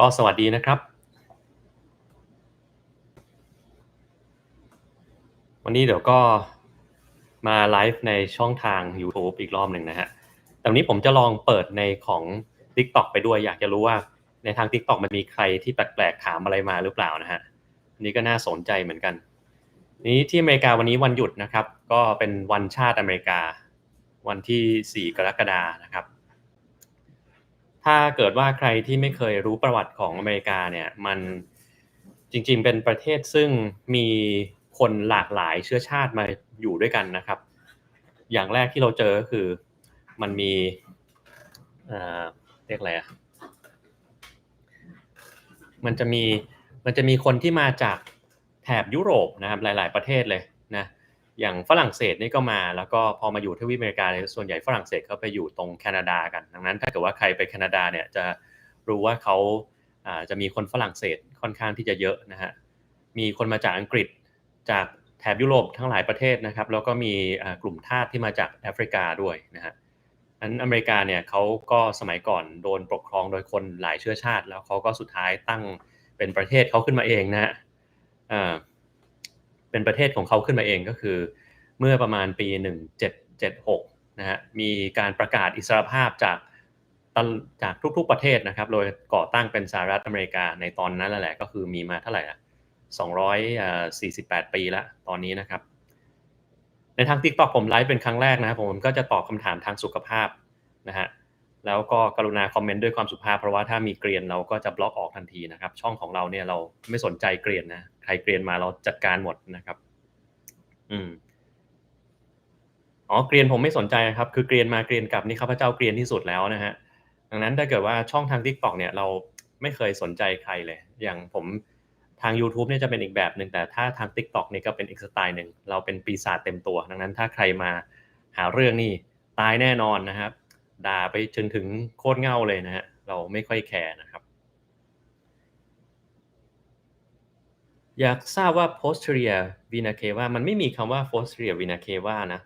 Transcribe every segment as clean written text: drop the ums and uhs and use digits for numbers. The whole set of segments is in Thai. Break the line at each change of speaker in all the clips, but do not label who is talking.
ก็สวัสดีนะครับวันนี้เดี๋ยวก็มาไลฟ์ในช่องทางยูทูบอีกรอบหนึ่งนะฮะแต่วันนี้ผมจะลองเปิดในของ TikTok ไปด้วยอยากจะรู้ว่าในทาง TikTok มันมีใครที่แปลกๆถามอะไรมาหรือเปล่านะฮะอันนี้ก็น่าสนใจเหมือนกันนี้ที่อเมริกาวันนี้วันหยุดนะครับก็เป็นวันชาติอเมริกาวันที่4กรกฎานะครับถ้าเกิดว่าใครที่ไม่เคยรู้ประวัติของอเมริกาเนี่ยมันจริงๆเป็นประเทศซึ่งมีคนหลากหลายเชื้อชาติมาอยู่ด้วยกันนะครับอย่างแรกที่เราเจอก็คือมันมีเอ่อเรียกอะไรอะมันจะมีมันจะมีคนที่มาจากแถบยุโรปนะครับหลายๆประเทศเลยนะอย่างฝรั่งเศสนี่ก็มาแล้วก็พอมาอยู่ทวีปอเมริกาเนี่ยส่วนใหญ่ฝรั่งเศสเขาไปอยู่ตรงแคนาดากันดังนั้นถ้าเกิดว่าใครไปแคนาดาเนี่ยจะรู้ว่าเขาจะมีคนฝรั่งเศสค่อนข้างที่จะเยอะนะฮะมีคนมาจากอังกฤษจากแถบยุโรปทั้งหลายประเทศนะครับแล้วก็มีกลุ่มทาสที่มาจากแอฟริกาด้วยนะฮะนั้นอเมริกาเนี่ยเขาก็สมัยก่อนโดนปกครองโดยคนหลายเชื้อชาติแล้วเขาก็สุดท้ายตั้งเป็นประเทศเขาขึ้นมาเองนะฮะอ่าเป็นประเทศของเขาขึ้นมาเองก็คือเมื่อประมาณปี1776นะฮะมีการประกาศอิสรภาพจากทุกๆประเทศนะครับโดยก่อตั้งเป็นสหรัฐอเมริกาในตอนนั้นแหละก็คือมีมาเท่าไหร่อ่ะ248ปีแล้วตอนนี้นะครับในทาง TikTok ผมไลฟ์เป็นครั้งแรกนะครับผมก็จะตอบคำถามทางสุขภาพนะฮะแล้วก็กรุณาคอมเมนต์ด้วยความสุภาพเพราะว่าถ้ามีเกรียนเราก็จะบล็อกออกทันทีนะครับช่องของเราเนี่ยเราไม่สนใจเกรียนนะใครเกรียนมาเราจัดการหมดนะครับอืมอ๋อเกรียนผมไม่สนใจครับคือเกรียนมาเกรียนกลับนี่ข้าพเจ้าเกรียนที่สุดแล้วนะฮะดังนั้นถ้าเกิดว่าช่องทาง TikTok เนี่ยเราไม่เคยสนใจใครเลยอย่างผมทางยูทูบเนี่ยจะเป็นอีกแบบหนึ่งแต่ถ้าทาง TikTok เนี่ยก็เป็นอีกสไตล์หนึ่งเราเป็นปีศาจเต็มตัวดังนั้นถ้าใครมาหาเรื่องนี่ตายแน่นอนนะครับด่าไปจนถึงโคตรเหง้าเลยนะฮะเราไม่ค่อยแคร์นะครับ อยากทราบว่า posterior vena cava มันไม่มีคำว่า posterior vena cava นะ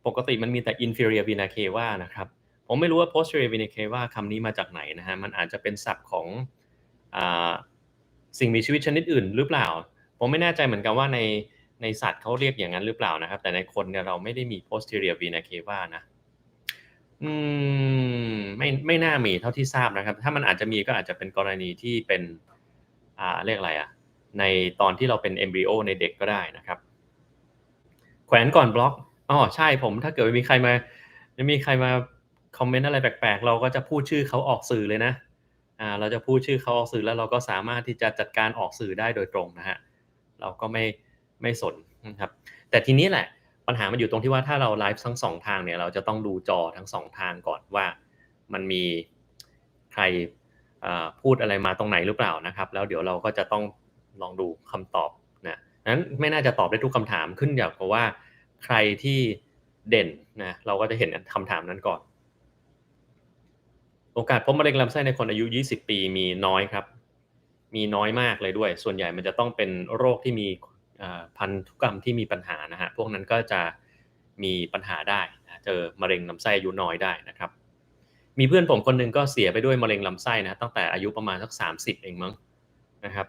ปกติมันมีแต่ inferior vena cava นะครับผมไม่รู้ว่า posterior vena cava คำนี้มาจากไหนนะฮะมันอาจจะเป็นศัพท์ของอ่าสิ่งมีชีวิตชนิดอื่นหรือเปล่าผมไม่แน่ใจเหมือนกันว่าในสัตว์เขาเรียกอย่างนั้นหรือเปล่านะครับแต่ในคนเนี่ยเราไม่ได้มี posterior vena cava นะอืไม่น่ามีเท่าที่ทราบนะครับถ้ามันอาจจะมีก็อาจจะเป็นกรณีที่เป็นเรียกอะไรอะ ในตอนที่เราเป็น Embryo ในเด็กก็ได้นะครับแขวนก่อนบล็อกอ้อใช่ผมถ้าเกิดมีใครมาคอมเมนต์อะไรแปลกๆเราก็จะพูดชื่อเขาออกสื่อเลยนะเราจะพูดชื่อเขาออกสื่อแล้วเราก็สามารถที่จะจัดการออกสื่อได้โดยตรงนะครับเราก็ไม่สนนะครับแต่ทีนี้แหละปัญหามันอยู่ตรงที่ว่าถ้าเราไลฟ์ทั้ง2ทางเนี่ยเราจะต้องดูจอทั้ง2ทางก่อนว่ามันมีใครพูดอะไรมาตรงไหนหรือเปล่านะครับแล้วเดี๋ยวเราก็จะต้องลองดูคำตอบนะนั้นไม่น่าจะตอบได้ทุกคำถามขึ้นอยู่กับว่าใครที่เด่นนะเราก็จะเห็นคำถามนั้นก่อนโอกาสพบมะเร็งลำไส้ในคนอายุ20ปีมีน้อยครับมีน้อยมากเลยด้วยส่วนใหญ่มันจะต้องเป็นโรคที่มีพันธุกรรมที่มีปัญหานะฮะพวกนั้นก็จะมีปัญหาได้นะเจอมะเร็งลำไส้อายุน้อยได้นะครับ มีเพื่อนผมคนหนึ่งก็เสียไปด้วยมะเร็งลำไส้นะตั้งแต่อายุประมาณสัก30เองมั้งนะครับ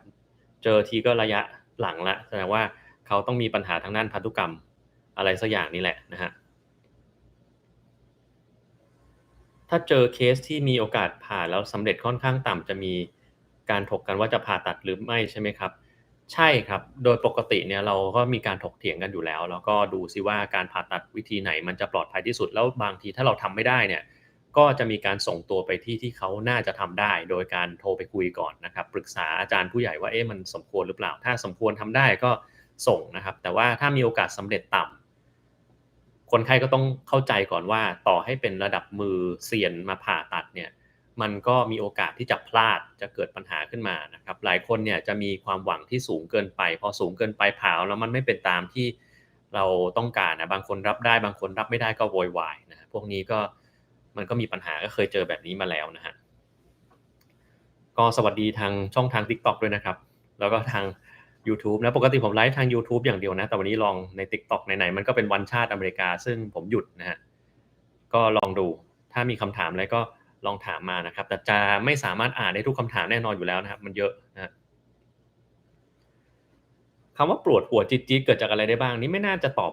เจอทีก็ระยะหลังแล้วแสดงว่าเขาต้องมีปัญหาทางด้านพันธุกรรมอะไรสักอย่างนี่แหละนะฮะถ้าเจอเคสที่มีโอกาสผ่าแล้วสำเร็จค่อนข้างต่ำจะมีการถกกันว่าจะผ่าตัดหรือไม่ใช่ไหมครับใช่ครับโดยปกติเนี่ยเราก็มีการถกเถียงกันอยู่แล้วแล้วก็ดูซิว่าการผ่าตัดวิธีไหนมันจะปลอดภัยที่สุดแล้วบางทีถ้าเราทำไม่ได้เนี่ย ก็จะมีการส่งตัวไปที่เขาน่าจะทำได้โดยการโทรไปคุยก่อนนะครับปรึกษาอาจารย์ผู้ใหญ่ว่ามันสมควรหรือเปล่าถ้าสมควรทำได้ก็ส่งนะครับแต่ว่าถ้ามีโอกาสสำเร็จต่ำคนไข้ก็ต้องเข้าใจก่อนว่าต่อให้เป็นระดับมือเซียนมาผ่าตัดเนี่ยมันก็มีโอกาสที่จะพลาดจะเกิดปัญหาขึ้นมานะครับหลายคนเนี่ยจะมีความหวังที่สูงเกินไปพอสูงเกินไปผ่าแล้วมันไม่เป็นตามที่เราต้องการนะบางคนรับได้บางคนรับไม่ได้ก็โวยวายนะพวกนี้ก็มันก็มีปัญหาก็เคยเจอแบบนี้มาแล้วนะฮะก็สวัสดีทางช่องทาง TikTok ด้วยนะครับแล้วก็ทางยูทูบนะปกติผมไลฟ์ทางยูทูบอย่างเดียวนะแต่วันนี้ลองใน TikTok ไหนๆมันก็เป็นวันชาติอเมริกาซึ่งผมหยุดนะฮะก็ลองดูถ้ามีคำถามอะไรก็ ลองถามมานะครับแต่จะไม่สามารถอ่านได้ทุกคำถามแน่นอนอยู่แล้วนะครับมันเยอะนะครับคำว่าปวดหัวจี๊ดๆเกิดจากอะไรได้บ้างนี่ไม่น่าจะตอบ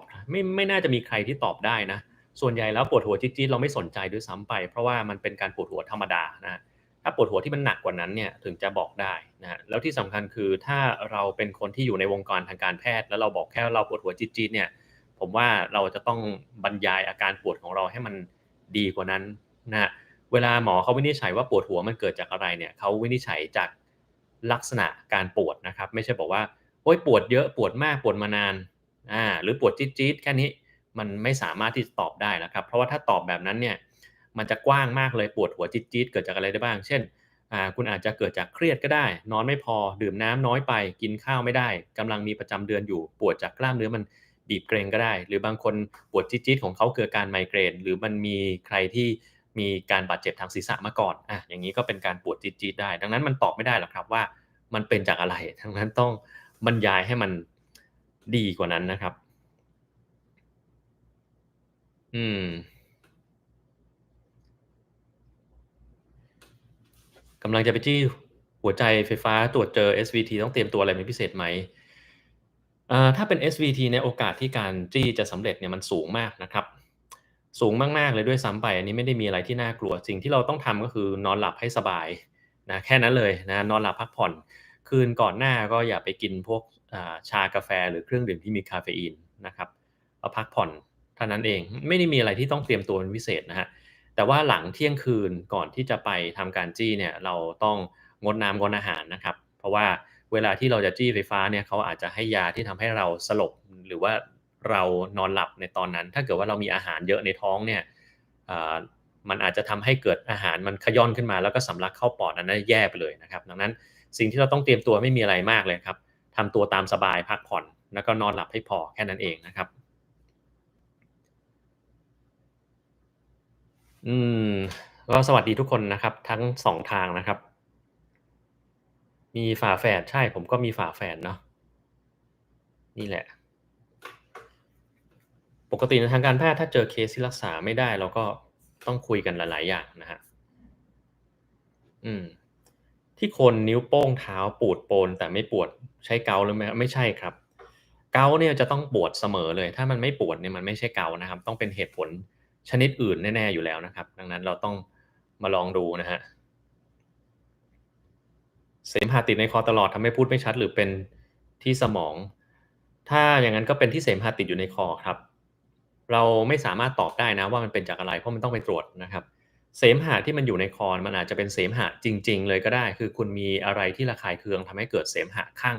ไม่น่าจะมีใครที่ตอบได้นะส่วนใหญ่แล้วปวดหัวจี๊ดๆเราไม่สนใจด้วยซ้ำไปเพราะว่ามันเป็นการปวดหัวธรรมดานะครับถ้าปวดหัวที่มันหนักกว่านั้นเนี่ยถึงจะบอกได้นะครับแล้วที่สำคัญคือถ้าเราเป็นคนที่อยู่ในวงการทางการแพทย์แล้วเราบอกแค่ว่าเราปวดหัวจี๊ดๆเนี่ยผมว่าเราจะต้องบรรยายอาการปวดของเราให้มันดีกว่านั้นนะครับ เวลาหมอเขาวินิจฉัยว่าปวดหัวมันเกิดจากอะไรเนี่ยเขาวินิจฉัยจากลักษณะการปวดนะครับไม่ใช่บอกว่าโอ๊ยปวดเยอะปวดมากปวดมานานหรือปวดจี๊ดๆแค่นี้มันไม่สามารถที่จะตอบได้นะครับเพราะว่าถ้าตอบแบบนั้นเนี่ยมันจะกว้างมากเลยปวดหัวจี๊ดๆเกิดจากอะไรได้บ้างเช่นคุณอาจจะเกิดจากเครียดก็ได้นอนไม่พอดื่มน้ำน้อยไปกินข้าวไม่ได้กำลังมีประจำเดือนอยู่ปวดจากกล้ามเนื้อมันบีบเกร็งก็ได้หรือบางคนปวดจี๊ดๆของเขาเกิดการไมเกรนหรือมันมีใครที่ มีการบาดเจ็บทางศีรษะมาก่อนอย่างงี้ก็เป็นการปวดจี๊ดๆได้ดังนั้นมันตอบไม่ได้หรอกครับว่ามันเป็นจากอะไรดังนั้นต้องบรรยายให้มันดีกว่านั้นนะครับอืมกำลังจะไปจี้หัวใจไฟฟ้าตรวจเจอ SVT ต้องเตรียมตัวอะไรเป็นพิเศษไหมถ้าเป็น SVT เนี่ยโอกาสที่การจี้จะสำเร็จเนี่ยมันสูงมากนะครับสูงมากๆเลยด้วยซ้ำไปอันนี้ไม่ได้มีอะไรที่น่ากลัวสิ่งที่เราต้องทำก็คือนอนหลับให้สบายนะแค่นั้นเลยนะนอนหลับพักผ่อนคืนก่อนหน้าก็อย่าไปกินพวกชากาแฟหรือเครื่องดื่มที่มีกาเฟอีนนะครับก็พักผ่อนเท่านั้นเองไม่ได้มีอะไรที่ต้องเตรียมตัวเป็นพิเศษนะครับแต่ว่าหลังเที่ยงคืนก่อนที่จะไปทำการจี้เนี่ยเราต้องงดน้ำงดอาหารนะครับเพราะว่า เวลาที่เราจะจี้ไฟฟ้าเนี่ยเขาอาจจะให้ยาที่ทำให้เราสลบหรือว่าเรานอนหลับในตอนนั้นถ้าเกิดว่าเรามีอาหารเยอะในท้องเนี่ยอ่ามันอาจจะทำให้เกิดอาหารมันขย่อนขึ้นมาแล้วก็สำลักเข้าปอดอันนั้นแย่ไปเลยนะครับดังนั้นสิ่งที่เราต้องเตรียมตัวไม่มีอะไรมากเลยครับทำตัวตามสบายพักผ่อนแล้วก็นอนหลับให้พอแค่นั้นเองนะครับอืมก็สวัสดีทุกคนนะครับทั้ง2ทางนะครับมีฝาแฝดใช่ผมก็มีฝาแฝดเนาะนี่แหละ ปกติในทางการแพทย์ถ้าเจอเคสที่รักษาไม่ได้เราก็ต้องคุยกันหลายๆอย่างนะครับอืมที่โคนนิ้วโป้งเท้าปูดโปนแต่ไม่ปวดใช่เกาต์หรือไม่ครับไม่ใช่ครับเกาต์เนี่ยจะต้องปวดเสมอเลยถ้ามันไม่ปวดเนี่ยมันไม่ใช่เกาต์นะครับต้องเป็นเหตุผลชนิดอื่นแน่ๆอยู่แล้วนะครับดังนั้นเราต้องมาลองดูนะครับเสมหะติดในคอตลอดทำให้พูดไม่ชัดหรือเป็นที่สมองถ้าอย่างนั้นก็เป็นที่เสมหะติดอยู่ในคอครับ เราไม่สามารถตอบได้นะว่ามันเป็นจากอะไรเพราะมันต้องไปตรวจนะครับเสมหะที่มันอยู่ในคอมันอาจจะเป็นเสมหะจริงๆเลยก็ได้คือคุณมีอะไรที่ระคายเคืองทำให้เกิดเสมหะข้าง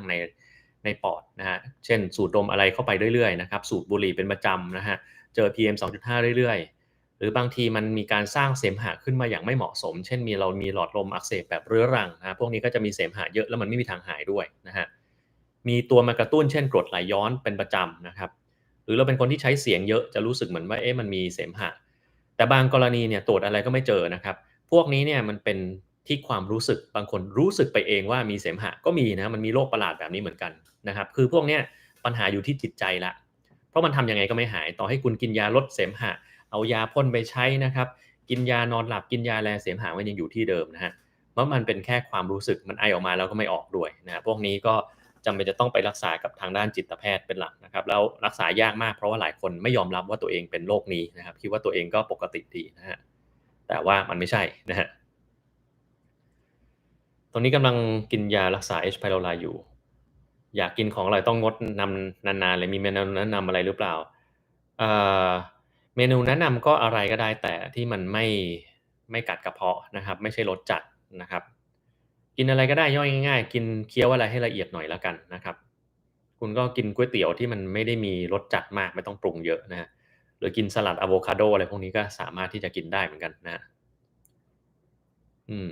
ในปอดนะฮะเช่นสูดดมอะไรเข้าไปเรื่อยๆนะครับสูบบุหรี่เป็นประจำนะฮะเจอ PM 2.5เรื่อยๆหรือบางทีมันมีการสร้างเสมหะขึ้นมาอย่างไม่เหมาะสมเช่นเรามีหลอดลมอักเสบแบบเรื้อรังนะพวกนี้ก็จะมีเสมหะเยอะแล้วมันไม่มีทางหายด้วยนะฮะมีตัวมากระตุ้นเช่นกรดไหลย้อนเป็นประจำนะครับ หรือเราเป็นคนที่ใช้เสียงเยอะจะรู้สึกเหมือนว่าเอ๊ะมันมีเสมหะแต่บางกรณีเนี่ยตรวจอะไรก็ไม่เจอนะครับพวกนี้เนี่ยมันเป็นที่ความรู้สึกบางคนรู้สึกไปเองว่ามีเสมหะก็มีนะมันมีโรคประหลาดแบบนี้เหมือนกันนะครับคือพวกเนี้ยปัญหาอยู่ที่จิตใจละเพราะมันทำยังไงก็ไม่หายต่อให้คุณกินยาลดเสมหะเอายาพ่นไปใช้นะครับกินยานอนหลับกินยาแลเสมหะมันยังอยู่ที่เดิมนะฮะเพราะมันเป็นแค่ความรู้สึกมันไอออกมาแล้วก็ไม่ออกด้วยนะพวกนี้ก็ จำเป็นจะต้องไปรักษากับทางด้านจิตแพทย์เป็นหลักนะครับแล้วรักษายากมากเพราะว่าหลายคนไม่ยอมรับว่าตัวเองเป็นโรคนี้นะครับคิดว่าตัวเองก็ปกติดีนะฮะแต่ว่ามันไม่ใช่นะฮะตอนนี้กำลังกินยารักษา H. pylori อยู่อยากกินของอร่อยต้องงดนำนานๆเลยมีเมนูแนะนำอะไรหรือเปล่าเอ่อเมนูแนะนำก็อะไรก็ได้แต่ที่มันไม่กัดกระเพาะนะครับไม่ใช่รสจัดนะครับกินอะไรก็ได้ย่อยง่ายๆกินเคี้ยวอะไรให้ละเอียดหน่อยแล้วกันนะครับ คุณก็กินก๋วยเตี๋ยวที่มันไม่ได้มีรสจัดมากไม่ต้องปรุงเยอะนะครับหรือกินสลัดอะโวคาโดอะไรพวกนี้ก็สามารถที่จะกินได้เหมือนกันนะครับอืม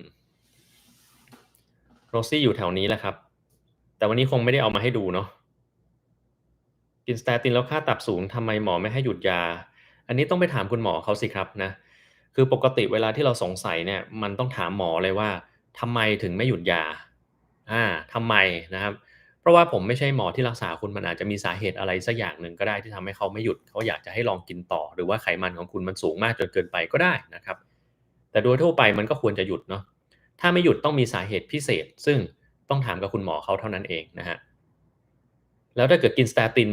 โรซี่อยู่แถวนี้แหละครับแต่วันนี้คงไม่ได้เอามาให้ดูเนาะกิน Statin แล้วค่าตับสูงทำไมหมอไม่ให้หยุดยาอันนี้ต้องไปถามคุณหมอเขาสิครับนะคือปกติเวลาที่เราสงสัยเนี่ยมันต้องถามหมอเลยว่าทำไมถึงไม่หยุดยาอาทำไมนะครับเพราะว่าผมไม่ใช่หมอที่รักษาคุณมันอาจจะมีสาเหตุอะไรสักอย่างหนึ่งก็ได้ที่ทำให้เขาไม่หยุดเขาอยากจะให้ลองกินต่อหรือว่าไขมันของคุณมันสูงมากจนเกินไปก็ได้นะครับ แต่โดยทั่วไปมันก็ควรจะหยุดเนาะถ้าไม่หยุดต้องมีสาเหตุพิเศษซึ่งต้องถามกับคุณหมอเขาเท่านั้นเองนะฮะแล้วถ้าเกิดกินสเตติน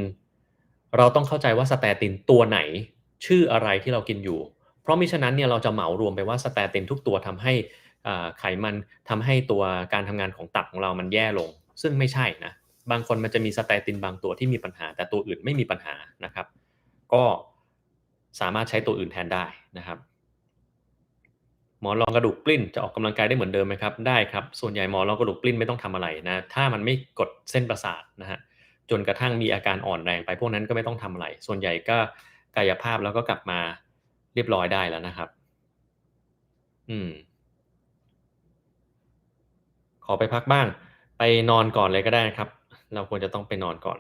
เราต้องเข้าใจว่าสเตตินตัวไหนชื่ออะไรที่เรากินอยู่เพราะมิฉะนั้นเนี่ยเราจะเหมารวมไปว่าสเตตินทุกตัวทำให้ไขมันทำให้ตัวการทำงานของตับของเรามันแย่ลงซึ่งไม่ใช่นะบางคนมันจะมีสเตตินบางตัวที่มีปัญหาแต่ตัวอื่นไม่มีปัญหานะครับก็สามารถใช้ตัวอื่นแทนได้นะครับ หมอนรองกระดูกปลิ้นจะออกกำลังกายได้เหมือนเดิมไหมครับได้ครับส่วนใหญ่หมอนรองกระดูกปลิ้นไม่ต้องทำอะไรนะถ้ามันไม่กดเส้นประสาทนะฮะจนกระทั่งมีอาการอ่อนแรงไปพวกนั้นก็ไม่ต้องทำอะไรส่วนใหญ่ก็กายภาพแล้วก็กลับมาเรียบร้อยได้แล้วนะครับอืมขอไปพักบ้างไปนอนก่อนเลยก็ได้ครับเราควรจะต้องไปนอนก่อน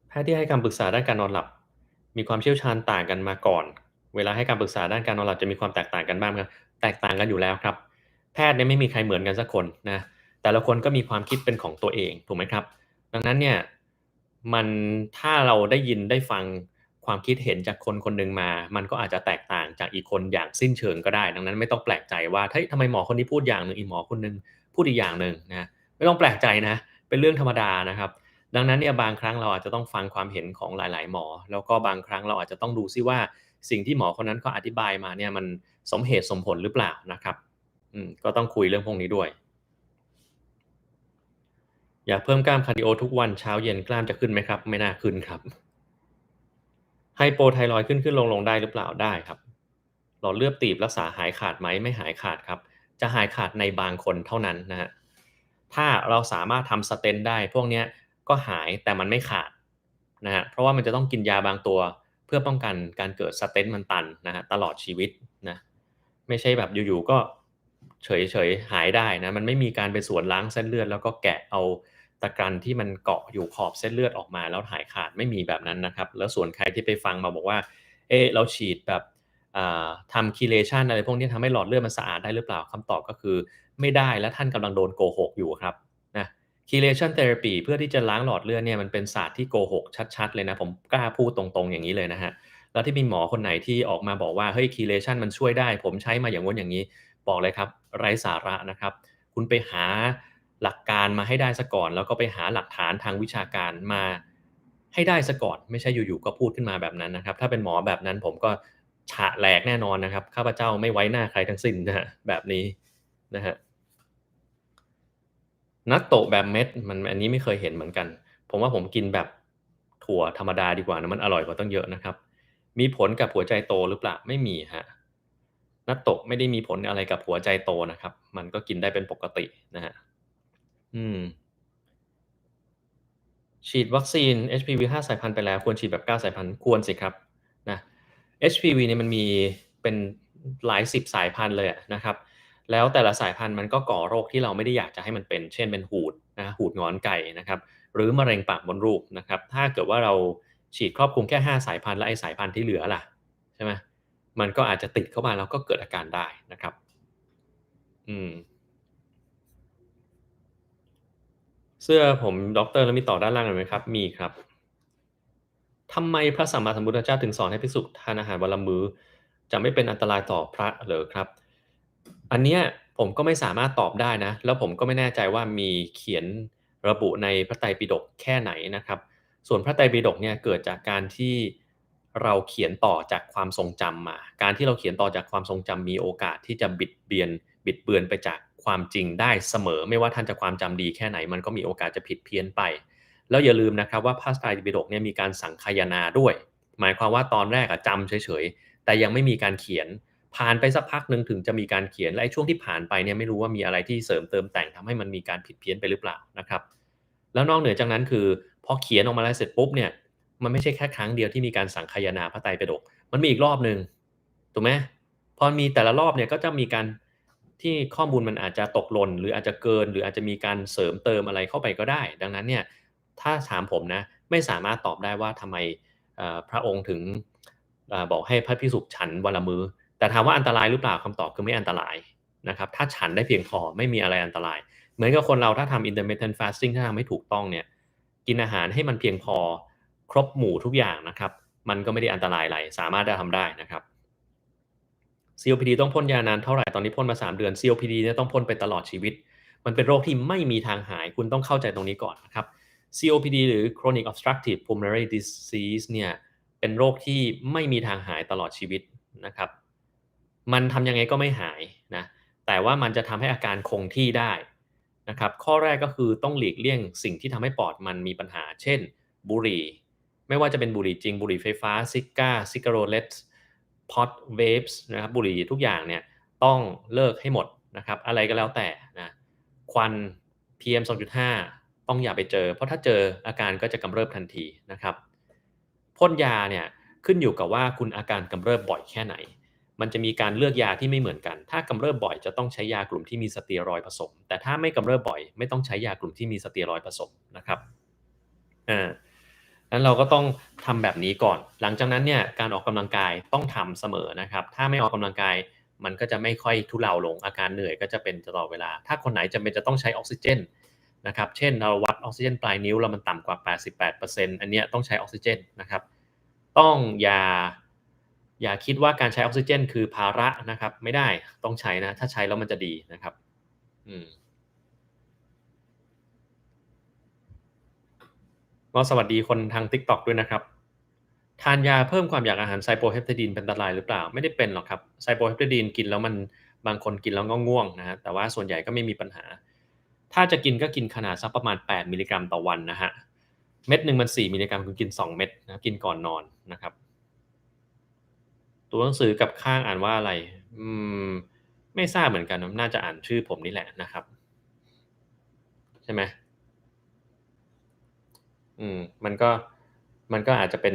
แพทย์ที่ให้คำปรึกษาด้านการนอนหลับมีความเชี่ยวชาญต่างกันมาก่อนเวลาให้คำปรึกษาด้านการนอนหลับจะมีความแตกต่างกันบ้างไหมครับแตกต่างกันอยู่แล้วครับแพทย์เนี่ยไม่มีใครเหมือนกันสักคนนะแต่ละคนก็มีความคิดเป็นของตัวเองถูกไหมครับดังนั้นเนี่ยมันถ้าเราได้ยินได้ฟังความคิดเห็นจากคนคนหนึ่งมามันก็อาจจะแตกต่างจากอีกคนอย่างสิ้นเชิงก็ได้ดังนั้นไม่ต้องแปลกใจว่าเฮ้ยทำไมหมอคนนี้พูดอย่างหนึ่งอีกหมอคนหนึ่งพูดอีกอย่างหนึ่งนะไม่ต้องแปลกใจนะเป็นเรื่องธรรมดานะครับ ดังนั้นเนี่ยบางครั้งเราอาจจะต้องฟังความเห็นของหลายๆหมอแล้วก็บางครั้งเราอาจจะต้องดูซิว่าสิ่งที่หมอคนนั้นเขาอธิบายมาเนี่ยมันสมเหตุสมผลหรือเปล่านะครับก็ต้องคุยเรื่องพวกนี้ด้วยอยากเพิ่มกล้ามคาร์ดิโอทุกวันเช้าเย็นกล้ามจะขึ้นไหมครับไม่น่าขึ้นครับไฮโปไทรอยด์ขึ้นๆลงๆได้หรือเปล่าได้ครับหลอดเลือดตีบรักษาหายขาดไหมไม่หายขาดครับจะหายขาดในบางคนเท่านั้นนะครับถ้าเราสามารถทำ stent ได้พวกเนี้ยก็หายแต่มันไม่ขาดนะครับเพราะว่ามันจะต้องกินยาบางตัวเพื่อป้องกันการเกิด stent มันตันนะครับตลอดชีวิตนะไม่ใช่แบบอยู่ๆก็เฉยๆหายได้นะมันไม่มีการไปสวนล้างเส้นเลือดแล้วก็แกะเอาตะกรันที่มันเกาะอยู่ขอบเส้นเลือดออกมาแล้วหายขาดไม่มีแบบนั้นนะครับแล้วส่วนใครที่ไปฟังมาบอกว่าเราฉีดแบบทำ chelation อะไรพวกนี้ทำให้หลอดเลือดมันสะอาดได้หรือเปล่าคำตอบก็คือไม่ได้และท่านกำลังโดนโกหกอยู่ครับนะ chelation therapy เพื่อที่จะล้างหลอดเลือดเนี่ยมันเป็นศาสตร์ที่โกหกชัดๆเลยนะผมกล้าพูดตรงๆอย่างนี้เลยนะฮะแล้วที่มีหมอคนไหนที่ออกมาบอกว่าเฮ้ย chelation มันช่วยได้ผมใช้มาอย่างง้นอย่างนี้บอกเลยครับไร้สาระนะครับคุณไปหาหลักการมาให้ได้เสียก่อนแล้วก็ไปหาหลักฐานทางวิชาการมาให้ได้เสียก่อนไม่ใช่อยู่ๆก็พูดขึ้นมาแบบนั้นนะครับถ้าเป็นหมอแบบนั้นผมก็ฉะแหลกแน่นอนนะครับข้าพเจ้าไม่ไว้หน้าใครทั้งสิ้นนะครับแบบนี้นะครับ นัตโตะแบบเม็ดมันอันนี้ไม่เคยเห็นเหมือนกันผมว่าผมกินแบบถั่วธรรมดาดีกว่านะมันอร่อยกว่าตั้งเยอะนะครับมีผลกับหัวใจโตหรือเปล่าไม่มีครับนัตโตะไม่ได้มีผลอะไรกับหัวใจโตนะครับมันก็กินได้เป็นปกตินะครับอืม ฉีดวัคซีน HPV 5สายพันธุ์ไปแล้วควรฉีดแบบ9สายพันธุ์ควรสิครับนะ HPV เนี่ยมันมีเป็นหลาย10สายพันธุ์เลยอะนะครับแล้วแต่ละสายพันธุ์มันก็ก่อโรคที่เราไม่ได้อยากจะให้มันเป็นเช่นเป็นหูดนะหูดหงอนไก่นะครับหรือมะเร็งปากมดลูกนะครับถ้าเกิดว่าเราฉีดครอบคลุมแค่5สายพันธุ์แล้วไอ้สายพันธุ์ที่เหลือล่ะใช่ไหมมันก็อาจจะติดเข้ามาแล้วก็เกิดอาการได้นะครับอืม เสื้อผมด็อกเตอร์แล้วมีต่อด้านล่างเห็นไหมครับมีครับทำไมพระสัมมาสัมพุทธเจ้าถึงสอนให้ภิกษุทานอาหารวันละมื้อจะไม่เป็นอันตรายต่อพระเหรอครับอันเนี้ยผมก็ไม่สามารถตอบได้นะแล้วผมก็ไม่แน่ใจว่ามีเขียนระบุในพระไตรปิฎกแค่ไหนนะครับส่วนพระไตรปิฎกเนี่ยเกิดจากการที่เราเขียนต่อจากความทรงจำมาการที่เราเขียนต่อจากความทรงจำมีโอกาสที่จะบิดเบือนไปจากความจริงได้เสมอไม่ว่าท่านจะความจำดีแค่ไหนมันก็มีโอกาสจะผิดเพี้ยนไปแล้วอย่าลืมนะครับว่าพระไตรปิฎกเนี่ยมีการสังคายนาด้วยหมายความว่าตอนแรกอะจำเฉยๆแต่ยังไม่มีการเขียนผ่านไปสักพักหนึ่งถึงจะมีการเขียนและไอ้ช่วงที่ผ่านไปเนี่ยไม่รู้ว่ามีอะไรที่เสริมเติมแต่งทำให้มันมีการผิดเพี้ยนไปหรือเปล่านะครับแล้วนอกเหนือจากนั้นคือพอเขียนออกมาแล้วเสร็จปุ๊บเนี่ยมันไม่ใช่แค่ครั้งเดียวที่มีการสังคายนาพระไตรปิฎกมันมีอีกรอบหนึ่งถูกไหมพอมีแต่ละรอบเนี่ยก็จะมีการที่ข้อมูลมันอาจจะตกหล่นหรืออาจจะเกินหรืออาจจะมีการเสริมเติมอะไรเข้าไปก็ได้ดังนั้นเนี่ยถ้าถามผมนะไม่สามารถตอบได้ว่าทำไมพระองค์ถึงบอกให้พระภิกษุฉันวันละมื้อ แต่ถามว่าอันตรายหรือเปล่าคำตอบคือไม่อันตรายนะครับถ้าฉันได้เพียงพอไม่มีอะไรอันตรายเหมือนกับคนเราถ้าทำ intermittent fasting ถ้าทำให้ถูกต้องเนี่ยกินอาหารให้มันเพียงพอครบหมู่ทุกอย่างนะครับมันก็ไม่ได้อันตรายอะไรสามารถจะทำได้นะครับ COPD ต้องพ่นยานานเท่าไรตอนนี้พ่นมา3เดือน COPD เนี่ยต้องพ่นไปตลอดชีวิตมันเป็นโรคที่ไม่มีทางหายคุณต้องเข้าใจตรงนี้ก่อนนะครับ COPD หรือ Chronic Obstructive Pulmonary Disease เนี่ยเป็นโรคที่ไม่มีทางหายตลอดชีวิตนะครับมันทำยังไงก็ไม่หายนะแต่ว่ามันจะทำให้อาการคงที่ได้นะครับข้อแรกก็คือต้องหลีกเลี่ยงสิ่งที่ทำให้ปอดมันมีปัญหาเช่นบุหรี่ไม่ว่าจะเป็นบุหรี่จริงบุหรี่ไฟฟ้าซิก้าซิกาโรเลตพอตเวฟส์นะครับบุหรี่ทุกอย่างเนี่ยต้องเลิกให้หมดนะครับอะไรก็แล้วแต่นะควัน PM 2.5ต้องอย่าไปเจอเพราะถ้าเจออาการก็จะกำเริบทันทีนะครับพ่นยาเนี่ยขึ้นอยู่กับว่าคุณอาการกำเริบบ่อยแค่ไหนมันจะมีการเลือกยาที่ไม่เหมือนกันถ้ากำเริบบ่อยจะต้องใช้ยากลุ่มที่มีสเตียรอยด์ผสมแต่ถ้าไม่กำเริบบ่อยไม่ต้องใช้ยากลุ่มที่มีสเตียรอยด์ผสมนะครับนั้นเราก็ต้องทำแบบนี้ก่อนหลังจากนั้นเนี่ยการออกกำลังกายต้องทำเสมอนะครับถ้าไม่ออกกำลังกายมันก็จะไม่ค่อยทุเลาลงอาการเหนื่อยก็จะเป็นตลอดเวลาถ้าคนไหนจำเป็นจะต้องใช้ออกซิเจนนะครับเช่นเราวัดออกซิเจนปลายนิ้วแล้วมันต่ำกว่า 88% อันเนี้ยต้องใช้ออกซิเจนนะครับต้องอย่าคิดว่าการใช้ออกซิเจนคือภาระนะครับไม่ได้ต้องใช้นะถ้าใช้แล้วมันจะดีนะครับก็สวัสดีคนทาง TikTok ด้วยนะครับทานยาเพิ่มความอยากอาหารไซโปเฮปไทดีนเป็นอันตรายหรือเปล่าไม่ได้เป็นหรอกครับไซโปเฮปไทดีนกินแล้วมันบางคนกินแล้วก็ง่วงนะฮะแต่ว่าส่วนใหญ่ก็ไม่มีปัญหาถ้าจะกินก็กินขนาดสักประมาณ8มิลลิกรัมต่อวันนะฮะเม็ดหนึ่งมัน4มิลลิกรัมคุณกิน2เม็ดนะกินก่อนนอนนะครับตัวหนังสือกับข้างอ่านว่าอะไรอืมไม่ทราบเหมือนกันน่าจะอ่านชื่อผมนี่แหละนะครับใช่ไหมอืมมันก็อาจจะเป็น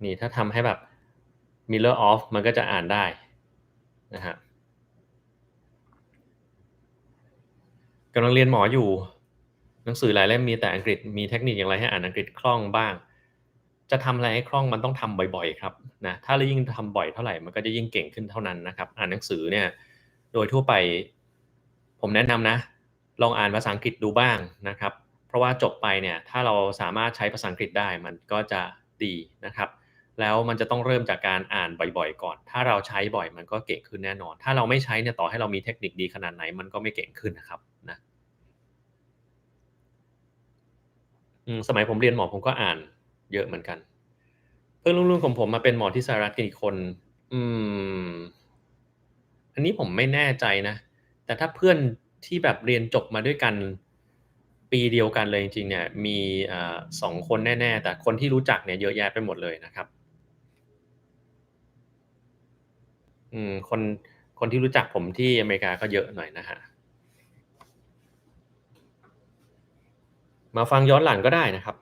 นี่ถ้าทำให้แบบ Miller off มันก็จะอ่านได้นะฮะกำลังเรียนหมออยู่หนังสือหลายเล่มมีแต่อังกฤษมีเทคนิคอย่างไรให้อ่านอังกฤษคล่องบ้างจะทำอะไรให้คล่องมันต้องทำบ่อยๆครับนะถ้าเรายิ่งทำบ่อยเท่าไหร่มันก็จะยิ่งเก่งขึ้นเท่านั้นนะครับอ่านหนังสือเนี่ยโดยทั่วไปผมแนะนำนะลองอ่านภาษาอังกฤษดูบ้างนะครับเพราะว่าจบไปเนี่ยถ้าเราสามารถใช้ภาษาอังกฤษได้มันก็จะดีนะครับแล้วมันจะต้องเริ่มจากการอ่านบ่อยๆก่อนถ้าเราใช้บ่อยมันก็เก่งขึ้นแน่นอนถ้าเราไม่ใช้เนี่ยต่อให้เรามีเทคนิคดีขนาดไหนมันก็ไม่เก่งขึ้นนะครับนะ สมัยผมเรียนหมอผมก็อ่านเยอะเหมือนกันเพื่อนรุ่นๆของผมมาเป็นหมอที่สหรัฐกันอีกคนอืมอันนี้ผมไม่แน่ใจนะแต่ถ้าเพื่อนที่แบบเรียนจบมาด้วยกันปีเดียวกันเลยจริงๆเนี่ยมี2คนแน่ๆแต่คนที่รู้จักเนี่ยเยอะแยะไปหมดเลยนะครับคนที่รู้จักผมที่อเมริกาก็เยอะหน่อยนะครับมาฟังย้อนหลังก็ได้นะครับ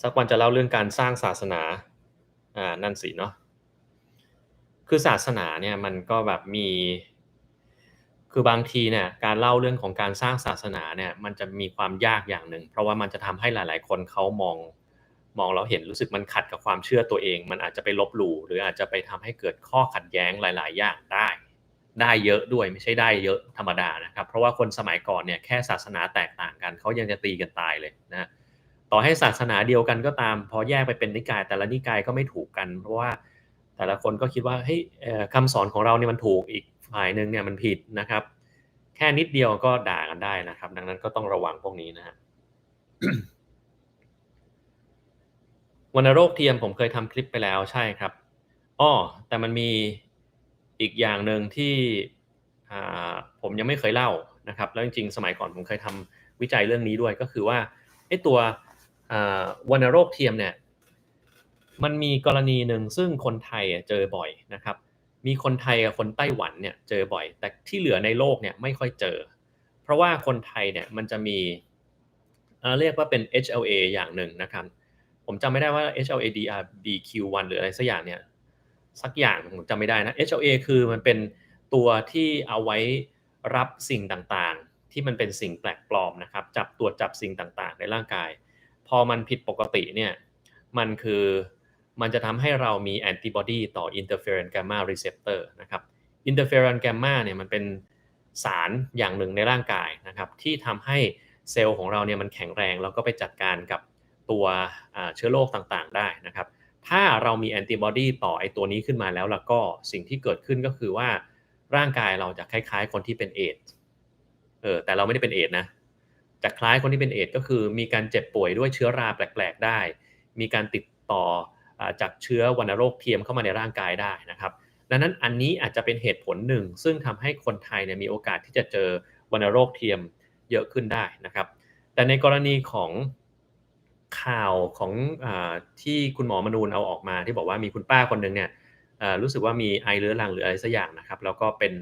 สักวันจะเล่าเรื่องการสร้างศาสนานั่นสิเนาะ คือศาสนาเนี่ยมันก็แบบมีคือบางทีเนี่ยการเล่าเรื่องของการสร้างศาสนาเนี่ยมันจะมีความยากอย่างหนึ่งเพราะว่ามันจะทำให้หลายๆคนเขามองแล้วเห็นรู้สึกมันขัดกับความเชื่อตัวเองมันอาจจะไปลบหลู่หรืออาจจะไปทำให้เกิดข้อขัดแย้งหลายๆอย่างได้เยอะด้วยไม่ใช่ได้เยอะธรรมดานะครับเพราะว่าคนสมัยก่อนเนี่ยแค่ศาสนาแตกต่างกันเขายังจะตีกันตายเลยนะต่อให้ศาสนาเดียวกันก็ตามพอแยกไปเป็นนิกายแต่ละนิกายก็ไม่ถูกกันเพราะว่าแต่ละคนก็คิดว่าเฮ้ยคำสอนของเราเนี่ยมันถูกอีกฝ่ายหนึ่งเนี่ยมันผิดนะครับแค่นิดเดียวก็ด่ากันได้นะครับดังนั้นก็ต้องระวังพวกนี้นะฮะ วัณโรคเทียมผมเคยทำคลิปไปแล้วใช่ครับอ้อแต่มันมีอีกอย่างหนึ่งที่อ่ผมยังไม่เคยเล่านะครับแล้วจริงๆสมัยก่อนผมเคยทำวิจัยเรื่องนี้ด้วยก็คือว่าไอ้ตัววัณโรคเทียมเนี่ยมันมีกรณีหนึ่งซึ่งคนไทยเจอบ่อยนะครับมีคนไทยกับคนไต้หวันเนี่ยเจอบ่อยแต่ที่เหลือในโลกเนี่ยไม่ค่อยเจอเพราะว่าคนไทยเนี่ยมันจะมีเรียกว่าเป็น HLA อย่างหนึ่งนะครับ ผมจำไม่ได้ว่า HLA-DRBQ1 หรืออะไรสักอย่างเนี่ยสักอย่างผมจำไม่ได้นะ HLA คือมันเป็นตัวที่เอาไว้รับสิ่งต่างๆที่มันเป็นสิ่งแปลกปลอมนะครับตรวจจับสิ่งต่างๆในร่างกายพอมันผิดปกติเนี่ยมันจะทำให้เรามีแอนติบอดีต่อ interferon gamma receptor นะครับ interferon gamma เนี่ยมันเป็นสารอย่างหนึ่งในร่างกายนะครับที่ทำให้เซลล์ของเราเนี่ยมันแข็งแรงแล้วก็ไปจัดการกับตัวเชื้อโรคต่างๆได้นะครับ ถ้าเรามีแอนติบอดีต่อไอ้ตัวนี้ขึ้นมาแล้วก็สิ่งที่เกิดขึ้นก็คือว่าร่างกายเราจะคล้ายๆคนที่เป็นเอดส์แต่เราไม่ได้เป็นเอดส์นะจะคล้ายคนที่เป็นเอดส์ก็คือมีการเจ็บป่วยด้วยเชื้อราแปลกๆได้มีการติดต่อจากเชื้อวัณโรคเทียมเข้ามาในร่างกายได้นะครับดังนั้นอันนี้อาจจะเป็นเหตุผลหนึ่งซึ่งทำให้คนไทยเนี่ยมีโอกาสที่จะเจอวัณโรคเทียมเยอะขึ้นได้นะครับแต่ในกรณีของข่าวของที่คุณหมอมนูนเอาออกมาที่บอกว่ามีคุณป้าคนหนึ่งเนี่ยรู้สึกว่ามีไอเรื้อรังหรืออะไรสักอย่างนะครับแล้วก็เป็น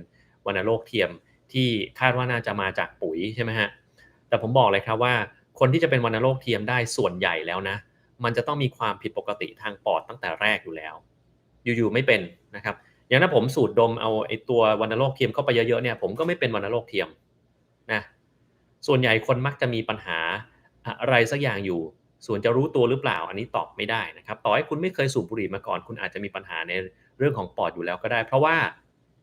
วัณโรคเทียมที่คาดว่าน่าจะมาจากปุ๋ยใช่ไหมฮะแต่ผมบอกเลยครับว่าคนที่จะเป็นวัณโรคเทียมได้ส่วนใหญ่แล้วนะมันจะต้องมีความผิดปกติทางปอดตั้งแต่แรกอยู่แล้วอยู่ๆไม่เป็นนะครับอย่างถ้าผมสูดดมเอาไอ้ตัววัณโรคเทียมเข้าไปเยอะๆเนี่ยผมก็ไม่เป็นวัณโรคเทียมนะส่วนใหญ่คนมักจะมีปัญหาอะไรสักอย่างอยู่ ส่วนจะรู้ตัวหรือเปล่าอันนี้ตอบไม่ได้นะครับต่อให้คุณไม่เคยสูบบุหรี่มาก่อนคุณอาจจะมีปัญหาในเรื่องของปอดอยู่แล้วก็ได้เพราะว่า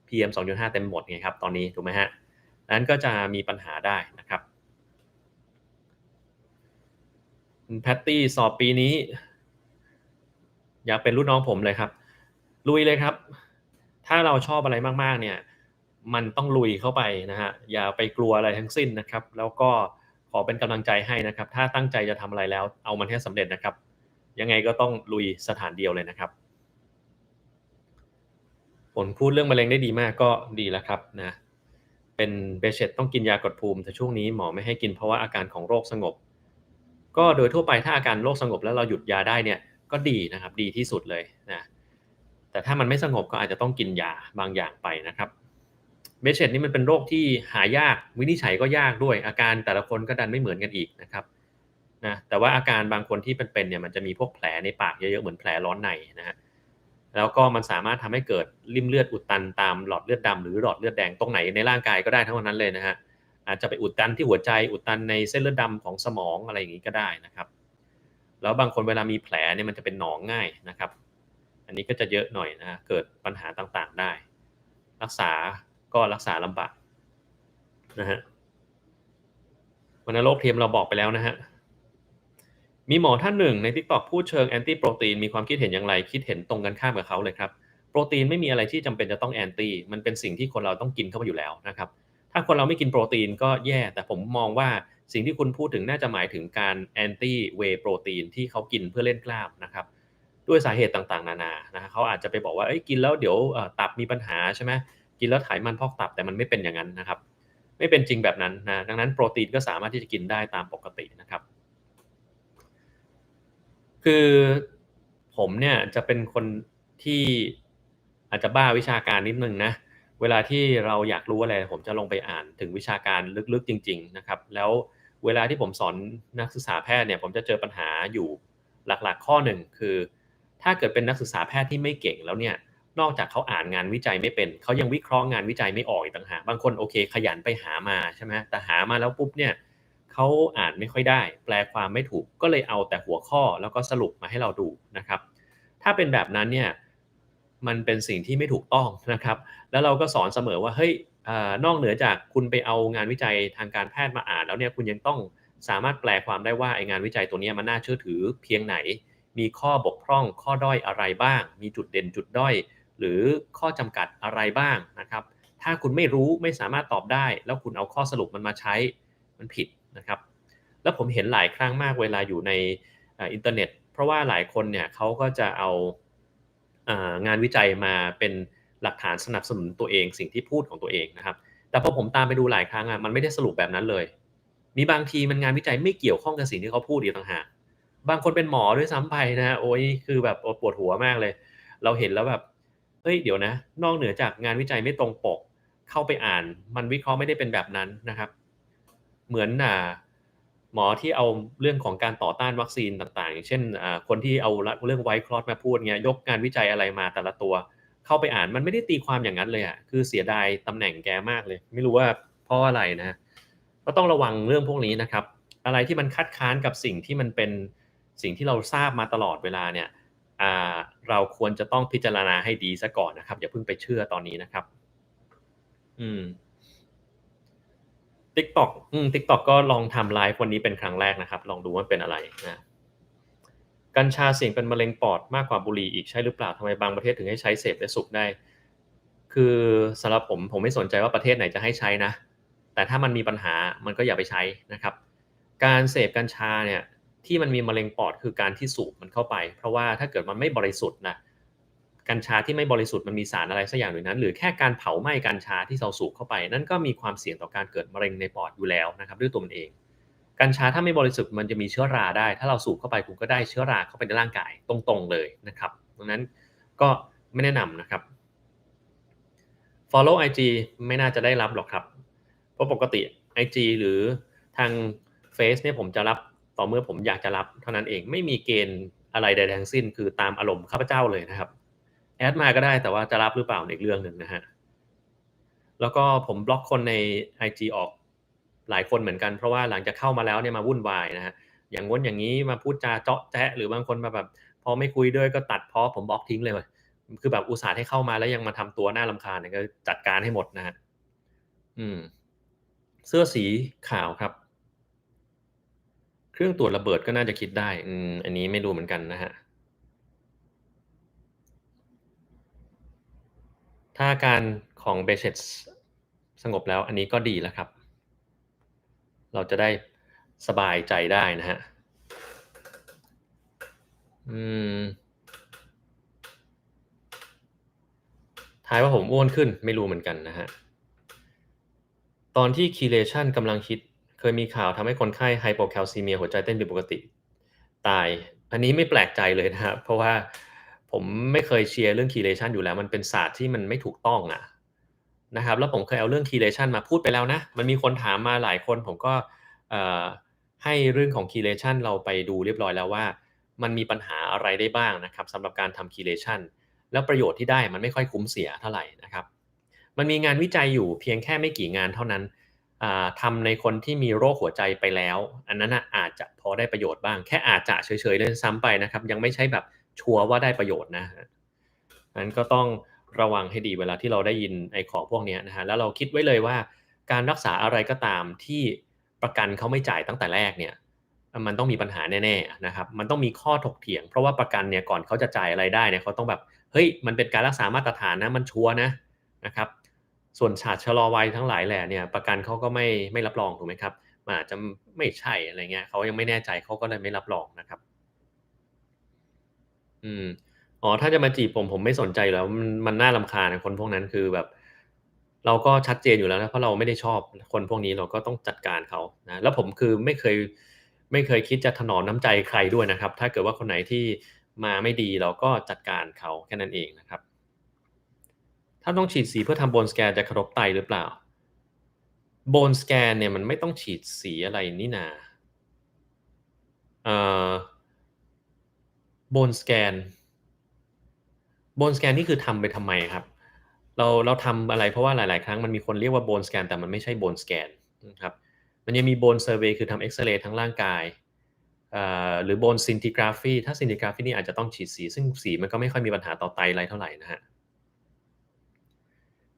PM 2.5เต็มหมดไงครับตอนนี้ถูกไหมฮะนั้นก็จะมีปัญหาได้นะครับคุณแพตตี้สอบปีนี้อยากเป็นรุ่นน้องผมเลยครับลุยเลยครับถ้าเราชอบอะไรมากๆเนี่ยมันต้องลุยเข้าไปนะฮะอย่าไปกลัวอะไรทั้งสิ้นนะครับแล้วก็ขอเป็นกำลังใจให้นะครับถ้าตั้งใจจะทำอะไรแล้วเอามันให้สำเร็จนะครับยังไงก็ต้องลุยสถานเดียวเลยนะครับ ผลพูดเรื่องมะเร็งได้ดีมากก็ดีแล้วครับนะเป็นเบเชตต้องกินยากดภูมิแต่ช่วงนี้หมอไม่ให้กินเพราะว่าอาการของโรคสงบก็โดยทั่วไปถ้าอาการโรคสงบแล้วเราหยุดยาได้เนี่ยก็ดีนะครับดีที่สุดเลยนะแต่ถ้ามันไม่สงบก็อาจจะต้องกินยาบางอย่างไปนะครับเบเชตนี่มันเป็นโรคที่หายากวินิจฉัยก็ยากด้วยอาการแต่ละคนก็ดันไม่เหมือนกันอีกนะครับนะแต่ว่าอาการบางคนที่เป็นเนี่ยมันจะมีพวกแผลในปากเยอะๆเหมือนแผลร้อนในนะฮะ แล้วก็มันสามารถทำให้เกิดริ่มเลือดอุดตันตามหลอดเลือดดำหรือหลอดเลือดแดงตรงไหนในร่างกายก็ได้ทั้งนั้นเลยนะฮะอาจจะไปอุดตันที่หัวใจอุดตันในเส้นเลือดดำของสมองอะไรอย่างนี้ก็ได้นะครับแล้วบางคนเวลามีแผลเนี่ยมันจะเป็นหนองง่ายนะครับอันนี้ก็จะเยอะหน่อยนะเกิดปัญหาต่างๆได้รักษาก็รักษาลำบากนะฮะวัณโรคเทียมเราบอกไปแล้วนะฮะ มีหมอท่านหนึ่งใน TikTok พูดเชิงแอนตี้โปรตีนมีความคิดเห็นอย่างไรคิดเห็นตรงกันข้ามกับเขาเลยครับโปรตีนไม่มีอะไรที่จำเป็นจะต้องแอนตี้มันเป็นสิ่งที่คนเราต้องกินเข้าไปอยู่แล้วนะครับถ้าคนเราไม่กินโปรตีนก็แย่แต่ผมมองว่าสิ่งที่คุณพูดถึงน่าจะหมายถึงการแอนตี้เวย์โปรตีนที่เขากินเพื่อเล่นกล้ามนะครับด้วยสาเหตุต่างๆนานานะเขาอาจจะไปบอกว่ากินแล้วเดี๋ยวตับมีปัญหาใช่ไหมกินแล้วไขมันพอกตับแต่มันไม่เป็นอย่างนั้นนะครับไม่เป็นจริงแบบนั้นนะดังนั้นโปรตีนก็สามารถที่จะกินได้ตามปกตินะครับ คือผมเนี่ยจะเป็นคนที่อาจจะบ้าวิชาการนิดหนึ่งนะเวลาที่เราอยากรู้อะไรผมจะลงไปอ่านถึงวิชาการลึกๆจริงๆนะครับแล้วเวลาที่ผมสอนนักศึกษาแพทย์เนี่ยผมจะเจอปัญหาอยู่หลักๆข้อหนึ่งคือถ้าเกิดเป็นนักศึกษาแพทย์ที่ไม่เก่งแล้วเนี่ยนอกจากเขาอ่านงานวิจัยไม่เป็นเขายังวิเคราะห์งานวิจัยไม่ออกอีกต่างหากบางคนโอเคขยันไปหามาใช่ไหมแต่หามาแล้วปุ๊บเนี่ย เขาอ่านไม่ค่อยได้แปลความไม่ถูกก็เลยเอาแต่หัวข้อแล้วก็สรุปมาให้เราดูนะครับถ้าเป็นแบบนั้นเนี่ยมันเป็นสิ่งที่ไม่ถูกต้องนะครับแล้วเราก็สอนเสมอว่าเฮ้ยนอกเหนือจากคุณไปเอางานวิจัยทางการแพทย์มาอ่านแล้วเนี่ยคุณยังต้องสามารถแปลความได้ว่าไองานวิจัยตัวนี้มันน่าเชื่อถือเพียงไหนมีข้อบกพร่องข้อด้อยอะไรบ้างมีจุดเด่นจุดด้อยหรือข้อจำกัดอะไรบ้างนะครับถ้าคุณไม่รู้ไม่สามารถตอบได้แล้วคุณเอาข้อสรุปมันมาใช้มันผิด นะครับแล้วผมเห็นหลายครั้งมากเวลาอยู่ในอินเทอร์เน็ตเพราะว่าหลายคนเนี่ยเขาก็จะเอางานวิจัยมาเป็นหลักฐานสนับสนุนตัวเองสิ่งที่พูดของตัวเองนะครับแต่พอผมตามไปดูหลายครั้งมันไม่ได้สรุปแบบนั้นเลยมีบางทีมันงานวิจัยไม่เกี่ยวข้องกับสิ่งที่เขาพูดอีกต่างหากบางคนเป็นหมอด้วยซ้ำไปนะโอ้ยคือแบบปวดหัวมากเลยเราเห็นแล้วแบบเฮ้ยเดี๋ยวนะนอกเหนือจากงานวิจัยไม่ตรงปกเข้าไปอ่านมันวิเคราะห์ไม่ได้เป็นแบบนั้นนะครับ เหมือนหมอที่เอาเรื่องของการต่อต้านวัคซีนต่างๆอย่างเช่นคนที่เอาเรื่องไวท์คลอตมาพูดเงี้ยยกงานวิจัยอะไรมาแต่ละตัวเข้าไปอ่านมันไม่ได้ตีความอย่างนั้นเลยอะคือเสียดายตำแหน่งแกมากเลยไม่รู้ว่าเพราะอะไรนะก็ต้องระวังเรื่องพวกนี้นะครับอะไรที่มันคัดค้านกับสิ่งที่มันเป็นสิ่งที่เราทราบมาตลอดเวลาเนี่ยอ่าเราควรจะต้องพิจารณาให้ดีซะก่อนนะครับอย่าเพิ่งไปเชื่อตอนนี้นะครับอืม TikTok TikTok ก็ลองทำไลฟ์วันนี้เป็นครั้งแรกนะครับลองดูว่าเป็นอะไรนะ กัญชาเสี่ยงเป็นมะเร็งปอดมากกว่าบุหรี่อีกใช่หรือเปล่าทำไมบางประเทศถึงให้ใช้เสพและสูบได้คือสำหรับผมไม่สนใจว่าประเทศไหนจะให้ใช้นะแต่ถ้ามันมีปัญหามันก็อย่าไปใช้นะครับการเสพกัญชาเนี่ยที่มันมีมะเร็งปอดคือการที่สูบมันเข้าไปเพราะว่าถ้าเกิดมันไม่บริสุทธิ์นะกัญชาที่ไม่บริสุทธิ์มันมีสารอะไรสักอย่างหนึ่งนั้นหรือแค่การเผาไหม้กัญชาที่เราสูบเข้าไปนั่นก็มีความเสี่ยงต่อการเกิดมะเร็งในปอดอยู่แล้วนะครับด้วยตัวมันเอง กัญชาถ้าไม่บริสุทธิ์มันจะมีเชื้อราได้ถ้าเราสูบเข้าไปคุณก็ได้เชื้อราเข้าไปในร่างกายตรงๆเลยนะครับดังนั้นก็ไม่แนะนำนะครับ Follow IG ไม่น่าจะได้รับหรอกครับเพราะปกติ IG หรือทางเฟซเนี่ยผมจะรับต่อเมื่อผมอยากจะรับเท่านั้นเองไม่มีเกณฑ์อะไรใดๆทั้งสิ้นคือตามอารมณ์ข้าพเจ้าเลยนะครับแอดมาก็ได้แต่ว่าจะรับหรือเปล่าอีกเรื่องหนึ่งนะฮะ แล้วก็ผมบล็อกคนใน IG ออกหลายคนเหมือนกันเพราะว่าหลังจากเข้ามาแล้วเนี่ยมาวุ่นวายนะฮะอย่างง้นอย่างนี้มาพูดจาเจาะแจ๊ะหรือบางคนมาแบบพอไม่คุยด้วยก็ตัดพ้อผมบล็อกทิ้งเลยคือแบบอุตส่าห์ให้เข้ามาแล้วยังมาทำตัวน่ารำคาญเนี่ยก็จัดการให้หมดนะฮะอืมเสื้อสีขาวครับเครื่องตรวจระเบิดก็น่าจะคิดได้อันนี้ไม่รู้เหมือนกันนะฮะถ้าอาการของ Behçet สงบแล้วอันนี้ก็ดีแล้วครับเราจะได้สบายใจได้นะฮะอืม ทายว่าผมอ้วนขึ้นไม่รู้เหมือนกันนะฮะตอนที่ chelation กำลังฮิตเคยมีข่าวทำให้คนไข้ไฮโปแคลซีเมียหัวใจเต้นผิดปกติตายอันนี้ไม่แปลกใจเลยนะครับเพราะว่าผมไม่เคยเชียร์เรื่อง chelation อยู่แล้วมันเป็นศาสตร์ที่มันไม่ถูกต้องอะนะครับแล้วผมเคยเอาเรื่อง chelation มาพูดไปแล้วนะมันมีคนถามมาหลายคนผมก็เอ่อให้เรื่องของ chelation เราไปดูเรียบร้อยแล้วว่ามันมีปัญหาอะไรได้บ้างนะครับสำหรับการทำ chelation แล้วประโยชน์ที่ได้มันไม่ค่อยคุ้มเสียเท่าไหร่นะครับมันมีงานวิจัยอยู่เพียงแค่ไม่กี่งานเท่านั้นทำในคนที่มีโรคหัวใจไปแล้วอันนั้นนะอาจจะพอได้ประโยชน์บ้างแค่อาจจะเฉยๆเลยซ้ำไปนะครับยังไม่ใช่แบบชัวร์ว่าได้ประโยชน์นะนั้นก็ต้องระวังให้ดีเวลาที่เราได้ยินไอ้ของพวกนี้นะฮะแล้วเราคิดไว้เลยว่าการรักษาอะไรก็ตามที่ประกันเขาไม่จ่ายตั้งแต่แรกเนี่ยมันต้องมีปัญหาแน่ๆนะครับมันต้องมีข้อถกเถียงเพราะว่าประกันเนี่ยก่อนเขาจะจ่ายอะไรได้เนี่ยเขาต้องแบบเฮ้ยมันเป็นการรักษามาตรฐานนะมันชัวร์นะครับ ส่วนฉาดชะลอวัยทั้งหลายแหล่เนี่ยประกันเขาก็ไม่รับรองถูกไหมครับมันอาจจะไม่ใช่อะไรเงี้ยเขายังไม่แน่ใจเขาก็เลยไม่รับรองนะครับอืมอ๋อถ้าจะมาจีบผมไม่สนใจอยู่แล้วมันน่ารำคาญอะคนพวกนั้นคือแบบเราก็ชัดเจนอยู่แล้วนะเพราะเราไม่ได้ชอบคนพวกนี้เราก็ต้องจัดการเขานะแล้วผมคือไม่เคยคิดจะถนอมน้ำใจใครด้วยนะครับถ้าเกิดว่าคนไหนที่มาไม่ดีเราก็จัดการเขาแค่นั้นเองนะครับถ้าต้องฉีดสีเพื่อทำ Bone Scan จะกระทบไตหรือเปล่า Bone Scan เนี่ยมันไม่ต้องฉีดสีอะไรนี่นาเอ่อ Bone Scan Bone Scan นี่คือทำไปทำไมครับเราทำอะไรเพราะว่าหลายๆครั้งมันมีคนเรียกว่า Bone Scan แต่มันไม่ใช่ Bone Scan นะครับมันยังมี Bone Survey คือทำเอกซเรย์ทั้งร่างกายหรือ Bone Scintigraphy ถ้า Scintigraphy นี่อาจจะต้องฉีดสีซึ่งสีมันก็ไม่ค่อยมีปัญหาต่อไตอะไรเท่าไรนะครับ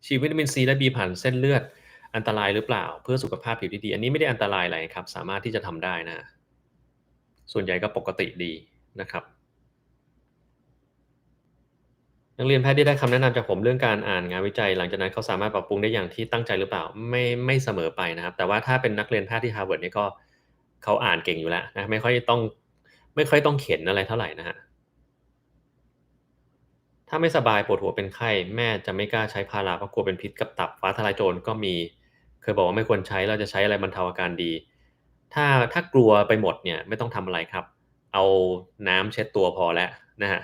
ฉีดวิตามินซีและ B ผ่านเส้นเลือดอันตรายหรือเปล่าเพื่อสุขภาพผิวที่ดีอันนี้ไม่ได้อันตรายอะไรครับสามารถที่จะทำได้นะครับส่วนใหญ่ก็ปกติดีนะครับ นักเรียนแพทย์ที่ได้คำแนะนำจากผมเรื่องการอ่านงานวิจัยหลังจากนั้นเขาสามารถปรับปรุงได้อย่างที่ตั้งใจหรือเปล่าไม่เสมอไปนะครับแต่ว่าถ้าเป็นนักเรียนแพทย์ที่ Harvard เนี่ยก็เขาอ่านเก่งอยู่แล้วนะไม่ค่อยต้องเข็นอะไรเท่าไรนะครับถ้าไม่สบายปวดหัวเป็นไข้แม่จะไม่กล้าใช้พาราเพราะกลัวเป็นพิษกับตับฟ้าทลายโจรก็มีเคยบอกว่าไม่ควรใช้เราจะใช้อะไรบรรเทาอาการดีถ้ากลัวไปหมดเนี่ยไม่ต้องทำอะไรครับเอาน้ำเช็ดตัวพอแล้วนะครับ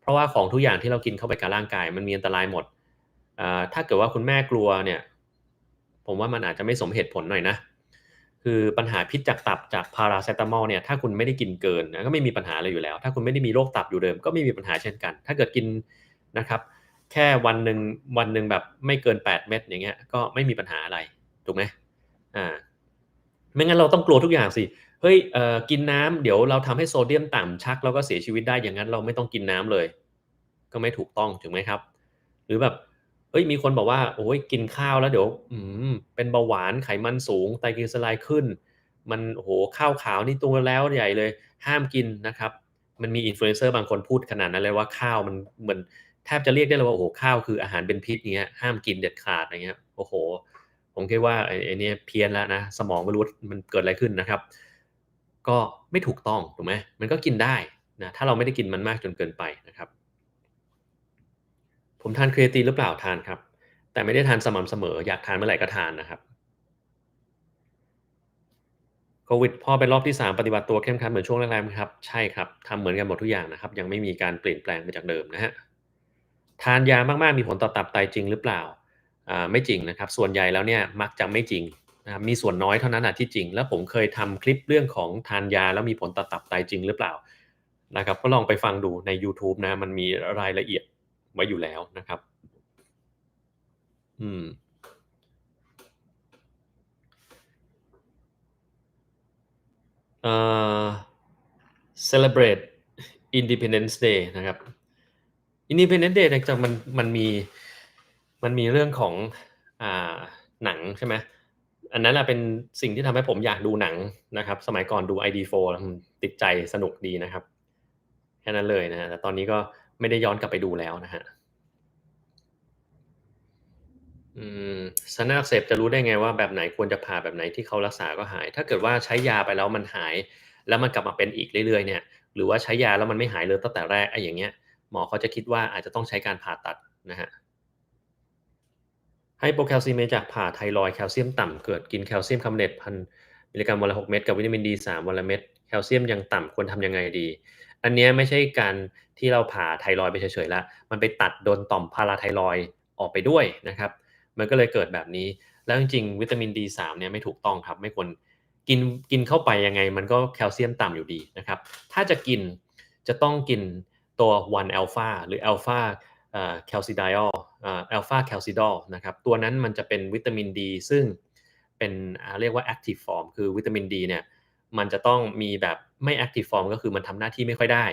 เพราะว่าของทุกอย่างที่เรากินเข้าไปกับร่างกายมันมีอันตรายหมดถ้าเกิดว่าคุณแม่กลัวเนี่ยผมว่ามันอาจจะไม่สมเหตุผลหน่อยนะคือปัญหาพิษจากตับจากพาราเซตามอลเนี่ยถ้าคุณไม่ได้กินเกินนะก็ไม่มีปัญหาอะไรอยู่แล้วถ้าคุณไม่ได้มีโรคตับอยู่เดิมก็ไม่มีปัญหาเช่นกันถ้าเกิดกินนะครับแค่วันหนึ่งแบบไม่เกิน8เม็ดอย่างเงี้ยก็ไม่มีปัญหาอะไรถูกไหมอ่าไม่งั้นเราต้องกลัวทุกอย่างสิ เฮ้ยกินน้ำเดี๋ยวเราทำให้โซเดียมต่ำชักแล้วก็เสียชีวิตได้อย่างนั้นเราไม่ต้องกินน้ำเลยก็ไม่ถูกต้องถูกไหมครับหรือแบบเฮ้ยมีคนบอกว่าโอ้โฮกินข้าวแล้วเดี๋ยวเป็นเบาหวานไขมันสูงไตรกลีเซอไรด์ขึ้นมันโอ้โฮข้าวขาวนี่ตัวแล้วใหญ่เลยห้ามกินนะครับ มันมีอินฟลูเอนเซอร์บางคนพูดขนาดนั้นเลยว่าข้าวมันเหมือนแทบจะเรียกได้เลยว่าโอ้โฮข้าวคืออาหารเป็นพิษอย่างเงี้ยห้ามกินเด็ดขาดอะไรเงี้ยโอ้โฮผมคิดว่าไอ้เนี่ยเพี้ยนแล้วนะสมองไม่รู้ว่ามันเกิดอะไรขึ้นนะครับก็ไม่ถูกต้องถูกไหมมันก็กินได้นะถ้าเราไม่ได้กินมันมากจนเกินไปนะครับผมทาน Creatine หรือเปล่าทานครับแต่ไม่ได้ทานสม่ำเสมออยากทานเมื่อไรก็ทานนะครับ โควิดพ่อเป็นรอบที่3ปฏิบัติตัวเคร่งครัดเหมือนช่วงแรกๆไหมครับใช่ครับทำเหมือนกันหมดทุกอย่างนะครับยังไม่มีการเปลี่ยนแปลงไปจากเดิมนะครับทานยามากๆมีผลต่อตับไตจริงหรือเปล่าไม่จริงนะครับส่วนใหญ่แล้วเนี่ยมักจะไม่จริงนะครับมีส่วนน้อยเท่านั้นน่ะที่จริงแล้วผมเคยทำคลิปเรื่องของทานยาแล้วมีผลต่อตับไตจริงหรือเปล่านะครับก็ลองไปฟังดูในยูทูบนะมันมีรายละเอียดไว้อยู่แล้วนะครับอืม เอ่อ celebrate Independence Day นะครับ Independence Day เนี่ยจะมันมีเรื่องของอ่าหนังใช่ไหมอันนั้นน่ะเป็นสิ่งที่ทำให้ผมอยากดูหนังนะครับสมัยก่อนดู ID4 ติดใจสนุกดีนะครับแค่นั้นเลยนะครับแต่ตอนนี้ก็ไม่ได้ย้อนกลับไปดูแล้วนะครับ อืมสารอักเสบจะรู้ได้ไงว่าแบบไหนควรจะผ่าแบบไหนที่เขารักษาก็หายถ้าเกิดว่าใช้ยาไปแล้วมันหายแล้วมันกลับมาเป็นอีกเรื่อยๆเนี่ยหรือว่าใช้ยาแล้วมันไม่หายเลยตั้งแต่แรกไอ้อย่างเงี้ยหมอเขาจะคิดว่าอาจจะต้องใช้การผ่าตัดนะครับไฮโปแคลซีเมียจากผ่าไทรอยด์แคลเซียมต่ำเกิดกินแคลเซียมคาร์บอเนต1,000มิลลิกรัมวันละ6เม็ดกับวิตามิน D3 วันละเม็ดแคลเซียมยังต่ำควรทำยังไงดีอันเนี้ยไม่ใช่การที่เราผ่าไทรอยด์ไปเฉยๆแล้วมันไปตัดโดนต่อมพาราไทรอยด์ออกไปด้วยนะครับ มันก็เลยเกิดแบบนี้ แล้วจริงๆวิตามิน D3 เนี่ยไม่ถูกต้องครับไม่ควรกินกินเข้าไปยังไงมันก็แคลเซียมต่ำอยู่ดีนะครับถ้าจะกินจะต้องกินตัว 1 alpha หรือ alpha calcidiol alpha calcidol นะครับตัวนั้นมันจะเป็นวิตามินดีซึ่งเป็นเรียกว่า active form คือวิตามินดีเนี่ยมันจะต้องมีแบบไม่ active form ก็คือมันทำหน้าที่ไม่ค่อยได้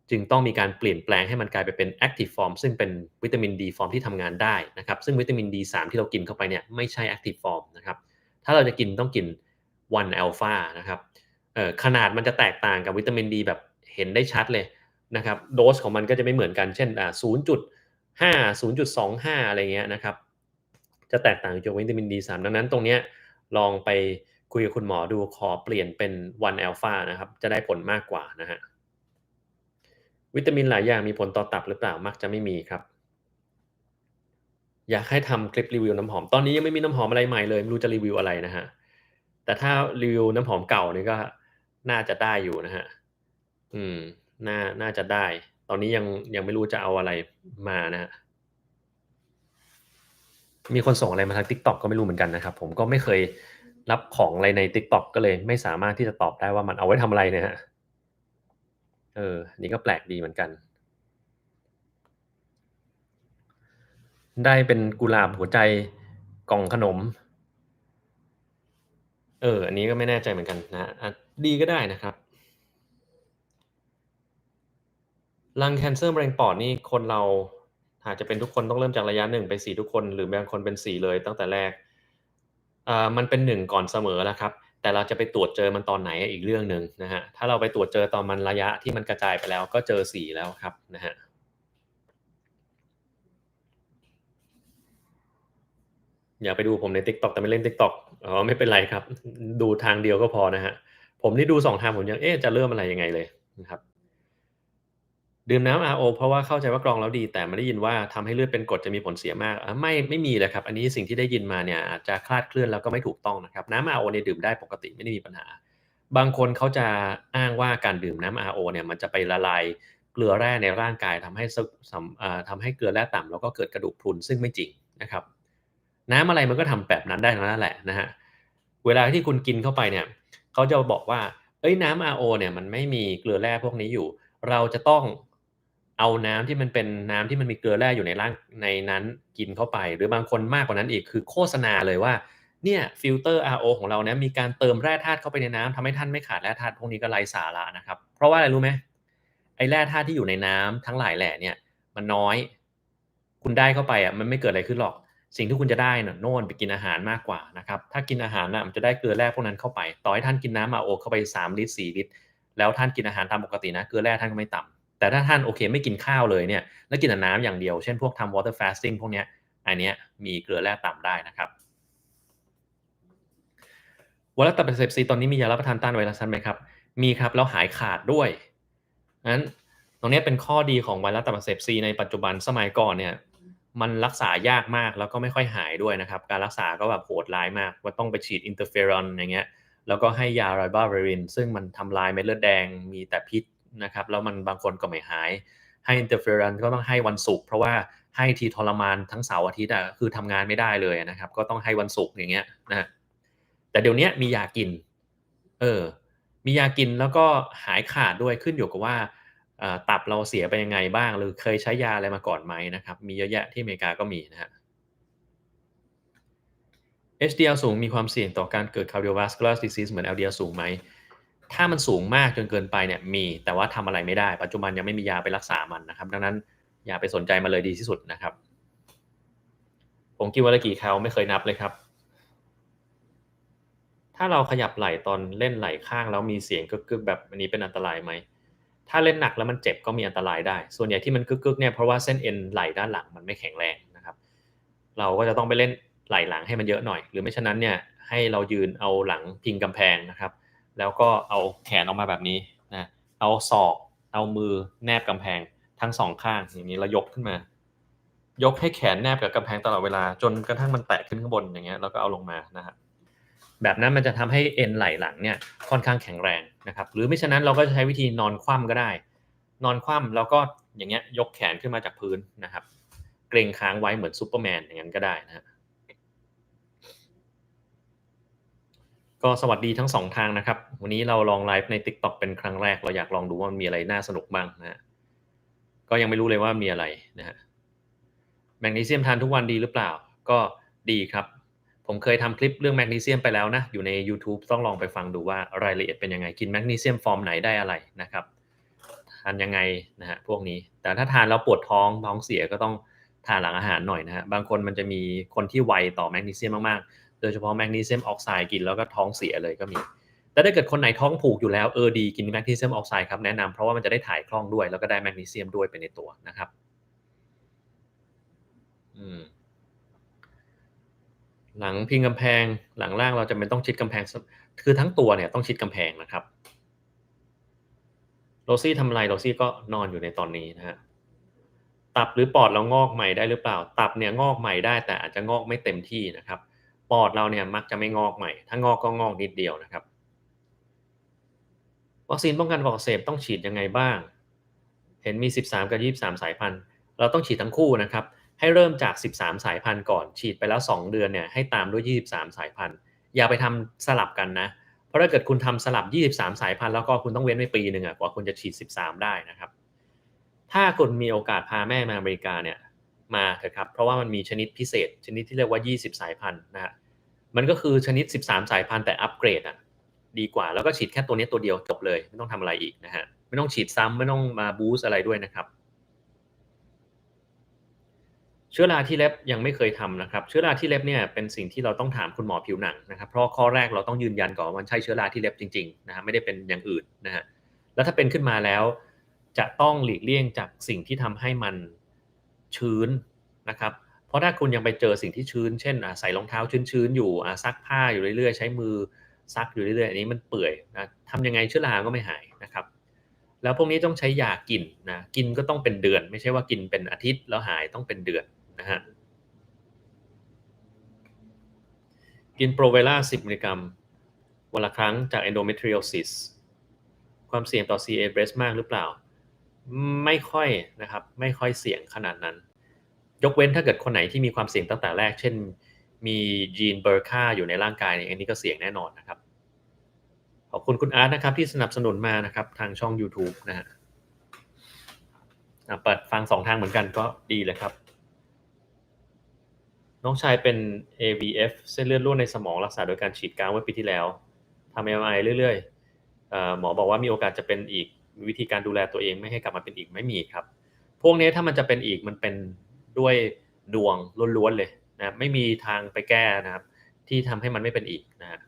จึงต้องมีการเปลี่ยนแปลงให้มันกลายไปเป็น active form ซึ่งเป็นวิตามินดีฟอร์มที่ทำงานได้นะครับซึ่งวิตามิน D3 ที่เรากินเข้าไปเนี่ยไม่ใช่ active form นะครับถ้าเราจะกินต้องกิน 1 alpha นะครับขนาดมันจะแตกต่างกับวิตามินดีแบบเห็นได้ชัดเลยนะครับโดสของมันก็จะไม่เหมือนกันเช่น0.5 0.25อะไรเงี้ยนะครับจะแตกต่างจากวิตามิน D3 ดังนั้นตรงเนี้ยลองไปคุยกับคุณหมอดูขอเปลี่ยนเป็น 1 alpha นะครับจะได้ผลมากกว่านะฮะวิตามินหลายอย่างมีผลต่อตับหรือเปล่ามักจะไม่มีครับอยากให้ทำคลิปรีวิวน้ำหอมตอนนี้ยังไม่มีน้ำหอมอะไรใหม่เลยไม่รู้จะรีวิวอะไรนะครับแต่ถ้ารีวิวน้ำหอมเก่านี่ก็น่าจะได้อยู่นะครับอืมน่าจะได้ตอนนี้ยังไม่รู้จะเอาอะไรมานะครับ มีคนส่งอะไรมาทาง TikTok ก็ไม่รู้เหมือนกันนะครับผมก็ไม่เคยรับของอะไรใน TikTok ก็เลยไม่สามารถที่จะตอบได้ว่ามันเอาไว้ทำอะไรเนี่ยครับอันนี้ก็แปลกดีเหมือนกันได้เป็นกุหลาบหัวใจกล่องขนมอันนี้ก็ไม่แน่ใจเหมือนกันนะครับดีก็ได้นะครับ Lung Cancer มะเร็งปอดนี่คนเราอาจจะเป็นทุกคนต้องเริ่มจากระยะ1ไป4ทุกคนหรือบางคนเป็น4เลยตั้งแต่แรกมันเป็น1ก่อนเสมอแหละครับแต่เราจะไปตรวจเจอมันตอนไหนอีกเรื่องหนึ่งนะครับถ้าเราไปตรวจเจอตอนมันระยะที่มันกระจายไปแล้วก็เจอ4แล้วครับนะครับอย่าไปดูผมใน TikTok แต่ไม่เล่น TikTok อ๋อไม่เป็นไรครับดูทางเดียวก็พอนะครับผมนี่ดู2ทางผมยังจะเริ่มอะไรยังไงเลยนะครับ ดื่มน้ำ RO เพราะว่าเข้าใจว่ากรองแล้วดีแต่ไม่ได้ยินว่าทำให้เลือดเป็นกรดจะมีผลเสียมากไม่มีเลยครับอันนี้สิ่งที่ได้ยินมาเนี่ยอาจจะคลาดเคลื่อนแล้วก็ไม่ถูกต้องนะครับน้ำ RO เนี่ยดื่มได้ปกติไม่ได้มีปัญหาบางคนเขาจะอ้างว่าการดื่มน้ำ RO เนี่ยมันจะไปละลายเกลือแร่ในร่างกายทำให้ซึสำทำให้เกลือแร่ต่ำแล้วก็เกิดกระดูกพรุนซึ่งไม่จริงนะครับน้ำอะไรมันก็ทำแบบนั้นได้ทั้งนั้นแหละนะครับเวลาที่คุณกินเข้าไปเนี่ยเขาจะบอกว่าเฮ้ยน้ำ RO เนี่ยมันไม่มีเกลือแร่พวกนี้อยู่ เราจะต้องเอาน้ำที่มันเป็นน้ำที่มันมีเกลือแร่อยู่ในร่างในนั้นกินเข้าไปหรือบางคนมากกว่านั้นอีกคือโฆษณาเลยว่าเนี่ยฟิลเตอร์ RO ของเราเนี่ยมีการเติมแร่ธาตุเข้าไปในน้ำทำให้ท่านไม่ขาดแร่ธาตุพวกนี้ก็ไร้สาระนะครับเพราะว่าอะไรรู้ไหมไอ้แร่ธาตุที่อยู่ในน้ำทั้งหลายแหล่เนี่ยมันน้อยคุณได้เข้าไปอะมันไม่เกิดอะไรขึ้นหรอกสิ่งที่คุณจะได้น่ะโน่นไปกินอาหารมากกว่านะครับถ้ากินอาหารน่ะมันจะได้เกลือแร่พวกนั้นเข้าไปต่อให้ท่านกินน้ำ RO เข้าไป3ลิตร4ลิตร แล้วท่านกินอาหารตามปกตินะเกลือแร่ท่านก็ไม่ต่ำแต่ถ้าท่านโอเคไม่กินข้าวเลยเนี่ยแล้วกินแต่น้ำอย่างเดียวเช่นพวกทำ water fasting พวกเนี้ยอันเนี้ยมีเกลือแร่ต่ำได้นะครับไวรัสตับอักเสบซีตอนนี้มียารับประทานต้านไวรัสนั้นไหมครับมีครับแล้วหายขาดด้วยงั้นตรงเนี้ยเป็นข้อดีของไวรัสตับอักเสบซีในปัจจุบันสมัยก่อนเนี่ยมันรักษายากมากแล้วก็ไม่ค่อยหายด้วยนะครับการรักษาก็แบบโหดร้ายมากว่าต้องไปฉีดอินเตอร์เฟอรอนอย่างเงี้ยแล้วก็ให้ยาไรบาเวรินซึ่งมันทำลายเม็ดเลือดแดงมีแต่พิษนะครับแล้วมันบางคนก็ไม่หายให้อินเตอร์เฟอรอนก็ต้องให้วันศุกร์เพราะว่าให้ทีทรมานทั้งเสาร์อาทิตย์อะคือทำงานไม่ได้เลยนะครับก็ต้องให้วันศุกร์อย่างเงี้ยนะ แต่เดี๋ยวนี้มียากินเออมียากินแล้วก็หายขาดด้วยขึ้นอยู่กับว่าตับเราเสียไปยังไงบ้างหรือเคยใช้ยาอะไรมาก่อนไหมนะครับมีเยอะแยะที่อเมริกาก็มีนะครับ HDL สูงมีความเสี่ยงต่อการเกิด cardiovascular disease เหมือน LDL สูงไหมถ้ามันสูงมากจนเกินไปเนี่ยมีแต่ว่าทำอะไรไม่ได้ปัจจุบันยังไม่มียาไปรักษามันนะครับดังนั้นอย่าไปสนใจมันเลยดีที่สุดนะครับผมกินวันละกี่แคลไม่เคยนับเลยครับ ถ้าเราขยับไหล่ตอนเล่นไหล่ข้างแล้วมีเสียงกึกๆแบบอันนี้เป็นอันตรายไหมถ้าเล่นหนักแล้วมันเจ็บก็มีอันตรายได้ส่วนใหญ่ที่มันกึกๆเนี่ยเพราะว่าเส้นเอ็นไหล่ด้านหลังมันไม่แข็งแรงนะครับเราก็จะต้องไปเล่นไหล่หลังให้มันเยอะหน่อยหรือไม่ฉะนั้นเนี่ยให้เรายืนเอาหลังพิงกำแพงนะครับแล้วก็เอาแขนออกมาแบบนี้นะเอาศอกเอามือแนบกำแพงทั้งสองข้างอย่างนี้แล้วยกขึ้นมายกให้แขนแนบกับกำแพงตลอดเวลาจนกระทั่งมันแตะขึ้นข้างบนอย่างเงี้ยแล้วก็เอาลงมานะครับ แบบนั้นมันจะทำให้เอ็นไหล่หลังเนี่ยค่อนข้างแข็งแรงนะครับหรือไม่ฉะนั้นเราก็จะใช้วิธีนอนคว่ำก็ได้นอนคว่ำแล้วก็อย่างเงี้ยยกแขนขึ้นมาจากพื้นนะครับเกรงค้างไว้เหมือนซูเปอร์แมนอย่างนั้นก็ได้นะฮะก็สวัสดีทั้งสองทางนะครับวันนี้เราลองไลฟ์ใน TikTok เป็นครั้งแรกเราอยากลองดูว่ามันมีอะไรน่าสนุกบ้างนะฮะก็ยังไม่รู้เลยว่ามีอะไรนะฮะแมกนีเซียมทานทุกวันดีหรือเปล่าก็ดีครับผมเคยทำคลิปเรื่องแมกนีเซียมไปแล้วนะอยู่ในยูทูบต้องลองไปฟังดูว่ารายละเอียดเป็นยังไงกินแมกนีเซียมฟอร์มไหนได้อะไรนะครับทานยังไงนะฮะพวกนี้แต่ถ้าทานแล้วปวดท้องเสียก็ต้องทานหลังอาหารหน่อยนะฮะบางคนมันจะมีคนที่ไวต่อแมกนีเซียมมากๆโดยเฉพาะแมกนีเซียมออกไซด์กินแล้วก็ท้องเสียเลยก็มีแต่ถ้าเกิดคนไหนท้องผูกอยู่แล้วดีกินแมกนีเซียมออกไซด์ครับแนะนำเพราะว่ามันจะได้ถ่ายคล่องด้วยแล้วก็ได้แมกนีเซียมด้วยไปในตัวนะครับอืม หลังพิงกำแพงหลังล่างเราจำเป็นต้องชิดกำแพงคือทั้งตัวเนี่ยต้องชิดกำแพงนะครับโรซี่ทำอะไรโรซี่ก็นอนอยู่ในตอนนี้นะฮะตับหรือปอดเรางอกใหม่ได้หรือเปล่าตับเนี่ยงอกใหม่ได้แต่อาจจะงอกไม่เต็มที่นะครับปอดเราเนี่ยมักจะไม่งอกใหม่ถ้างอกก็งอกนิดเดียวนะครับวัคซีนป้องกันปอดอักเสบต้องฉีดยังไงบ้างเห็นมี13กับ23สายพันธุ์เราต้องฉีดทั้งคู่นะครับให้เริ่มจาก13สายพันธุ์ก่อนฉีดไปแล้ว2เดือนเนี่ยให้ตามด้วย23สายพันธุ์อย่าไปทำสลับกันนะเพราะถ้าเกิดคุณทำสลับ23สายพันธุ์แล้วก็คุณต้องเว้นไปปีหนึ่งอะกว่าคุณจะฉีด13ได้นะครับถ้าคุณมีโอกาสพาแม่มาอเมริกาเนี่ยมาเถอะครับเพราะว่ามันมีชนิดพิเศษชนิดที่เรียกว่า20สายพันธุ์นะฮะมันก็คือชนิด13สายพันธุ์แต่อัปเกรดอะดีกว่าแล้วก็ฉีดแค่ตัวนี้ตัวเดียวจบเลยไม่ต้องทำอะไรอีกนะฮะ ไม่ต้องฉีดซ้ำไม่ต้องมาบูสต์อะไรด้วยนะครับเชื้อราที่เล็บยังไม่เคยทำนะครับเชื้อราที่เล็บเนี่ยเป็นสิ่งที่เราต้องถามคุณหมอผิวหนังนะครับเพราะข้อแรกเราต้องยืนยันก่อนว่ามันใช่เชื้อราที่เล็บจริงๆนะฮะไม่ได้เป็นอย่างอื่นนะฮะแล้วถ้าเป็นขึ้นมาแล้วจะต้องหลีกเลี่ยงจากสิ่งที่ทำให้มันชื้นนะครับเพราะถ้าคุณยังไปเจอสิ่งที่ชื้นเช่นใส่รองเท้าชื้นๆอยู่ซักผ้าอยู่เรื่อยๆใช้มือซักอยู่เรื่อยๆอันนี้มันเปื่อยนะทำยังไงเชื้อราก็ไม่หายนะครับ แล้วพวกนี้ต้องใช้ยากินนะกินก็ต้องเป็นเดือนไม่ใช่ว่ากินเป็นอาทิตย์แล้วหายต้องเป็นเดือนนะฮะกินโปรเวล่า10มิลลิกรัมวันละครั้งจาก endometriosis ความเสี่ยงต่อ CA breast มากหรือเปล่าไม่ค่อยนะครับไม่ค่อยเสี่ยงขนาดนั้นยกเว้นถ้าเกิดคนไหนที่มีความเสี่ยงตั้งแต่แรกเช่นมียีนเบอร์ค่าอยู่ในร่างกายเนี่ยอันนี้ก็เสี่ยงแน่นอนนะครับขอบคุณคุณอาร์ตนะครับที่สนับสนุนมานะครับทางช่องยูทูบนะฮะเปิดฟัง2ทางเหมือนกันก็ดีเลยครับ น้องชายเป็น AVF เส้นเลือดรั่วในสมองรักษาโดยการฉีดกาวเมื่อปีที่แล้วทำ MRI เรื่อยๆหมอบอกว่ามีโอกาสจะเป็นอีกวิธีการดูแลตัวเองไม่ให้กลับมาเป็นอีกไม่มีครับพวกนี้ถ้ามันจะเป็นอีกมันเป็นด้วยดวงล้วนๆเลยนะไม่มีทางไปแก้นะครับที่ทำให้มันไม่เป็นอีกนะฮะ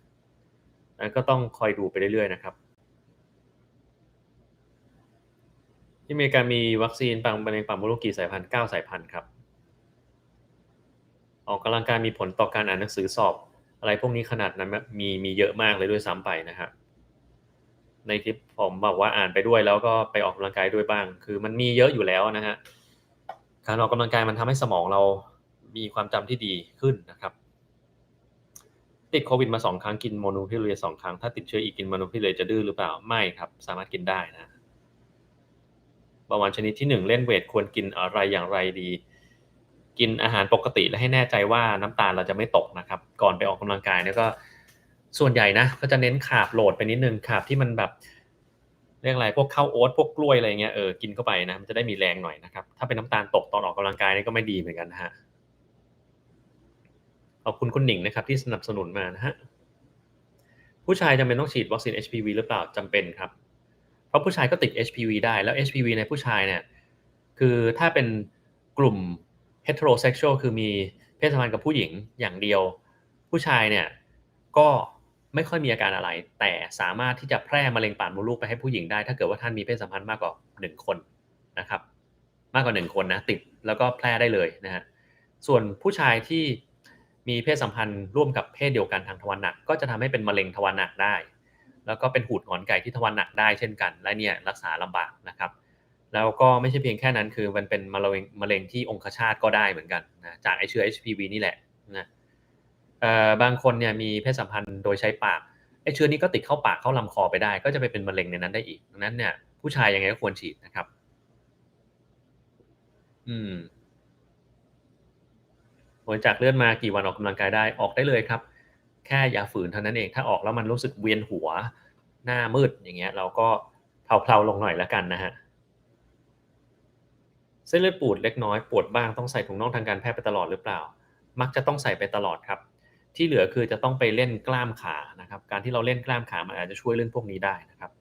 แล้วก็ต้องคอยดูไปเรื่อยๆนะครับ ที่อเมริกามีวัคซีนมะเร็งปากมดลูกกี่สายพันธุ์9สายพันธุ์ครับออกกำลังกายมีผลต่อการอ่านหนังสือสอบอะไรพวกนี้ขนาดนั้นมีเยอะมากเลยด้วยซ้ำไปนะครับในคลิปผมบอกว่าอ่านไปด้วยแล้วก็ไปออกกำลังกายด้วยบ้างคือมันมีเยอะอยู่แล้วนะฮะการออกกำลังกายมันทำให้สมองเรามีความจำที่ดีขึ้นนะครับติดโควิดมา2ครั้งกินโมนูพิเรย2ครั้งถ้าติดเชื้ออีกกินโมนูพิเรยจะดื้อหรือเปล่าไม่ครับสามารถกินได้นะเบาหวานชนิดที่1เล่นเวทควรกินอะไรอย่างไรดีกินอาหารปกติและให้แน่ใจว่าน้ำตาลเราจะไม่ตกนะครับก่อนไปออกกำลังกายเนี่ยก็ส่วนใหญ่นะก็จะเน้นคาร์บโหลดไปนิดนึงคาร์บที่มันแบบเรียกอะไรพวกข้าวโอ๊ตพวกกล้วยอะไรเงี้ยกินเข้าไปนะมันจะได้มีแรงหน่อยนะครับถ้าเป็นน้ำตาลตกตอนออกกำลังกายนี่ก็ไม่ดีเหมือนกันนะฮะขอบคุณคุณหนิงนะครับที่สนับสนุนมานะฮะผู้ชายจำเป็นต้องฉีดวัคซีน HPV หรือเปล่าจำเป็นครับเพราะผู้ชายก็ติด HPV ได้แล้ว HPV ในผู้ชายเนี่ยคือถ้าเป็นกลุ่ม heterosexual คือมีเพศสัมพันธ์กับผู้หญิงอย่างเดียวผู้ชายเนี่ยก็ไม่ค่อยมีอาการอะไรแต่สามารถที่จะแพร่มะเร็งปากมดลูกไปให้ผู้หญิงได้ถ้าเกิดว่าท่านมีเพศสัมพันธ์มากกว่า1คนนะครับมากกว่า1คนนะติดแล้วก็แพร่ได้เลยนะฮะส่วนผู้ชายที่มีเพศสัมพันธ์ร่วมกับเพศเดียวกันทางทวารหนักก็จะทำให้เป็นมะเร็งทวารหนักได้แล้วก็เป็นหูดหงอนไก่ที่ทวารหนักได้เช่นกันและเนี่ยรักษาลำบากนะครับแล้วก็ไม่ใช่เพียงแค่นั้นคือมันเป็นมะเร็งที่องคชาตก็ได้เหมือนกันนะจากไอเชื้อ HPV นี่แหละนะบางคนเนี่ยมีเพศสัมพันธ์โดยใช้ปากไอเชื้อนี้ก็ติดเข้าปากเข้าลำคอไปได้ก็จะไปเป็นมะเร็งในนั้นได้อีกดังนั้นเนี่ยผู้ชายยังไงก็ควรฉีดนะครับอืม บริจาคเลือดมากี่วันออกกำลังกายได้ออกได้เลยครับแค่อย่าฝืนเท่านั้นเองถ้าออกแล้วมันรู้สึกเวียนหัวหน้ามืดอย่างเงี้ยเราก็เพลาๆลงหน่อยแล้วกันนะฮะเส้นเลือดปูดเล็กน้อยปวดบ้างต้องใส่ถุงน่องทางการแพทย์ไปตลอดหรือเปล่ามักจะต้องใส่ไปตลอดครับที่เหลือคือจะต้องไปเล่นกล้ามขานะครับการที่เราเล่นกล้ามขามันอาจจะช่วยเรื่องพวกนี้ได้นะครับ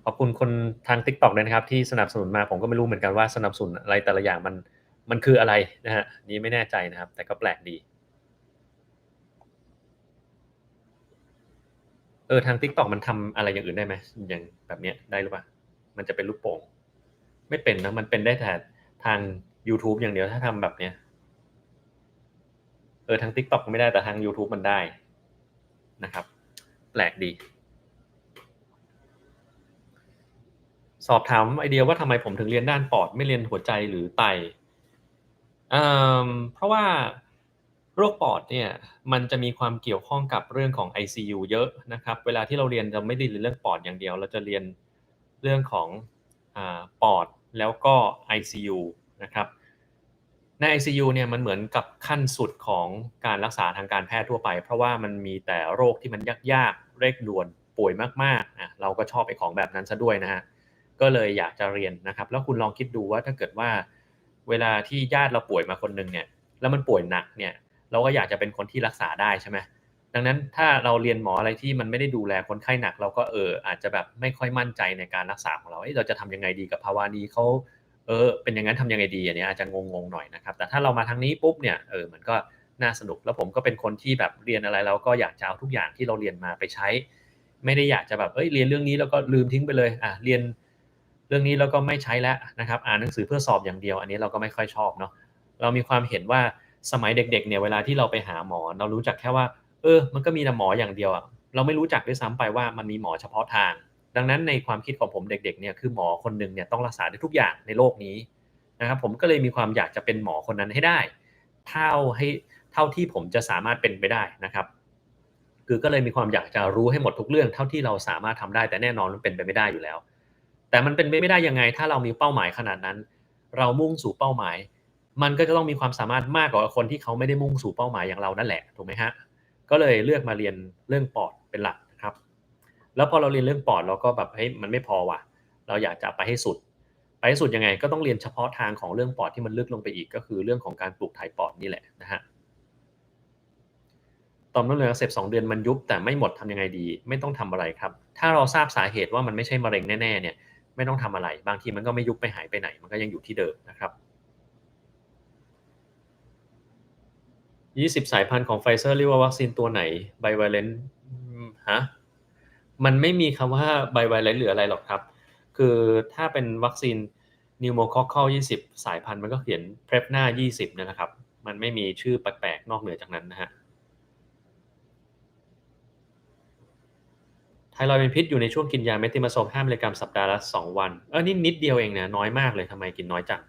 ขอบคุณคนทาง TikTok ด้วยนะครับที่สนับสนุนมาผมก็ไม่รู้เหมือนกันว่าสนับสนุนอะไรแต่ละอย่างมันคืออะไรนะฮะนี่ไม่แน่ใจนะครับแต่ก็แปลกดี ทาง TikTok มันทำอะไรอย่างอื่นได้ไหมอย่างแบบเนี้ยได้หรือเปล่ามันจะเป็นลูกโป่งไม่เป็นนะมันเป็นได้แต่ทางยูทูบอย่างเดียวถ้าทำแบบเนี้ยทาง TikTok ไม่ได้แต่ทางยูทูบมันได้นะครับแปลกดีสอบถามไอเดียว่าทำไมผมถึงเรียนด้านปอดไม่เรียนหัวใจหรือไตเอ่เพราะว่าโรคปอดเนี่ยมันจะมีความเกี่ยวข้องกับเรื่องของ ICU เยอะนะครับเวลาที่เราเรียนเราไม่ได้เรียนเรื่องปอดอย่างเดียวเราจะเรียนเรื่องของปอดแล้วก็ ICU นะครับใน ICU เนี่ยมันเหมือนกับขั้นสุดของการรักษาทางการแพทย์ทั่วไปเพราะว่ามันมีแต่โรคที่มันยากๆเร่งด่วนป่วยมากๆเราก็ชอบไอ้ของแบบนั้นซะด้วยนะฮะ ก็เลยอยากจะเรียนนะครับแล้วคุณลองคิดดูว่าถ้าเกิดว่าเวลาที่ญาติเราป่วยมาคนหนึ่งเนี่ยแล้วมันป่วยหนักเนี่ยเราก็อยากจะเป็นคนที่รักษาได้ใช่ไหมดังนั้นถ้าเราเรียนหมออะไรที่มันไม่ได้ดูแลคนไข้หนักเราก็อาจจะแบบไม่ค่อยมั่นใจในการรักษาของเราเราจะทำยังไงดีกับภาวะนี้เขาเป็นอย่างนั้นทำยังไงดีอันนี้อาจจะงงๆหน่อยนะครับแต่ถ้าเรามาทางนี้ปุ๊บเนี่ยมันก็น่าสนุกแล้วผมก็เป็นคนที่แบบเรียนอะไรเราก็อยากจะเอาทุกอย่างที่เราเรียนมาไปใช้ไม่ได้อยากจะแบบเรียนเรื่องนี้แล้วก็ลืมทิ้งไปเลยเรียน เรื่องนี้แล้วก็ไม่ใช้แล้วนะครับอ่านหนังสือเพื่อสอบอย่างเดียวอันนี้เราก็ไม่ค่อยชอบเนาะเรามีความเห็นว่าสมัยเด็กๆเนี่ยเวลาที่เราไปหาหมอเรารู้จักแค่ว่ามันก็มีแต่หมออย่างเดียวอะเราไม่รู้จักด้วยซ้ำไปว่ามันมีหมอเฉพาะทางดังนั้นในความคิดของผมเด็กๆเนี่ยคือหมอคนหนึ่งเนี่ยต้องรักษาได้ทุกอย่างในโลกนี้นะครับผมก็เลยมีความอยากจะเป็นหมอคนนั้นให้ได้เท่าให้เท่าที่ผมจะสามารถเป็นไปได้นะครับคือก็เลยมีความอยากจะรู้ให้หมดทุกเรื่องเท่าที่เราสามารถทำได้แต่แน่นอนมันเป็นไปไม่ได้อยู่แล้ว แต่มันเป็นไปไม่ได้ยังไงถ้าเรามีเป้าหมายขนาดนั้นเรามุ่งสู่เป้าหมายมันก็จะต้องมีความสามารถมากกว่าคนที่เขาไม่ได้มุ่งสู่เป้าหมายอย่างเรานั่นแหละถูกไหมฮะก็เลยเลือกมาเรียนเรื่องปอดเป็นหลักนะครับแล้วพอเราเรียนเรื่องปอดเราก็แบบเฮ้ยมันไม่พอว่ะเราอยากจะไปให้สุดไปให้สุดยังไงก็ต้องเรียนเฉพาะทางของเรื่องปอดที่มันลึกลงไปอีกก็คือเรื่องของการปลูกถ่ายปอดนี่แหละนะฮะต่อมน้ำเหลืองอักเสบ2 เดือนมันยุบแต่ไม่หมดทำยังไงดีไม่ต้องทำอะไรครับถ้าเราทราบสาเหตุว่ามันไม่ใช่มะเร็งแน่ๆเนี่ย ไม่ต้องทำอะไรบางทีมันก็ไม่ยุบไม่หายไปไหนมันก็ยังอยู่ที่เดิมนะครับ20สายพันธุ์ของ Pfizer เรียกว่าวัคซีนตัวไหน Bivalent ฮะมันไม่มีคำว่า Bivalent หรืออะไรหรอกครับ คือถ้าเป็นวัคซีน pneumococcal 20สายพันธุ์มันก็เขียน Prevnar 20เนี่ยนะครับมันไม่มีชื่อแปลกๆนอกเหนือจากนั้นนะฮะไทรอยด์เป็นพิษอยู่ในช่วงกินยาเมทิมาโซม5 มิลลิกรัมสัปดาห์ละ2วันนี่นิดเดียวเองนะน้อยมากเลยทำไมกินน้อยจัง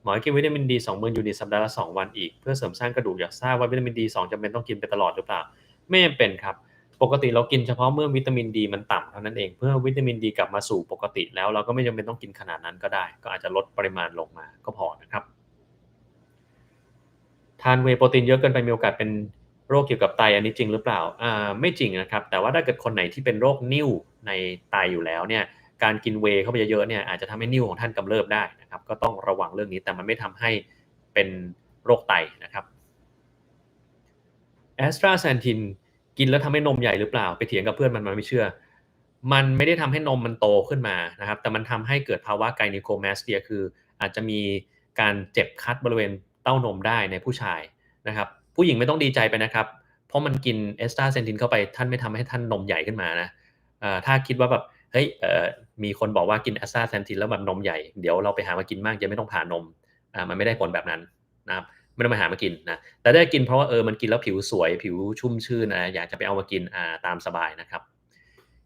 หมอให้กินวิตามินดี20,000ยูนิตสัปดาห์ละ2วันอีกเพื่อเสริมสร้างกระดูกอยากทราบว่าวิตามินดี2จำเป็นต้องกินไปตลอดหรือเปล่าไม่จำเป็นครับปกติเรากินเฉพาะเมื่อวิตามินดีมันต่ำเท่านั้นเองเพื่อวิตามินดีกลับมาสู่ปกติแล้วเราก็ไม่จำเป็นต้องกินขนาดนั้นก็ได้ก็อาจจะลดปริมาณลงมาก็พอนะครับทานเวย์โปรตีนเยอะเกินไปมีโอกาสเป็นโรคเกี่ยวกับไตอันนี้จริงหรือเปล่าไม่จริงนะครับแต่ว่าถ้าเกิดคนไหนที่เป็นโรคนิ่วในไตอยู่แล้วเนี่ยการกินเวย์เข้าไปเยอะๆเนี่ยอาจจะทำให้นิ่วของท่านกำเริบได้นะครับก็ต้องระวังเรื่องนี้แต่มันไม่ทำให้เป็นโรคไตนะครับแอสตราแซนทินกินแล้วทำให้นมใหญ่หรือเปล่าไปเถียงกับเพื่อนมันไม่เชื่อมันไม่ได้ทำให้นมมันโตขึ้นมานะครับแต่มันทำให้เกิดภาวะไกนิโคแมสเทียคืออาจจะมีการเจ็บคัดบริเวณเต้านมได้ในผู้ชายนะครับผู้หญิงไม่ต้องดีใจไปนะครับเพราะมันกินเอสตราเซนทินเข้าไปท่านไม่ทำให้ท่านนมใหญ่ขึ้นมานะถ้าคิดว่าแบบเฮ้ยมีคนบอกว่ากินแอสตราเซนทินแล้วแบบนมใหญ่เดี๋ยวเราไปหามากินบ้างจะไม่ต้องผ่านมมันไม่ได้ผลแบบนั้นนะครับไม่ต้องมาหามากินนะแต่ได้กินเพราะว่ามันกินแล้วผิวสวยผิวชุ่มชื่นนะอยากจะไปเอามากินตามสบายนะครับ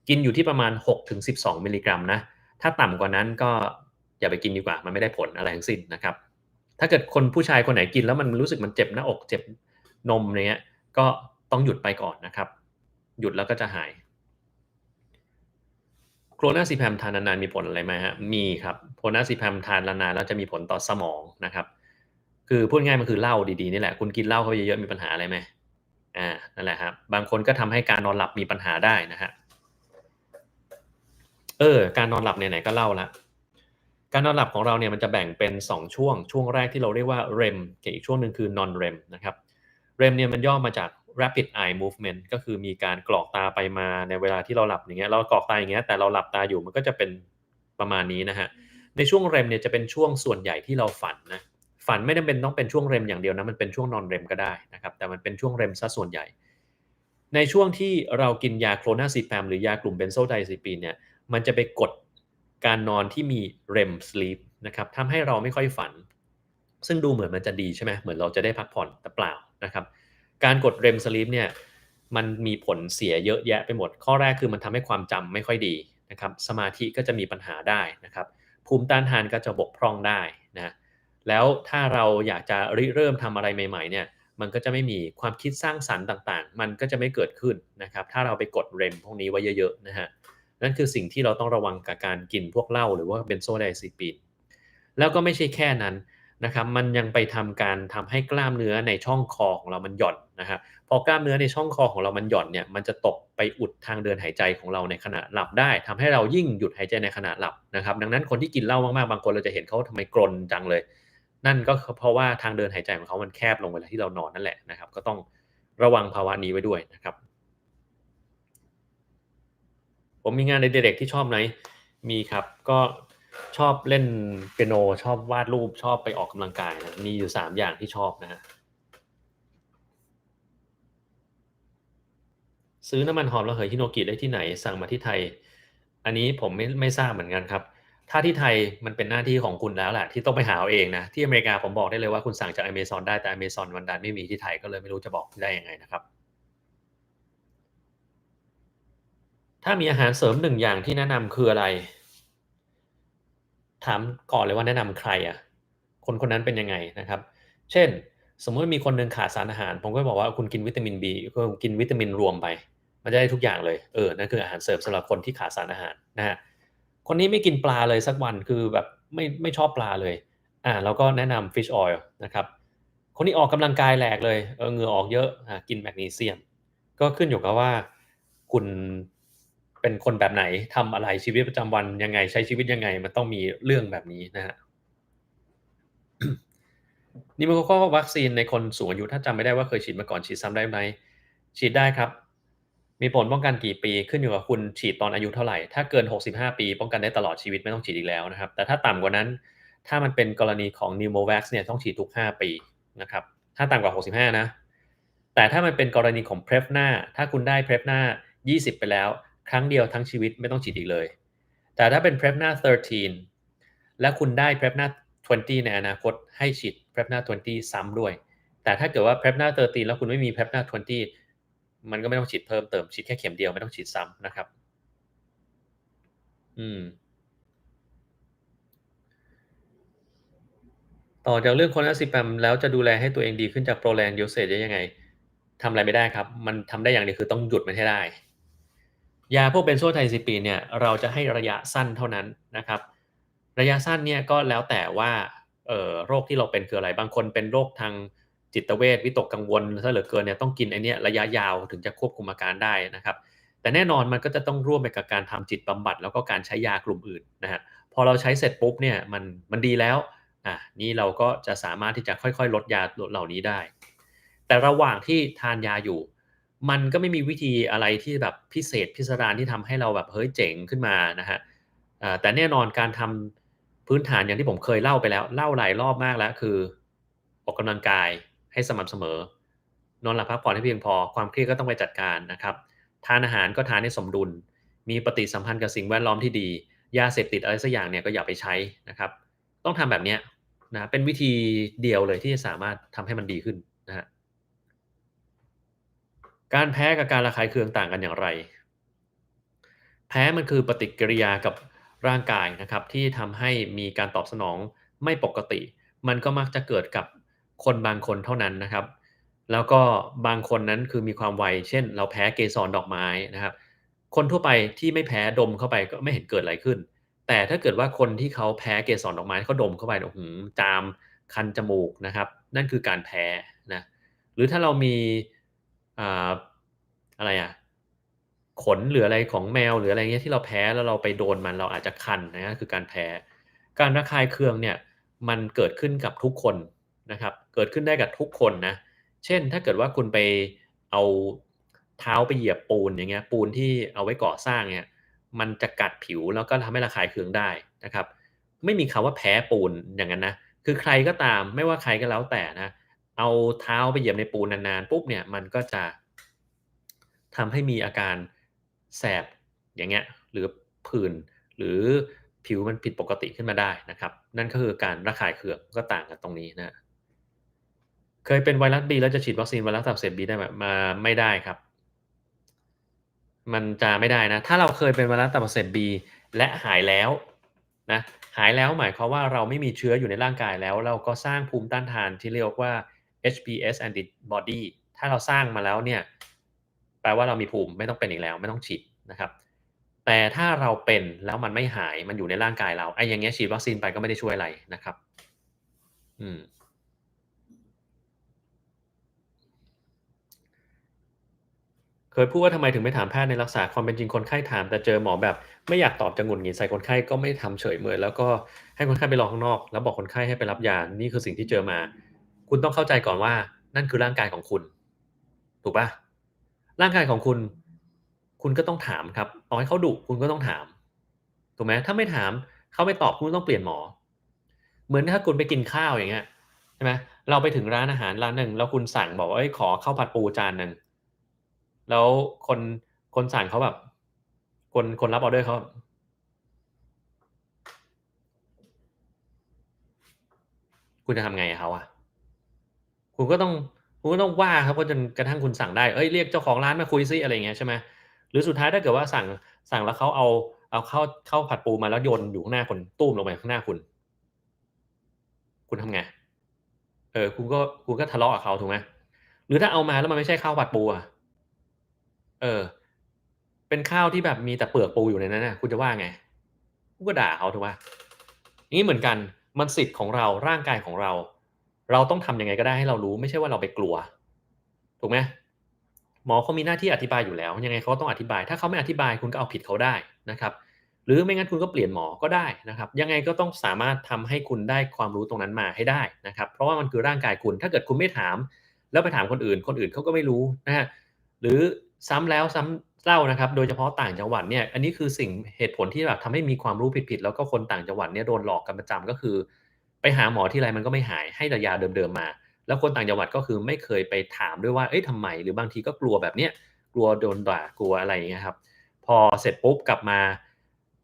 กินอยู่ที่ประมาณ6-12มิลลิกรัมนะถ้าต่ำกว่านั้นก็อย่าไปกินดีกว่ามันไม่ได้ผลอะไรทั้งสิ้นนะครับ ถ้าเกิดคนผู้ชายคนไหนกินแล้วมันรู้สึกมันเจ็บหน้าอกเจ็บนมอะไรเงี้ยก็ต้องหยุดไปก่อนนะครับหยุดแล้วก็จะหายโคโรนาซีแพมทานนานๆมีผลอะไรไหมฮะมีครับโคโรนาซีแพมทานนานๆแล้วจะมีผลต่อสมองนะครับคือพูดง่ายมันคือเหล้าดีๆนี่แหละคุณกินเหล้าเข้าไปเยอะๆมีปัญหาอะไรไหมนั่นแหละครับบางคนก็ทำให้การนอนหลับมีปัญหาได้นะฮะการนอนหลับไหนๆก็เล่าแล้วการนอนหลับของเราเนี่ยมันจะแบ่งเป็น2ช่วงแรกที่เราเรียกว่า REM กับอีกช่วงหนึ่งคือ Non REM นะครับ REM เนี่ยมันย่อมาจาก Rapid Eye Movement ก็คือมีการกรอกตาไปมาในเวลาที่เราหลับอย่างเงี้ยเรากรอกตาอย่างเงี้ยแต่เราหลับตาอยู่มันก็จะเป็นประมาณนี้นะฮะในช่วง REM เนี่ยจะเป็นช่วงส่วนใหญ่ที่เราฝันนะฝันไม่จำเป็นต้องเป็นช่วง REM อย่างเดียวนะมันเป็นช่วง Non REM ก็ได้นะครับแต่มันเป็นช่วง REM ซะส่วนใหญ่ในช่วงที่เรากินยาโคลนาซีแพมหรือยากลุ่มเบนโซไดอะซีปีนเนี่ย มันจะไปกดการนอนที่มี REM sleep นะครับทำให้เราไม่ค่อยฝันซึ่งดูเหมือนมันจะดีใช่ไหมเหมือนเราจะได้พักผ่อนแต่เปล่านะครับการกด REM sleep เนี่ยมันมีผลเสียเยอะแยะไปหมดข้อแรกคือมันทำให้ความจำไม่ค่อยดีนะครับสมาธิก็จะมีปัญหาได้นะครับภูมิต้านทานก็จะบกพร่องได้นะแล้วถ้าเราอยากจะริเริ่มทำอะไรใหม่ๆเนี่ยมันก็จะไม่มีความคิดสร้างสรรค์ต่างๆมันก็จะไม่เกิดขึ้นนะครับถ้าเราไปกด REM พวกนี้ไว้เยอะๆนะฮะ นั่นคือสิ่งที่เราต้องระวังกับการกินพวกเหล้าหรือว่าเบนโซไดอะซีปีนแล้วก็ไม่ใช่แค่นั้นนะครับมันยังไปทำให้กล้ามเนื้อในช่องคอของเรามันหย่อนนะครับพอกล้ามเนื้อในช่องคอของเรามันหย่อนเนี่ยมันจะตกไปอุดทางเดินหายใจของเราในขณะหลับได้ทำให้เรายิ่งหยุดหายใจในขณะหลับนะครับดังนั้นคนที่กินเหล้ามากๆบางคนเราจะเห็นเขาทำไมกรนจังเลยนั่นก็เพราะว่าทางเดินหายใจของเขามันแคบลงเวลาที่เรานอนนั่นแหละนะครับก็ต้องระวังภาวะนี้ไว้ด้วยนะครับ ผมมีงานอดิเรกที่ชอบไหมมีครับก็ชอบเล่นเปียโนชอบวาดรูปชอบไปออกกำลังกายนะมีอยู่3อย่างที่ชอบนะครับซื้อน้ำมันหอมระเหยฮิโนกิได้ที่ไหนสั่งมาที่ไทยอันนี้ผมไม่ทราบเหมือนกันครับถ้าที่ไทยมันเป็นหน้าที่ของคุณแล้วแหละที่ต้องไปหาเอาเองนะที่อเมริกาผมบอกได้เลยว่าคุณสั่งจาก Amazon ได้แต่ Amazon มันดันไม่มีที่ไทยก็เลยไม่รู้จะบอกได้ยังไงนะครับถ้ามีอาหารเสริม1อย่างที่แนะนำคืออะไร ถามก่อนเลยว่าแนะนำใครอะคนคนนั้นเป็นยังไงนะครับเช่นสมมุติมีคนหนึ่งขาดสารอาหารผมก็บอกว่าคุณกินวิตามินบีก็กินวิตามินรวมไปมันจะได้ทุกอย่างเลยนั่นคืออาหารเสริมสำหรับคนที่ขาดสารอาหารนะฮะคนนี้ไม่กินปลาเลยสักวันคือแบบไม่ชอบปลาเลยเราก็แนะนำ Fish Oil นะครับคนนี้ออกกำลังกายแหลกเลยเหงื่อออกเยอะกินแมกนีเซียมก็ขึ้นอยู่กับว่าคุณเป็นคนแบบไหนทำอะไรชีวิตประจำวันยังไงใช้ชีวิตยังไงมันต้องมีเรื่องแบบนี้นะฮะ นี่มันก็วัคซีนในคนสูงอายุถ้าจำไม่ได้ว่าเคยฉีดมาก่อนฉีดซ้ำได้ไหมฉีดได้ครับมีผลป้องกันกี่ปีขึ้นอยู่กับคุณฉีดตอนอายุเท่าไหร่ถ้าเกิน65ปีป้องกันได้ตลอดชีวิตไม่ต้องฉีดอีกแล้วนะครับแต่ถ้าต่ำกว่านั้นถ้ามันเป็นกรณีของ Pneumovax เนี่ยต้องฉีดทุก5ปีนะครับถ้าต่ำกว่า65นะแต่ถ้ามันเป็นกรณีของ Prevnar ถ้าคุณได้ Prevnar 20ไปแล้วครั้งเดียวทั้งชีวิตไม่ต้องฉีดอีกเลย แต่ถ้าเป็น Prevnar 13และคุณได้ Prevnar 20ในอนาคตให้ฉีด Prevnar 20ซ้ำด้วยแต่ถ้าเกิดว่า Prevnar 13แล้วคุณไม่มี Prevnar 20มันก็ไม่ต้องฉีดเพิ่มเติมฉีดแค่เข็มเดียวไม่ต้องฉีดซ้ำนะครับอืมต่อจากเรื่อง Clonazepam แล้วจะดูแลให้ตัวเองดีขึ้นจาก Prolan Usage ได้ยังไงทำอะไรไม่ได้ครับมันทำได้อย่างเดียวคือต้องหยุดมันให้ได้ ยาพวกเบนโซไทอาซิปีนเนี่ยเราจะให้ระยะสั้นเท่านั้นนะครับระยะสั้นเนี่ยก็แล้วแต่ว่าโรคที่เราเป็นคืออะไรบางคนเป็นโรคทางจิตเวชวิตกกังวลซะเหลือเกินเนี่ยต้องกินไอ้เนี่ยระยะยาวถึงจะควบคุมอาการได้นะครับแต่แน่นอนมันก็จะต้องร่วมไปกับการทำจิตบำบัดแล้วก็การใช้ยากลุ่มอื่นนะฮะพอเราใช้เสร็จปุ๊บเนี่ยมันดีแล้วนี่เราก็จะสามารถที่จะค่อยๆลดยาเหล่านี้ได้แต่ระหว่างที่ทานยาอยู่ มันก็ไม่มีวิธีอะไรที่แบบพิเศษพิสดารที่ทำให้เราแบบเฮ้ยเจ๋งขึ้นมานะฮะแต่แน่นอนการทำพื้นฐานอย่างที่ผมเคยเล่าไปแล้วเล่าหลายรอบมากแล้วคือออกกำลังกายให้สม่ำเสมอนอนหลับพักผ่อนให้เพียงพอความเครียดก็ต้องไปจัดการนะครับทานอาหารก็ทานให้สมดุลมีปฏิสัมพันธ์กับสิ่งแวดล้อมที่ดียาเสพติดอะไรสักอย่างเนี่ยก็อย่าไปใช้นะครับต้องทำแบบเนี้ยนะเป็นวิธีเดียวเลยที่จะสามารถทำให้มันดีขึ้นนะฮะ การแพ้กับการระคายเคืองต่างกันอย่างไร แพ้มันคือปฏิกิริยากับร่างกายนะครับที่ทำให้มีการตอบสนองไม่ปกติ มันก็มักจะเกิดกับคนบางคนเท่านั้นนะครับแล้วก็บางคนนั้นคือมีความไวเช่นเราแพ้เกสรดอกไม้นะครับคนทั่วไปที่ไม่แพ้ดมเข้าไปก็ไม่เห็นเกิดอะไรขึ้นแต่ถ้าเกิดว่าคนที่เขาแพ้เกสรดอกไม้เขาดมเข้าไปเนี่ยจามคันจมูกนะครับนั่นคือการแพ้นะหรือถ้าเรามีอ่าอะไรอะ ขนหรืออะไรของแมวหรืออะไรเงี้ยที่เราแพ้แล้วเราไปโดนมันเราอาจจะคันนะคือการแพ้การระคายเคืองเนี่ยมันเกิดขึ้นกับทุกคนนะครับเกิดขึ้นได้กับทุกคนนะเช่นถ้าเกิดว่าคุณไปเอาเท้าไปเหยียบปูนอย่างเงี้ยปูนที่เอาไว้ก่อสร้างเนี่ยมันจะกัดผิวแล้วก็ทำให้ระคายเคืองได้นะครับไม่มีคำว่าแพ้ปูนอย่างนั้นนะคือใครก็ตามไม่ว่าใครก็แล้วแต่นะ เอาเท้าไปเหยียบในปูนนานๆปุ๊บเนี่ยมันก็จะทำให้มีอาการแสบอย่างเงี้ยหรือผื่นหรือผิวมันผิดปกติขึ้นมาได้นะครับนั่นก็คือการระคายเคืองก็ต่างกันตรงนี้นะเคยเป็นไวรัสบีแล้วจะฉีดวัคซีนไวรัสตับอักเสบบีได้ไหมมาไม่ได้ครับมันจะไม่ได้นะถ้าเราเคยเป็นไวรัสตับอักเสบบีและหายแล้วนะหายแล้วหมายความว่าเราไม่มีเชื้ออยู่ในร่างกายแล้วเราก็สร้างภูมิต้านทานที่เรียกว่า HBs antibody ถ้าเราสร้างมาแล้วเนี่ยแปลว่าเรามีภูมิไม่ต้องเป็นอีกแล้วไม่ต้องฉีดนะครับแต่ถ้าเราเป็นแล้วมันไม่หายมันอยู่ในร่างกายเราไอ้อย่างเงี้ยฉีดวัคซีนไปก็ไม่ได้ช่วยอะไรนะครับอืม เคยพูดว่าทำไมถึงไม่ถามแพทย์ในรักษาความเป็นจริงคนไข้ถามแต่เจอหมอแบบไม่อยากตอบจะหงุดหงิดใส่คนไข้ก็ไม่ทำเฉยเมยแล้วก็ให้คนไข้ไปรอข้างนอกแล้วบอกคนไข้ให้ไปรับยานี่คือสิ่งที่เจอมาคุณต้องเข้าใจก่อนว่านั่นคือร่างกายของคุณถูกเปล่าร่างกายของคุณคุณก็ต้องถามครับต่อให้เขาดุคุณก็ต้องถามถูกไหมถ้าไม่ถามเขาไม่ตอบคุณก็ต้องเปลี่ยนหมอเหมือนถ้าคุณไปกินข้าวอย่างเงี้ยใช่ไหมเราไปถึงร้านอาหารร้านหนึ่งแล้วคุณสั่งบอกว่าเฮ้ยขอข้าวผัดปูจานหนึ่ง แล้วคนสั่งเขาแบบคนรับออร์เดอร์เขาคุณจะทำไงกับเขาอะคุณก็ต้องคุณก็ต้องว่าเขาจนกระทั่งคุณสั่งได้เฮ้ยเรียกเจ้าของร้านมาคุยซิอะไรอย่างเงี้ยใช่ไหมหรือสุดท้ายถ้าเกิดว่าสั่งแล้วเขาเอาข้าวผัดปูมาแล้วโยนอยู่ข้างหน้าคุณตู้มลงไปข้างหน้าคุณทำไงคุณก็ทะเลาะกับเขาถูกไหมหรือถ้าเอามาแล้วมันไม่ใช่ข้าวผัดปูอะเออเป็นข้าวที่แบบมีแต่เปลือกปูอยู่ในนั้นน่ะคุณจะว่าไงคุณก็ด่าเขาถูกเปล่า นี้เหมือนกันมันสิทธิ์ของเราร่างกายของเราเราต้องทำยังไงก็ได้ให้เรารู้ไม่ใช่ว่าเราไปกลัวถูกไหมหมอเขามีหน้าที่อธิบายอยู่แล้วยังไงเขาก็ต้องอธิบายถ้าเขาไม่อธิบายคุณก็เอาผิดเขาได้นะครับหรือไม่งั้นคุณก็เปลี่ยนหมอก็ได้นะครับยังไงก็ต้องสามารถทำให้คุณได้ความรู้ตรงนั้นมาให้ได้นะครับเพราะว่ามันคือร่างกายคุณถ้าเกิดคุณไม่ถามแล้วไปถามคนอื่นเขาก็ไม่รู้นะครับ หรือซ้ำแล้วซ้ำเล่านะครับโดยเฉพาะต่างจังหวัดเนี่ยอันนี้คือสิ่งเหตุผลที่แบบทำให้มีความรู้ผิดๆแล้วก็คนต่างจังหวัดเนี่ยโดนหลอกกันประจำก็คือไปหาหมอทีไรมันก็ไม่หายให้แต่ยาเดิมๆมาแล้วคนต่างจังหวัดก็คือไม่เคยไปถามด้วยว่าเอ๊ะทำไมหรือบางทีก็กลัวแบบเนี้ยกลัวโดนด่ากลัวอะไรอย่างเงี้ยครับพอเสร็จปุ๊บกลับมา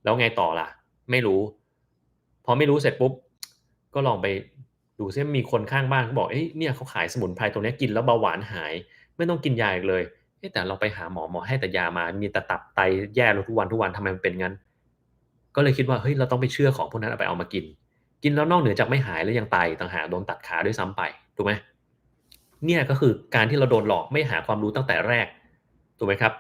แล้วไงต่อล่ะไม่รู้พอไม่รู้เสร็จปุ๊บก็ลองไปดูซิมีคนข้างบ้านเขาบอกเฮ้ยเนี่ยเขาขายสมุนไพรตัวเนี้ยกินแล้วเบาหวานหายไม่ต้องกินยาอีกเลยเอ๊ะแต่เราไปหาหมอให้แต่ยามามีแต่ตับไตแย่ลงทุกวันๆทำไมมันเป็นงั้นก็เลยคิดว่าเฮ้ยเราต้องไปเชื่อของพวกนั้นเอามากินกินแล้วนอกเหนือจากไม่หายแล้วยังตายอีกต่างหากโดนตัดขาด้วยซ้ำไปถูกไหมเนี่ยก็คือการที่เราโดนหลอกไม่หาความรู้ตั้งแต่แรกถูกไหมครับ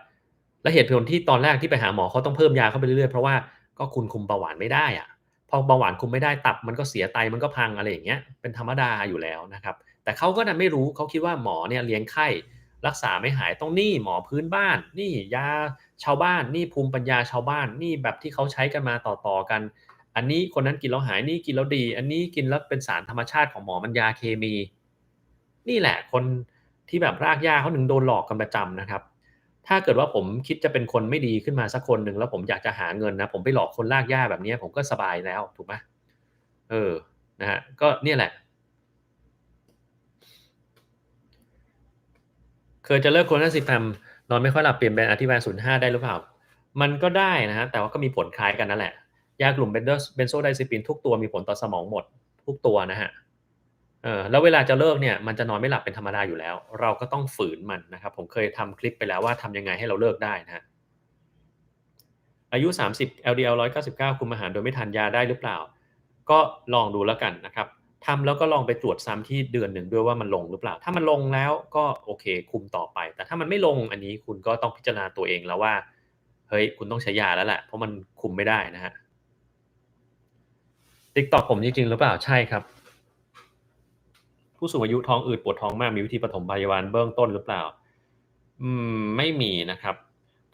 และเหตุผลที่ตอนแรกที่ไปหาหมอเขาต้องเพิ่มยาเข้าไปเรื่อยๆเพราะว่าก็คุณคุมเบาหวานไม่ได้อะ พอเบาหวานคุมไม่ได้ตับมันก็เสียไตมันก็พังอะไรอย่างเงี้ยเป็นธรรมดาอยู่แล้วนะครับแต่เขาก็ดันไม่รู้เขาคิดว่าหมอเนี่ยเลี้ยงไข้รักษาไม่หายต้องนี่หมอพื้นบ้านนี่ยาชาวบ้านนี่ภูมิปัญญาชาวบ้านนี่แบบที่เขาใช้กันมาต่อๆกันอันนี้คนนั้นกินแล้วหายนี่กินแล้วดีอันนี้กินแล้วเป็นสารธรรมชาติของหมอมันยาเคมีนี่แหละคนที่แบบรากหญ้าเขาถึงโดนหลอกกันประจำนะครับถ้าเกิดว่าผมคิดจะเป็นคนไม่ดีขึ้นมาสักคนหนึ่งแล้วผมอยากจะหาเงินนะผมไปหลอกคนรากหญ้าแบบเนี้ยผมก็สบายแล้วถูกไหม เออนะฮะก็เนี่ยแหละเคยจะเลิก Clonazepam นอนไม่ค่อยหลับเปลี่ยนเป็น Ativan 05ได้หรือเปล่ามันก็ได้นะครับแต่ว่าก็มีผลคล้ายกันนั่นแหละยากลุ่ม Benzodiazepine ทุกตัวมีผลต่อสมองหมดทุกตัวนะครับแล้วเวลาจะเลิกเนี่ยมันจะนอนไม่หลับเป็นธรรมดาอยู่แล้วเราก็ต้องฝืนมันนะครับผมเคยทำคลิปไปแล้วว่าทำยังไงให้เราเลิกได้นะครับอายุ30 LDL 199คุมอาหารโดยไม่ทานยาได้หรือเปล่าก็ลองดูแล้วกันนะครับ ทำแล้วก็ลองไปตรวจซ้ำที่เดือนหนึ่งด้วยว่ามันลงหรือเปล่าถ้ามันลงแล้วก็โอเคคุมต่อไปแต่ถ้ามันไม่ลงอันนี้คุณก็ต้องพิจารณาตัวเองแล้วว่าเฮ้ยคุณต้องใช้ยาแล้วแหละเพราะมันคุมไม่ได้นะฮะ TikTok ผมจริงๆหรือเปล่าใช่ครับผู้สูงอายุท้องอืดปวดท้องมากมีวิธีปฐมพยาบาลเบื้องต้นหรือเปล่าไม่มีนะครับ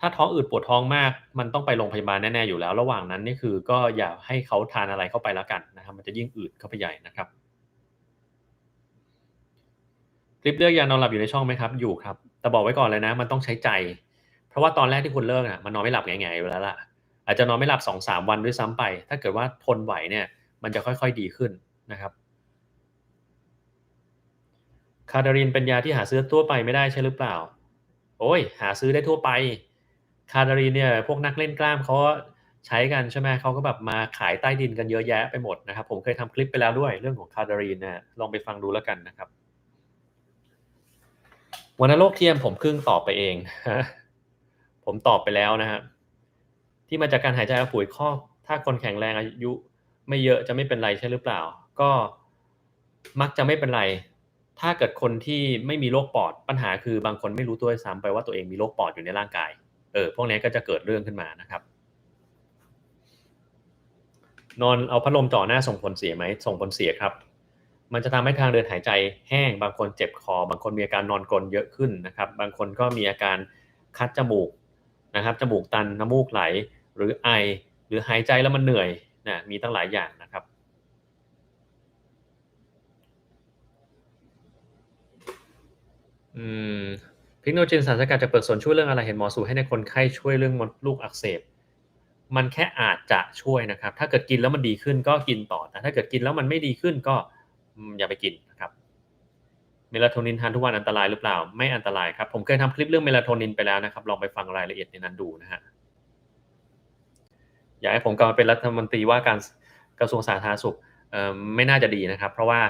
ถ้าท้องอืดปวดท้องมากมันต้องไปโรงพยาบาลแน่ๆอยู่แล้วระหว่างนั้นนี่คือก็อย่าให้เขาทานอะไรเข้าไปแล้วกันนะครับมันจะยิ่งอืดเข้าไปใหญ่นะครับ คลิปเลือกยานอนหลับอยู่ในช่องไหมครับอยู่ครับแต่บอกไว้ก่อนเลยนะมันต้องใช้ใจเพราะว่าตอนแรกที่คุณเลิกอะมันนอนไม่หลับแง่ๆอยู่แล้วล่ะอาจจะนอนไม่หลับ2-3วันด้วยซ้ำไปถ้าเกิดว่าทนไหวเนี่ยมันจะค่อยๆดีขึ้นนะครับ Cardamom เป็นยาที่หาซื้อทั่วไปไม่ได้ใช่หรือเปล่าโอ๊ยหาซื้อได้ทั่วไป Cardamom เนี่ยพวกนักเล่นกล้ามเขาก็ใช้กันใช่ไหมเขาก็แบบมาขายใต้ดินกันเยอะแยะไปหมดนะครับผมเคยทำคลิปไปแล้วด้วยเรื่องของ Cardamom เนี่ยลองไปฟังดูแล้วกันนะครับ วัณโรคเทียมผมเพิ่งตอบไปเองผมตอบไปแล้วนะฮะที่มาจากการหายใจเอาปุ๋ยคอกถ้าคนแข็งแรงอายุไม่เยอะจะไม่เป็นไรใช่หรือเปล่าก็มักจะไม่เป็นไรถ้าเกิดคนที่ไม่มีโรคปอดปัญหาคือบางคนไม่รู้ตัวด้วยซ้ำไปว่าตัวเองมีโรคปอดอยู่ในร่างกายพวกนี้ก็จะเกิดเรื่องขึ้นมานะครับนอนเอาพัดลมจ่อหน้าส่งผลเสียไหมส่งผลเสียครับมันจะทำให้ทางเดินหายใจแห้งบางคนเจ็บคอบางคนมีอาการนอนกรนเยอะขึ้นนะครับบางคนก็มีอาการคัดจมูกนะครับจมูกตันน้ำมูกไหลหรือไอหรือหายใจแล้วมันเหนื่อยนะมีตั้งหลายอย่างนะครับอืมเทคโนโลยีสารสกัดจากเปลือกสนช่วยเรื่องอะไรเห็นหมอสูให้ในคนไข้ช่วยเรื่องมดลูกอักเสบมันแค่อาจจะช่วยนะครับถ้าเกิดกินแล้วมันดีขึ้นก็กินต่อแต่ถ้าเกิดกินแล้วมันไม่ดีขึ้นก็อย่าไปกินนะครับ Melatonin ทานทุกวันอันตรายหรือเปล่าไม่อันตรายครับผมเคยทำคลิปเรื่อง Melatonin ไปแล้วนะครับลองไปฟังรายละเอียดในนั้นดูนะฮะอยากให้ผมกลับมาเป็นรัฐมนตรีว่าการกระทรวงสาธารณสุขไม่น่าจะดีนะครับเพราะว่า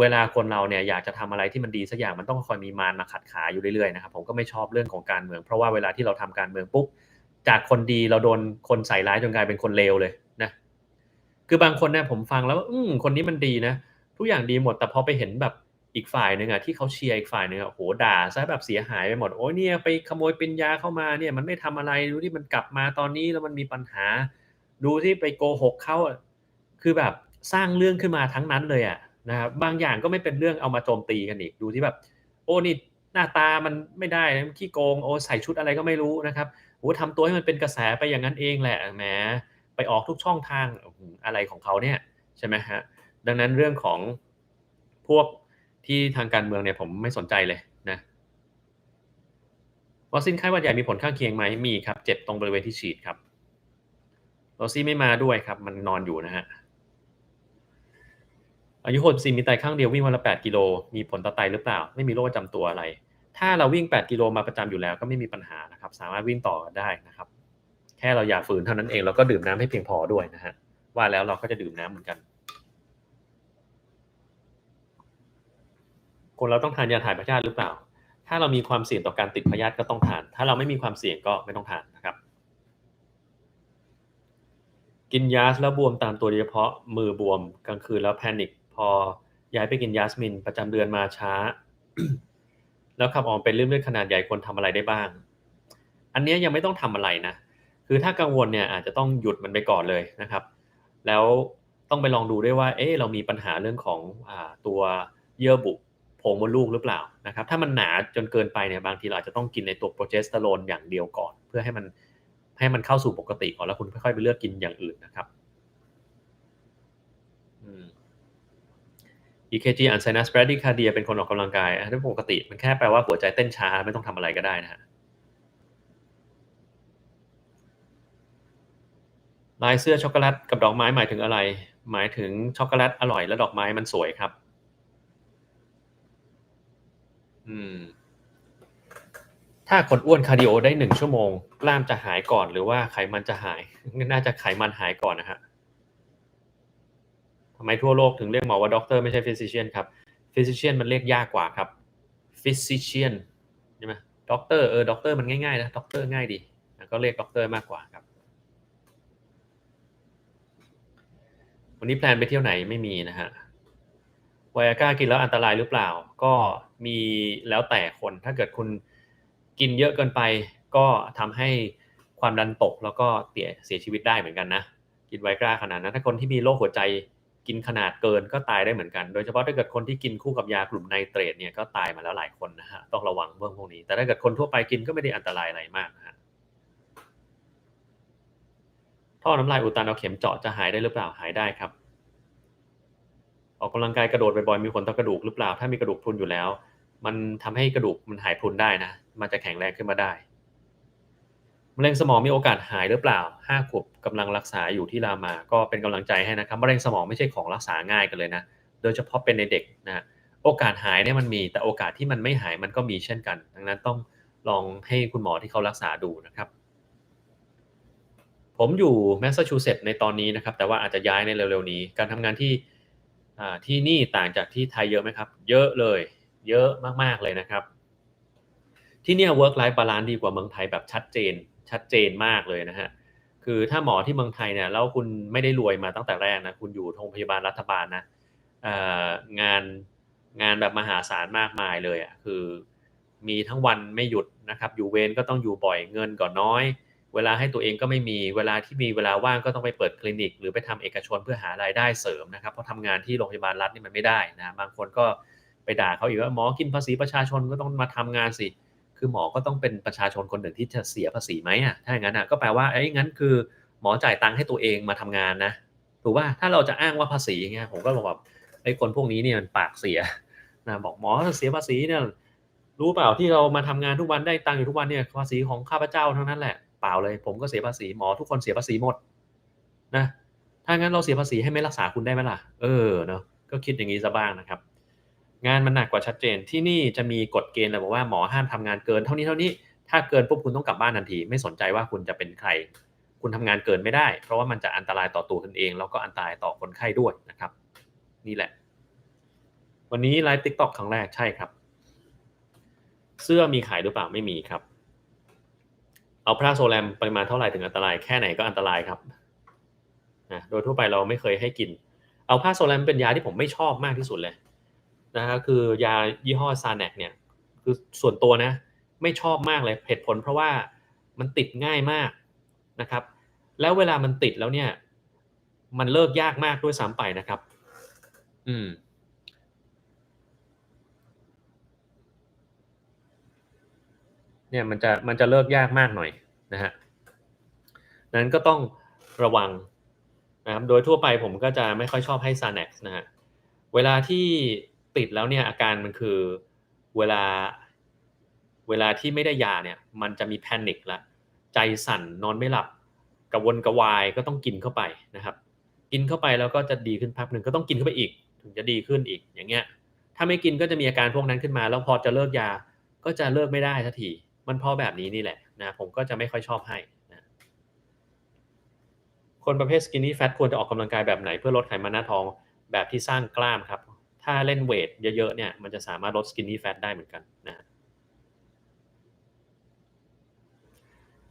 เวลาคนเราเนี่ยอยากจะทำอะไรที่มันดีสักอย่างมันต้องคอยมีมารมาขัดขาอยู่เรื่อยๆนะครับผมก็ไม่ชอบเรื่องของการเมืองเพราะว่าเวลาที่เราทำการเมืองปุ๊บจากคนดีเราโดนคนใส่ร้ายจนกลายเป็นคนเลวเลยนะคือบางคนเนี่ยผมฟังแล้วคนนี้มันดีนะทุกอย่างดีหมดแต่พอไปเห็นแบบอีกฝ่ายหนึ่งอะที่เขาเชียร์อีกฝ่ายหนึ่งอะโอ้โฮด่าเสียแบบเสียหายไปหมดโอ๊ยเนี่ยไปขโมยปริญญาเข้ามาเนี่ยมันไม่ทำอะไรดูสิมันกลับมาตอนนี้แล้วมันมีปัญหา ดูที่ไปโกหกเขาอะคือแบบสร้างเรื่องขึ้นมาทั้งนั้นเลยอะนะครับบางอย่างก็ไม่เป็นเรื่องเอามาโจมตีกันอีกดูที่แบบโอ้นี่หน้าตามันไม่ได้นะมันขี้โกงโอ้ใส่ชุดอะไรก็ไม่รู้นะครับโอ้โฮทำตัวให้มันเป็นกระแสไปอย่างนั้นเองแหละแหมไปออกทุกช่องทางอื้อฮืออะไรของเขาเนี่ยใช่ไหมครับดังนั้นเรื่องของพวกที่ทางการเมืองเนี่ยผมไม่สนใจเลยนะวัคซีนไข้หวัดใหญ่มีผลข้างเคียงไหมมีครับเจ็บตรงบริเวณที่ฉีดครับ Rosie ไม่มาด้วยครับมันนอนอยู่นะครับอายุ64มีไตข้างเดียววิ่งวันละ8กิโลมีผลต่อไตหรือเปล่าไม่มีโรคประจำตัวอะไรถ้าเราวิ่ง8กิโลมาประจำอยู่แล้วก็ไม่มีปัญหานะครับสามารถวิ่งต่อได้นะครับ ค่เราอย่าฝืนเท่านั้นเองแล้วก็ดื่มน้ำให้เพียงพอด้วยนะฮะว่าแล้วเราก็จะดื่มน้ำเหมือนกันคนเราต้องทานยาถ่ายพยาธิหรือเปล่าถ้าเรามีความเสี่ยงต่อการติดพยาธิก็ต้องทานถ้าเราไม่มีความเสี่ยงก็ไม่ต้องทานนะครับกินยาสแล้วบวมตามตัวโดยเฉพาะมือบวมกลางคืนแล้วแพนิคพอย้ายไปกินยาสมินประจำเดือนมาช้า แล้วขับออกเป็นเลือดขนาดใหญ่ควรทำอะไรได้บ้างอันนี้ยังไม่ต้องทำอะไรนะคือถ้ากังวลเนี่ยอาจจะต้องหยุดมันไปก่อนเลยนะครับแล้วต้องไปลองดูด้วยว่าเรามีปัญหาเรื่องของตัวเยื่อบุโพรงมดลูกหรือเปล่านะครับถ้ามันหนาจนเกินไปเนี่ยบางทีเราอาจจะต้องกินในตัวโปรเจสเตอโรนอย่างเดียวก่อนเพื่อให้มันเข้าสู่ปกติก่อนแล้วคุณค่อยๆไปเลือกกินอย่างอื่นนะครับEKG อันไซนัสแบรดิคาเดียเป็นคนออกกำลังกายถ้าปกติมันแค่แปลว่าหัวใจเต้นช้าไม่ต้องทำอะไรก็ได้นะฮะลายเสื้อช็อกโกแลตกับดอกไม้หมายถึงอะไรหมายถึงช็อกโกแลตอร่อยและดอกไม้มันสวยครับอืมถ้าคนอ้วนคาร์ดิโอได้1ชั่วโมงกล้ามจะหายก่อนหรือว่าไขมันจะหายน่าจะไขมันหายก่อนนะฮะทำไมทั่วโลกถึงเรียกหมอว่าด็อกเตอร์ไม่ใช่ฟิสิเชียนครับฟิสิเชียนมันเรียกยากกว่าครับฟิสิเชียนใช่ไหมด็อกเตอร์ด็อกเตอร์มันง่ายๆนะด็อกเตอร์ง่ายดีก็เรียกด็อกเตอร์มากกว่าครับวันนี้แพลนไปเที่ยวไหนไม่มีนะฮะไวอาก้ากินแล้วอันตรายหรือเปล่าก็มีแล้วแต่คนถ้าเกิดคุณกินเยอะเกินไปก็ทำให้ความดันตกแล้วก็เสียชีวิตได้เหมือนกันนะกินไวอาก้าขนาดนั้นถ้าคนที่มีโรคหัวใจกินขนาดเกินก็ตายได้เหมือนกันโดยเฉพาะถ้าเกิดคนที่กินคู่กับยากลุ่มไนเตรตเนี่ยก็ตายมาแล้วหลายคนนะฮะต้องระวังเรื่องพวกนี้แต่ถ้าเกิดคนทั่วไปกินก็ไม่ได้อันตรายอะไรมากนะฮะท่อน้ำลายอุดตันเอาเข็มเจาะจะหายได้หรือเปล่าหายได้ครับ ออกกำลังกายกระโดดบ่อยๆมีผลต่อกระดูกหรือเปล่าถ้ามีกระดูกพรุนอยู่แล้วมันทำให้กระดูกมันหายพรุนได้นะมันจะแข็งแรงขึ้นมาได้มะเร็งสมองมีโอกาสหายหรือเปล่า5ขวบกำลังรักษาอยู่ที่รามาก็เป็นกำลังใจให้นะครับมะเร็งสมองไม่ใช่ของรักษาง่ายกันเลยนะโดยเฉพาะเป็นในเด็กนะโอกาสหายเนี่ยมันมีแต่โอกาสที่มันไม่หายมันก็มีเช่นกันดังนั้นต้องลองให้คุณหมอที่เขารักษาดูนะครับผมอยู่แมสซาชูเซตส์ในตอนนี้นะครับแต่ว่าอาจจะย้ายในเร็วๆนี้การทำงานที่นี่ต่างจากที่ไทยเยอะไหมครับเยอะเลยเยอะมากๆเลยนะครับที่เนี่ย work life balance ดีกว่าเมืองไทยแบบชัดเจนมากเลยนะฮะคือถ้าหมอที่เมืองไทยเนี่ยแล้วคุณไม่ได้รวยมาตั้งแต่แรกนะคุณอยู่โรงพยาบาลรัฐบาลนะเอ่งานแบบมหาศาลมากมายเลยอะคือมีทั้งวันไม่หยุดนะครับอยู่เวรก็ต้องอยู่บ่อยเงินก็น้อยเวลาให้ตัวเองก็ไม่มีเวลาที่มีเวลาว่างก็ต้องไปเปิดคลินิกหรือไปทำเอกชนเพื่อหารายได้เสริมนะครับเพราะทำงานที่โรงพยาบาลรัฐนี่มันไม่ได้นะบางคนก็ไปด่าเขาอีกว่าหมอกินภาษีประชาชนก็ต้องมาทำงานสิคือหมอก็ต้องเป็นประชาชนคนหนึ่งที่จะเสียภาษีไหมอะถ้าอย่างนั้นก็แปลว่างั้นคือหมอจ่ายตังค์ให้ตัวเองมาทำงานนะถูกป่ะถ้าเราจะอ้างว่าภาษีอย่างเงี้ยผมก็บอกแบบคนพวกนี้เนี่ยมันปากเสียนะบอกหมอเสียภาษีเนี่ยรู้เปล่าที่เรามาทำงานทุกวันได้ตังค์อยู่ทุกวันเนี่ยภาษีของข้าพเจ้าทั้งนั้นแหละเปล่าเลยผมก็เสียภาษีหมอทุกคนเสียภาษีหมดนะถ้างั้นเราเสียภาษีให้ไม่รักษาคุณได้ไหมล่ะเนาะก็คิดอย่างนี้ซะบ้างนะครับงานมันหนักกว่าชัดเจนที่นี่จะมีกฎเกณฑ์เลยบอกว่าหมอห้ามทำงานเกินเท่านี้ถ้าเกินปุ๊บคุณต้องกลับบ้านทันทีไม่สนใจว่าคุณจะเป็นใครคุณทำงานเกินไม่ได้เพราะว่ามันจะอันตรายต่อตัวคุณเองแล้วก็อันตรายต่อคนไข้ด้วยนะครับนี่แหละวันนี้ไลฟ์ TikTok ครั้งแรกใช่ครับเสื้อมีขายหรือเปล่าไม่มีครับเอาพระโซแลมปริมาณเท่าไหร่ถึงอันตรายแค่ไหนก็อันตรายครับนะโดยทั่วไปเราไม่เคยให้กินเอาพระโซแลมเป็นยาที่ผมไม่ชอบมากที่สุดเลยนะครับคือยายี่ห้อซาแนกเนี่ยคือส่วนตัวนะไม่ชอบมากเลยเหตุผลเพราะว่ามันติดง่ายมากนะครับแล้วเวลามันติดแล้วเนี่ยมันเลิกยากมากด้วยซ้ำไปนะครับอืมเนี่ยมันจะเลิกยากมากหน่อยนะฮะนั้นก็ต้องระวังนะครับโดยทั่วไปผมก็จะไม่ค่อยชอบให้ Xanax นะฮะเวลาที่ติดแล้วเนี่ยอาการมันคือเวลาเวลาที่ไม่ได้ยาเนี่ยมันจะมี panic ละใจสั่นนอนไม่หลับกระวนกระวายก็ต้องกินเข้าไปนะครับกินเข้าไปแล้วก็จะดีขึ้นพักหนึ่งก็ต้องกินเข้าไปอีกถึงจะดีขึ้นอีกอย่างเงี้ยถ้าไม่กินก็จะมีอาการพวกนั้นขึ้นมาแล้วพอจะเลิกยาก็จะเลิกไม่ได้สักทีมันเพราะแบบนี้นี่แหละนะผมก็จะไม่ค่อยชอบให้นะ คนประเภท skinny fat ควรจะออกกำลังกายแบบไหนเพื่อลดไขมันหน้าท้องแบบที่สร้างกล้ามครับถ้าเล่นเวทเยอะๆเนี่ยมันจะสามารถลด skinny fat ได้เหมือนกันนะ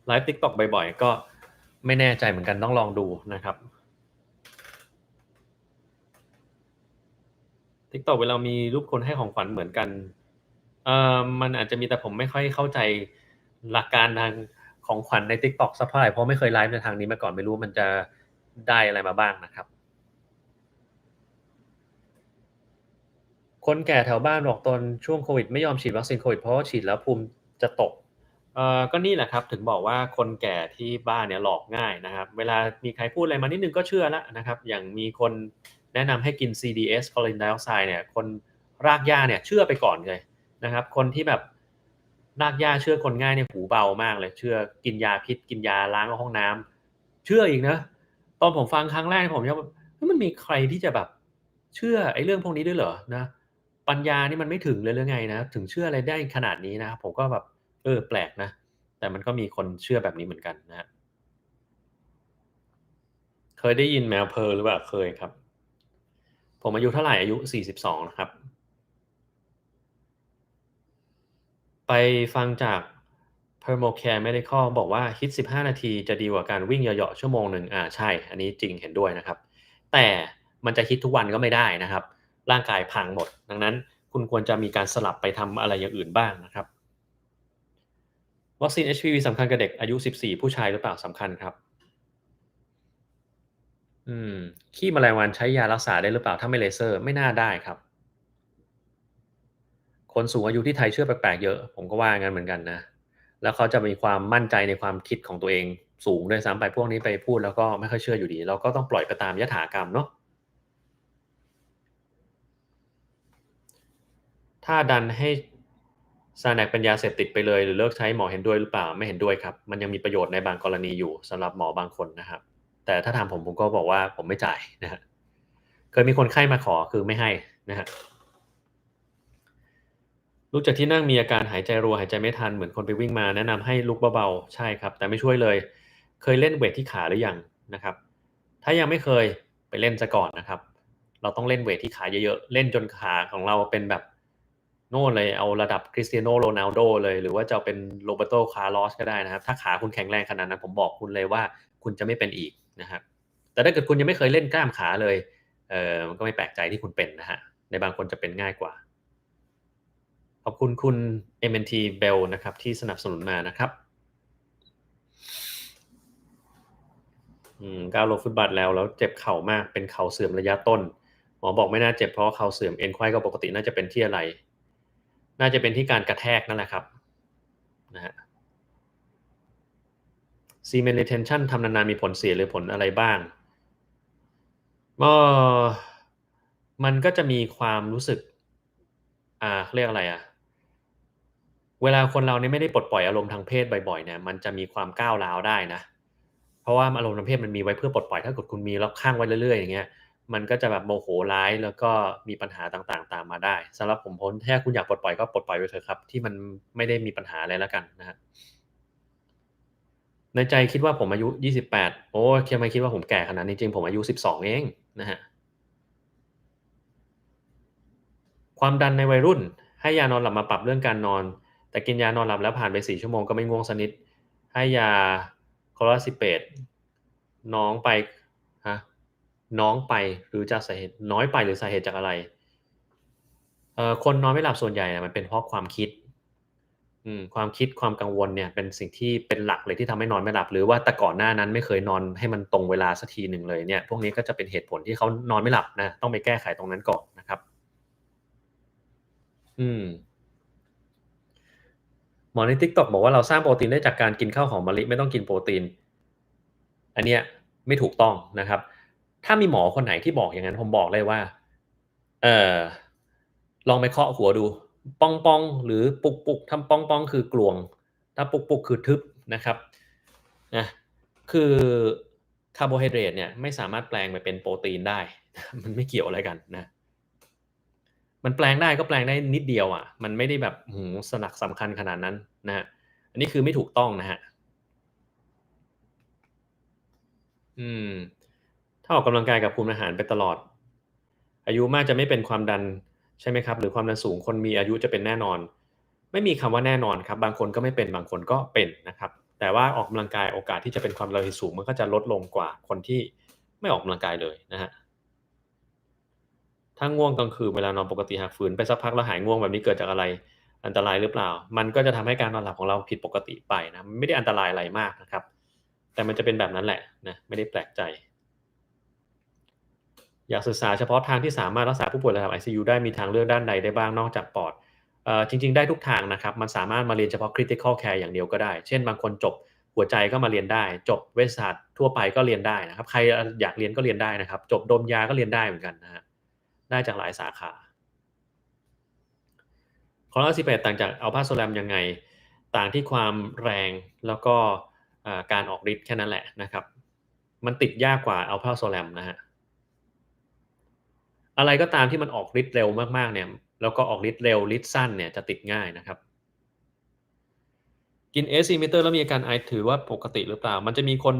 ไลฟ์ TikTok บ่อยๆก็ไม่แน่ใจเหมือนกันต้องลองดูนะครับ TikTok เวลามีรูปคนให้ของขวัญเหมือนกันมันอาจจะมีแต่ผมไม่ค่อยเข้าใจหลักการทางของขวัญใน TikTok สักเท่าไหร่เพราะไม่เคยไลฟ์ในทางนี้มาก่อนไม่รู้มันจะได้อะไรมาบ้างนะครับคนแก่แถวบ้านบอกตอนช่วงโควิดไม่ยอมฉีดวัคซีนโควิดเพราะว่าฉีดแล้วภูมิจะตกก็นี่แหละครับถึงบอกว่าคนแก่ที่บ้านเนี่ยหลอกง่ายนะครับเวลามีใครพูดอะไรมานิดนึงก็เชื่อแล้วนะครับอย่างมีคนแนะนำให้กิน CDS คลอรินไดออกไซด์เนี่ยคนรากหญ้าเนี่ยเชื่อไปก่อนเลยนะครับคนที่แบบรากหญ้าเชื่อคนง่ายเนี่ยหูเบามากเลยเชื่อกินยาพิษกินยาล้างห้องน้ำเชื่ออีกนะตอนผมฟังครั้งแรกผมยังแบบมันมีใครที่จะแบบเชื่อไอ้เรื่องพวกนี้ด้วยเหรอนะปัญญานี่มันไม่ถึงเลยหรือไงนะถึงเชื่ออะไรได้ขนาดนี้นะผมก็แบบ แปลกนะแต่มันก็มีคนเชื่อแบบนี้เหมือนกันนะครับเคยได้ยินแมวเพร์ลหรือเปล่าเคยครับผมอายุเท่าไรอายุ42นะครับไปฟังจาก Permocare Medical บอกว่าฮิต15นาทีจะดีกว่าการวิ่งเหยาะๆชั่วโมงหนึ่งใช่อันนี้จริงเห็นด้วยนะครับแต่มันจะฮิตทุกวันก็ไม่ได้นะครับร่างกายพังหมดดังนั้นคุณควรจะมีการสลับไปทำอะไรอย่างอื่นบ้างนะครับวัคซีน HPV สำคัญกับเด็กอายุ14ผู้ชายหรือเปล่าสำคัญครับ อืมขี้แมลงวันใช้ยารักษาได้หรือเปล่าถ้าไม่เลเซอร์ไม่น่าได้ครับคนสูงอายุที่ไทยเชื่อแปลกๆเยอะผมก็ว่างั้นเหมือนกันนะแล้วเขาจะมีความมั่นใจในความคิดของตัวเองสูงด้วยซ้ำไปพวกนี้ไปพูดแล้วก็ไม่ค่อยเชื่ออยู่ดีเราก็ต้องปล่อยไปตามยถากรรมเนาะถ้าดันให้ Xanax เป็นยาเสพติดไปเลยหรือเลิกใช้หมอเห็นด้วยหรือเปล่าไม่เห็นด้วยครับมันยังมีประโยชน์ในบางกรณีอยู่สำหรับหมอบางคนนะครับแต่ถ้าถามผมก็บอกว่าผมไม่จ่ายนะครับเคยมีคนไข้มาขอคือไม่ให้นะครับ ลุกจากที่นั่งมีอาการหายใจรัวหายใจไม่ทันเหมือนคนไปวิ่งมาแนะนำให้ลุกเบาๆใช่ครับแต่ไม่ช่วยเลยเคยเล่นเวตที่ขาหรือยังนะครับถ้ายังไม่เคยไปเล่นเสียก่อนนะครับเราต้องเล่นเวตที่ขาเยอะๆเล่นจนขาของเราเป็นแบบโน่นเลยเอาระดับ Cristiano Ronaldo เลยหรือว่าจะเอาเป็น Roberto Carlos ก็ได้นะครับถ้าขาคุณแข็งแรงขนาดนั้นผมบอกคุณเลยว่าคุณจะไม่เป็นอีกนะครับแต่ถ้าเกิดคุณยังไม่เคยเล่นกล้ามขาเลยมันก็ไม่แปลกใจที่คุณเป็นนะฮะในบางคนจะเป็นง่ายกว่า ขอบคุณคุณ MNT Bell นะครับที่สนับสนุนมานะครับก้าวลงฟุตบาทแล้วเจ็บเข่ามากเป็นเข่าเสื่อมระยะต้นหมอบอกไม่น่าเจ็บเพราะเข่าเสื่อมเอ็นไขว้ก็ปกติน่าจะเป็นที่อะไรน่าจะเป็นที่การกระแทกนั่นแหละครับนะฮะ Cement retention ทำนานๆมีผลเสียหรือผลอะไรบ้างก็มันก็จะมีความรู้สึกเขาเรียกอะไรเวลาคนเราเนี่ยไม่ได้ปลดปล่อยอารมณ์ทางเพศบ่อยๆเนี่ยมันจะมีความก้าวร้าวได้นะเพราะว่าอารมณ์ทางเพศมันมีไว้เพื่อปลดปล่อยถ้าเกิดคุณมีแล้วคั่งไว้เรื่อยๆอย่างเงี้ยมันก็จะแบบโมโหร้ายแล้วก็มีปัญหาต่างๆตามมาได้สำหรับผมถ้าคุณอยากปลดปล่อยก็ปลดปล่อยไปเถอะครับที่มันไม่ได้มีปัญหาอะไรแล้วกันนะครับในใจคิดว่าผมอายุ28โอ้ทำไมคิดว่าผมแก่ขนาดนี้จริงผมอายุ12เองนะครับ ความดันในวัยรุ่นให้ยานอนหลับมาปรับเรื่องการนอนแต่กินยานอนหลับแล้วผ่านไป4ชั่วโมงก็ไม่ง่วงสักนิดให้ยาคลอราซิเปตน้องไปฮะน้องไปหรือจากสาเหตุน้อยไปหรือสาเหตุจากอะไรคนนอนไม่หลับส่วนใหญ่อะมันเป็นเพราะความคิดความคิดความกังวลเนี่ยเป็นสิ่งที่เป็นหลักเลยที่ทำให้นอนไม่หลับหรือว่าแต่ก่อนหน้านั้นไม่เคยนอนให้มันตรงเวลาสักทีหนึ่งเลยเนี่ยพวกนี้ก็จะเป็นเหตุผลที่เขานอนไม่หลับนะต้องไปแก้ไขตรงนั้นก่อนนะครับอืม หมอใน TikTok บอกว่าเราสร้างโปรตีนได้จากการกินข้าวหอมมะลิไม่ต้องกินโปรตีนอันเนี้ยไม่ถูกต้องนะครับถ้ามีหมอคนไหนที่บอกอย่างนั้นผมบอกเลยว่าเอ่อลองไปเคาะหัวดูป้องๆหรือปุกๆถ้าป้องๆคือกลวงถ้าปุกๆคือทึบนะครับนะคือคาร์โบไฮเดรตเนี่ยไม่สามารถแปลงไปเป็นโปรตีนได้มันไม่เกี่ยวอะไรกันนะ มันแปลงได้ก็แปลงได้นิดเดียวอะมันไม่ได้แบบโอ้โฮสลักสำคัญขนาดนั้นนะครับอันนี้คือไม่ถูกต้องนะครับ อืมถ้าออกกำลังกายกับคุมอาหารไปตลอดอายุมากจะไม่เป็นความดันใช่ไหมครับหรือความดันสูงคนมีอายุจะเป็นแน่นอนไม่มีคำว่าแน่นอนครับบางคนก็ไม่เป็นบางคนก็เป็นนะครับแต่ว่าออกกำลังกายโอกาสที่จะเป็นความดันโลหิตสูงมันก็จะลดลงกว่าคนที่ไม่ออกกำลังกายเลยนะฮะถ้าง่วงกลางคืนเวลานอนปกติหากฝืนไปสักพักแล้วหายง่วงแบบนี้เกิดจากอะไรอันตรายหรือเปล่ามันก็จะทำให้การนอนหลับของเราผิดปกติไปนะมันไม่ได้อันตรายอะไรมากนะครับแต่มันจะเป็นแบบนั้นแหละนะไม่ได้แปลกใจ อยากศึกษาเฉพาะทางที่สามารถรักษาผู้ป่วยระดับ ICU ได้มีทางเลือกด้านใดได้บ้างนอกจากปอดจริงๆได้ทุกทางนะครับมันสามารถมาเรียนเฉพาะ Critical Care อย่างเดียวก็ได้เช่นบางคนจบหัวใจก็มาเรียนได้จบเวชศาสตร์ทั่วไปก็เรียนได้นะครับใครอยากเรียนก็เรียนได้นะครับจบดมยาก็เรียนได้เหมือนกันนะฮะได้จากหลายสาขาคอร์ส18ต่างจาก Alpha Solam ยังไงต่างที่ความแรงแล้วก็การออกฤทธิ์แค่นั้นแหละนะครับมันติดยากกว่า Alpha Solam นะฮะ อะไรก็ตามที่มันออกฤทธิ์เร็วมากๆเนี่ยแล้วก็ออกฤทธิ์เร็วฤทธิ์สั้นเนี่ยจะติดง่ายนะครับกิน AC emitter แล้วมีอาการไอถือว่าปกติหรือเปล่ามันจะมีคน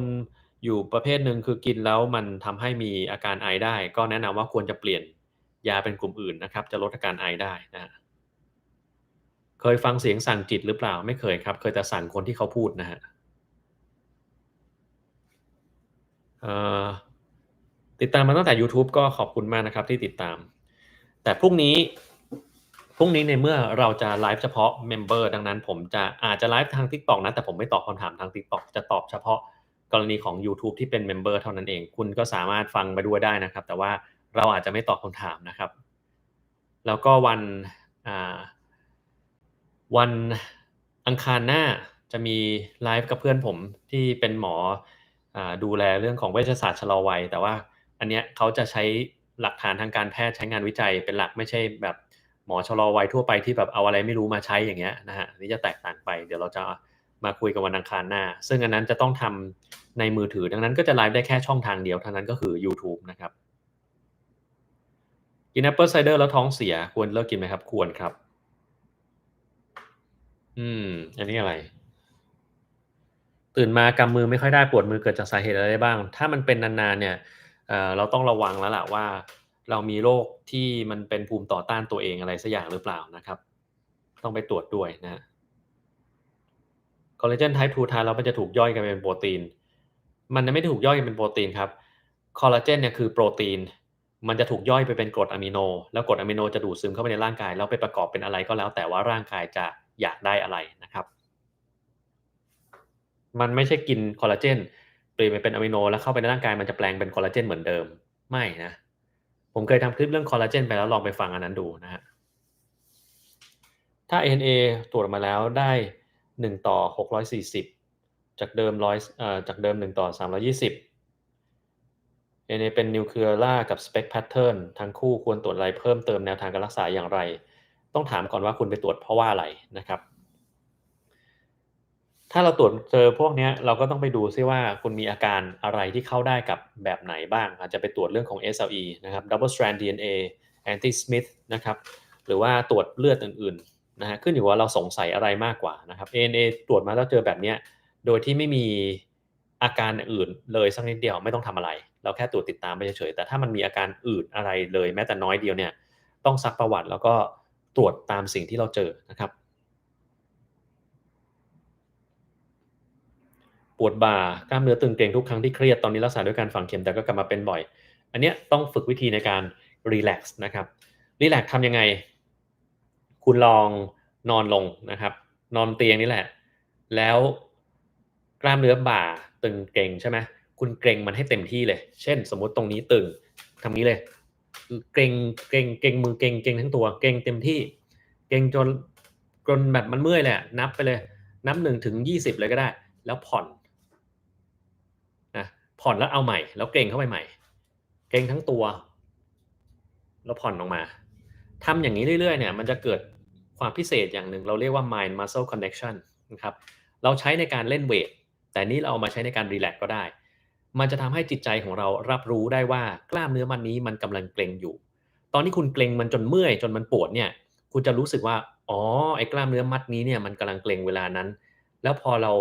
อยู่ประเภทหนึ่งคือกินแล้วมันทำให้มีอาการไอได้ก็แนะนำว่าควรจะเปลี่ยนยาเป็นกลุ่มอื่นนะครับจะลดอาการไอได้นะเคยฟังเสียงสั่งจิตหรือเปล่าไม่เคยครับเคยแต่สั่งคนที่เขาพูดนะฮะเอ่อติดตามมาตั้งแต่ยูทูบก็ขอบคุณมากนะครับที่ติดตามแต่พรุ่งนี้ในเมื่อเราจะไลฟ์เฉพาะเมมเบอร์ดังนั้นผมจะอาจจะไลฟ์ทาง TikTok นะแต่ผมไม่ตอบคำถามทาง TikTok จะตอบเฉพาะกรณีของยูทูบที่เป็นเมมเบอร์เท่านั้นเองคุณก็สามารถฟังไปด้วยได้นะครับแต่ว่าเราอาจจะไม่ตอบคำถามนะครับแล้วก็อ่าวันอังคารหน้าจะมีไลฟ์กับเพื่อนผมที่เป็นหมอดูแลเรื่องของเวชศาสตร์ชะลอวัยแต่ว่าอันเนี้ยเขาจะใช้หลักฐานทางการแพทย์ใช้งานวิจัยเป็นหลักไม่ใช่แบบหมอชะลอวัยทั่วไปที่แบบเอาอะไรไม่รู้มาใช้อย่างเงี้ยนะฮะอันนี้จะแตกต่างไปเดี๋ยวเราจะมาคุยกันวันอังคารหน้าซึ่งอันนั้นจะต้องทำในมือถือดังนั้นก็จะไลฟ์ได้แค่ช่องทางเดียวเท่านั้นก็คือยูทูบนะครับกินแอปเปิลไซเดอร์แล้วท้องเสียควรเลิกกินไหมครับควรครับอืมอันนี้อะไร ตื่นมากำมือไม่ค่อยได้ปวดมือเกิดจากสาเหตุอะไรได้บ้างถ้ามันเป็นนานๆเนี่ยเราต้องระวังแล้วล่ะว่าเรามีโรคที่มันเป็นภูมิต่อต้านตัวเองอะไรสักอย่างหรือเปล่านะครับต้องไปตรวจด้วยนะคอลลาเจน Type 2ทานแล้วมันจะถูกย่อยกลายเป็นโปรตีนมันไม่ได้ถูกย่อยเป็นโปรตีนครับคอลลาเจนเนี่ยคือโปรตีนมันจะถูกย่อยไปเป็นกรดอะมิโนแล้วกรดอะมิโนจะดูดซึมเข้าไปในร่างกายแล้วไปประกอบเป็นอะไรก็แล้วแต่ว่าร่างกายจะอยากได้อะไรนะครับ มันไม่ใช่กินคอลลาเจนเปลี่ยนไปเป็นอะมิโนแล้วเข้าไปในร่างกายมันจะแปลงเป็นคอลลาเจนเหมือนเดิมไม่นะผมเคยทำคลิปเรื่องคอลลาเจนไปแล้วลองไปฟังอันนั้นดูนะฮะถ้า ANA ตรวจออกมาแล้วได้1:640จากเดิมจากเดิม1:320 ANA เป็น Nuclear กับ Spec Pattern ทั้งคู่ควรตรวจอะไรเพิ่มเติมแนวทางการรักษาอย่างไรต้องถามก่อนว่าคุณไปตรวจเพราะว่าอะไรนะครับ ถ้าเราตรวจเจอพวกเนี้ยเราก็ต้องไปดูซิว่าคุณมีอาการอะไรที่เข้าได้กับแบบไหนบ้างอาจจะไปตรวจเรื่องของ SLE นะครับ Double Strand DNA Anti Smith นะครับหรือว่าตรวจเลือดอื่นๆนะฮะขึ้นอยู่ว่าเราสงสัยอะไรมากกว่านะครับ ANA ตรวจมาแล้วเจอแบบเนี้ยโดยที่ไม่มีอาการอื่นเลยสักนิดเดียวไม่ต้องทำอะไรเราแค่ตรวจติดตามไปเฉยๆแต่ถ้ามันมีอาการอื่นอะไรเลยแม้แต่น้อยเดียวเนี่ยต้องซักประวัติแล้วก็ตรวจตามสิ่งที่เราเจอนะครับ ปวดบ่ากล้ามเนื้อตึงเกร็งทุกครั้งที่เครียดตอนนี้รักษาด้วยการฝังเข็มแต่ก็กลับมาเป็นบ่อยอันเนี้ยต้องฝึกวิธีในการรีแลกซ์นะครับรีแลกซ์ทำยังไงคุณลองนอนลงนะครับนอนเตียงนี่แหละแล้วกล้ามเนื้อบ่าตึงเกร็งใช่ไหมคุณเกร็งมันให้เต็มที่เลยเช่นสมมุติตรงนี้ตึงทำงี้เลยเกร็งเกร็งมือเกร็งทั้งตัวเกร็งเต็มที่เกร็งจนแบบมันเมื่อยเลยนับไปเลยนับ1 ถึง 20เลยก็ได้แล้วผ่อน นะผ่อนแล้วเอาใหม่แล้วเกร็งเข้าไปใหม่เกร็งทั้งตัวแล้วผ่อนออกมาทำอย่างนี้เรื่อยๆเนี่ยมันจะเกิดความพิเศษอย่างหนึ่งเราเรียกว่า mind muscle connection นะครับเราใช้ในการเล่นเวทแต่นี่เราเอามาใช้ในการรีแลกซ์ก็ได้มันจะทำให้จิตใจของเรารับรู้ได้ว่ากล้ามเนื้อมันนี้มันกำลังเกร็งอยู่ตอนที่คุณเกร็งมันจนเมื่อยจนมันปวดเนี่ยคุณจะรู้สึกว่าอ๋อไอ้กล้ามเนื้อมัดนี้เนี่ยมันกำลังเกร็งเวลานั้นแล้วพอเรา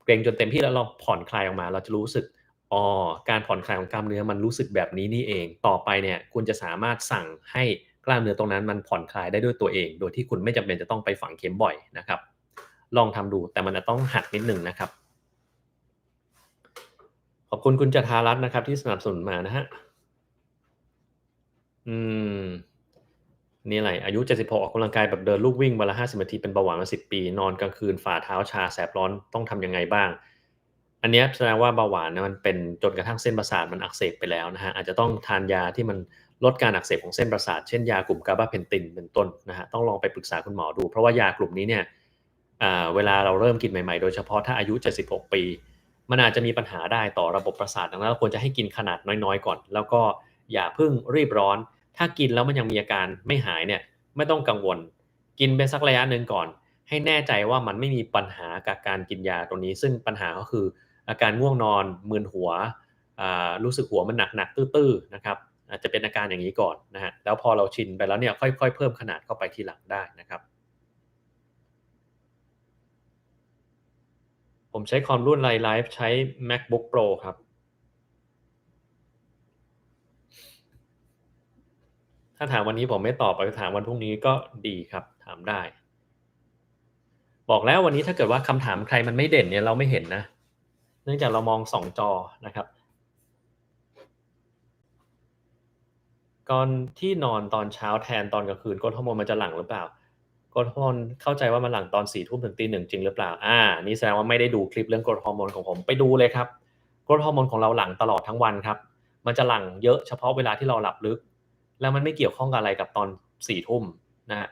เกร็งจนเต็มที่แล้วเราผ่อนคลายออกมาเราจะรู้สึก อ๋อการผ่อนคลายของกล้ามเนื้อมันรู้สึกแบบนี้นี่เองต่อไปเนี่ยคุณจะสามารถสั่งให้กล้ามเนื้อตรงนั้นมันผ่อนคลายได้ด้วยตัวเองโดยที่คุณไม่จำเป็นจะต้องไปฝังเข็มบ่อยนะครับลองทำดูแต่มันจะต้องหัดนิดหนึ่งนะครับขอบคุณคุณจุฑารัตน์นะครับที่สนับสนุนมานะครับอืมนี่อะไรอายุ76ออกกำลังกายแบบเดินลู่วิ่งวันละ50นาทีเป็นเบาหวานมา10ปีนอนกลางคืนฝ่าเท้าชาแสบร้อนต้องทำยังไงบ้างอันเนี้ยแสดงว่าเบาหวานเนี่ยมันเป็นจนกระทั่งเส้นประสาทมันอักเสบไปแล้วนะครับอาจจะต้องทานยาที่มันลดการอักเสบของเส้นประสาทเช่นยากลุ่ม Gabapentin เป็นต้นนะครับต้องลองไปปรึกษาคุณหมอดูเพราะว่ายากลุ่มนี้เนี่ยเวลาเราเริ่มกินใหม่ๆโดยเฉพาะถ้าอายุ76ปีมันอาจจะมีปัญหาได้ต่อระบบประสาทดังนั้นเราควรจะให้กินขนาดน้อยๆก่อนแล้วก็อย่าเพิ่งรีบร้อนถ้ากินแล้วมันยังมีอาการไม่หายเนี่ย ไม่ต้องกังวลกินไปสักระยะหนึ่งก่อนให้แน่ใจว่ามันไม่มีปัญหากับการกินยาตรงนี้ซึ่งปัญหาก็คืออาการง่วงนอนมึนหัวรู้สึกหัวมันหนักๆตื้อๆนะครับอาจจะเป็นอาการอย่างนี้ก่อนนะฮะแล้วพอเราชินไปแล้วเนี่ยค่อยๆเพิ่มขนาดเข้าไปทีหลังได้นะครับผมใช้คอมรุ่นไรไลฟ์ใช้ MacBook Pro ครับถ้าถามวันนี้ผมไม่ตอบไปถามวันพรุ่งนี้ก็ดีครับถามได้บอกแล้ววันนี้ถ้าเกิดว่าคำถามใครมันไม่เด่นเนี่ยเราไม่เห็นนะเนื่องจากเรามอง2จอนะครับ ก่อนที่นอนตอนเช้าแทนตอนกลางคืนกรดฮอร์โมนมันจะหลั่งหรือเปล่ากรดฮอร์โมนเข้าใจว่ามันหลั่งตอน4ทุ่มถึงตีหนึ่งจริงหรือเปล่านี่แสดงว่าไม่ได้ดูคลิปเรื่องกรดฮอร์โมนของผมไปดูเลยครับกรดฮอร์โมนของเราหลั่งตลอดทั้งวันครับมันจะหลั่งเยอะเฉพาะเวลาที่เราหลับลึกแล้วมันไม่เกี่ยวข้องกับอะไรกับตอน4ทุ่มนะฮะ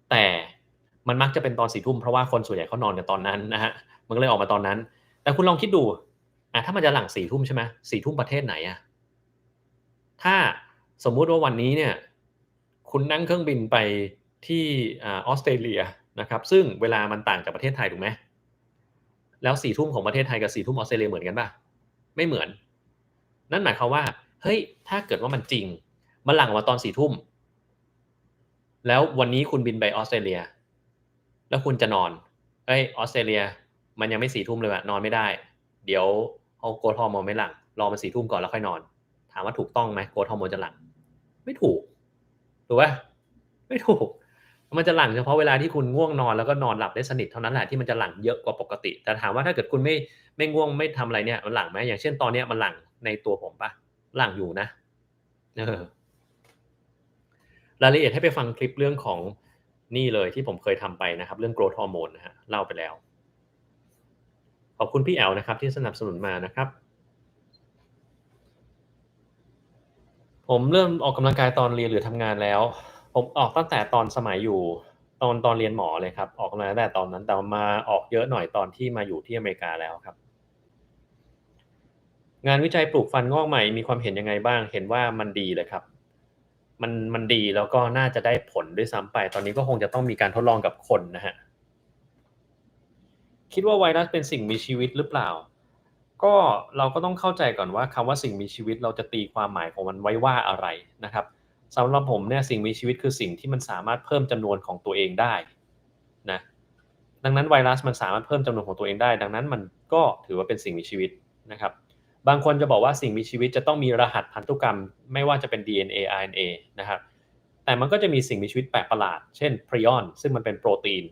แต่มันมักจะเป็นตอน4ทุ่มเพราะว่าคนส่วนใหญ่เขานอนกันตอนนั้นนะฮะมันก็เลยออกมาตอนนั้นแต่คุณลองคิดดูถ้ามันจะหลั่ง4ทุ่มใช่ไหม4ทุ่มประเทศไหนอะ ถ้าสมมุติว่าวันนี้เนี่ยคุณนั่งเครื่องบินไปที่ออสเตรเลียนะครับซึ่งเวลามันต่างจากประเทศไทยถูกไหมแล้ว4ทุ่มของประเทศไทยกับ4ทุ่มออสเตรเลียเหมือนกันเปล่าไม่เหมือนนั่นหมายความว่าเฮ้ยถ้าเกิดว่ามันจริงมันหลั่งออกมาตอน4ทุ่มแล้ววันนี้คุณบินไปออสเตรเลียแล้วคุณจะนอนเฮ้ยออสเตรเลียมันยังไม่4ทุ่มเลยอะนอนไม่ได้เดี๋ยวเอา growth hormone ไม่หลั่งรอมัน4ทุ่มก่อนแล้วค่อยนอนถามว่าถูกต้องไหม growth hormone จะหลั่ง ไม่ถูกถูกป่ะไม่ถูกมันจะหลั่งเฉพาะเวลาที่คุณง่วงนอนแล้วก็นอนหลับได้สนิทเท่านั้นแหละที่มันจะหลั่งเยอะกว่าปกติแต่ถามว่าถ้าเกิดคุณไม่ง่วงไม่ทำอะไรเนี่ยมันหลั่งไหมอย่างเช่นตอนเนี้ยมันหลั่งในตัวผมเปล่าหลั่งอยู่นะเออรายละเอียดให้ไปฟังคลิปเรื่องของนี่เลยที่ผมเคยทำไปนะครับเรื่อง growth hormone นะครับเล่าไปแล้วขอบคุณพี่แอ๋วนะครับที่สนับสนุนมานะครับผมเริ่มออกกำลังกายตอนเรียนหรือทำงานแล้วผมออกตั้งแต่ตอนสมัยอยู่ตอนเรียนหมอเลยครับออกกำลังกายตั้งแต่ตอนนั้นแต่มาออกเยอะหน่อยตอนที่มาอยู่ที่อเมริกาแล้วครับงานวิจัยปลูกฟันงอกใหม่มีความเห็นยังไงบ้างเห็นว่ามันดีเลยครับมันดีแล้วก็น่าจะได้ผลด้วยซ้ำไปตอนนี้ก็คงจะต้องมีการทดลองกับคนนะฮะคิดว่าไวรัสเป็นสิ่งมีชีวิตหรือเปล่าก็เราก็ต้องเข้าใจก่อนว่าคำว่าสิ่งมีชีวิตเราจะตีความหมายของมันไว้ว่าอะไรนะครับสำหรับผมเนี่ยสิ่งมีชีวิตคือสิ่งที่มันสามารถเพิ่มจำนวนของตัวเองได้นะดังนั้นไวรัสมันสามารถเพิ่มจำนวนของตัวเองได้ดังนั้นมันก็ถือว่าเป็นสิ่งมีชีวิตนะครับบางคนจะบอกว่าสิ่งมีชีวิตจะต้องมีรหัสพันธุกรรมไม่ว่าจะเป็น DNA RNA นะครับแต่มันก็จะมีสิ่งมีชีวิตแปลกประหลาดเช่น prion ซึ่งมันเป็นโปรตีน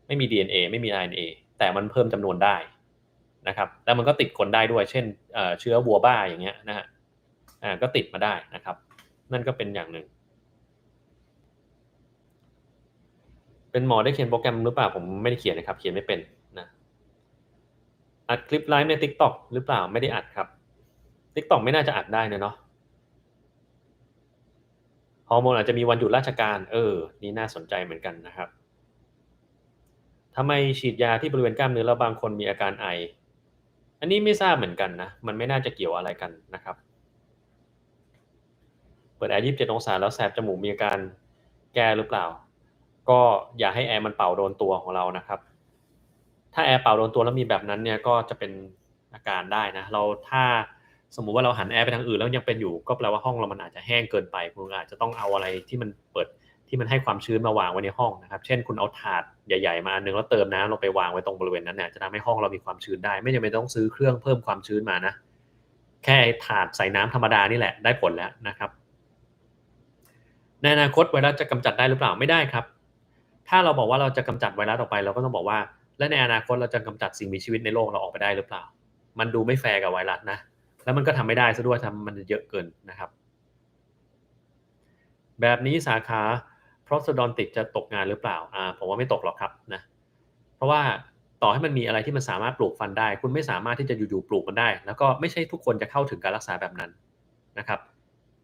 ไม่มี DNA ไม่มี RNA แต่มันเพิ่มจำนวนได้นะครับแล้วมันก็ติดคนได้ด้วยเช่นเชื้อวัวบ้าอย่างเงี้ยนะฮะก็ติดมาได้นะครับนั่นก็เป็นอย่างหนึ่งเป็นหมอได้เขียนโปรแกรมหรือเปล่าผมไม่ได้เขียนนะครับเขียนไม่เป็นนะอัดคลิปไลฟ์ใน TikTok หรือเปล่าไม่ได้อัดครับ TikTok ไม่น่าจะอัดได้เนาะฮอร์โมนอาจจะมีวันหยุดราชการนี่น่าสนใจเหมือนกันนะครับทำไมฉีดยาที่บริเวณกล้ามเนื้อแล้วบางคนมีอาการไออันนี้ไม่ทราบเหมือนกันนะมันไม่น่าจะเกี่ยวอะไรกันนะครับเปิดแอร์27องศาแล้วแสบจมูกมีอาการแก้หรือเปล่าก็อย่าให้แอร์มันเป่าโดนตัวของเรานะครับถ้าแอร์เป่าโดนตัวแล้วมีแบบนั้นเนี่ยก็จะเป็นอาการได้นะถ้าสมมุติว่าเราหันแอร์ไปทางอื่นแล้วยังเป็นอยู่ก็แปลว่าห้องเรามันอาจจะแห้งเกินไปคุณอาจจะต้องเอาอะไรที่มันเปิดที่มันให้ความชื้นมาวางไว้ในห้องนะครับเช่นคุณเอาถาดใหญ่ๆมาอันนึงแล้วเติมน้ำลงไปวางไว้ตรงบริเวณนั้นเนี่ยจะทำให้ห้องเรามีความชื้นได้ไม่จำเป็นต้องซื้อเครื่องเพิ่มความชื้นมานะ แค่ถาดใส่น้ำธรรมดานี่แหละได้ผลแล้วนะครับในอนาคตไวรัสจะกำจัดได้หรือเปล่าไม่ได้ครับถ้าเราบอกว่าเราจะกำจัดไวรัสออกไปเราก็ต้องบอกว่าและในอนาคตเราจะกำจัดสิ่งมีชีวิตในโลกเราออกไปได้หรือเปล่ามันดูไม่แฟร์กับไวรัสนะแล้วมันก็ทำไม่ได้ซะด้วยทำมันเยอะเกินนะครับแบบนี้สาขา prosthodontic จะตกงานหรือเปล่าผมว่าไม่ตกหรอกครับนะเพราะว่าต่อให้มันมีอะไรที่มันสามารถปลูกฟันได้คุณไม่สามารถที่จะอยู่ๆปลูกมันได้แล้วก็ไม่ใช่ทุกคนจะเข้าถึงการรักษาแบบนั้นนะครับ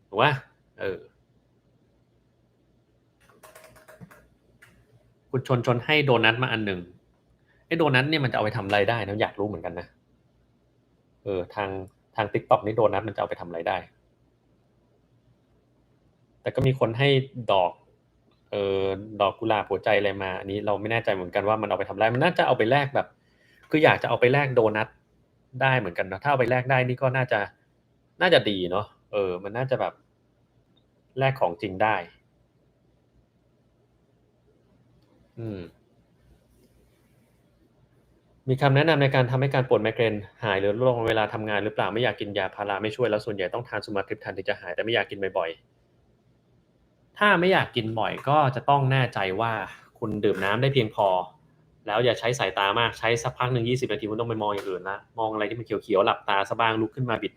ถูกไหมเออคุณชนให้โดนัทมาอันหนึ่งไอ้โดนัทเนี่ยมันจะเอาไปทำอะไรได้นะอยากรู้เหมือนกันนะทาง TikTok นี่โดนัทมันจะเอาไปทำอะไรได้แต่ก็มีคนให้ดอกเอ่อดอกกุหลาบหัวใจอะไรมาอันนี้เราไม่แน่ใจเหมือนกันว่ามันเอาไปทำอะไรมันน่าจะเอาไปแลกแบบคืออยากจะเอาไปแลกโดนัทได้เหมือนกันนะถ้าเอาไปแลกได้นี่ก็น่าจะดีเนาะมันน่าจะแบบแลกของจริงได้อืม มีคำแนะนำในการทำให้การปวดไมเกรนหายหรือลดลงเวลาทำงานหรือเปล่าไม่อยากกินยาพาราไม่ช่วยแล้วส่วนใหญ่ต้องทานซูมาทริปทันถึงจะหายแต่ไม่อยากกินบ่อยๆถ้าไม่อยากกินบ่อยก็จะต้องแน่ใจว่าคุณดื่มน้ำได้เพียงพอแล้วอย่าใช้สายตามากใช้สักพักหนึ่ง20 นาทีคุณต้องไปมองอย่างอื่นละมองอะไรที่มันเขียวๆหลับตาซะบ้างลุกขึ้นมาบิด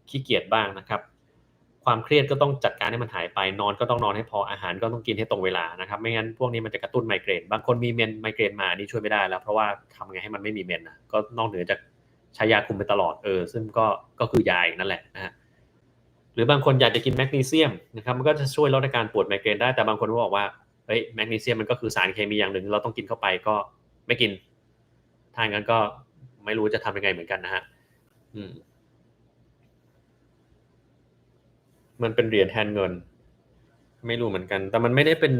ขี้เกียจบ้างนะครับความเครียดก็ต้องจัดการให้มันหายไปนอนก็ต้องนอนให้พออาหารก็ต้องกินให้ตรงเวลานะครับไม่งั้นพวกนี้มันจะกระตุ้นไมเกรนบางคนมีไมเกรนมานี่ช่วยไม่ได้แล้วเพราะว่าทำไงให้มันไม่มีเมนนะก็นอกเหนือจากใช้ยาคุมไปตลอดซึ่งก็คือยาอีกนั่นแหละนะฮะหรือบางคนอยากจะกินแมกนีเซียมนะครับมันก็จะช่วยลดอาการปวดไมเกรนได้แต่บางคนก็บอกว่าเฮ้ยแมกนีเซียมมันก็คือสารเคมีอย่างหนึ่งเราต้องกินเข้าไปก็ไม่กินถ้าอย่างนั้นก็ไม่รู้จะทำยังไงเหมือนกันนะฮะอืมมันเป็นเหรียญแทนเงิน ไม่รู้เหมือนกันแต่มันไม่ได้เป็น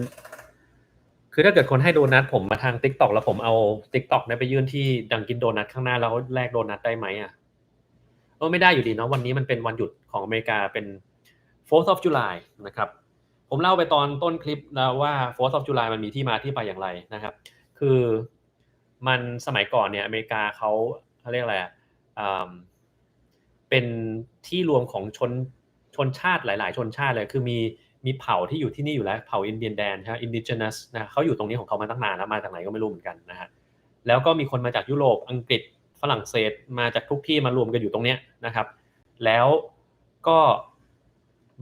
คือถ้าเกิดคนให้โดนัทผมมาทาง TikTok แล้วผมเอา TikTok เนี่ยไปยื่นที่ดังกินโดนัทข้างหน้าแล้วแลกโดนัทได้ไหมไม่ได้อยู่ดีเนาะวันนี้มันเป็นวันหยุดของอเมริกาเป็น 4th of July นะครับผมเล่าไปตอนต้นคลิปแล้วว่า 4th of July มันมีที่มาที่ไปอย่างไรนะครับคือมันสมัยก่อนเนี่ยอเมริกาเขาเรียกอะไรเป็นที่รวมของชนชาติหลายๆชนชาติเลยคือมีเผ่าที่อยู่ที่นี่อยู่แล้วเผ่าอินเดียนแดนใช่ไหม indigenous นะเขาอยู่ตรงนี้ของเขามาตั้งนานแล้วมาจากไหนก็ไม่รู้เหมือนกันนะฮะแล้วก็มีคนมาจากยุโรปอังกฤษฝรั่งเศสมาจากทุกที่มารวมกันอยู่ตรงนี้นะครับแล้วก็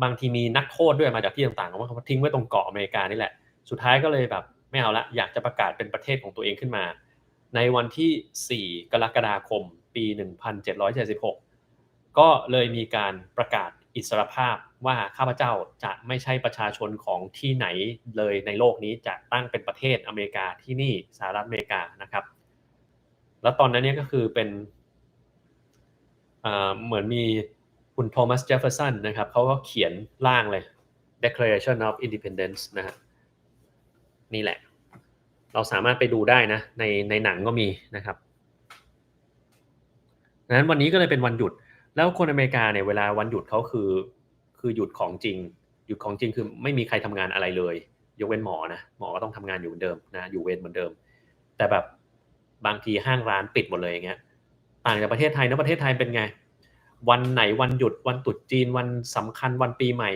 บางทีมีนักโทษด้วยมาจากที่ต่างๆเขาทิ้งไว้ตรงเกาะอเมริกานี่แหละสุดท้ายก็เลยแบบไม่เอาละอยากจะประกาศเป็นประเทศของตัวเองขึ้นมาในวันที่4กรกฎาคมปี1776ก็เลยมีการประกาศอิสรภาพว่าข้าพเจ้าจะไม่ใช่ประชาชนของที่ไหนเลยในโลกนี้จะตั้งเป็นประเทศอเมริกาที่นี่สหรัฐอเมริกานะครับแล้วตอนนั้นเนี่ยก็คือเป็นเหมือนมีคุณโทมัสเจฟเฟอร์สันนะครับเขาก็เขียนร่างเลย Declaration of Independence นะฮะนี่แหละเราสามารถไปดูได้นะในหนังก็มีนะครับดังนั้นวันนี้ก็เลยเป็นวันหยุดแล้วคนอเมริกาเนี่ยเวลาวันหยุดเขาคือหยุดของจริงหยุดของจริงคือไม่มีใครทำงานอะไรเลยยกเว้นหมอนะหมอก็ต้องทำงานอยู่เหมือนเดิมนะอยู่เวรเหมือนเดิมแต่แบบบางทีห้างร้านปิดหมดเลยอย่างเงี้ยต่างจากประเทศไทยนะประเทศไทยเป็นไงวันไหนวันหยุดวันตรุษจีนวันสำคัญวันปีใหม่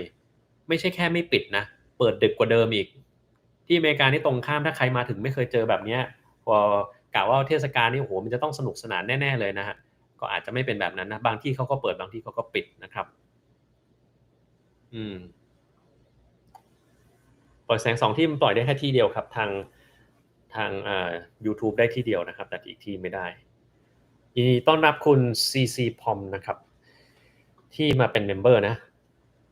ไม่ใช่แค่ไม่ปิดนะเปิดดึกกว่าเดิมอีกที่อเมริกานี่ตรงข้ามถ้าใครมาถึงไม่เคยเจอแบบเนี้ยพอกล่าวว่าเทศกาลนี่โอ้โหมันจะต้องสนุกสนานแน่ๆเลยนะฮะ ก็อาจจะไม่เป็นแบบนั้นนะบางที่เขาก็เปิดบางที่เขาก็ปิดนะครับอืมปล่อยแสง2ที่มันปล่อยได้แค่ที่เดียวครับทางYouTube ได้ที่เดียวนะครับแต่อีกที่ไม่ได้ยินดีต้อนรับคุณ CC Pom นะครับที่มาเป็นเมมเบอร์นะ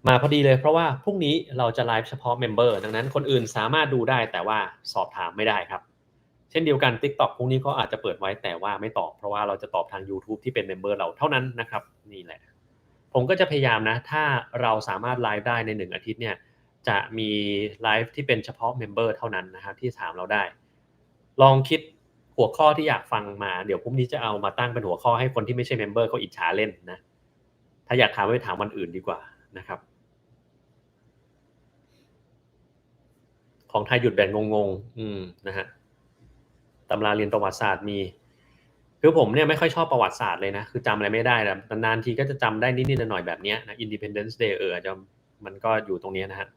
มาพอดีเลยเพราะว่าพรุ่งนี้เราจะไลฟ์เฉพาะเมมเบอร์ดังนั้นคนอื่นสามารถดูได้แต่ว่าสอบถามไม่ได้ครับเช่นเดียวกัน TikTok พรุ่งนี้ก็อาจจะเปิดไว้แต่ว่าไม่ตอบเพราะว่าเราจะตอบทาง YouTube ที่เป็นเมมเบอร์เราเท่านั้นนะครับนี่แหละ ผมก็จะพยายามนะถ้าเราสามารถไลฟ์ได้ใน1อาทิตย์เนี่ยจะมีไลฟ์ที่เป็นเฉพาะเมมเบอร์เท่านั้นนะครับที่ถามเราได้ลองคิดหัวข้อที่อยากฟังมาเดี๋ยวพรุ่งนี้จะเอามาตั้งเป็นหัวข้อให้คนที่ไม่ใช่เมมเบอร์เขาอิจฉาเล่นนะถ้าอยากถามไปถามวันอื่นดีกว่านะครับของไทยหยุดแบบงงๆนะฮะตำราเรียนประวัติศาสตร์มี คือผมเนี่ยไม่ค่อยชอบประวัติศาสตร์เลยนะคือจำอะไรไม่ได้นะนานๆทีก็จะจำได้นิดๆหน่อยๆแบบเนี้ยนะ Independence Day อาจจะมันก็อยู่ตรงเนี้ยนะฮะ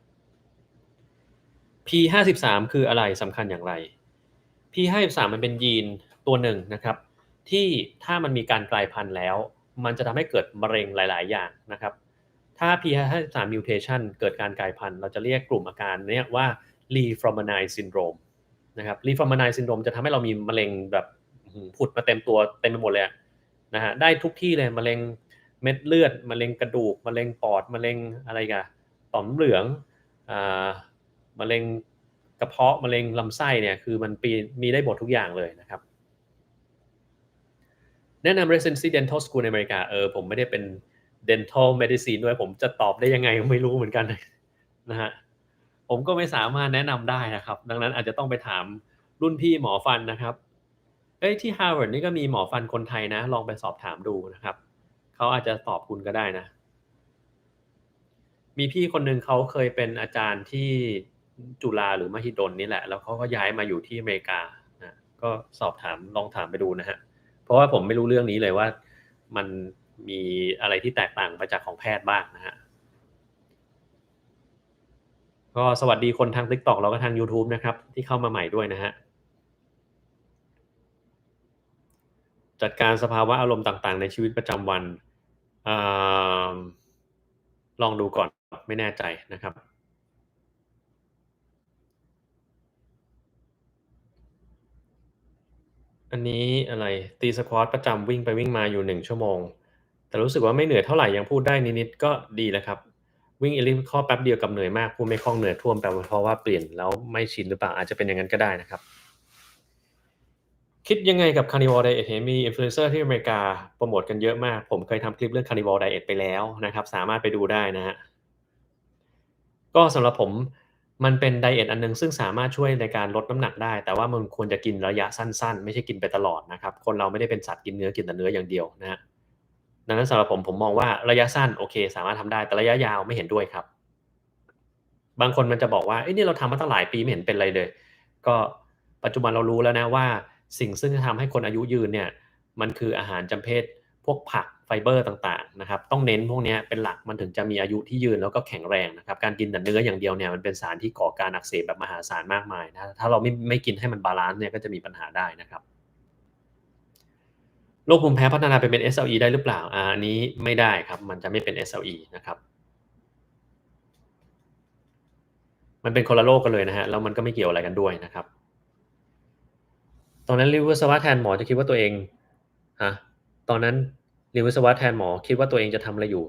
P53 คืออะไรสำคัญอย่างไร P53 มันเป็นยีนตัวหนึ่งนะครับที่ถ้ามันมีการกลายพันธุ์แล้วมันจะทำให้เกิดมะเร็งหลายๆอย่างนะครับถ้า P53 mutation เกิดการกลายพันธุ์เราจะเรียกกลุ่มอาการเนี้ยว่า Li-Fraumeni syndrome นะครับ Li-Fraumeni syndrome จะทำให้เรามีมะเร็งแบบผุดมาเต็มตัวเต็มไปหมดเลยนะฮะได้ทุกที่เลยมะเร็งเม็ดเลือดมะเร็งกระดูกมะเร็งปอดมะเร็งอะไรกันต่อมเหลืองอ่ามะเร็งกระเพาะมะเร็งลำไส้เนี่ยคือมันมีได้หมดทุกอย่างเลยนะครับแนะนำ residency dental school ในอเมริกาผมไม่ได้เป็น dental medicine ด้วยผมจะตอบได้ยังไงไม่รู้เหมือนกันนะฮะผมก็ไม่สามารถแนะนำได้นะครับดังนั้นอาจจะต้องไปถามรุ่นพี่หมอฟันนะครับที่ Harvard นี่ก็มีหมอฟันคนไทยนะลองไปสอบถามดูนะครับเขาอาจจะตอบคุณก็ได้นะ มีพี่คนหนึ่งเขาเคยเป็นอาจารย์ที่จุฬาหรือมหิดลนี่แหละแล้วเขาก็ย้ายมาอยู่ที่อเมริกานะก็สอบถามลองถามไปดูนะฮะเพราะว่าผมไม่รู้เรื่องนี้เลยว่ามันมีอะไรที่แตกต่างไปจากของแพทย์บ้างนะฮะก็สวัสดีคนทาง TikTok แล้วก็ทาง YouTube นะครับที่เข้ามาใหม่ด้วยนะฮะจัดการสภาวะอารมณ์ต่างๆในชีวิตประจำวันอ่าลองดูก่อนไม่แน่ใจนะครับ อันนี้อะไรตีสควอตประจำวิ่งไปวิ่งมาอยู่1 ชั่วโมงแต่รู้สึกว่าไม่เหนื่อยเท่าไรยังพูดได้นิดๆก็ดีแล้วครับวิ่ง elliptical แป๊บเดียวกับเหนื่อยมากพูดไม่คล่องเหนื่อยท่วมแปลว่าเพราะว่าเปลี่ยนแล้วไม่ชินหรือเปล่าอาจจะเป็นอย่างนั้นก็ได้นะครับคิดยังไงกับ Carnivore Diet เห็นมี Influencer ที่อเมริกาโพรโมตกันเยอะมากผมเคยทำคลิปเรื่อง Carnivore Diet ไปแล้วนะครับสามารถไปดูได้นะครับ ก็สำหรับผมมันเป็นไดเอตอันหนึ่งซึ่งสามารถช่วยในการลดน้ำหนักได้แต่ว่ามันควรจะกินระยะสั้นๆไม่ใช่กินไปตลอดนะครับคนเราไม่ได้เป็นสัตว์กินเนื้อกินแต่เนื้ออย่างเดียวนะครับดังนั้นสำหรับผมมองว่าระยะสั้นโอเคสามารถทำได้แต่ระยะยาวไม่เห็นด้วยครับบางคนมันจะบอกว่านี่เราทำมาตั้งหลายปีไม่เห็นเป็นไรเลยก็ปัจจุบันเรารู้แล้วนะว่าสิ่งซึ่งจะทำให้คนอายุยืนเนี่ยมันคืออาหารจำเพศพวกผักไฟเบอร์ต่างๆนะครับต้องเน้นพวกนี้เป็นหลักมันถึงจะมีอายุที่ยืนแล้วก็แข็งแรงนะครับการกินแต่เนื้ออย่างเดียวเนี่ยมันเป็นสารที่ก่อการอักเสบแบบมหาศาลมากมายนะถ้าเราไม่กินให้มันบาลานซ์เนี่ยก็จะมีปัญหาได้นะครับโรคภูมิแพ้พัฒนาไปเป็น SLE ได้หรือเปล่าอันนี้ไม่ได้ครับมันจะไม่เป็น SLE นะครับมันเป็นคนละโรคกันเลยนะฮะแล้วมันก็ไม่เกี่ยวอะไรกันด้วยนะครับ ตอนนั้นเรียนวิศวะแทนหมอจะคิดว่าตัวเองฮะตอนนั้นเรียนวิศวะแทนหมอคิดว่าตัวเองจะทำอะไรอยู่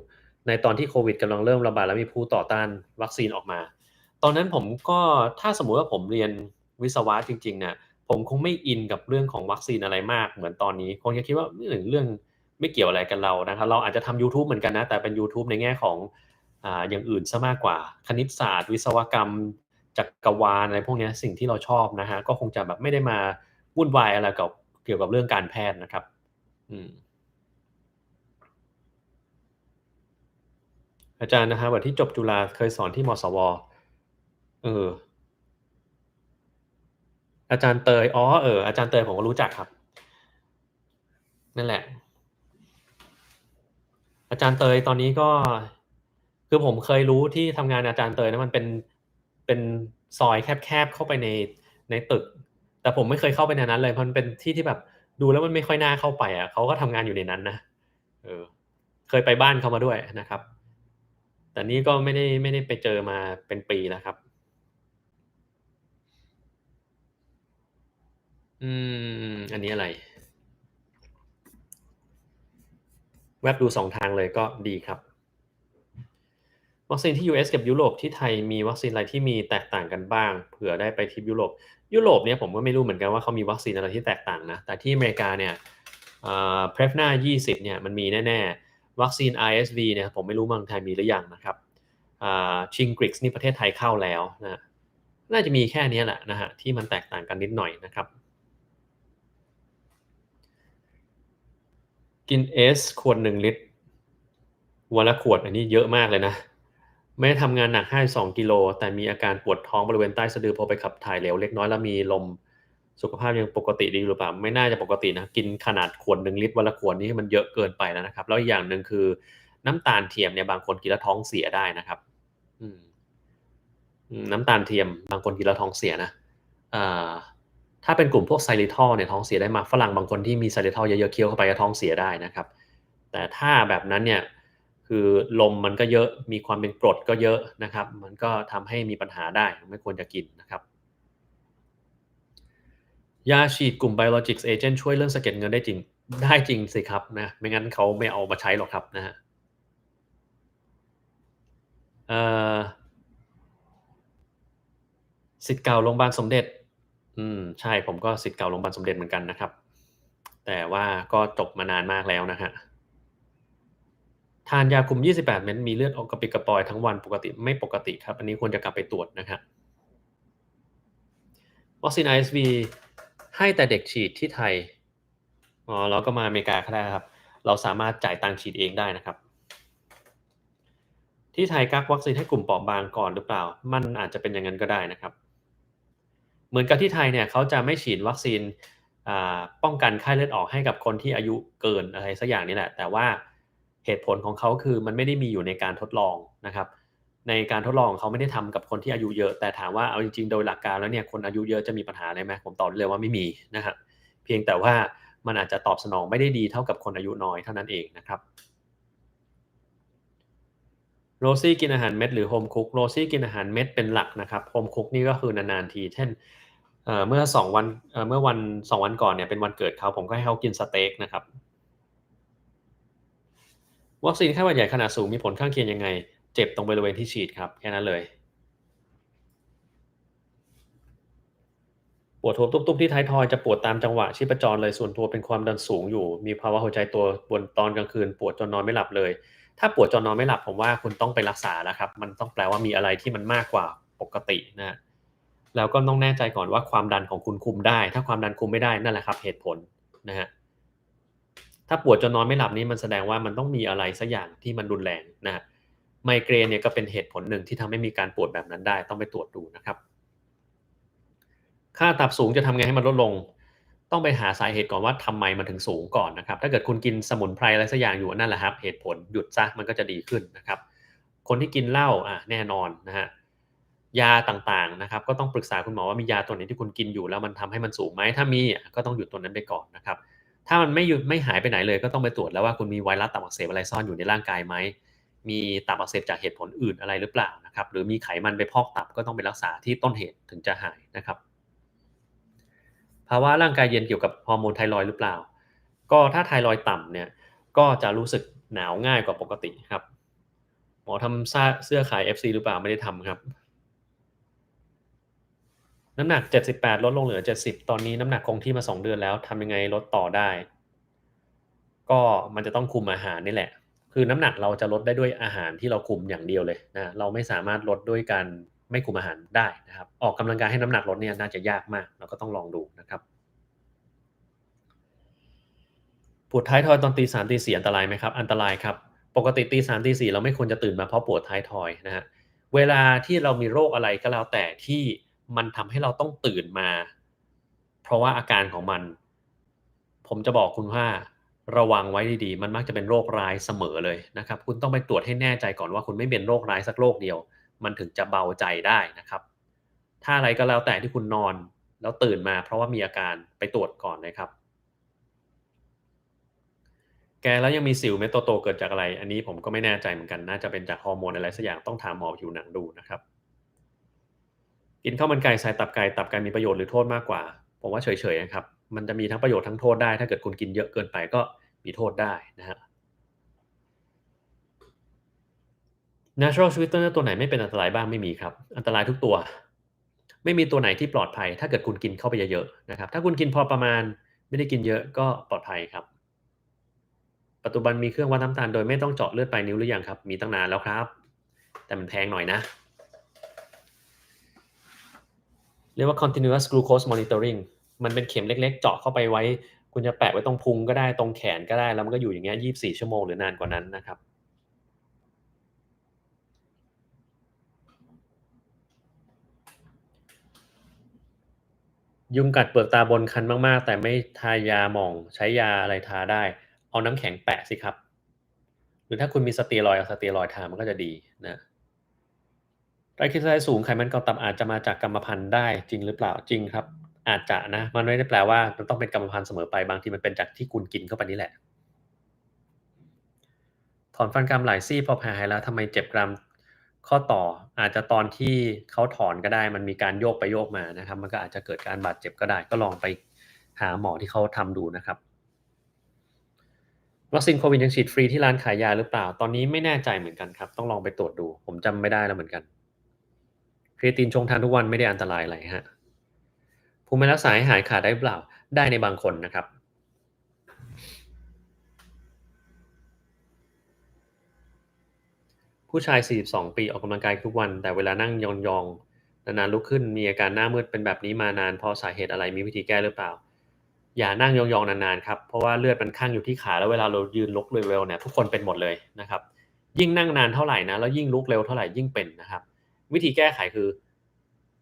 ในตอนที่โควิดกำลังเริ่มระบาดแล้วมีผู้ต่อต้านวัคซีนออกมาตอนนั้นผมก็ถ้าสมมุติว่าผมเรียนวิศวะจริงๆเนี่ยผมคงไม่อินกับเรื่องของวัคซีนอะไรมากเหมือนตอนนี้คงจะคิดว่าเรื่องไม่เกี่ยวอะไรกับเรานะครับเราอาจจะทำยูทูบเหมือนกันนะแต่เป็นยูทูบในแง่ของอย่างอื่นเสียมากกว่าคณิตศาสตร์วิศวกรรมจักรวาลอะไรพวกเนี้ยสิ่งที่เราชอบนะครับก็คงจะแบบไม่ได้มา วุ่นวายอะไรกับเกี่ยวกับเรื่องการแพทย์นะครับอืมอาจารย์นะครับแบบที่จบจุฬาเคยสอนที่มศวเอออาจารย์เตยอาจารย์เตยผมก็รู้จักครับนั่นแหละอาจารย์เตยตอนนี้ก็คือผมเคยรู้ที่ทำงานอาจารย์เตยนะมันเป็นซอยแคบๆเข้าไปในตึกแต่ผมไม่เคยเข้าไปในนั้นเลยเพราะมันเป็นที่ที่แบบดูแล้วมันไม่ค่อยน่าเข้าไปอะเขาก็ทำงานอยู่ในนั้นนะเออเคยไปบ้านเขามาด้วยนะครับ แต่นี่ก็ไม่ได้ไปเจอมาเป็นปีแล้วครับอันนี้อะไรแว็บดู2ทางเลยก็ดีครับวัคซีนที่ US กับยุโรปที่ไทยมีวัคซีนอะไรที่มีแตกต่างกันบ้างเผื่อได้ไปทริปยุโรปเนี่ยผมก็ไม่รู้เหมือนกันว่าเขามีวัคซีนอะไรที่แตกต่างนะแต่ที่อเมริกาเนี่ยPrevnar 20เนี่ยมันมีแน่ๆวัคซีน RSV เนี่ยผมไม่รู้เมืองไทยมีหรือยังนะครับShingrix นี่ประเทศไทยเข้าแล้วนะน่าจะมีแค่นี้แหละนะฮะที่มันแตกต่างกันนิดหน่อยนะครับ กินเอสขวด1 ลิตรวันละขวดอันนี้เยอะมากเลยนะไม่ได้ทำงานหนัก52 กิโลแต่มีอาการปวดท้องบริเวณใต้สะดือพอไปขับถ่ายเหลวเล็กน้อยแล้วมีลม สุขภาพยังปกติดีหรือเปล่าไม่น่าจะปกตินะกินขนาดขวด1ลิตรวันละขวดนี่มันเยอะเกินไปแล้วนะครับแล้วอีกอย่างหนึ่งคือน้ำตาลเทียมเนี่ยบางคนกินแล้วท้องเสียได้นะครับอืมน้ำตาลเทียมบางคนกินแล้วท้องเสียนะอ่าถ้าเป็นกลุ่มพวกไซลิทอลเนี่ยท้องเสียได้มากฝรั่งบางคนที่มีไซลิทอลเยอะๆเคี้ยวเข้าไปก็ท้องเสียได้นะครับแต่ถ้าแบบนั้นเนี่ยคือลมมันก็เยอะมีความเป็นกรดก็เยอะนะครับมันก็ทำให้มีปัญหาได้ไม่ควรจะกินนะครับ ยาฉีดกลุ่ม Biologics Agent ช่วยเรื่องสะเก็ดเงินได้จริงได้จริงสิครับนะไม่งั้นเขาไม่เอามาใช้หรอกครับนะฮะเอ่อศิษย์เก่าโรงพยาบาลสมเด็จใช่ผมก็ศิษย์เก่าโรงพยาบาลสมเด็จเหมือนกันนะครับแต่ว่าก็จบมานานมากแล้วนะครับทานยาคุม28เม็ดมีเลือดออกกระปิดกระปอยทั้งวันปกติไม่ปกติครับอันนี้ควรจะกลับไปตรวจนะครับวัคซีน RSV ให้แต่เด็กฉีดที่ไทยแล้วก็มาอเมริกาก็ได้ครับเราสามารถจ่ายตังค์ฉีดเองได้นะครับ ที่ไทยกักวัคซีนให้กลุ่มเปราะบางก่อนหรือเปล่า มันอาจจะเป็นอย่างนั้นก็ได้นะครับ เหมือนกับที่ไทยเนี่ยเขาจะไม่ฉีดวัคซีนป้องกันไข้เลือดออกให้กับคนที่อายุเกินอะไรสักอย่างนี่แหละ แต่ว่าเหตุผลของเขาคือมันไม่ได้มีอยู่ในการทดลองนะครับ ในการทดลองเขาไม่ได้ทำกับคนที่อายุเยอะ แต่ถามว่าเอาจริงๆโดยหลักการแล้วเนี่ยคนอายุเยอะจะมีปัญหาอะไรไหมผมตอบเลยว่าไม่มีนะครับเพียงแต่ว่ามันอาจจะตอบสนองไม่ได้ดีเท่ากับคนอายุน้อยเท่านั้นเองนะครับ โรซี่กินอาหารเม็ดหรือโฮมคุกโรซี่กินอาหารเม็ดเป็นหลักนะครับโฮมคุกนี่ก็คือนานๆทีเช่นเมื่อ2วันเมื่อวัน2วันก่อนเนี่ยเป็นวันเกิดเขาผมก็ให้เขากินสเต็กนะครับวัคซีนไข้หวัดใหญ่ขนาดสูงมีผลข้างเคียงยังไงเจ็บตรงบริเวณที่ฉีดครับแค่นั้นเลยปวดหัวตุ๊บๆที่ท้ายทอยจะปวดตามจังหวะชีพจรเลยส่วนตัวเป็นความดันสูงอยู่มีภาวะหัวใจตัวบนตอนกลางคืนปวดจนนอนไม่หลับเลยถ้าปวดจนนอนไม่หลับผมว่าคุณต้องไปรักษาแล้วครับมันต้องแปลว่ามีอะไรที่มันมากกว่าปกตินะ แล้วก็ต้องแน่ใจก่อนว่าความดันของคุณคุมได้ถ้าความดันคุมไม่ได้นั่นแหละครับเหตุผลนะครับถ้าปวดจนนอนไม่หลับนี่มันแสดงว่ามันต้องมีอะไรสักอย่างที่มันรุนแรงนะครับไมเกรนเนี่ยก็เป็นเหตุผลหนึ่งที่ทำให้มีการปวดแบบนั้นได้ต้องไปตรวจดูนะครับค่าตับสูงจะทำไงให้มันลดลงต้องไปหาสาเหตุก่อนว่าทำไมมันถึงสูงก่อนนะครับถ้าเกิดคุณกินสมุนไพรอะไรสักอย่างอยู่นั่นแหละครับเหตุผลหยุดซะมันก็จะดีขึ้นนะครับคนที่กินเหล้าแน่นอนนะฮะ ยาต่างๆนะครับก็ต้องปรึกษาคุณหมอว่ามียาตัวไหนที่คุณกินอยู่แล้วมันทำให้มันสูงไหมถ้ามีก็ต้องหยุดตัวนั้นไปก่อนนะครับถ้ามันไม่หยุดไม่หายไปไหนเลยก็ต้องไปตรวจแล้วว่าคุณมีไวรัสตับอักเสบอะไรซ่อนอยู่ในร่างกายไหมมีตับอักเสบจากเหตุผลอื่นอะไรหรือเปล่านะครับหรือมีไขมันไปพอกตับก็ต้องไปรักษาที่ต้นเหตุถึงจะหายนะครับภาวะร่างกายเย็นเกี่ยวกับฮอร์โมนไทรอยด์หรือเปล่าก็ถ้าไทรอยด์ต่ำเนี่ยก็จะรู้สึกหนาวง่ายกว่าปกติครับหมอทำเสื้อขาย FC หรือเปล่าไม่ได้ทำครับ น้ำหนัก78ลดลงเหลือ70ตอนนี้น้ำหนักคงที่มา2เดือนแล้วทำยังไงลดต่อได้ก็มันจะต้องคุมอาหารนี่แหละคือน้ำหนักเราจะลดได้ด้วยอาหารที่เราคุมอย่างเดียวเลยนะเราไม่สามารถลดด้วยการไม่คุมอาหารได้นะครับออกกำลังกายให้น้ำหนักลดเนี่ยน่าจะยากมากเราก็ต้องลองดูนะครับปวดท้ายทอยตอนตี3ตี4อันตรายไหมครับอันตรายครับปกติตี3ตี4เราไม่ควรจะตื่นมาเพราะปวดท้ายทอยนะครับเวลาที่เรามีโรคอะไรก็แล้วแต่ที่มันทำให้เราต้องตื่นมาเพราะว่าอาการของมัน ผมจะบอกคุณว่าระวังไว้ดีๆมันมักจะเป็นโรคร้ายเสมอเลยนะครับคุณต้องไปตรวจให้แน่ใจก่อนว่าคุณไม่เป็นโรคร้ายสักโรคเดียวมันถึงจะเบาใจได้นะครับถ้าอะไรก็แล้วแต่ที่คุณนอนแล้วตื่นมาเพราะว่ามีอาการไปตรวจก่อนนะครับแกแล้วยังมีสิวเม็ดโตๆเกิดจากอะไรอันนี้ผมก็ไม่แน่ใจเหมือนกันน่าจะเป็นจากฮอร์โมนอะไรสักอย่างต้องถามหมอผิวหนังดูนะครับกินข้าวมันไก่ใส่ตับไก่มีประโยชน์หรือโทษมากกว่าผมว่าเฉยๆนะครับมันจะมีทั้งประโยชน์ทั้งโทษได้ถ้าเกิดคุณกินเยอะเกินไปก็มีโทษได้นะฮะ Natural Sweetener ตัวไหนไม่เป็นอันตรายบ้างไม่มีครับอันตรายทุกตัวไม่มีตัวไหนที่ปลอดภัยถ้าเกิดคุณกินเข้าไปเยอะๆนะครับถ้าคุณกินพอประมาณไม่ได้กินเยอะก็ปลอดภัยครับปัจจุบันมีเครื่องวัดน้ำตาลโดยไม่ต้องเจาะเลือดปลายนิ้วหรือยังครับมีตั้งนานแล้วครับแต่มันแพงหน่อยนะเรียกว่า continuous glucose monitoring มันเป็นเข็มเล็กๆเจาะเข้าไปไว้คุณจะแปะไว้ตรงพุงก็ได้ตรงแขนก็ได้แล้วมันก็อยู่อย่างเงี้ย24ชั่วโมงหรือนานกว่านั้นนะครับ ยุงกัดเปลือกตาบนคันมากๆแต่ไม่ทายาหม่องใช้ยาอะไรทาได้เอาน้ำแข็งแปะสิครับหรือถ้าคุณมีสเตียรอยด์เอาสเตียรอยด์ทามันก็จะดีนะไตรกลีเซอไรด์สูงไขมันเกาะต่ำอาจจะมาจากกรรมพันธุ์ได้จริงหรือเปล่าจริงครับอาจจะนะมันไม่ได้แปลว่ามันต้องเป็นกรรมพันธุ์เสมอไปบางทีมันเป็นจากที่คุณกินเข้าไปนี่แหละถอนฟันกรามหลายซี่พอแผลหายแล้วทำไมเจ็บกรามข้อต่ออาจจะตอนที่เขาถอนก็ได้มันมีการโยกไปโยกมานะครับมันก็อาจจะเกิดการบาดเจ็บก็ได้ก็ลองไปหาหมอที่เขาทำดูนะครับ วัคซีนโควิดยังฉีดฟรีที่ร้านขายยาหรือเปล่า ตอนนี้ไม่แน่ใจเหมือนกันครับ ต้องลองไปตรวจดู ผมจำไม่ได้แล้วเหมือนกัน ครีเอตินชงทานทุกวันไม่ได้อันตรายอะไรฮะภูมิรักษาให้หายขาดได้หรือเปล่า ได้ในบางคนนะครับ ผู้ชาย 42 ปีออกกำลังกายทุกวัน แต่เวลานั่งยองๆนานๆลุกขึ้นมีอาการหน้ามืดเป็นแบบนี้มานานเพราะสาเหตุอะไรมีวิธีแก้หรือเปล่า อย่านั่งยองๆนานๆครับเพราะว่าเลือดมันคั่งอยู่ที่ขาแล้วเวลาเรายืนลุกเร็วๆเนี่ยทุกคนเป็นหมดเลยนะครับยิ่งนั่งนานเท่าไหร่นะแล้วยิ่งลุกเร็วเท่าไหร่ยิ่งเป็นนะครับวิธีแก้ไขคือ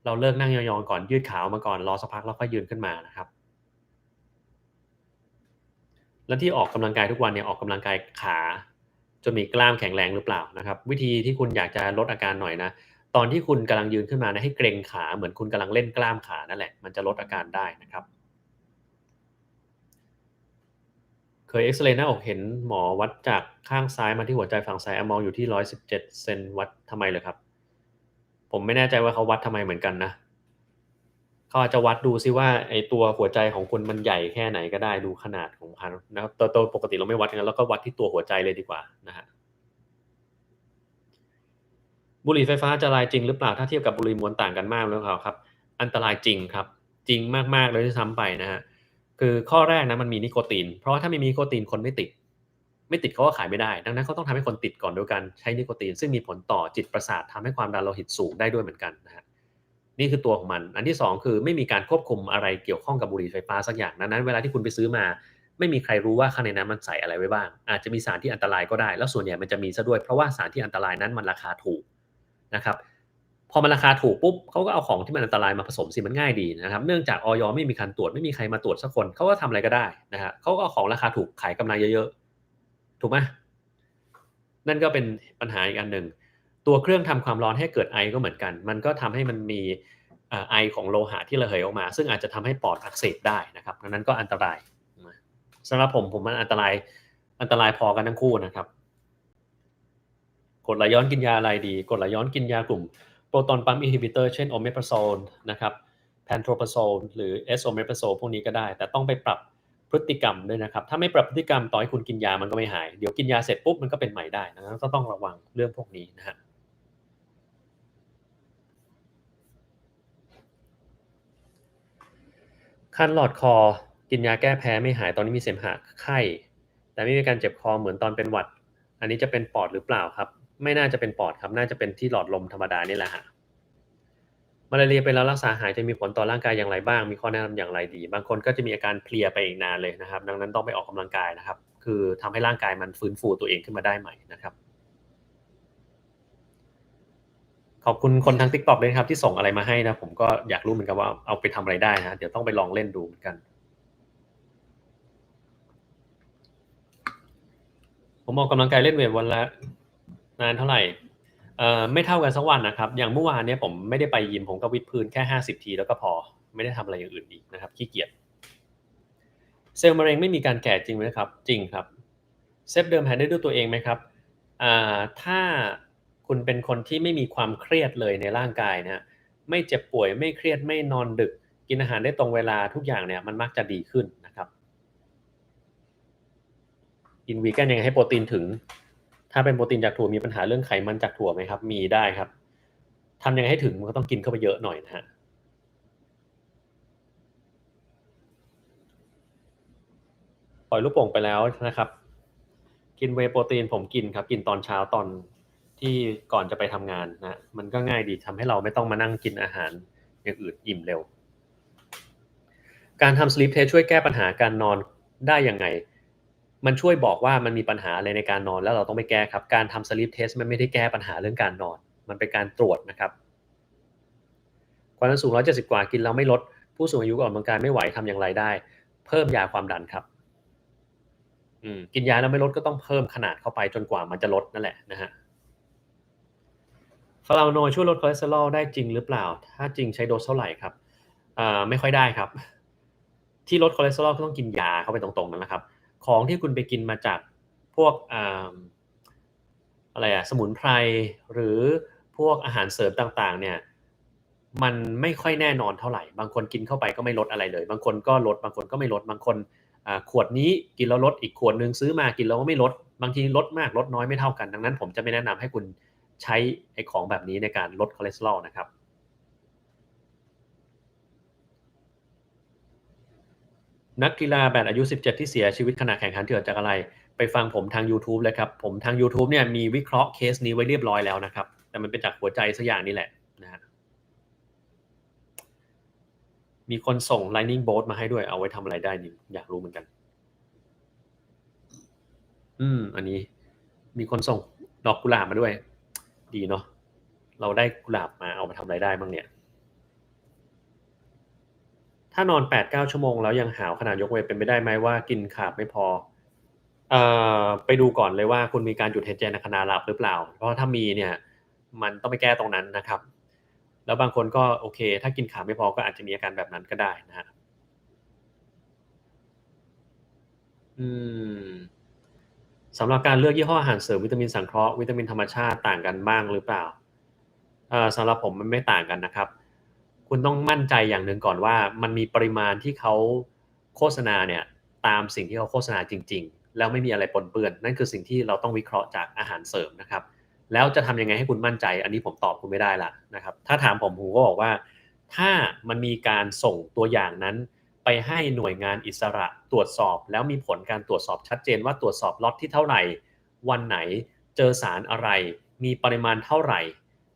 เราเลิกนั่งยองๆก่อนยืดขาออกมาก่อนรอสักพักแล้วค่อยยืนขึ้นมานะครับแล้วที่ออกกำลังกายทุกวันเนี่ยออกกำลังกายขาจนมีกล้ามแข็งแรงหรือเปล่านะครับวิธีที่คุณอยากจะลดอาการหน่อยนะตอนที่คุณกำลังยืนขึ้นมานะให้เกร็งขาเหมือนคุณกำลังเล่นกล้ามขานั่นแหละมันจะลดอาการได้นะครับ เคยเอ็กซเรย์หน้าอกเห็นหมอวัดจากข้างซ้ายมาที่หัวใจฝั่งซ้ายมองอยู่ที่117เซนวัดทำไมเหรอครับผมไม่แน่ใจว่าเขาวัดทำไมเหมือนกันนะเขาอาจจะวัดดูซิว่าไอตัวหัวใจของคุณมันใหญ่แค่ไหนก็ได้ดูขนาดของมันนะครับตัวปกติเราไม่วัดกันแล้วก็วัดที่ตัวหัวใจเลยดีกว่านะฮะบุหรี่ไฟฟ้าอันตรายจริงหรือเปล่าถ้าเทียบกับบุหรี่มวลต่างกันมากหรือเปล่าครับอันตรายจริงครับจริงมากๆเลยที่ซ้ำไปนะฮะคือข้อแรกนะมันมีนิโคตินเพราะว่าถ้าไม่มีนิโคตินคนไม่ติด ไม่ติดเขาก็ขายไม่ได้ดังนั้นเขาต้องทำให้คนติดก่อนโดยการใช้นิโคตินซึ่งมีผลต่อจิตประสาททำให้ความดันโลหิตสูงได้ด้วยเหมือนกันนะฮะนี่คือตัวของมันอันที่2คือไม่มีการควบคุมอะไรเกี่ยวข้องกับบุหรี่ไฟฟ้าสักอย่างดังนั้นเวลาที่คุณไปซื้อมาไม่มีใครรู้ว่าข้างในนั้นมันใส่อะไรไว้บ้างอาจจะมีสารที่อันตรายก็ได้แล้วส่วนใหญ่มันจะมีซะด้วยเพราะว่าสารที่อันตรายนั้นมันราคาถูกนะครับพอมันราคาถูกปุ๊บเขาก็เอาของที่มันอันตรายมาผสมสิมันง่ายดีนะครับเนื่องจากอยไม่มีการตรวจไม่มีใครมาตรวจสักคนเขาก็ทำอะไรก็ได้นะฮะเขาก็เอาของราคาถูกขายกำไรเยอะๆถูกไหม นั่นก็เป็นปัญหาอีกอันหนึ่งตัวเครื่องทำความร้อนให้เกิดไอก็เหมือนกันมันก็ทำให้มันมีไอของโลหะที่ระเหยออกมาซึ่งอาจจะทำให้ปอดอักเสบได้นะครับดังนั้นก็อันตรายสำหรับผมมันอันตรายพอกันทั้งคู่นะครับกรดไหลย้อนกินยาอะไรดีกรดไหลย้อนกินยากลุ่มโปรตอนปั๊มอินฮิบิเตอร์เช่นโอเมปราโซลนะครับแพนโทรปาโซลหรือเอสโอเมปราโซลพวกนี้ก็ได้แต่ต้องไปปรับพฤติกรรมด้วยนะครับถ้าไม่ปรับพฤติกรรมต่อให้คุณกินยามันก็ไม่หายเดี๋ยวกินยาเสร็จปุ๊บมันก็เป็นใหม่ได้นะก็ต้องระวังเรื่องพวกนี้นะฮะ คันหลอดคอกินยาแก้แพ้ไม่หายตอนนี้มีเสมหะไข้แต่ไม่มีการเจ็บคอเหมือนตอนเป็นหวัดอันนี้จะเป็นปอดหรือเปล่าครับไม่น่าจะเป็นปอดครับน่าจะเป็นที่หลอดลมธรรมดานี่แหละฮะมาลาเรียเป็นแล้วรักษาหายจะมีผลต่อร่างกายอย่างไรบ้างมีข้อแนะนำอย่างไรดีบางคนก็จะมีอาการเพลียไปอีกนานเลยนะครับดังนั้นต้องไปออกกำลังกายนะครับคือทำให้ร่างกายมันฟื้นฟูตัวเองขึ้นมาได้ใหม่นะครับขอบคุณคนทาง TikTok ด้วยนะครับที่ส่งอะไรมาให้นะผมก็อยากรู้เหมือนกันว่าเอาไปทำอะไรได้นะเดี๋ยวต้องไปลองเล่นดูเหมือนกัน ผมออกกำลังกายเล่นเวทวันละนานเท่าไหร่ไม่เท่ากันสักวันนะครับอย่างเมื่อวานเนี่ยผมไม่ได้ไปยิมผมก็วิดพื้นแค่50ทีแล้วก็พอไม่ได้ทำอะไรอย่างอื่นอีกนะครับขี้เกียจเซลล์มะเร็งไม่มีการแก่จริงไหมครับจริงครับเซฟเดิมแพ้ได้ด้วยตัวเองไหมครับถ้าคุณเป็นคนที่ไม่มีความเครียดเลยในร่างกายนะไม่เจ็บป่วยไม่เครียดไม่นอนดึกกินอาหารได้ตรงเวลาทุกอย่างเนี่ยมันมักจะดีขึ้นนะครับ กินวีแกนยังไงให้โปรตีนถึงถ้าเป็นโปรตีนจากถั่วมีปัญหาเรื่องไขมันจากถั่วไหมครับมีได้ครับทำยังไงให้ถึงมันก็ต้องกินเข้าไปเยอะหน่อยนะฮะปล่อยลูกโป่งไปแล้วนะครับกินเวย์โปรตีนผมกินครับกินตอนเช้าตอนที่ก่อนจะไปทำงานนะมันก็ง่ายดีทำให้เราไม่ต้องมานั่งกินอาหารอย่างอื่นอิ่มเร็วการทำ sleep test ช่วยแก้ปัญหาการนอนได้ยังไงมันช่วยบอกว่ามันมีปัญหาอะไรในการนอนแล้วเราต้องไปแก้ครับการทำ sleep test มันไม่ได้แก้ปัญหาเรื่องการนอนมันเป็นการตรวจนะครับ ความดันสูง170กว่ากินแล้วไม่ลด ผู้สูงอายุออกกำลังกายไม่ไหวทำอย่างไรได้เพิ่มยาความดันครับกินยาแล้วไม่ลดก็ต้องเพิ่มขนาดเข้าไปจนกว่ามันจะลดนั่นแหละนะฮะฟลาโวนอยด์ช่วยลดคอเลสเตอรอลได้จริงหรือเปล่าถ้าจริงใช้โดสเท่าไหร่ครับไม่ค่อยได้ครับที่ลดคอเลสเตอรอลก็ต้องกินยาเข้าไปตรงๆนั่นแหละครับของที่คุณไปกินมาจากพวกอะไรสมุนไพรหรือพวกอาหารเสริมต่างๆเนี่ยมันไม่ค่อยแน่นอนเท่าไหร่บางคนกินเข้าไปก็ไม่ลดอะไรเลยบางคนก็ลดบางคนก็ไม่ลดบางคนขวดนี้กินแล้วลดอีกขวดนึงซื้อมากินแล้วก็ไม่ลดบางทีลดมากลดน้อยไม่เท่ากันดังนั้นผมจะไม่แนะนำให้คุณใช้ไอ้ของแบบนี้ในการลดคอเลสเตอรอลนะครับนักกีฬาแบดอายุ17ที่เสียชีวิตขณะแข่งขันเกิดจากอะไรไปฟังผมทางยูทูบเลยครับผมทางยูทูบเนี่ยมีวิเคราะห์เคสนี้ไว้เรียบร้อยแล้วนะครับแต่มันเป็นจากหัวใจสักอย่างนี่แหละนะฮะมีคนส่ง Lightning Bolt มาให้ด้วยเอาไว้ทำอะไรได้นี่อยากรู้เหมือนกันอันนี้มีคนส่งดอกกุหลาบมาด้วยดีเนาะเราได้กุหลาบมาเอามาทำอะไรได้บ้างเนี่ยถ้านอน8-9ชั่วโมงแล้วยังหาวขนาดยกเวทเป็นไปได้ไหมว่ากินขาดไม่พอไปดูก่อนเลยว่าคุณมีการหยุดหายใจในขณะหลับหรือเปล่าเพราะถ้ามีเนี่ยมันต้องไปแก้ตรงนั้นนะครับแล้วบางคนก็โอเคถ้ากินขาดไม่พอก็อาจจะมีอาการแบบนั้นก็ได้นะฮะอืมสำหรับการเลือกยี่ห้ออาหารเสริมวิตามินสังเคราะห์วิตามินธรรมชาติต่างกันบ้างหรือเปล่าสำหรับผมมันไม่ต่างกันนะครับคุณต้องมั่นใจอย่างหนึ่งก่อนว่ามันมีปริมาณที่เขาโฆษณาเนี่ยตามสิ่งที่เขาโฆษณาจริงๆแล้วไม่มีอะไรปนเปื้อนนั่นคือสิ่งที่เราต้องวิเคราะห์จากอาหารเสริมนะครับแล้วจะทำยังไงให้คุณมั่นใจอันนี้ผมตอบคุณไม่ได้ละนะครับถ้าถามผมก็บอกว่าถ้ามันมีการส่งตัวอย่างนั้น ไปให้หน่วยงานอิสระตรวจสอบแล้วมีผลการตรวจสอบชัดเจนว่าตรวจสอบล็อตที่เท่าไหร่วันไหนเจอสารอะไรมีปริมาณเท่าไหร่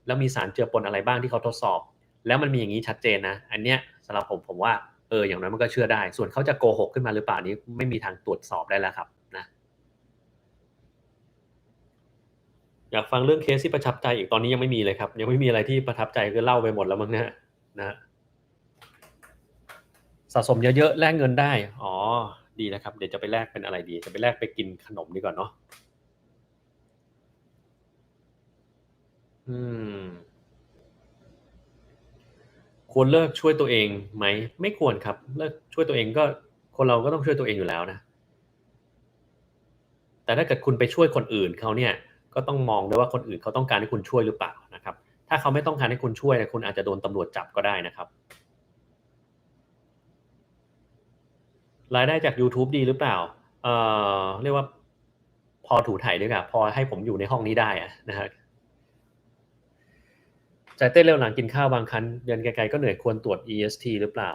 แล้วมีสารเจือปนอะไรบ้างที่เขาทดสอบแล้วมันมีอย่างนี้ชัดเจนนะอันเนี้ยสำหรับผมว่าอย่างนั้นมันก็เชื่อได้ส่วนเขาจะโกหกขึ้นมาหรือเปล่านี้ไม่มีทางตรวจสอบได้แล้วครับนะอยากฟังเรื่องเคสที่ประทับใจอีกตอนนี้ยังไม่มีเลยครับยังไม่มีอะไรที่ประทับใจคือเล่าไปหมดแล้วมั้งเนี่ยนะสะสมเยอะๆแลกเงินได้อ๋อดีนะครับเดี๋ยวจะไปแลกเป็นอะไรดีจะไปแลกไปกินขนมดีกว่าเนาะ อืมควรเลิกช่วยตัวเองไหมไม่ควรครับเลิกช่วยตัวเองก็คนเราก็ต้องช่วยตัวเองอยู่แล้วนะแต่ถ้าเกิดคุณไปช่วยคนอื่นเขาเนี่ยก็ต้องมองด้วยว่าคนอื่นเขาต้องการให้คุณช่วยหรือเปล่านะครับถ้าเขาไม่ต้องการให้คุณช่วยเนี่ยคุณอาจจะโดนตำรวจจับก็ได้นะครับรายได้จากยูทูบดีหรือเปล่าเรียกว่าพอถูถ่ายด้วยกับพอให้ผมอยู่ในห้องนี้ได้อะนะฮะใจเต้นเร็วหลังกินข้าวบางครั้งเดินไกลๆก็เหนื่อยควรตรวจ EST หรือเปล่า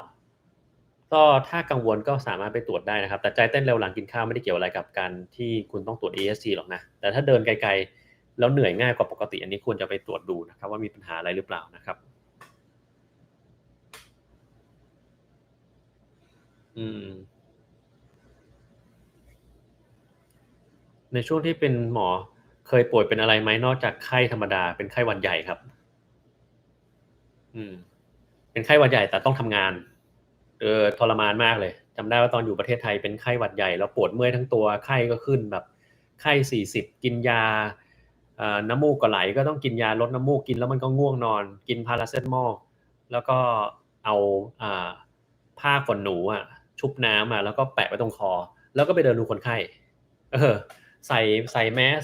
ก็ถ้ากังวลก็สามารถไปตรวจได้นะครับแต่ใจเต้นเร็วหลังกินข้าวไม่ได้เกี่ยวอะไรกับการที่คุณต้องตรวจ ESG หรอกนะแต่ถ้าเดินไกลๆแล้วเหนื่อยง่ายกว่าปกติอันนี้ควรจะไปตรวจดูนะครับว่ามีปัญหาอะไรหรือเปล่านะครับอืมในช่วงที่เป็นหมอเคยป่วยเป็นอะไรไหมนอกจากไข้ธรรมดาเป็นไข้หวัดใหญ่ครับอืมเป็นไข้หวัดใหญ่แต่ต้องทำงานทรมานมากเลยจำได้ว่าตอนอยู่ประเทศไทยเป็นไข้หวัดใหญ่แล้วปวดเมื่อยทั้งตัวไข้ก็ขึ้นแบบไข้40กินยาน้ำมูกก็ไหลก็ต้องกินยาลดน้ำมูกกินแล้วมันก็ง่วงนอนกินพาราเซตามอลแล้วก็เอาอ่าผ้าขนหนูชุบน้ำแล้วก็แปะไว้ตรงคอแล้วก็ไปเดินดูคนไข้เออใส่ใส่แมส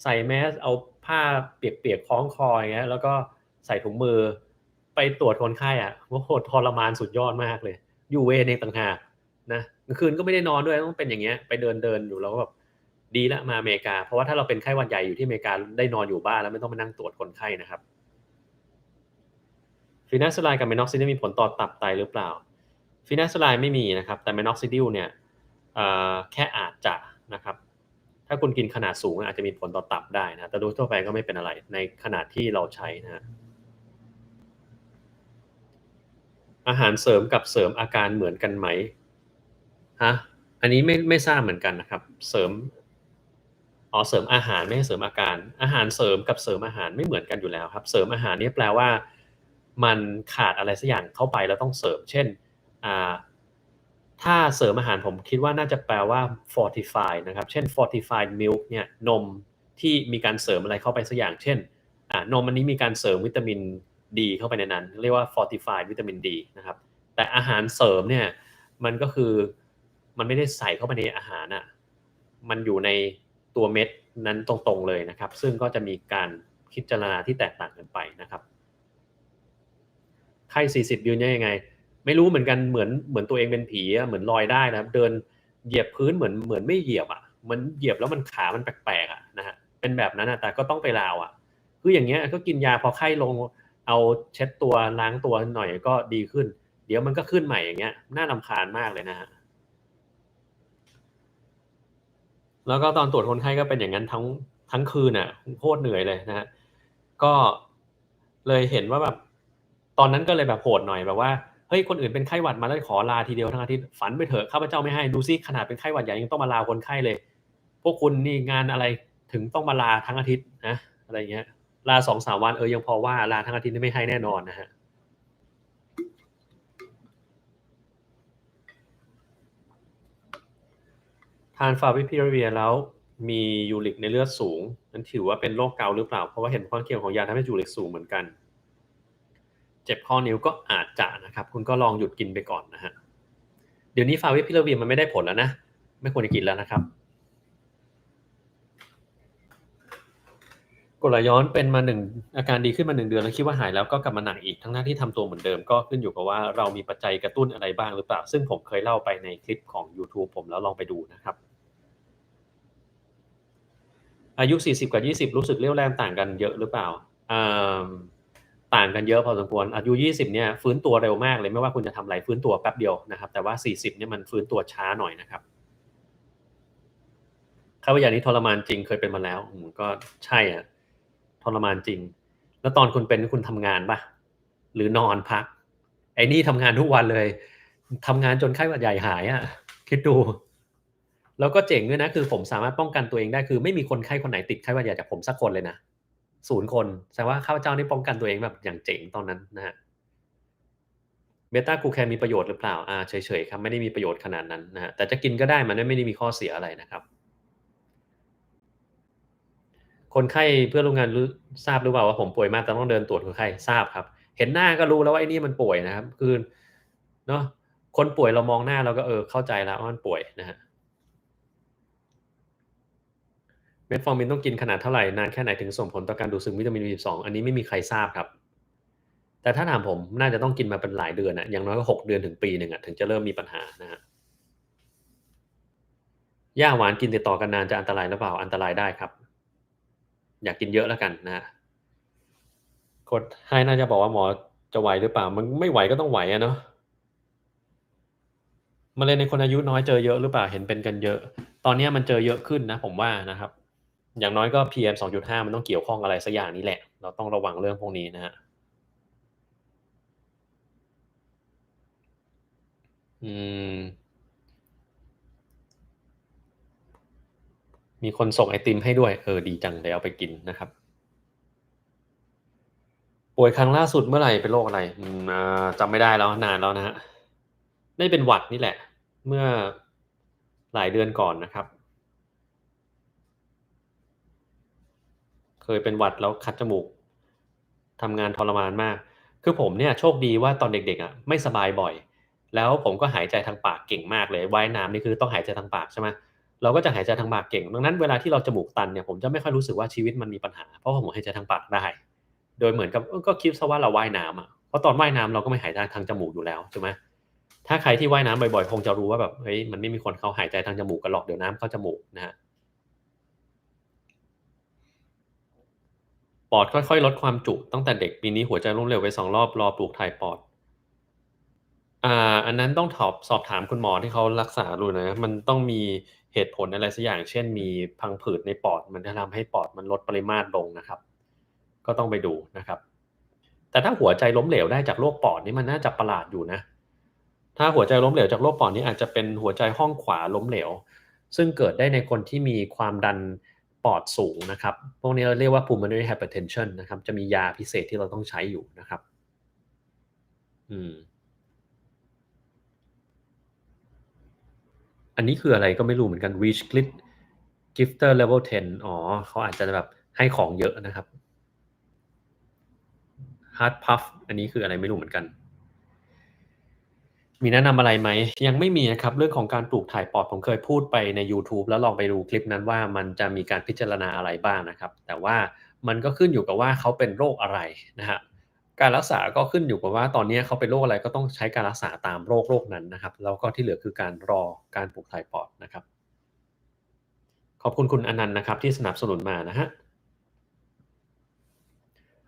ใส่แมสเอาผ้าเปียกๆคล้องคออย่างเงี้ยแล้วก็ใส่ถุงมือไปตรวจคนไข้โอ้โหทรมานสุดยอดมากเลยอยู่เวรเองต่างหากนะกลางคืนก็ไม่ได้นอนด้วยต้องเป็นอย่างเงี้ยไปเดินอยู่แล้วก็แบบดีละมาอเมริกาเพราะว่าถ้าเราเป็นไข้หวัดใหญ่อยู่ที่อเมริกาได้นอนอยู่บ้านแล้วไม่ต้องมานั่งตรวจคนไข้นะครับฟีนัสไลน์กับเมนอกซิดิลมีผลต่อตับไตหรือเปล่าฟีนัสไลน์ไม่มีนะครับแต่เมนอกซิดิลเนี่ยแค่อาจจะนะครับถ้าคุณกินขนาดสูงอาจจะมีผลต่อตับได้นะแต่โดยทั่วไปก็ไม่เป็นอะไรในขนาดที่เราใช้นะฮะอาหารเสริมกับเสริมอาการเหมือนกันไหมฮะอันนี้ไม่ทราบเหมือนกันนะครับเสริมเสริมอาหารไม่ใช่เสริมอาการอาหารเสริมกับเสริมอาหารไม่เหมือนกันอยู่แล้วครับเสริมอาหารนี่แปลว่า มันขาดอะไรสักอย่างเข้าไปแล้วต้องเสริมเช่นอ่าถ้าเสริมอาหารผมคิดว่าน่าจะแปลว่า fortify นะครับเช่น fortified milk เนี่ยนมที่มีการเสริมอะไรเข้าไปสักอย่างเช่นนมอันนี้มีการเสริมวิตามินดีเข้าไปในนั้นเรียกว่า fortified วิตามินดีนะครับแต่อาหารเสริมเนี่ยมันก็คือมันไม่ได้ใส่เข้าไปในอาหารอ่ะมันอยู่ในตัวเม็ดนั้นตรงๆเลยนะครับซึ่งก็จะมีการพิจารณาที่แตกต่างกันไปนะครับ ไข้40ยืนได้ยังไงไม่รู้เหมือนกันเหมือนตัวเองเป็นผีอะเหมือนลอยได้นะครับเดินเหยียบพื้นเหมือนไม่เหยียบอะเหมือนเหยียบแล้วมันขามันแปลกๆอะนะฮะเป็นแบบนั้นอะแต่ก็ต้องไปลาวอะคืออย่างเงี้ยก็กินยาพอไข้ลงเอาเช็ดตัวล้างตัวหน่อยก็ดีขึ้นเดี๋ยวมันก็ขึ้นใหม่อย่างเงี้ยน่ารำคาญมากเลยนะฮะแล้วก็ตอนตรวจคนไข้ก็เป็นอย่างนั้นทั้งคืนอ่ะโคตรเหนื่อยเลยนะฮะก็เลยเห็นว่าแบบตอนนั้นก็เลยแบบโหดหน่อยแบบว่าเฮ้ยคนอื่นเป็นไข้หวัดมาแล้วขอลาทีเดียวทั้งอาทิตย์ฝันไปเถอะข้าพเจ้าไม่ให้ดูซิขนาดเป็นไข้หวัดใหญ่ยังต้องมาลาคนไข้เลยพวกคุณนี่งานอะไรถึงต้องมาลาทั้งอาทิตย์นะอะไรเงี้ยลา2-3 วันยังพอว่าลาทั้งอาทิตย์นี่ไม่ให้แน่นอนนะฮะทานฟาวิพิราเวียแล้วมียูริกในเลือดสูงนั้นถือว่าเป็นโรคเกาต์หรือเปล่าเพราะว่าเห็นข้อเคียงของยาทำให้ยูริกสูงเหมือนกัน เจ็บข้อนิ้วก็อาจจะนะครับคุณก็ลองหยุดกินไปก่อนนะฮะเดี๋ยวนี้ฟาวิพิลาเวียมันไม่ได้ผลแล้วนะไม่ควรจะกินแล้วนะครับกรดไหลย้อนเป็นมาอาการดีขึ้นมา1 เดือนแล้วคิดว่าหายแล้วก็กลับมาหนักอีกทั้งที่ทำตัวเหมือนเดิมก็ขึ้นอยู่กับว่าเรามีปัจจัยกระตุ้นอะไรบ้างหรือเปล่าซึ่งผมเคยเล่าไปในคลิปของ YouTube ผมแล้วลองไปดูนะครับอายุ40กับ20รู้สึกเรี่ยวแรงต่างกันเยอะหรือเปล่าอ่าต่างกันเยอะพอสมควรอายุ20เนี่ยฟื้นตัวเร็วมากเลยไม่ว่าคุณจะทำอะไรฟื้นตัวแป๊บเดียวนะครับแต่ว่า40เนี่ยมันฟื้นตัวช้าหน่อยนะครับ ข้าพเจ้านี้ทรมานจริงเคยเป็นมาแล้วก็ใช่อะทรมานจริงแล้วตอนคุณเป็นคุณทำงานปะหรือนอนพักไอ้นี่ทำงานทุกวันเลยทำงานจนไข้หวัดใหญ่หายอะคิดดูแล้วก็เจ๋งด้วยนะคือผมสามารถป้องกันตัวเองได้คือไม่มีคนไข้คนไหนติดไข้หวัดใหญ่จากผมสักคนเลยนะ0 คนแสดงว่าข้าพเจ้านี่ป้องกันตัวเองแบบอย่างเจ๋งตอนนั้นนะฮะเบต้ากลูแคนมีประโยชน์หรือเปล่าเฉยๆครับไม่ได้มีประโยชน์ขนาดนั้นนะฮะแต่จะกินก็ได้มันไม่ได้มีข้อเสียอะไรนะครับ คนไข้เพื่อนร่วมงานทราบหรือเปล่าว่าผมป่วยมากแต่ต้องเดินตรวจคนไข้ทราบครับเห็นหน้าก็รู้แล้วว่าไอ้นี่มันป่วยนะครับคือเนาะคนป่วยเรามองหน้าเราก็เข้าใจแล้วว่ามันป่วยนะฮะเมทฟอร์มินต้องกินขนาดเท่าไหร่นานแค่ไหนถึงส่งผลต่อการดูดซึมวิตามิน B12 อันนี้ไม่มีใครทราบครับแต่ถ้าถามผมน่าจะต้องกินมาเป็นหลายเดือนอะอย่างน้อยก็6 เดือนถึงปีหนึ่งอะถึงจะเริ่มมีปัญหานะฮะหญ้าหวานกินติดต่อกันนานจะอันตรายหรือเปล่าอันตรายได้ครับอยากกินเยอะแล้วกันนะฮะคนไข้น่าจะบอกว่าหมอจะไหวหรือเปล่ามันไม่ไหวก็ต้องไหวอะเนาะ มะเร็งในคนอายุน้อยเจอเยอะหรือเปล่าเห็นเป็นกันเยอะตอนนี้มันเจอเยอะขึ้นนะผมว่านะครับอย่างน้อยก็ PM 2.5มันต้องเกี่ยวข้องอะไรสักอย่างนี้แหละเราต้องระวังเรื่องพวกนี้นะฮะอืมมีคนส่งไอติมให้ด้วยดีจังเดี๋ยวเอาไปกินนะครับป่วยครั้งล่าสุดเมื่อไหร่เป็นโรคอะไรจำไม่ได้แล้วนานแล้วนะฮะได้เป็นหวัดนี่แหละเมื่อหลายเดือนก่อนนะครับ เคยเป็นหวัดแล้วคัดจมูกทำงานทรมานมากคือผมเนี่ยโชคดีว่าตอนเด็กๆอะไม่สบายบ่อยแล้วผมก็หายใจทางปากเก่งมากเลยว่ายน้ำนี่คือต้องหายใจทางปากใช่ไหมเราก็จะหายใจทางปากเก่งดังนั้นเวลาที่เราจมูกตันเนี่ยผมจะไม่ค่อยรู้สึกว่าชีวิตมันมีปัญหาเพราะว่าผมหายใจทางปากได้โดยเหมือนกับก็คิดซะว่าเราว่ายน้ำอะเพราะตอนว่ายน้ำเราก็ไม่หายใจทางจมูกอยู่แล้วใช่ไหมถ้าใครที่ว่ายน้ำบ่อยๆคงจะรู้ว่าแบบเฮ้ยมันไม่มีคนเขาหายใจทางจมูกกันหรอกเดี๋ยวน้ำเข้าจมูกนะฮะ ปอดค่อยๆลดความจุตั้งแต่เด็กปีนี้หัวใจล้มเหลวไป2 รอบรอปลูกถ่ายปอดอันนั้นต้องสอบถามคุณหมอที่เขารักษาดูนะมันต้องมีเหตุผลอะไรสักอย่างเช่นมีพังผืดในปอดมันจะทำให้ปอดมันลดปริมาตรลงนะครับก็ต้องไปดูนะครับแต่ถ้าหัวใจล้มเหลวได้จากโรคปอดนี่มันน่าจะประหลาดอยู่นะถ้าหัวใจล้มเหลวจากโรคปอดนี่อาจจะเป็นหัวใจห้องขวาล้มเหลวซึ่งเกิดได้ในคนที่มีความดันปอดสูงนะครับพวกนี้เราเรียกว่า pulmonary hypertension นะครับจะมียาพิเศษที่เราต้องใช้อยู่นะครับ อืมอันนี้คืออะไรก็ไม่รู้เหมือนกัน Reach Gifter Level 10อ๋อเขาอาจจะแบบให้ของเยอะนะครับ Hard Puff อันนี้คืออะไรไม่รู้เหมือนกัน มีแนะนำอะไรไหมยังไม่มีนะครับเรื่องของการปลูกถ่ายปอดผมเคยพูดไปในยูทูบแล้วลองไปดูคลิปนั้นว่ามันจะมีการพิจารณาอะไรบ้างนะครับแต่ว่ามันก็ขึ้นอยู่กับว่าเขาเป็นโรคอะไรนะฮะการรักษาก็ขึ้นอยู่กับว่าตอนนี้เขาเป็นโรคอะไรก็ต้องใช้การรักษาตามโรคนั้นนะครับแล้วก็ที่เหลือคือการรอการปลูกถ่ายปอดนะครับขอบคุณคุณอนันต์นะครับที่สนับสนุนมานะฮะ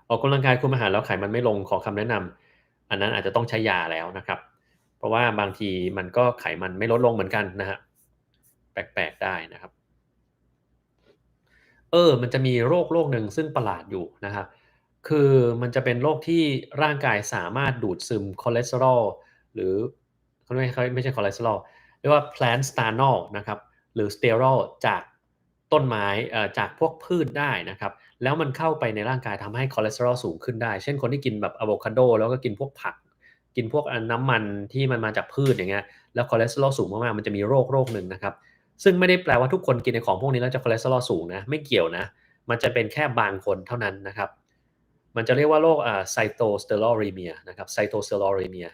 ออกกำลังกายคุมอาหารแล้วไขมันไม่ลงขอคำแนะนำอันนั้นอาจจะต้องใช้ยาแล้วนะครับเพราะว่าบางทีมันก็ไขมันไม่ลดลงเหมือนกันนะฮะ แปลกๆได้นะครับมันจะมีโรคหนึ่งซึ่งประหลาดอยู่นะครับคือมันจะเป็นโรคที่ร่างกายสามารถดูดซึมคอเลสเตอรอลหรือเขาไม่ใช่คอเลสเตอรอลเรียกว่า plant stanol นะครับหรือ sterol จากต้นไม้จากพวกพืชได้นะครับแล้วมันเข้าไปในร่างกายทำให้คอเลสเตอรอลสูงขึ้นได้เช่นคนที่กินแบบอะโวคาโดแล้วก็กินพวกผักกินพวกน้ำมันที่มันมาจากพืชอย่างเงี้ยแล้วคอเลสเตอรอลสูงมากๆมันจะมีโรคหนึ่งนะครับ ซึ่งไม่ได้แปลว่าทุกคนกินในของพวกนี้แล้วจะคอเลสเตอรอลสูงนะไม่เกี่ยวนะมันจะเป็นแค่บางคนเท่านั้นนะครับมันจะเรียกว่าโรคไซโตสเตอรอล r ีเมียนะครับไซโตสเตอรอล r ีเมีย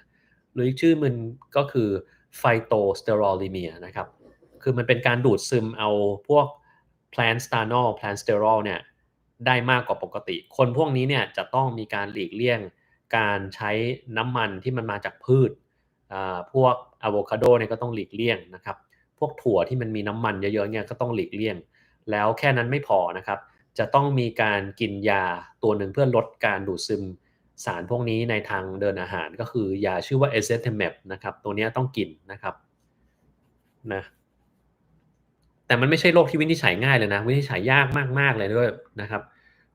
หรืออีกชื่อมันก็คือไฟโตสเตอรอล r ีเมียนะครับคือมันเป็นการดูดซึมเอาพวก plant stanol plant sterol เนี่ยได้มากกว่าปกติคนพวกนี้เนี่ยจะต้องมีการหลีกเลี่ยงการใช้น้ำมันที่มันมาจากพืชพวกอะโวคาโดเนี่ยก็ต้องหลีกเลี่ยงนะครับ พวกถั่วที่มันมีน้ำมันเยอะๆเนี่ยก็ต้องหลีกเลี่ยงแล้วแค่นั้นไม่พอนะครับจะต้องมีการกินยาตัวหนึ่งเพื่อลดการดูดซึมสารพวกนี้ในทางเดินอาหารก็คือยาชื่อว่า ezetimibe นะครับตัวนี้ต้องกินนะครับนะแต่มันไม่ใช่โรคที่วินิจฉัยง่ายเลยนะวินิจฉัยยากมากๆเลยด้วยนะครับ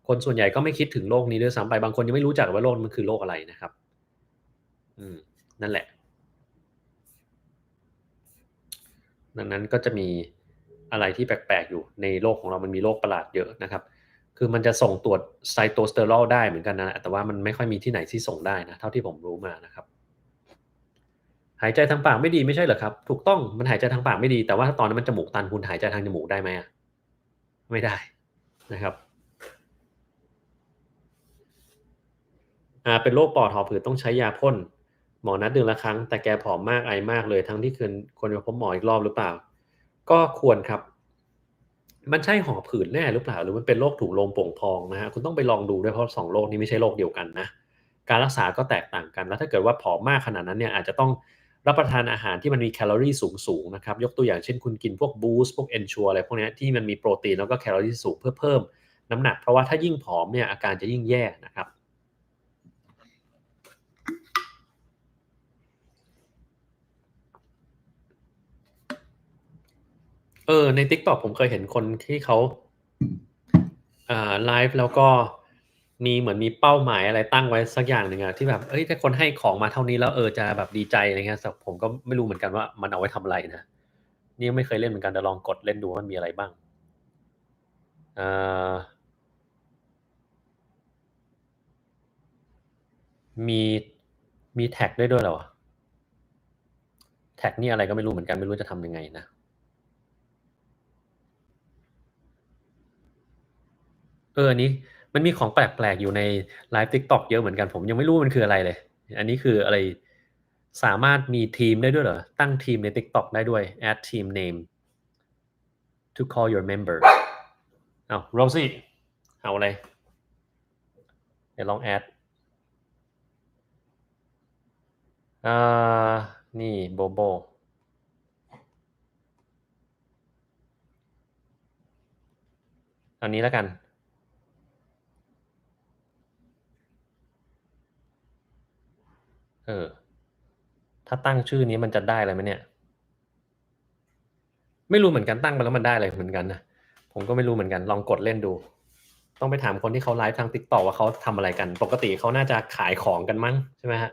คนส่วนใหญ่ก็ไม่คิดถึงโรคนี้ด้วยซ้ำไปบางคนยังไม่รู้จักว่าโรคมันคือโรคอะไรนะครับอืมนั่นแหละ ดังนั้นก็จะมีอะไรที่แปลกๆอยู่ในโลกของเรามันมีโรคประหลาดเยอะนะครับคือมันจะส่งตรวจไซโตสเตอรอลได้เหมือนกันนะแต่ว่ามันไม่ค่อยมีที่ไหนที่ส่งได้นะเท่าที่ผมรู้มานะครับหายใจทางปากไม่ดีไม่ใช่เหรอครับถูกต้องมันหายใจทางปากไม่ดีแต่ว่าตอนนั้นมันจมูกตันคุณหายใจทางจมูกได้ไหมอะไม่ได้นะครับเป็นโรคปอดหอบหืดต้องใช้ยาพ่นหมอนัดเดือนละครั้งแต่แกผอมมากไอมากเลยทั้งที่ควรไปพบหมออีกรอบหรือเปล่าก็ควรครับ มันใช่หอบผืดแน่หรือเปล่าหรือมันเป็นโรคถุงลมโป่งพองนะฮะคุณต้องไปลองดูด้วยเพราะ2โรคนี้ไม่ใช่โรคเดียวกันนะการรักษาก็แตกต่างกันแล้วถ้าเกิดว่าผอมมากขนาดนั้นเนี่ยอาจจะต้องรับประทานอาหารที่มันมีแคลอรีสูงๆนะครับยกตัวอย่างเช่นคุณกินพวกบูสต์พวก Ensure อะไรพวกนี้ที่มันมีโปรตีนแล้วก็แคลอรีสูงเพื่อเพิ่มน้ำหนักเพราะว่าถ้ายิ่งผอมเนี่ยอาการจะยิ่งแย่นะครับใน TikTok ผมเคยเห็นคนที่เขาไลฟ์แล้วก็เหมือนมีเป้าหมายอะไรตั้งไว้สักอย่างหนึ่งอะที่แบบเอ้ยถ้าคนให้ของมาเท่านี้แล้วจะแบบดีใจอะไรเงี้ยแต่ผมก็ไม่รู้เหมือนกันว่ามันเอาไว้ทำอะไรนะนี่ไม่เคยเล่นเหมือนกันเดี๋ยวลองกดเล่นดูว่ามันมีอะไรบ้างเอ่อมีมีแท็กได้ด้วยเหรอแท็กนี่อะไรก็ไม่รู้เหมือนกันไม่รู้จะทำยังไงนะอันนี้มันมีของแปลกๆอยู่ในไลฟ์ TikTok เยอะเหมือนกันผมยังไม่รู้มันคืออะไรเลยอันนี้คืออะไรสามารถมีทีมได้ด้วยเหรอตั้งทีมใน TikTok ได้ด้วย add team name to call your member อ้าวโรซี่เอาอะไรเดี๋ยวลองแอดอ่านี่โบโบอันนี้แล้วกันเออถ้าตั้งชื่อนี้มันจะได้อะไรไหมเนี่ยไม่รู้เหมือนกันตั้งไปแล้วมันได้อะไรเหมือนกันนะผมก็ไม่รู้เหมือนกันลองกดเล่นดูต้องไปถามคนที่เขาไลฟ์ทาง TikTok ว่าเขาทำอะไรกันปกติเขาน่าจะขายของกันมั้งใช่ไหมฮะ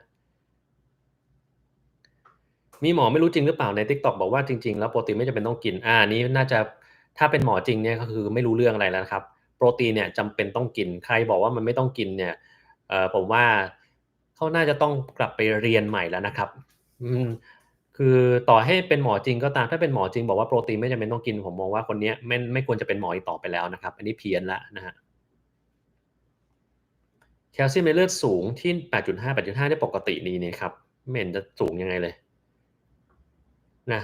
มีหมอไม่รู้จริงหรือเปล่าใน TikTok บอกว่าจริงๆแล้วโปรตีนไม่จำเป็นต้องกินอันนี้น่าจะถ้าเป็นหมอจริงเนี่ยก็คือไม่รู้เรื่องอะไรแล้วนะครับโปรตีนเนี่ยจำเป็นต้องกินใครบอกว่ามันไม่ต้องกินเนี่ยผมว่าเข เขาน่าจะต้องกลับไปเรียนใหม่แล้วนะครับคือต่อให้เป็นหมอจริงก็ตามถ้าเป็นหมอจริงบอกว่าโปรตีนไม่จำเป็นต้องกินผมมองว่าคนเนี้ยไม่ควรจะเป็นหมออีกต่อไปแล้วนะครับอันนี้เพี้ยนแล้วนะฮะแคลเซียมในเลือดสูงที่ 8.5 8.5ได้ปกติดีนี่ครับไม่เห็นจะสูงยังไงเลยนะ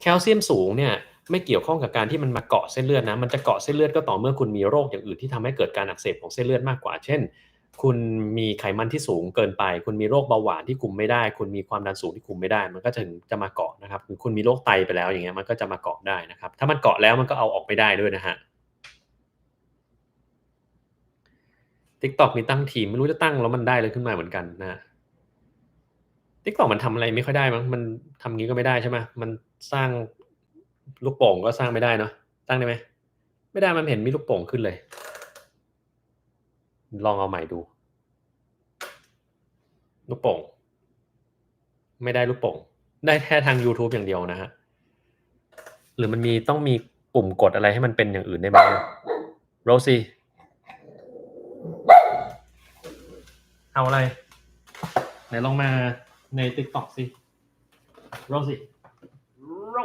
แคลเซียมสูงเนี่ยไม่เกี่ยวข้องกับการที่มันมาเกาะเส้นเลือดนะมันจะเกาะเส้นเลือดก็ต่อเมื่อคุณมีโรคอย่างอื่นที่ทำให้เกิดการอักเสบของเส้นเลือดมากกว่าเช่นคุณมีไขมันที่สูงเกินไปคุณมีโรคเบาหวานที่คุมไม่ได้คุณมีความดันสูงที่คุมไม่ได้มันก็ถึงจะมาเกาะนะครับหรือคุณมีโรคไตไปแล้วอย่างเงี้ยมันก็จะมาเกาะได้นะครับถ้ามันเกาะแล้วมันก็เอาออกไม่ได้ด้วยนะฮะ TikTok มีตั้งทีมไม่รู้จะตั้งแล้วมันได้เลยขึ้นมาเหมือนกันนะ TikTok มันทำอะไรไม่ค่อยได้มั้งมันทำงี้ก็ไม่ได้ใช่ไหมมันสร้างลูกโป่งก็สร้างไม่ได้เนาะตั้งได้ไหมไม่ได้มันเห็นมีลูกโป่งขึ้นเลยลองเอาใหม่ดูลูกโป่งไม่ได้ลูกโป่งได้แค่ทาง YouTube อย่างเดียวนะฮะหรือมันมีต้องมีปุ่มกดอะไรให้มันเป็นอย่างอื่นได้ไหมโรซี่เอาอะไรไหนลองมาใน TikTok สิโรซี่โร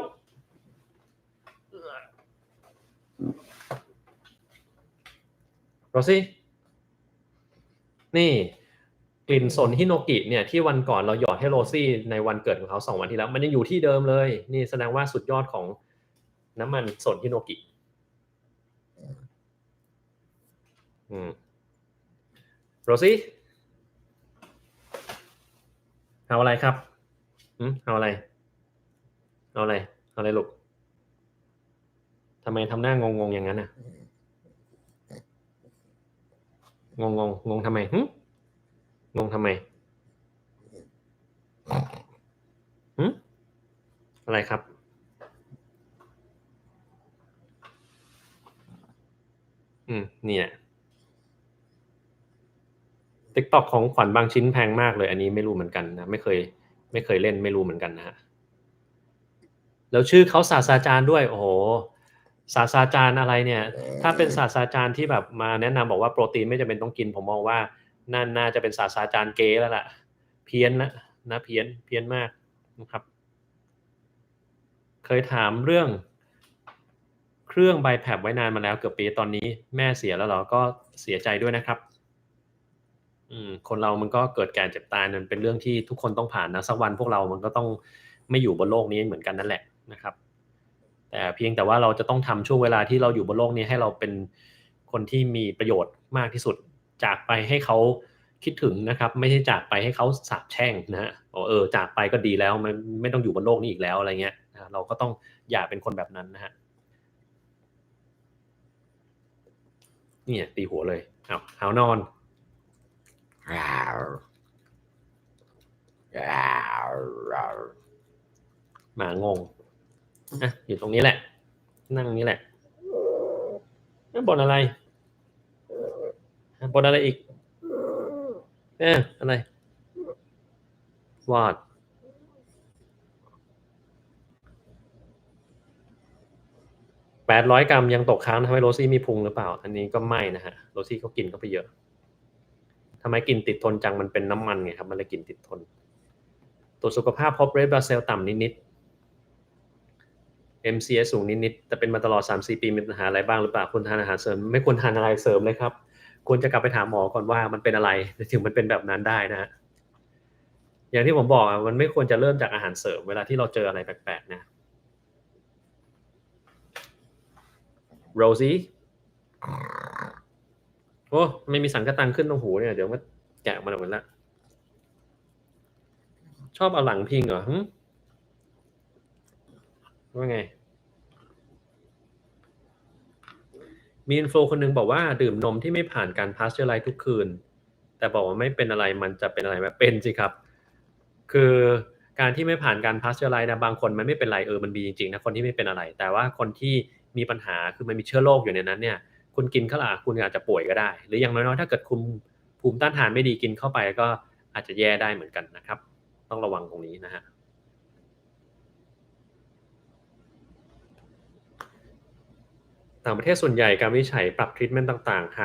โรซี่นี่กลิ่นสนฮิโนกิเนี่ยที่วันก่อนเราหยอดให้โรซี่ในวันเกิดของเขา2 วันที่แล้วมันยังอยู่ที่เดิมเลยนี่แสดงว่าสุดยอดของน้ำมันสนฮิโนกิโรซี่เอาอะไรครับเอาอะไรเอาอะไรเอาอะไรลูกทำไมทำหน้างงๆอย่างนั้นน่ะงงทำไมงงทำไมอะไรครับเนี่ย TikTok ของขวัญบางชิ้นแพงมากเลยอันนี้ไม่รู้เหมือนกันนะไม่เคยเล่นไม่รู้เหมือนกันนะฮะแล้วชื่อเขาศาสตราจารย์ด้วยโอ้โหศาสตราจารย์อะไรเนี่ยถ้าเป็นศาสตราจารย์ที่แบบมาแนะนำบอกว่าโปรตีนไม่จำเป็นต้องกินผมมองว่านั่นน่าจะเป็นศาสตราจารย์เก๊แล้วล่ะเพี้ยนนะเพี้ยนมากนะครับเคยถามเรื่องเครื่องไบแพปไว้นานมาแล้วเกือบปีตอนนี้แม่เสียแล้วเหรอก็เสียใจด้วยนะครับคนเรามันก็เกิดแก่เจ็บตายมันเป็นเรื่องที่ทุกคนต้องผ่านนะสักวันพวกเรามันก็ต้องไม่อยู่บนโลกนี้เหมือนกันนั่นแหละนะครับแต่เพียงแต่ว่าเราจะต้องทำช่วงเวลาที่เราอยู่บนโลกนี้ให้เราเป็นคนที่มีประโยชน์มากที่สุดจากไปให้เขาคิดถึงนะครับไม่ใช่จากไปให้เขาสาปแช่งนะฮะจากไปก็ดีแล้วมันไม่ต้องอยู่บนโลกนี้อีกแล้วอะไรเงี้ยเราก็ต้องอย่าเป็นคนแบบนั้นนะฮะนี่ตีหัวเลยเอานอนหมางงอยู่ตรงนี้แหละนั่งนี้แหละบนอะไรบนอะไรอีกอะไรวอด800 กรัมยังตกค้างทำให้โรซี่มีพุงหรือเปล่าอันนี้ก็ไม่นะฮะโรซี่เขากินเข้าไปเยอะทำไมกินติดทนจังมันเป็นน้ำมันไงครับมันเลยกินติดทนตัวสุขภาพพบเรดบราเซลต่ำนิดๆ MCS สูงนิดๆแต่เป็นมาตลอด 3-4 ปีมีปัญหาอะไรบ้างหรือเปล่าควรทานอาหารเสริมไม่ควรทานอะไรเสริมเลยครับควรจะกลับไปถามหมอก่อนว่ามันเป็นอะไรถึงมันเป็นแบบนั้นได้นะฮะอย่างที่ผมบอกมันไม่ควรจะเริ่มจากอาหารเสริมเวลาที่เราเจออะไรแปลกๆนะโรซี่โอ้ไม่มีสังกะตังขึ้นตรงหูเนี่ยเดี๋ยวมันแกะมาหมดแล้วชอบเอาหลังพิงเหรอว่าไงมีอินโฟคนหนึงบอกว่าดื่มนมที่ไม่ผ่านการพาสเจอร์ไลซ์ทุกคืนแต่บอกว่าไม่เป็นอะไรมันจะเป็นอะไรไหมเป็นสิครับคือการที่ไม่ผ่านการพาสเจอร์ไลซ์นะบางคนมันไม่เป็นไรมันมีจริงๆนะคนที่ไม่เป็นอะไรแต่ว่าคนที่มีปัญหาคือมันมีเชื้อโรคอยู่ในนั้นเนี่ยคุณกินเข้าไปคุณอาจจะป่วยก็ได้หรืออย่างน้อยๆถ้าเกิดคุณภูมิต้านทานไม่ดีกินเข้าไปก็อาจจะแย่ได้เหมือนกันนะครับต้องระวังตรงนี้นะฮะ ต่างประเทศส่วนใหญ่การวินิจฉัยปรับทรีตเมนต์ต่างๆ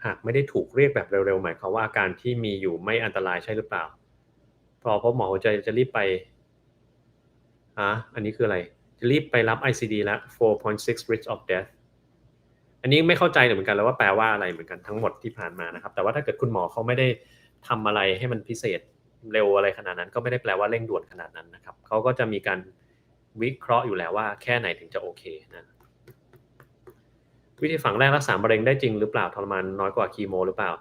หากไม่ได้ถูกเรียกแบบเร็วๆหมายความว่าอาการที่มีอยู่ไม่อันตรายใช่หรือเปล่าเพราะหมอหัวใจจะรีบไปอันนี้คืออะไรจะรีบไปรับ ICD แล้ว4.6 risk of death อันนี้ไม่เข้าใจเหมือนกันแล้วว่าแปลว่าอะไรเหมือนกันทั้งหมดที่ผ่านมานะครับแต่ว่าถ้าเกิดคุณหมอเขาไม่ได้ทำอะไรให้มันพิเศษเร็วอะไรขนาดนั้นก็ไม่ได้แปลว่าเร่งด่วนขนาดนั้นนะครับเขาก็จะมีการวิเคราะห์อยู่แล้วว่าแค่ไหนถึงจะโอเคนะวิธีฝังแรกรักษามะเร็งได้จริงหรือเปล่าทรมานน้อยกว่าคีโมหรือเปล่า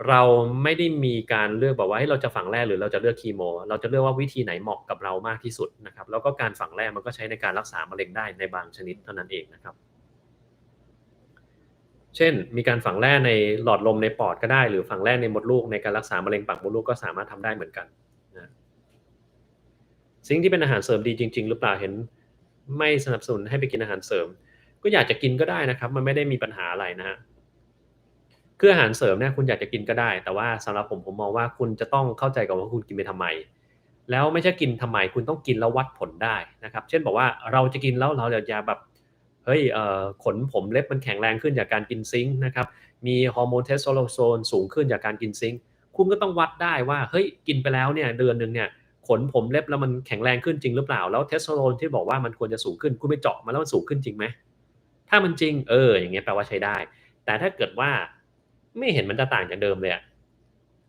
เราไม่ได้มีการเลือกบอกว่าให้เราจะฝังแรกหรือเราจะเลือกคีโมเราจะเลือกว่าวิธีไหนเหมาะกับเรามากที่สุดนะครับแล้วก็การฝังแรกมันก็ใช้ในการรักษามะเร็งได้ในบางชนิดเท่านั้นเองนะครับเช่นมีการฝังแร่ในหลอดลมในปอดก็ได้หรือฝังแร่ในมดลูกในการรักษามะเร็งปากมดลูกก็สามารถทำได้เหมือนกันนะซิงค์ที่เป็นอาหารเสริมดีจริงๆหรือเปล่าเห็นไม่สนับสนุนให้ไปกินอาหารเสริมก็อยากจะกินก็ได้นะครับมันไม่ได้มีปัญหาอะไรนะฮะคืออาหารเสริมเนี่ยคุณอยากจะกินก็ได้แต่ว่าสำหรับผมมองว่าคุณจะต้องเข้าใจก่อนว่าคุณกินไปทำไมแล้วไม่ใช่กินทำไมคุณต้องกินแล้ววัดผลได้นะครับเช่นบอกว่าเราจะกินแล้วเราจะแบบ เฮ้ยขนผมเล็บมันแข็งแรงขึ้นจากการกินซิงค์นะครับมีฮอร์โมนเทสโทสเตอโรนสูงขึ้นจากการกินซิงค์คุณก็ต้องวัดได้ว่าเฮ้ยกินไปแล้วเนี่ยเดือนนึงเนี่ยขนผมเล็บแล้วมันแข็งแรงขึ้นจริงหรือเปล่าแล้วเทสโทสเตอโรนที่บอกว่ามันควรจะสูงขึ้นคุณไปเจาะมาแล้วมันสูงขึ้นจริงไหมถ้ามันจริงอย่างเงี้ยแปลว่าใช้ได้แต่ถ้าเกิดว่าไม่เห็นมันจะต่างจากเดิมเลยอะ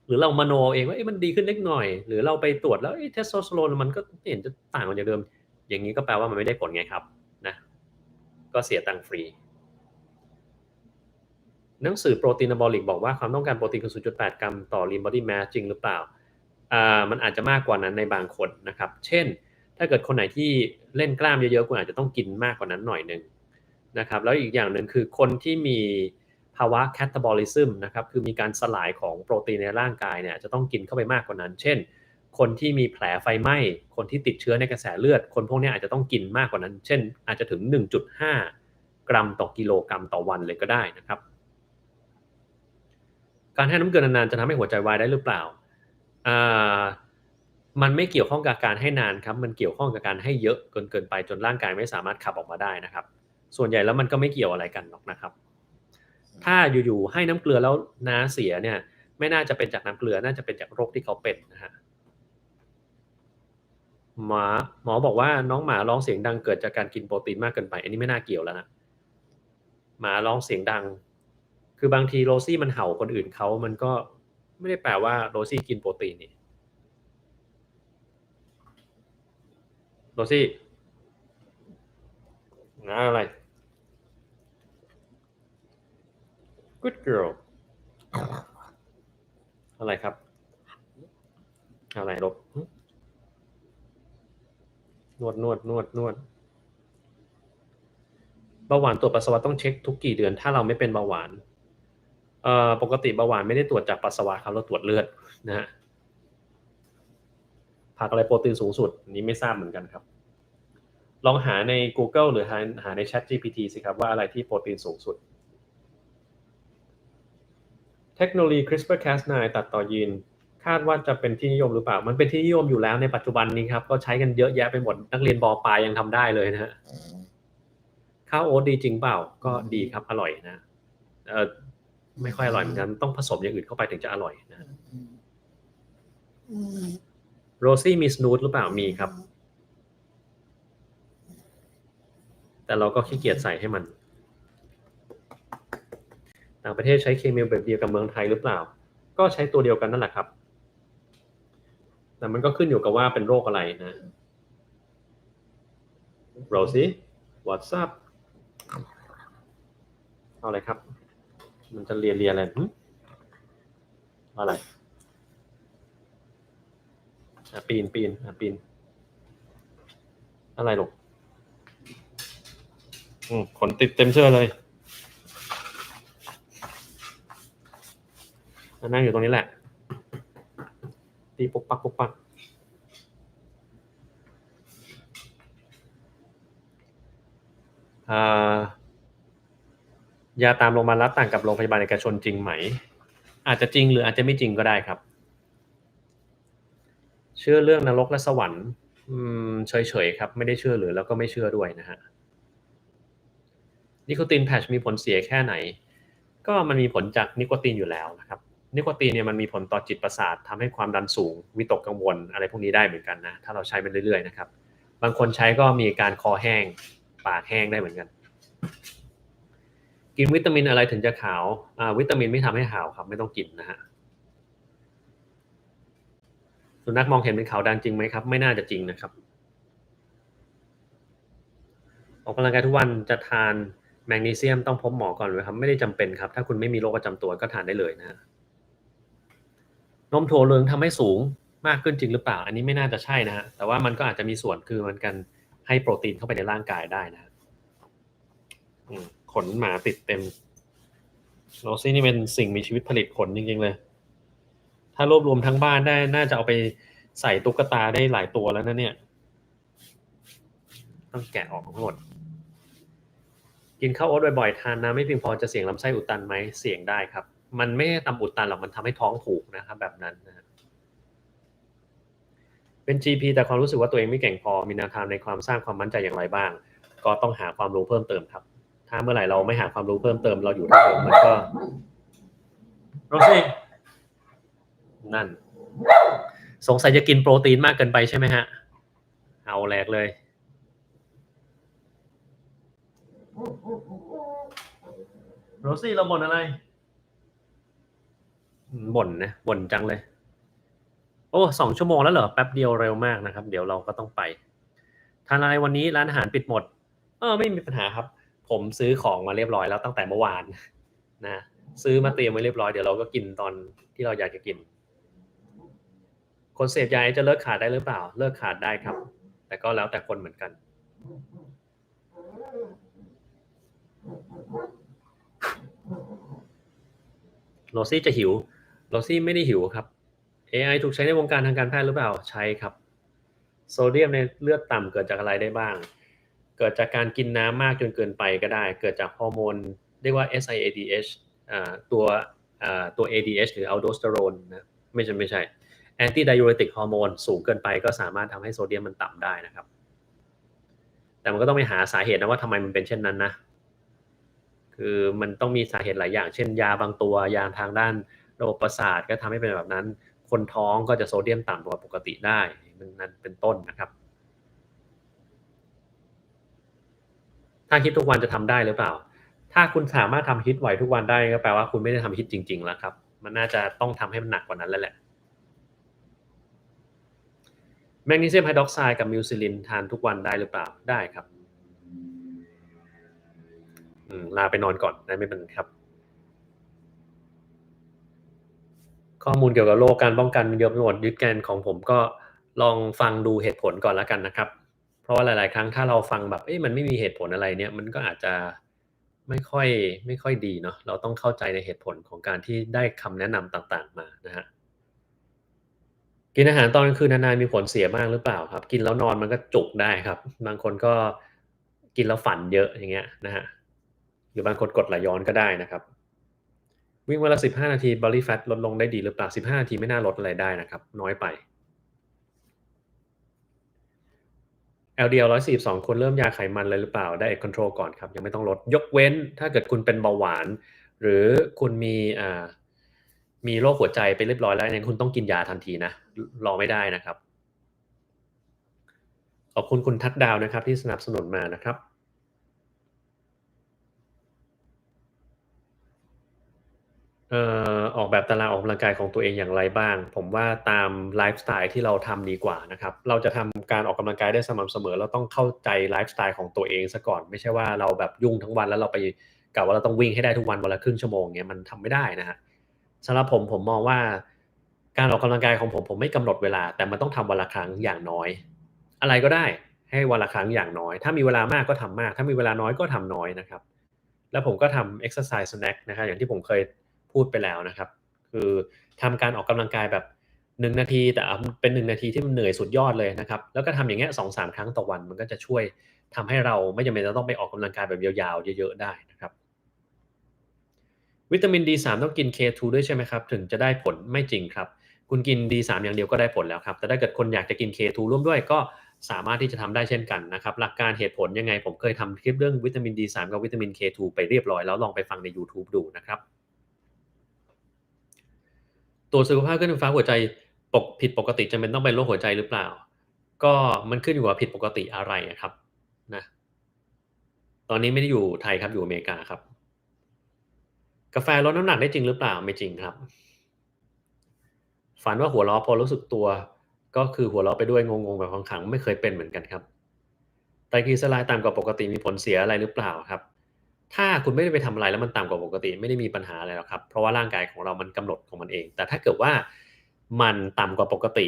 หรือเรามโนเองว่ามันดีขึ้นเล็กหน่อยหรือเราไปตรวจแล้วเทสโทสเตอโรนมันก็ไม่เห็นจะต่างกันจากเดิมอย่างนี้ก็แปลว่ามันไม่ได้ผลไงครับนะก็เสียตังค์ฟรี หนังสือโปรตีน Anabolic บอกว่าความต้องการโปรตีนคือ 0.8 กรัมต่อ Lean Body Mass จริงหรือเปล่ามันอาจจะมากกว่านั้นในบางคนนะครับ เช่น ถ้าเกิดคนไหนที่เล่นกล้ามเยอะๆคุณอาจจะต้องกินมากกว่านั้นหน่อยหนึ่งนะครับแล้วอีกอย่างหนึ่งคือคนที่มีภาวะ catabolism นะครับคือมีการสลายของโปรตีนในร่างกายเนี่ยจะต้องกินเข้าไปมากกว่านั้น เช่น คนที่มีแผลไฟไหม้คนที่ติดเชื้อในกระแสเลือดคนพวกนี้อาจจะต้องกินมากกว่านั้น เช่นอาจจะถึง 1.5 กรัมต่อกิโลกรัมต่อวันเลยก็ได้นะครับการให้น้ำเกลือนานๆจะทำให้หัวใจวายได้หรือเปล่าอ่ามันไม่เกี่ยวข้องกับการให้นานครับมันเกี่ยวข้องกับการให้เยอะเกินไปจนร่างกายไม่สามารถขับออกมาได้นะครับส่วนใหญ่แล้วมันก็ไม่เกี่ยวอะไรกันหรอกนะครับถ้าอยู่ๆให้น้ำเกลือแล้วน้าเสียเนี่ยไม่น่าจะเป็นจากน้ำเกลือน่าจะเป็นจากโรคที่เขาเป็นนะฮะหมอบอกว่าน้องหมาร้องเสียงดังเกิดจากการกินโปรตีนมากเกินไปอันนี้ไม่น่าเกี่ยวแล้วนะหมาร้องเสียงดังคือบางทีโรซี่มันเห่าคนอื่นเขามันก็ไม่ได้แปลว่าโรซี่กินโปรตีนนี่โรซี่อะไร good girl อะไรครับอะไรลบนวดเบาหวานตรวจปัสสาวะต้องเช็คทุกกี่เดือนถ้าเราไม่เป็นเบาหวานปกติเบาหวานไม่ได้ตรวจจากปัสสาวะครับเราตรวจเลือดนะฮะผักอะไรโปรตีนสูงสุดนี้ไม่ทราบเหมือนกันครับลองหาใน Google หรือหาใน Chat GPT สิครับว่าอะไรที่โปรตีนสูงสุดเทคโนโลยี CRISPR-Cas9 ตัดต่อยีนคาดว่าจะเป็นที่นิยมหรือเปล่ามันเป็นที่นิยมอยู่แล้วในปัจจุบันนี้ครับก็ใช้กันเยอะแยะไปหมดนักเรียนป.ปลายยังทำได้เลยนะฮะข้าวโอ๊ตดีจริงเปล่าก็ดีครับอร่อยนะไม่ค่อยอร่อยเหมือนกันต้องผสมอย่างอื่นเข้าไปถึงจะอร่อยนะโรซี่มีสนูทหรือเปล่ามีครับแต่เราก็ขี้เกียจใส่ให้มันต่างประเทศใช้เคมีแบบเดียวกับเมืองไทยหรือเปล่าก็ใช้ตัวเดียวกันนั่นแหละครับแต่มันก็ขึ้นอยู่กับว่าเป็นโรคอะไรนะโรซี่ what's up เอาอะไรครับมันจะเลียอะไรอะไรปีนอะไรหรอกขนติดเต็มเสื้อเลยนั่งอยู่ตรงนี้แหละตีปุ๊กปักยาตามโรงพยาบาลรัฐต่างกับโรงพยาบาลเอกชนจริงไหมอาจจะจริงหรืออาจจะไม่จริงก็ได้ครับเชื่อเรื่องนรกและสวรรค์เฉยๆครับไม่ได้เชื่อหรือแล้วก็ไม่เชื่อด้วยนะฮะนิโคตินแพชมีผลเสียแค่ไหน ก็มันมีผลจากนิโคตินอยู่แล้วนะครับนิโคตินเนี่ยมันมีผลต่อจิตประสาททำให้ความดันสูงวิตกกังวลอะไรพวกนี้ได้เหมือนกันนะถ้าเราใช้มันเรื่อยๆนะครับบางคนใช้ก็มีการคอแห้งปากแห้งได้เหมือนกันกินวิตามินอะไรถึงจะขาววิตามินไม่ทำให้ขาวครับไม่ต้องกินนะฮะสุนัขมองเห็นเป็นขาวดำจริงไหมครับไม่น่าจะจริงนะครับออกกำลังกายทุกวันจะทานแมกนีเซียมต้องพบหมอก่อนไหมครับไม่ได้จำเป็นครับถ้าคุณไม่มีโรคประจำตัวก็ทานได้เลยนะนมถั่วเหลืองทำให้สูงมากขึ้นจริงหรือเปล่าอันนี้ไม่น่าจะใช่นะฮะแต่ว่ามันก็อาจจะมีส่วนคือมันกันให้โปรตีนเข้าไปในร่างกายได้นะขนหมาติดเต็มโรซี่นี่เป็นสิ่งมีชีวิตผลิตขนจริงๆเลยถ้ารวบรวมทั้งบ้านได้น่าจะเอาไปใส่ตุ๊กตาได้หลายตัวแล้วนะเนี่ยต้องแกะออกทั้งหมดกินข้าวโอ๊ตบ่อยๆทานน้ำไม่เพียงพอจะเสี่ยงลำไส้อุดตันไหมเสี่ยงได้ครับมันไม่ทำอุดตันหรอกมันทำให้ท้องผูกนะครับแบบนั้นนะเป็น GP แต่ความรู้สึกว่าตัวเองไม่เก่งพอมีแนวทางในความสร้างความมั่นใจอย่างไรบ้างก็ต้องหาความรู้เพิ่มเติมครับถ้าเมื่อไหร่เราไม่หาความรู้เพิ่มเติมเราอยู่ที่เดิมมันก็โรซี่นั่นสงสัยจะกินโปรตีนมากเกินไปใช่ไหมฮะเอาแหลกเลยโรซี่เราบ่นอะไรบ่นนะบ่นจังเลยโอ้2 ชั่วโมงแล้วเหรอแป๊บเดียวเร็วมากนะครับเดี๋ยวเราก็ต้องไปทานอะไรวันนี้ร้านอาหารปิดหมดไม่มีปัญหาครับผมซื้อของมาเรียบร้อยแล้วตั้งแต่เมื่อวานนะซื้อมาเตรียมไว้เรียบร้อยเดี๋ยวเราก็กินตอนที่เราอยากจะกินคนเสพยาจะเลิกขาดได้หรือเปล่าเลิกขาดได้ครับแต่ก็แล้วแต่คนเหมือนกันโรซี่จะหิวโรซี่ไม่ได้หิวครับ AI ถูกใช้ในวงการทางการแพทย์หรือเปล่าใช่ครับโซเดียมในเลือดต่ำเกิดจากอะไรได้บ้างเกิดจากการกินน้ำมากจนเกินไปก็ได้เกิดจากฮอร์โมนเรียกว่า SIADH ตัวตัว ADH หรือ aldosterone นะไม่ใช่ anti diuretic ฮอร์โมนสูงเกินไปก็สามารถทำให้โซเดียมมันต่ำได้นะครับแต่มันก็ต้องไปหาสาเหตุนะว่าทำไมมันเป็นเช่นนั้นนะคือมันต้องมีสาเหตุหลายอย่างเช่นยาบางตัวยาทางด้านระบบประสาทก็ทำให้เป็นแบบนั้นคนท้องก็จะโซเดียมต่ำกว่าปกติได้นั่นเป็นต้นนะครับถ้าฮิตทุกวันจะทำได้หรือเปล่าถ้าคุณสามารถทำฮิตไหวทุกวันได้ก็แปลว่าคุณไม่ได้ทำฮิตจริงๆแล้วครับมันน่าจะต้องทำให้มันหนักกว่านั้นแล้วแหละแมกนีเซียมไฮดรอกไซด์กับมิวซิลินทานทุกวันได้หรือเปล่าได้ครับลาไปนอนก่อนนะไม่เป็นครับข้อมูลเกี่ยวกับโรคการป้องกันเยอะไปหมดยึดแกนของผมก็ลองฟังดูเหตุผลก่อนแล้วกันนะครับเพราะว่าหลายๆครั้งถ้าเราฟังแบบมันไม่มีเหตุผลอะไรเนี่ยมันก็อาจจะไม่ค่อยดีเนาะเราต้องเข้าใจในเหตุผลของการที่ได้คำแนะนำต่างๆมานะฮะกินอาหารตอนกลางคืนนานๆมีผลเสียมากหรือเปล่าครับกินแล้วนอนมันก็จุกได้ครับบางคนก็กินแล้วฝันเยอะอย่างเงี้ยนะฮะหรือบางคนกรดไหลย้อนก็ได้นะครับวิ่งวันละ15นาที body fat ลดลงได้ดีหรือเปล่า15นาทีไม่น่าลดอะไรได้นะครับน้อยไป LDL 142ควรเริ่มยาไขมันเลยหรือเปล่า Diet Control ก่อนครับยังไม่ต้องลดยกเว้นถ้าเกิดคุณเป็นเบาหวานหรือคุณมีโรคหัวใจไปเรียบร้อยแล้วงั้นคุณต้องกินยาทันทีนะรอไม่ได้นะครับขอบคุณคุณทัดดาวนะครับที่สนับสนุนมานะครับออกแบบตารางออกกำลังกายของตัวเองอย่างไรบ้างผมว่าตามไลฟ์สไตล์ที่เราทำดีกว่านะครับเราจะทำการออกกำลังกายได้สม่ำเสมอเราต้องเข้าใจไลฟ์สไตล์ของตัวเองซะก่อนไม่ใช่ว่าเราแบบยุ่งทั้งวันแล้วเราไปกะว่าเราต้องวิ่งให้ได้ทุกวันวันละครึ่งชั่วโมงเงี้ยมันทำไม่ได้นะฮะสำหรับผมมองว่าการออกกำลังกายของผมไม่กำหนดเวลาแต่มันต้องทำวันละครั้งอย่างน้อยอะไรก็ได้ให้วันละครั้งอย่างน้อยถ้ามีเวลามากก็ทำมากถ้ามีเวลาน้อยก็ทำน้อยนะครับ แล้วผมก็ทำ exercise snack นะครับอย่างที่ผมเคยพูดไปแล้วนะครับคือทำการออกกำลังกายแบบ1นาทีแต่เป็น1นาทีที่มันเหนื่อยสุดยอดเลยนะครับแล้วก็ทำอย่างเงี้ย2-3ครั้งต่อวันมันก็จะช่วยทำให้เราไม่จำเป็นจะต้องไปออกกำลังกายแบบยาวๆเยอะๆได้นะครับวิตามิน D3 ต้องกิน K2 ด้วยใช่ไหมครับถึงจะได้ผลไม่จริงครับคุณกิน D3 อย่างเดียวก็ได้ผลแล้วครับแต่ถ้าเกิดคนอยากจะกิน K2 ร่วมด้วยก็สามารถที่จะทำได้เช่นกันนะครับหลักการเหตุผลยังไงผมเคยทำคลิปเรื่องวิตามิน D3 กับวิตามิน K2 ไปเรียบร้อยแล้วลองไปฟังในยูทูบดูนะครับ ตรวจสุขภาพคลื่นไฟฟ้าหัวใจผิดปกติจำเป็นต้องเป็นโรคหัวใจหรือเปล่าก็มันขึ้นอยู่กับผิดปกติอะไรอะครับนะตอนนี้ไม่ได้อยู่ไทยครับอยู่อเมริกาครับกาแฟลดน้ำหนักได้จริงหรือเปล่าไม่จริงครับฝันว่าหัวเราะพอรู้สึกตัวก็คือหัวเราะไปด้วยงงๆแบบขำๆไม่เคยเป็นเหมือนกันครับไตรกลีเซอไรด์ต่ำกว่าปกติมีผลเสียอะไรหรือเปล่าครับถ้าคุณไม่ได้ไปทำอะไรแล้วมันต่ำกว่าปกติไม่ได้มีปัญหาอะไรหรอกครับเพราะว่าร่างกายของเรามันกำหนดของมันเองแต่ถ้าเกิดว่ามันต่ำกว่าปกติ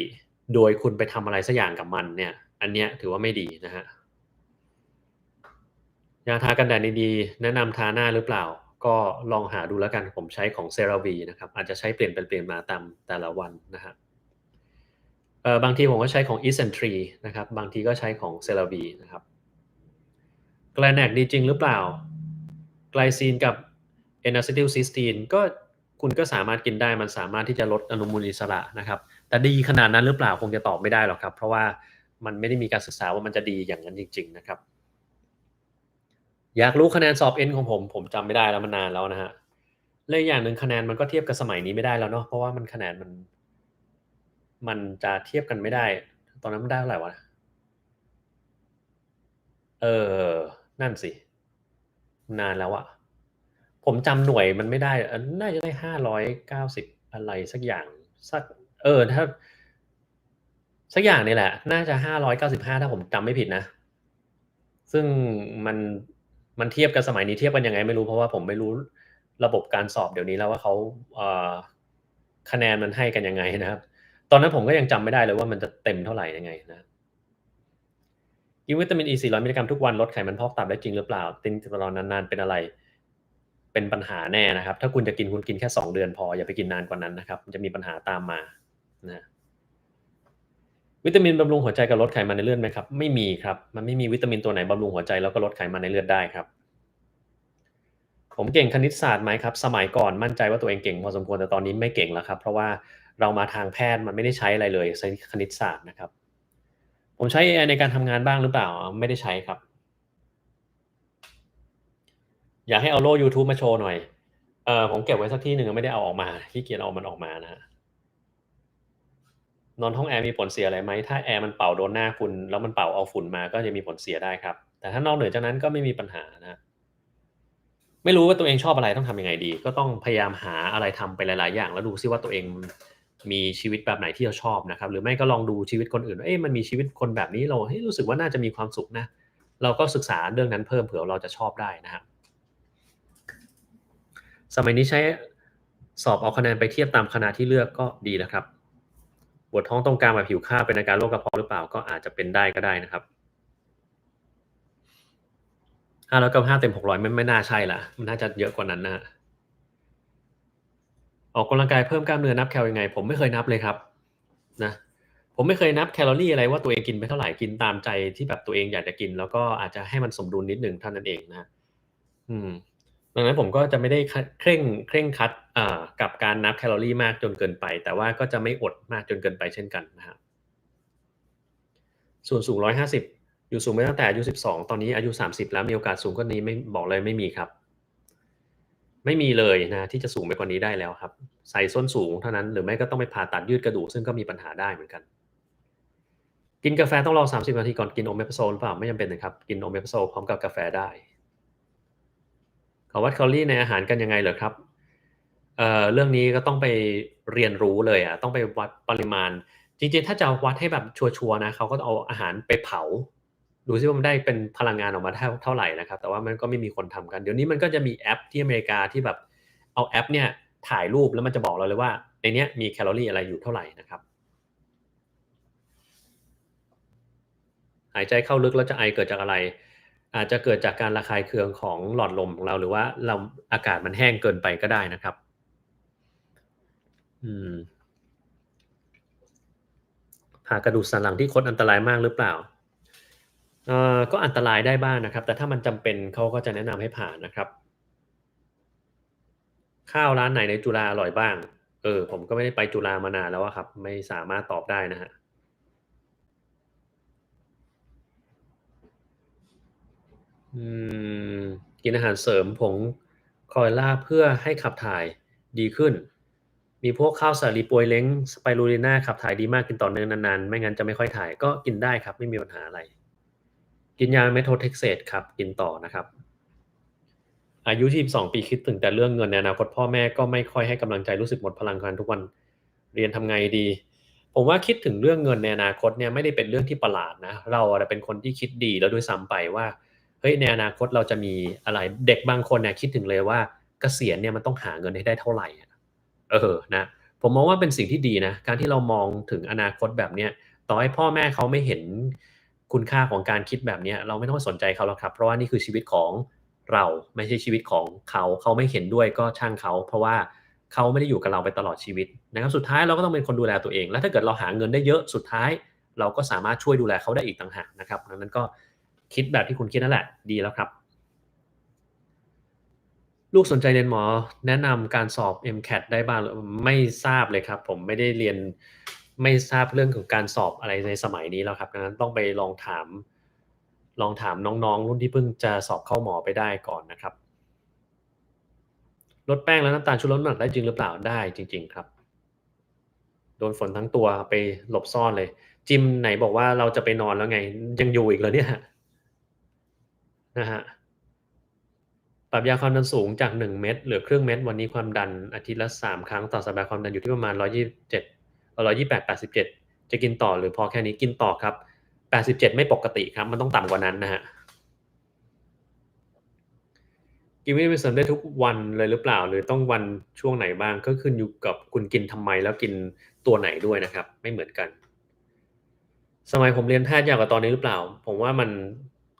โดยคุณไปทำอะไรสักอย่างกับมันเนี่ยอันเนี้ยถือว่าไม่ดีนะฮะ ยาทากันแดดดีๆแนะนำทาหน้าหรือเปล่าก็ลองหาดูแล้วกันผมใช้ของ CeraVe นะครับอาจจะใช้เปลี่ยนไปเปลี่ยนมาตามแต่ละวันนะฮะบางทีผมก็ใช้ของ Eccentree นะครับบางทีก็ใช้ของ CeraVe นะครับ Glanac ดีจริงหรือเปล่าไกลซีนกับ N-acetylcysteine ก็คุณก็สามารถกินได้มันสามารถที่จะลดอนุมูลอิสระนะครับแต่ดีขนาดนั้นหรือเปล่าคงจะตอบไม่ได้หรอกครับเพราะว่ามันไม่ได้มีการศึกษาว่ามันจะดีอย่างนั้นจริงๆนะครับ อยากรู้คะแนนสอบเอ็นของผมจำไม่ได้แล้วมันนานแล้วนะฮะและอีกอย่างหนึ่งคะแนนมันก็เทียบกับสมัยนี้ไม่ได้แล้วเนาะเพราะว่ามันคะแนนมันจะเทียบกันไม่ได้ตอนนั้นมันได้เท่าไหร่วะเออนั่นสินานแล้วอะผมจำหน่วยมันไม่ได้น่าจะได้590อะไรสักอย่างสักถ้าสักอย่างนี่แหละน่าจะ595ถ้าผมจำไม่ผิดนะซึ่งมันมันเทียบกับสมัยนี้เทียบกันยังไงไม่รู้เพราะว่าผมไม่รู้ระบบการสอบเดี๋ยวนี้แล้วว่าเขาเอ่อคะแนนมันให้กันยังไงนะครับตอนนั้นผมก็ยังจำไม่ได้เลยว่ามันจะเต็มเท่าไหร่ยังไงนะกินวิตามินอี400มิลลิกรัมทุกวันลดไขมันพอกตับได้จริงหรือเปล่าตินตลอดนานๆเป็นอะไรเป็นปัญหาแน่นะครับถ้าคุณจะกินคุณกินแค่2 เดือนพออย่าไปกินนานกว่านั้นนะครับมันจะมีปัญหาตามมานะวิตามินบำรุงหัวใจกับลดไขมันในเลือดไหมครับไม่มีครับมันไม่มีวิตามินตัวไหนบำรุงหัวใจแล้วก็ลดไขมันในเลือดได้ครับ ผมเก่งคณิตศาสตร์ไหมครับสมัยก่อนมั่นใจว่าตัวเองเก่งพอสมควรแต่ตอนนี้ไม่เก่งแล้วครับเพราะว่าเรามาทางแพทย์มันไม่ได้ใช้อะไรเลยใช้คณิตศาสตร์นะครับผมใช้เอไอในการทำงานบ้างหรือเปล่าไม่ได้ใช้ครับอยากให้เอาโล่ยูทูบมาโชว์หน่อยผมเก็บไว้สักที่หนึ่งไม่ได้เอาออกมาขี้เกียจเอามันออกมานะฮะนอนห้องแอร์มีผลเสียอะไรไหมถ้าแอร์มันเป่าโดนหน้าคุณแล้วมันเป่าเอาฝุ่นมาก็จะมีผลเสียได้ครับแต่ถ้านอกเหนือจากนั้นก็ไม่มีปัญหานะ ไม่รู้ว่าตัวเองชอบอะไรต้องทำยังไงดีก็ต้องพยายามหาอะไรทำไปหลายๆอย่างแล้วดูซิว่าตัวเองมีชีวิตแบบไหนที่เราชอบนะครับหรือไม่ก็ลองดูชีวิตคนอื่นว่ามันมีชีวิตคนแบบนี้เรารู้สึกว่าน่าจะมีความสุขนะเราก็ศึกษาเรื่องนั้นเพิ่มเผื่อเราจะชอบได้นะครับสมัยนี้ใช้สอบเอาคะแนนไปเทียบตามคณะที่เลือกก็ดีนะครับปวดท้องต้องการแบบหิวข้าวเป็นอาการโรคกระเพาะหรือเปล่าก็อาจจะเป็นได้ก็ได้นะครับ595 เต็ม 600ไม่น่าใช่ละมันน่าจะเยอะกว่านั้นนะฮะ ออกกำลังกายเพิ่มกล้ามเนื้อนับแคลยังไงผมไม่เคยนับเลยครับนะผมไม่เคยนับแคลอรีอะไรว่าตัวเองกินไปเท่าไหร่กินตามใจที่แบบตัวเองอยากจะกินแล้วก็อาจจะให้มันสมดุลนิดหนึ่งเท่านั้นเองนะครับอืมดังนั้นผมก็จะไม่ได้เคร่งครัดกับการนับแคลอรีมากจนเกินไปแต่ว่าก็จะไม่อดมากจนเกินไปเช่นกันนะครับส่วนสูง150อยู่สูงมาตั้งแต่อายุ12ตอนนี้อายุ30แล้วมีโอกาสสูงกว่านี้ไม่บอกเลยไม่มีครับ ไม่มีเลยนะที่จะสูงไปกว่านี้ได้แล้วครับใส่ส้นสูงเท่านั้นหรือไม่ก็ต้องไปผ่าตัดยืดกระดูกซึ่งก็มีปัญหาได้เหมือนกันกินกาแฟต้องรอ30นาทีก่อนกินโอเมปโซหรือเปล่าไม่จำเป็นนะครับกินโอเมปโซพร้อมกับกาแฟได้ขอวัดแคลอรี่ในอาหารกันยังไงเหรอครับเรื่องนี้ก็ต้องไปเรียนรู้เลยอะต้องไปวัดปริมาณจริงๆถ้าจะวัดให้แบบชัวร์ๆนะเขาก็เอาอาหารไปเผาดูซิว่ามันได้เป็นพลังงานออกมาเท่าไหร่นะครับแต่ว่ามันก็ไม่มีคนทำกันเดี๋ยวนี้มันก็จะมีแอปที่อเมริกาที่แบบเอาแอปเนี่ยถ่ายรูปแล้วมันจะบอกเราเลยว่าในเนี้ยมีแคลอรี่อะไรอยู่เท่าไหร่นะครับหายใจเข้าลึกแล้วจะไอเกิดจากอะไรอาจจะเกิดจากการระคายเคืองของหลอดลมของเราหรือว่าเราอากาศมันแห้งเกินไปก็ได้นะครับอืมผ่ากระดูกสันหลังที่คดอันตรายมากหรือเปล่าก็อันตรายได้บ้างนะครับแต่ถ้ามันจำเป็นเขาก็จะแนะนำให้ผ่านะครับข้าวร้านไหนในจุฬาอร่อยบ้างผมก็ไม่ได้ไปจุฬามานานแล้วอะครับไม่สามารถตอบได้นะครับอืมกินอาหารเสริมผงค o ยล่าเพื่อให้ขับถ่ายดีขึ้น
มีพวกข้าวสาลีปวยเล้งสไปรูลิน่าขับถ่ายดีมากกินต่อเนื่องนานๆไม่งั้นจะไม่ค่อยถ่ายก็กินได้ครับไม่มีปัญหาอะไรกินยาเมโทเท็กเซตครับกินต่อนะครับอายุ22ปีคิดถึงแต่เรื่องเงินในอนาคตพ่อแม่ก็ไม่ค่อยให้กำลังใจรู้สึกหมดพลังงานทุกวันเรียนทำไงดีผมว่าคิดถึงเรื่องเงินในอนาคตเนี่ยไม่ได้เป็นเรื่องที่ประหลาดนะเราเป็นคนที่คิดดีแล้วด้วยซ้ำไปว่าเฮ้ยในอนาคตเราจะมีอะไรเด็กบางคนเนี่ยคิดถึงเลยว่าเกษียณเนี่ยมันต้องหาเงินให้ได้เท่าไหร่นะผมมองว่าเป็นสิ่งที่ดีนะการที่เรามองถึงอนาคตแบบเนี้ยต่อให้พ่อแม่เขาไม่เห็นคุณค่าของการคิดแบบเนี้ยเราไม่ต้องสนใจเขาหรอกครับเพราะว่านี่คือชีวิตของเราไม่ใช่ชีวิตของเขาเขาไม่เห็นด้วยก็ช่างเขาเพราะว่าเขาไม่ได้อยู่กับเราไปตลอดชีวิตนะครับสุดท้ายเราก็ต้องเป็นคนดูแลตัวเองแล้วถ้าเกิดเราหาเงินได้เยอะสุดท้ายเราก็สามารถช่วยดูแลเขาได้อีกต่างหากนะครับดังนั้นก็คิดแบบที่คุณคิดนั่นแหละดีแล้วครับ ลูกสนใจเรียนหมอแนะนำการสอบ MCAT ได้บ้างหรือไม่ทราบเลยครับผมไม่ได้เรียนไม่ทราบเรื่องของการสอบอะไรในสมัยนี้แล้วครับดังนั้นต้องไปลองถามน้องๆรุ่นที่เพิ่งจะสอบเข้าหมอไปได้ก่อนนะครับลดแป้งและน้ำตาลช่วยลดน้ำหนักได้จริงหรือเปล่าได้จริงๆครับโดนฝนทั้งตัวไปหลบซ่อนเลยจิมไหนบอกว่าเราจะไปนอนแล้วไงยังอยู่อีกเหรอเนี่ยนะฮะ ปรับยาความดันสูงจาก1เม็ดเหลือครึ่งเม็ดวันนี้ความดันอาทิตย์ละ3ครั้งต่อสัปดาห์ความดันอยู่ที่ประมาณ127128 87จะกินต่อหรือพอแค่นี้กินต่อครับ87ไม่ปกติครับมันต้องต่ำกว่านั้นนะฮะกินวิตามินเสริมได้ทุกวันเลยหรือเปล่าหรือต้องวันช่วงไหนบ้างก็ขึ้นอยู่กับคุณกินทำไมแล้วกินตัวไหนด้วยนะครับไม่เหมือนกันสมัยผมเรียนแพทย์ยากกว่าตอนนี้หรือเปล่าผมว่ามัน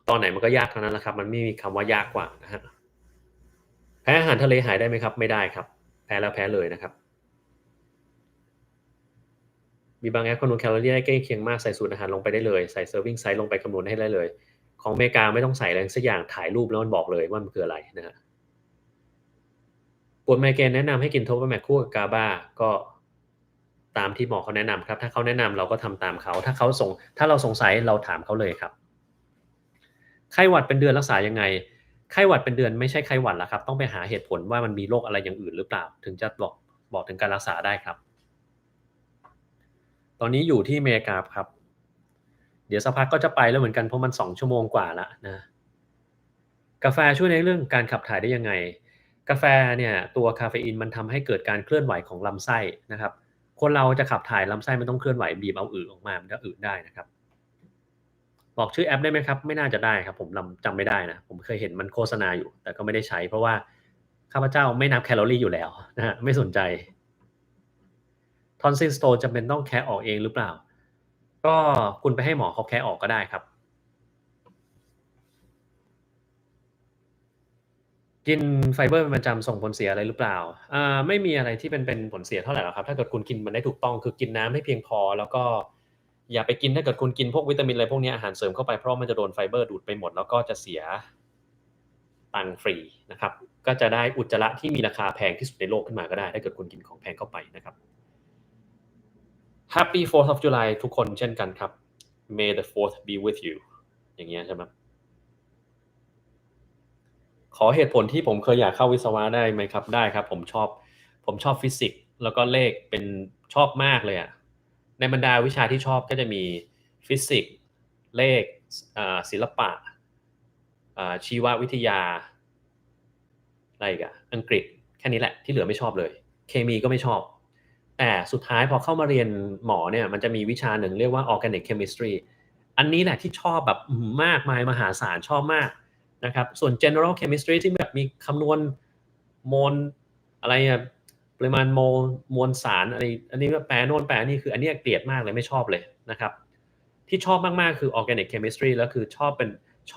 ตอนไหนมันก็ยากเท่านั้นแหละครับมันไม่มีคำว่ายากกว่านะฮะแพ้อาหารทะเลหายได้ไหมครับไม่ได้ครับแพ้แล้วแพ้เลยนะครับ มีบางแอปคำนวณแคลอรี่ได้ใกล้เคียงมากใส่สูตรอาหารลงไปได้เลยใส่เซอร์วิงไซส์ลงไปคำนวณให้ได้เลยของอเมริกาไม่ต้องใส่อะไรสักอย่างถ่ายรูปแล้วมันบอกเลยว่ามันคืออะไรนะฮะปวดไมเกรนแนะนำให้กินโทปแมกคู่กับกาบาก็ตามที่หมอเขาแนะนำครับถ้าเขาแนะนำเราก็ทำตามเขาถ้าเราสงสัยเราถามเขาเลยครับไข้หวัดเป็นเดือนรักษายังไงไข้หวัดเป็นเดือนไม่ใช่ไข้หวัดแล้วครับต้องไปหาเหตุผลว่ามันมีโรคอะไรอย่างอื่นหรือเปล่าถึงจะบอกถึงการรักษาได้ครับตอนนี้อยู่ที่อเมริกาครับ เดี๋ยวสักพักก็จะไปแล้วเหมือนกันเพราะมัน2 ชั่วโมงกว่าแล้วนะกาแฟช่วยในเรื่องการขับถ่ายได้ยังไงกาแฟเนี่ยตัวคาเฟอีนมันทำให้เกิดการเคลื่อนไหวของลำไส้นะครับคนเราจะขับถ่ายลำไส้มันต้องเคลื่อนไหวบีบเอาอึออกมามันจะอึได้นะครับบอกชื่อแอปได้ไหมครับไม่น่าจะได้ครับผมจำไม่ได้นะผมเคยเห็นมันโฆษณาอยู่แต่ก็ไม่ได้ใช้เพราะว่าข้าพเจ้าไม่นับแคลอรี่อยู่แล้วนะฮะไม่สนใจทอนซิลสโตนจำเป็นต้องแคะออกเองหรือเปล่าก็คุณไปให้หมอเขาแคะออกก็ได้ครับ กินไฟเบอร์เป็นประจำส่งผลเสียอะไรหรือเปล่าไม่มีอะไรที่เป็นผลเสียเท่าไหร่หรอกครับถ้าเกิดคุณกินมันได้ถูกต้องคือกินน้ำให้เพียงพอแล้วก็อย่าไปกินถ้าเกิดคุณกินพวกวิตามินอะไรพวกนี้อาหารเสริมเข้าไปเพราะมันจะโดนไฟเบอร์ดูดไปหมดแล้วก็จะเสียตังค์ฟรีนะครับก็จะได้อุจจาระที่มีราคาแพงที่สุดในโลกขึ้นมาก็ได้ถ้าเกิดคุณกินของแพงเข้าไปนะครับ Happy 4th of July ทุกคนเช่นกันครับ May the 4th be with you อย่างเงี้ยใช่ไหม ขอเหตุผลที่ผมเคยอยากเข้าวิศวะได้ไหมครับได้ครับผมชอบฟิสิกส์แล้วก็เลขเป็นชอบมากเลยอะในบรรดาวิชาที่ชอบก็จะมีฟิสิกส์เลขศิลปะชีววิทยาอะไรอีกันอังกฤษแค่นี้แหละที่เหลือไม่ชอบเลยเคมีก็ไม่ชอบแต่สุดท้ายพอเข้ามาเรียนหมอเนี่ยมันจะมีวิชาหนึ่งเรียกว่า organic chemistry อันนี้แหละที่ชอบแบบมากมายมหาศาลชอบมาก นะครับส่วน general chemistry ที่แบบมีคำนวณโมลอะไรอะปริมาณโมลมวลสารอะไรอันนี้แปลโน่นแปลนี่คืออันนี้เกลียดมากเลยไม่ชอบเลยนะครับที่ชอบมากๆคือ organic chemistry แล้วคือช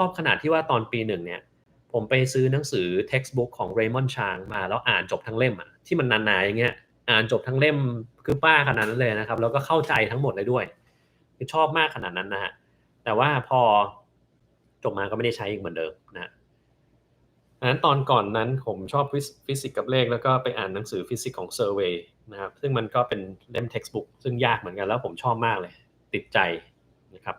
อบขนาดที่ว่าตอนปีหนึ่งเนี่ยผมไปซื้อหนังสือ textbook ของ Raymond Chang มาแล้วอ่านจบทั้งเล่มอ่ะที่มันหนาๆอย่างเงี้ยอ่านจบทั้งเล่มคือป้าขนาดนั้นเลยนะครับแล้วก็เข้าใจทั้งหมดเลยด้วยคือชอบมากขนาดนั้นนะฮะแต่ว่าพอจบมาก็ไม่ได้ใช้อีกเหมือนเดิมนะ อันนั้นตอนก่อนนั้นผมชอบฟิสิกส์กับเลขแล้วก็ไปอ่านหนังสือฟิสิกส์ของเซอร์เวย์นะครับซึ่งมันก็เป็นเล่ม textbook ซึ่งยากเหมือนกันแล้วผมชอบมากเลยติดใจนะครับ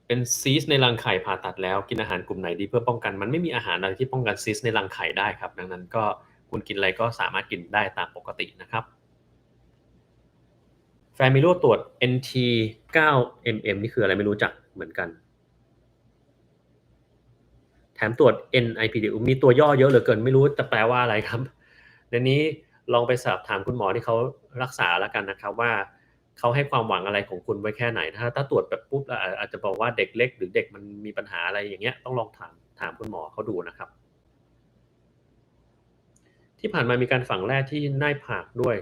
เป็นซีสในรังไข่ผ่าตัดแล้วกินอาหารกลุ่มไหนดีเพื่อป้องกันมันไม่มีอาหารอะไรที่ป้องกันซีสในรังไข่ได้ครับดังนั้นก็ คุณกินอะไรก็สามารถกินได้ตามปกตินะครับแฟมิโลตรวจ NT 9mm นี่คืออะไรไม่รู้จักเหมือนกันแถมตรวจ NIPD มีตัวย่อเยอะเหลือเกินไม่รู้จะแปลว่าอะไรครับในนี้ลองไปสอบถามคุณหมอที่เขารักษาแล้วกันนะครับว่าเขาให้ความหวังอะไรของคุณไว้แค่ไหนถ้าตรวจแบบปุ๊บแล้วอาจจะบอกว่าเด็กเล็กหรือเด็กมันมีปัญหาอะไรอย่างเงี้ยต้องลองถามคุณหมอเขาดูนะครับที่ผ่านมามีการฝังแร่ที่หน้าผากด้วย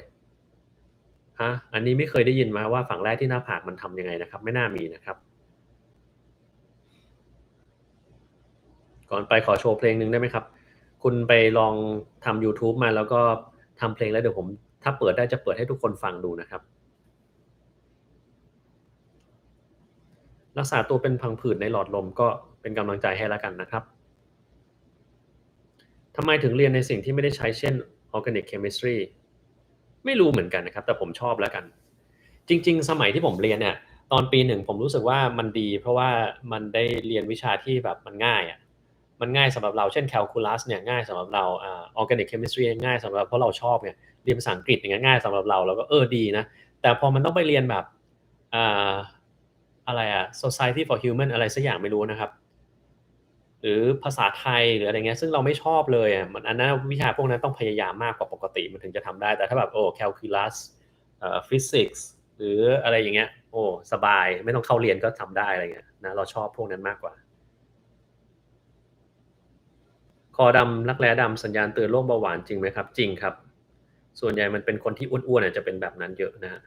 อันนี้ไม่เคยได้ยินมาว่าฝังแร่ที่หน้าผากมันทำยังไงนะครับไม่น่ามีนะครับก่อนไปขอโชว์เพลงหนึ่งได้ไหมครับคุณไปลองทำ YouTube มาแล้วก็ทำเพลงแล้วเดี๋ยวผมถ้าเปิดได้จะเปิดให้ทุกคนฟังดูนะครับรักษาตัวเป็นพังผืดในหลอดลมก็เป็นกำลังใจให้แล้วกันนะครับทำไมถึงเรียนในสิ่งที่ไม่ได้ใช้เช่น Organic Chemistry ไม่รู้เหมือนกันนะครับแต่ผมชอบแล้วกันจริงๆสมัยที่ผมเรียนเนี่ยตอนปีหนึ่งผมรู้สึกว่ามันดีเพราะว่ามันได้เรียนวิชาที่แบบมันง่ายอ่ะมันง่ายสำหรับเราเช่นแคลคูลัสเนี่ยง่ายสำหรับเราOrganic Chemistry ง่ายสำหรับเพราะเราชอบเนี่ยเรียนภาษาอังกฤษอย่างเงี้ยง่ายสำหรับเราแล้วก็ดีนะแต่พอมันต้องไปเรียนแบบอ่าอะไรSociety for Human อะไรสักอย่างไม่รู้นะครับหรือภาษาไทยหรืออะไรเงี้ยซึ่งเราไม่ชอบเลยมันอันนั้นวิชาพวกนั้นต้องพยายามมากกว่าปกติมันถึงจะทำได้แต่ถ้าแบบแคลคูลัสฟิสิกส์หรืออะไรอย่างเงี้ยสบายไม่ต้องเข้าเรียนก็ทำได้อะไรเงี้ยนะเราชอบพวกนั้นมากกว่าคอดำรักแร้ดำสัญญาณเตือนโรคเบาหวานจริงไหมครับจริงครับส่วนใหญ่มันเป็นคนที่อ้วนๆจะเป็นแบบนั้นเยอะนะฮะ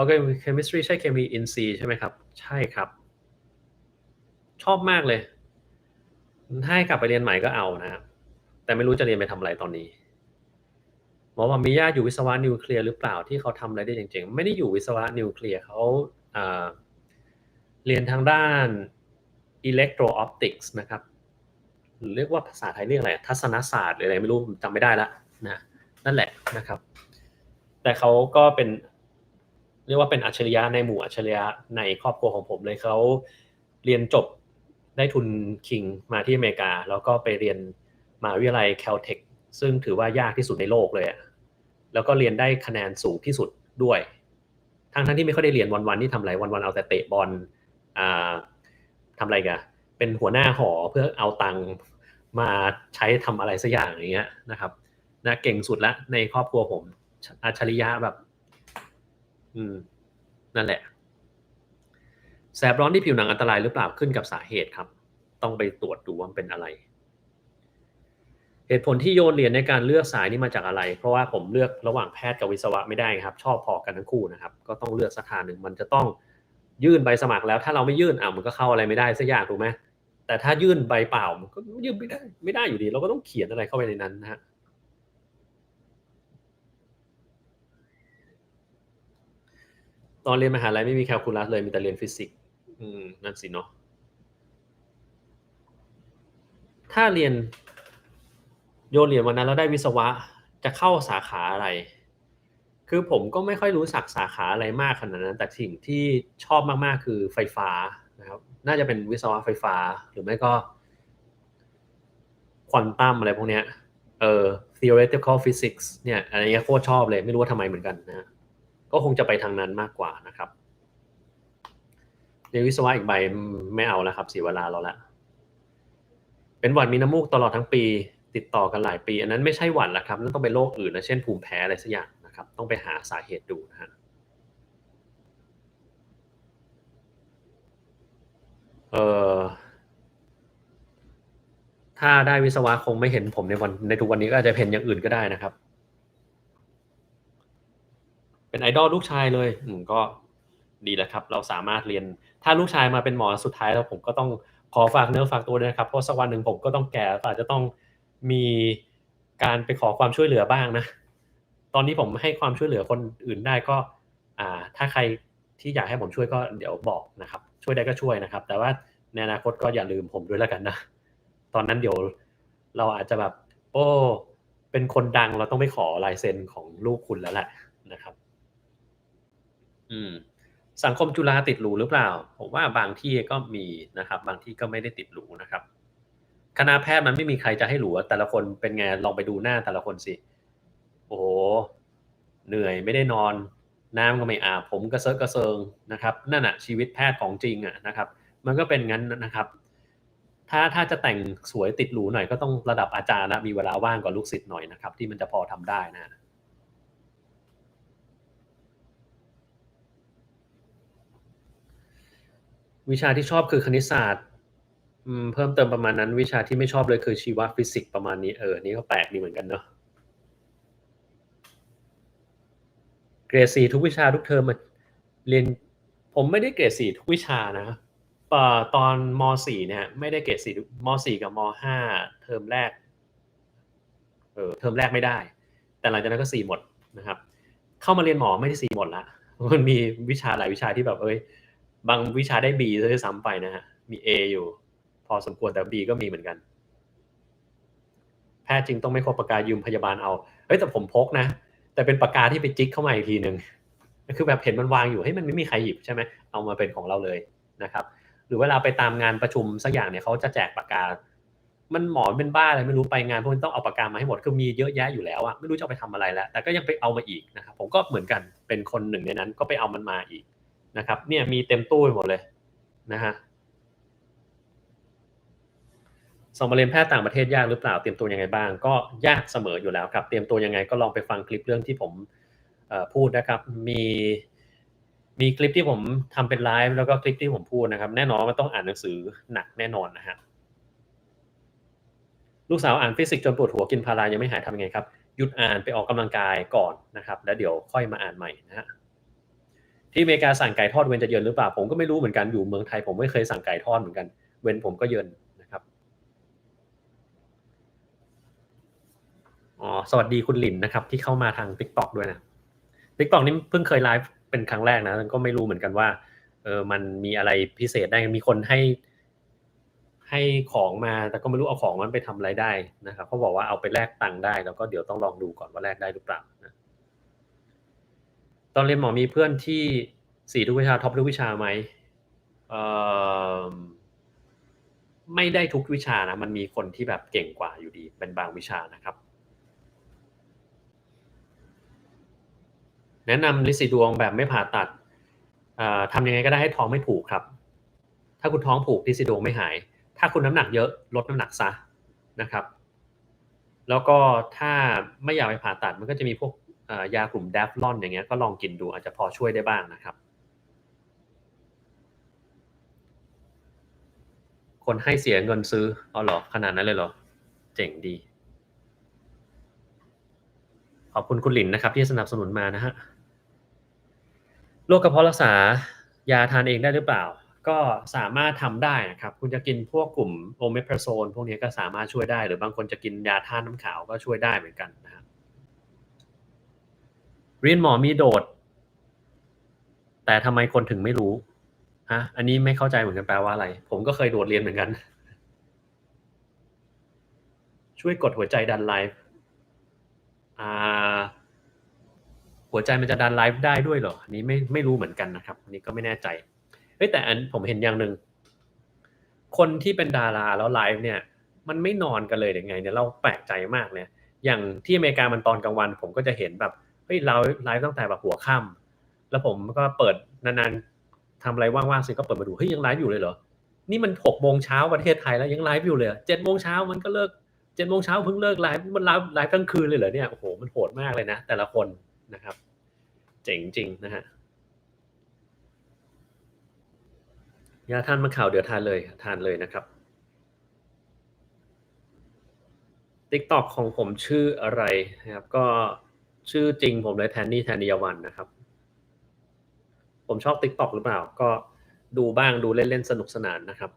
Organic Chemistry ใช่เคมีอินทรีย์ใช่ไหมครับใช่ครับชอบมากเลยถ้าให้กลับไปเรียนใหม่ก็เอานะครับแต่ไม่รู้จะเรียนไปทำอะไรตอนนี้หมอว่ามีญาติอยู่วิศวะนิวเคลียร์หรือเปล่าที่เขาทำอะไรได้จริงๆไม่ได้อยู่วิศวะนิวเคลียร์เขาอ่าเรียนทางด้าน electro optics นะครับหรือเรียกว่าภาษาไทยเรียกอะไรทัศนศาสตร์หรืออะไรไม่รู้จำไม่ได้ละนะนั่นแหละนะครับแต่เขาก็เป็นเรียกว่าเป็นอัจฉริยะในหมู่อัจฉริยะในครอบครัวของผมเลยเขาเรียนจบได้ทุนคิงมาที่อเมริกาแล้วก็ไปเรียนมหาวิทยาลัย Caltech ซึ่งถือว่ายากที่สุดในโลกเลยแล้วก็เรียนได้คะแนนสูงที่สุดด้วยทั้งที่ไม่ค่อยได้เรียนวันๆที่ทำอะไรวันๆเอาแต่เตะบอลอ่าทำอะไรกันเป็นหัวหน้าหอเพื่อเอาตังค์มาใช้ทำอะไรสักอย่างอย่างเงี้ยนะครับนะเก่งสุดละในครอบครัวผมอัจฉริยะแบบนั่นแหละแสบร้อนที่ผิวหนังอันตรายหรือเปล่าขึ้นกับสาเหตุครับต้องไปตรวจดูว่าเป็นอะไรเหตุผลที่โยนเหรียญในการเลือกสายนี่มาจากอะไรเพราะว่าผมเลือกระหว่างแพทย์กับวิศวะไม่ได้ครับชอบพอกันทั้งคู่นะครับก็ต้องเลือกสักทางหนึ่งมันจะต้องยื่นใบสมัครแล้วถ้าเราไม่ยื่นมันก็เข้าอะไรไม่ได้สักอย่างถูกไหมแต่ถ้ายื่นใบเปล่ามันก็ยื่นไม่ได้อยู่ดีเราก็ต้องเขียนอะไรเข้าไปในนั้นนะฮะตอนเรียนมหาลัยไม่มีแคลคูลัสเลยมีแต่เรียนฟิสิกส์นั่นสิเนาะถ้าเรียนโยนเหรียญวันนั้นแล้วได้วิศวะจะเข้าสาขาอะไร คือผมก็ไม่ค่อยรู้สักสาขาอะไรมากขนาดนั้นแต่สิ่งที่ชอบมากๆคือไฟฟ้านะครับน่าจะเป็นวิศวะไฟฟ้าหรือไม่ก็ควอนตัมอะไรพวกเนี้ยtheoretical physics เนี่ยอะไรเงี้ยโคตรชอบเลยไม่รู้ว่าทำไมเหมือนกันนะก็คงจะไปทางนั้นมากกว่านะครับเรียนวิศวะอีกใบไม่เอาแล้วครับเสียเวลาเราละเป็นหวัดมีน้ำมูกตลอดทั้งปีติดต่อกันหลายปีอันนั้นไม่ใช่หวัดละครับนั่นต้องเป็นโรคอื่นนะเช่นภูมิแพ้อะไรสักอย่างนะครับต้องไปหาสาเหตุดูนะฮะ เอ่อถ้าได้วิศวะคงไม่เห็นผมในทุกวันนี้ก็อาจจะเห็นอย่างอื่นก็ได้นะครับเป็นไอดอลลูกชายเลยก็ดีแล้วครับเราสามารถเรียนถ้าลูกชายมาเป็นหมอสุดท้ายแล้วผมก็ต้องขอฝากเนื้อฝากตัวด้วยนะครับเพราะสักวันหนึ่งผมก็ต้องแก่ก็อาจจะต้องมีการไปขอความช่วยเหลือบ้างนะตอนนี้ผมให้ความช่วยเหลือคนอื่นได้ก็ถ้าใครที่อยากให้ผมช่วยก็เดี๋ยวบอกนะครับช่วยได้ก็ช่วยนะครับแต่ว่าในอนาคตก็อย่าลืมผมด้วยแล้วกันนะตอนนั้นเดี๋ยวเราอาจจะแบบเป็นคนดังเราต้องไปขอลายเซ็นของลูกคุณแล้วแหละนะครับอืมสังคมจุฬาติดหรูหรือเปล่าผมว่าบางที่ก็มีนะครับบางที่ก็ไม่ได้ติดหรูนะครับ คณะแพทย์มันไม่มีใครจะให้หรูแต่ละคนเป็นไงลองไปดูหน้าแต่ละคนสิโอ้โหเหนื่อยไม่ได้นอนน้ำก็ไม่อาบผมกระเซาะกระเซิงนะครับนั่นน่ะชีวิตแพทย์ของจริงอ่ะนะครับมันก็เป็นงั้นนะครับถ้าจะแต่งสวยติดหรูหน่อยก็ต้องระดับอาจารย์นะมีเวลาว่างกว่าลูกศิษย์หน่อยนะครับที่มันจะพอทำได้นะวิชาที่ชอบคือคณิตศาสตร์เพิ่มเติมประมาณนั้นวิชาที่ไม่ชอบเลยคือชีวฟิสิกส์ประมาณนี้นี่ก็แปลกดีเหมือนกันเนาะเกรด4ทุกวิชาทุกเทอมเรียนผมไม่ได้เกรด4ทุกวิชานะตอนม4เนี่ยไม่ได้เกรด4ม4กับม5เทอมแรกเทอมแรกไม่ได้แต่หลังจากนั้นก็4หมดนะครับเข้ามาเรียนหมอไม่ได้4หมดละมันมีวิชาหลายวิชาที่แบบบางวิชาได้ B ซะด้วยซ้ำไปนะฮะมี A อยู่พอสมควรแต่ B ก็มีเหมือนกันแพทย์จริงต้องไม่พกปากกายืมพยาบาลเอาแต่ผมพกนะแต่เป็นปากกาที่ไปจิกเข้ามาอีกทีนึงคือแบบเห็นมันวางอยู่มันไม่มีใครหยิบใช่ไหมเอามาเป็นของเราเลยนะครับหรือเวลาไปตามงานประชุมสักอย่างเนี่ยเขาจะแจกปากกามันหมอเป็นบ้าอะไรไม่รู้ไปงานพวกนี้ต้องเอาปากกามาให้หมดคือมีเยอะแยะอยู่แล้วอะไม่รู้จะเอาไปทำอะไรแล้วแต่ก็ยังไปเอามาอีกนะครับผมก็เหมือนกันเป็นคนหนึ่งในนั้นก็ไปเอามันมาอีกนะครับเนี่ยมีเต็มตู้ไปหมดเลยนะฮะส่งมาเรียนแพทย์ต่างประเทศยากหรือเปล่าเตรียมตัวยังไงบ้างก็ยากเสมออยู่แล้วครับเตรียมตัวยังไงก็ลองไปฟังคลิปเรื่องที่ผมพูดนะครับมีคลิปที่ผมทำเป็นไลฟ์แล้วก็คลิปที่ผมพูดนะครับแน่นอนมันต้องอ่านหนังสือหนักแน่นอนนะฮะลูกสาวอ่านฟิสิกส์จนปวดหัวกินพารายังไม่หายทำยังไงครับหยุดอ่านไปออกกำลังกายก่อนนะครับแล้วเดี๋ยวค่อยมาอ่านใหม่นะฮะที่อเมริกาสั่งไก่ทอดเว้นจะเยินหรือเปล่าผมก็ไม่รู้เหมือนกันอยู่เมืองไทยผมไม่เคยสั่งไก่ทอดเหมือนกันเว้นผมก็เยินนะครับสวัสดีคุณหลินนะครับที่เข้ามาทาง TikTok ด้วยนะ TikTok นี่เพิ่งเคยไลฟ์เป็นครั้งแรกนะก็ไม่รู้เหมือนกันว่ามันมีอะไรพิเศษได้มีคนให้ของมาแต่ก็ไม่รู้เอาของมันไปทำอะไรได้นะครับเขาบอกว่าเอาไปแลกตังค์ได้แล้วก็เดี๋ยวต้องลองดูก่อนว่าแลกได้หรือเปล่านะตอนเรียนหมอมีเพื่อนที่4ทุกวิชาท็อปทุกวิชาไหมเอ่อไม่ได้ทุกวิชานะมันมีคนที่แบบเก่งกว่าอยู่ดีเป็นบางวิชานะครับแนะนำลินสีดวงแบบไม่ผ่าตัดทำยังไงก็ได้ให้ท้องไม่ผูกครับถ้าคุณท้องผูกลินสีดวงไม่หายถ้าคุณน้ำหนักเยอะลดน้ำหนักซะนะครับแล้วก็ถ้าไม่อยากไปผ่าตัดมันก็จะมีพวกยากลุ่มแดฟลอนอย่างเงี้ยก็ลองกินดูอาจจะพอช่วยได้บ้างนะครับคนให้เสียเงินซื้อเอาเหรอขนาดนั้นเลยเหรอเจ๋งดีขอบคุณคุณหลินนะครับที่สนับสนุนมานะฮะโรคกระเพาะรักษายาทานเองได้หรือเปล่าก็สามารถทำได้นะครับคุณจะกินพวกกลุ่มโอเมปราโซนพวกนี้ก็สามารถช่วยได้หรือบางคนจะกินยาธาตุน้ำขาวก็ช่วยได้เหมือนกันนะครับเรียนหมอมีโดดแต่ทำไมคนถึงไม่รู้อันนี้ไม่เข้าใจเหมือนกันแปลว่าอะไรผมก็เคยโดดเรียนเหมือนกันช่วยกดหัวใจดันไลฟ์อ่าหัวใจมันจะดันไลฟ์ได้ด้วยเหรออันนี้ไม่รู้เหมือนกันนะครับอันนี้ก็ไม่แน่ใจแต่อันผมเห็นอย่างหนึ่งคนที่เป็นดาราแล้วไลฟ์เนี่ยมันไม่นอนกันเลยยังไงเนี่ยเราแปลกใจมากเลยอย่างที่อเมริกามันตอนกลางวันผมก็จะเห็นแบบเราไลฟ์ตั้งแต่แบบหัวค่ำแล้วผมก็เปิดนานๆทำอะไรว่างๆสิก็เปิดมาดูยังไลฟ์อยู่เลยเหรอนี่มัน6 โมงเช้าประเทศไทยแล้วยังไลฟ์อยู่เลย7 โมงเช้ามันก็เลิก7 โมงเช้าเพิ่งเลิกไลฟ์มันไลฟ์ทั้งคืนเลยเหรอเนี่ยโอ้โหมันโหดมากเลยนะแต่ละคนนะครับเจ๋งจริงนะฮะยาทานมะขาวเดี๋ยวทานเลยนะครับ TikTok ของผมชื่ออะไรนะครับก็ชื่อจริงผมเลยแทนนี่แทนนิยวันนะครับผมชอบ TikTok หรือเปล่าก็ดูบ้างดูเล่นๆสนุกสนานนะครับ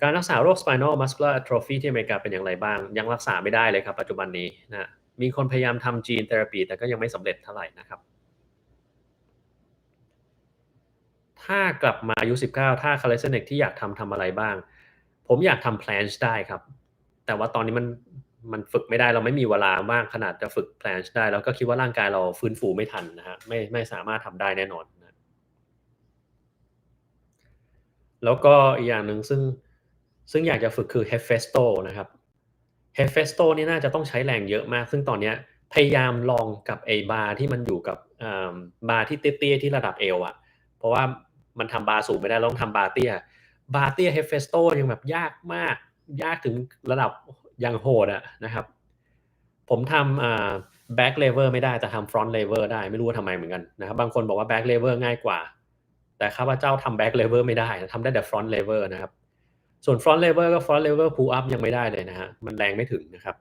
การรักษาโรค Spinal Muscular Atrophy ที่อเมริกาเป็นอย่างไรบ้างยังรักษาไม่ได้เลยครับปัจจุบันนี้นะมีคนพยายามทำ Gene Therapy แต่ก็ยังไม่สำเร็จเท่าไหร่นะครับถ้ากลับมาอายุ19ถ้า Calisthenics ที่อยากทำอะไรบ้างผมอยากทำ planche ได้ครับแต่ว่าตอนนี้มันฝึกไม่ได้เราไม่มีเวลามากขนาดจะฝึก planche ได้แล้วก็คิดว่าร่างกายเราฟื้นฟูไม่ทันนะฮะไม่สามารถทำได้แน่นอนนะแล้วก็อีกอย่างหนึ่ง ซึ่งอยากจะฝึกคือ Hephaestus นะครับ Hephaestus นี่น่าจะต้องใช้แรงเยอะมากซึ่งตอนเนี้ยพยายามลองกับไอ้บาร์ที่มันอยู่กับบาร์ที่เตี้ยๆที่ระดับเอวอะเพราะว่ามันทำบาร์สูงไม่ได้เราต้องทำบาร์เตี้ยบาร์เตี้ย Hephaestus ยังแบบยากมากยากถึงระดับอย่างโหดอะนะครับผมทำback lever ไม่ได้แต่ทำ front lever ได้ไม่รู้ว่าทำไมเหมือนกันนะครับบางคนบอกว่า back lever ง่ายกว่าแต่ข้าพเจ้าทำ back lever ไม่ได้ทำได้แต่ front lever นะครับส่วน front lever ก็ front lever pull up ยังไม่ได้เลยนะฮะมันแรงไม่ถึงนะครับ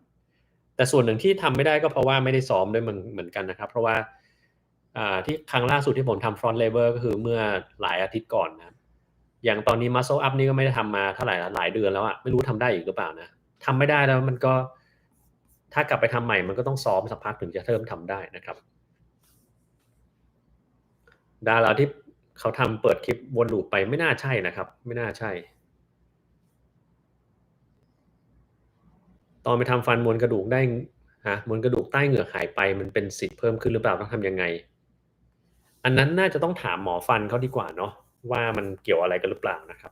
แต่ส่วนหนึ่งที่ทำไม่ได้ก็เพราะว่าไม่ได้ซ้อมด้วยมันเหมือนกันนะครับเพราะว่าที่ครั้งล่าสุดที่ผมทำ front lever ก็คือเมื่อหลายอาทิตย์ก่อนนะครับอย่างตอนนี้ muscle up นี่ก็ไม่ได้ทำมาเท่าไหร่หลายเดือนแล้วอะไม่รู้ทำได้อีกหรือเปล่านะทำไม่ได้แล้วมันก็ถ้ากลับไปทำใหม่มันก็ต้องซ้อมสักพักถึงจะเริ่มทำได้นะครับดาราที่เขาทำเปิดคลิปวนลูปไปไม่น่าใช่นะครับไม่น่าใช่ตอนไปทำฟันมวลกระดูกได้มวลกระดูกใต้เหงือกหายไปมันเป็นสิทธิ์เพิ่มขึ้นหรือเปล่าต้องทำยังไงอันนั้นน่าจะต้องถามหมอฟันเขาดีกว่าเนาะว่ามันเกี่ยวอะไรกันหรือเปล่านะครับ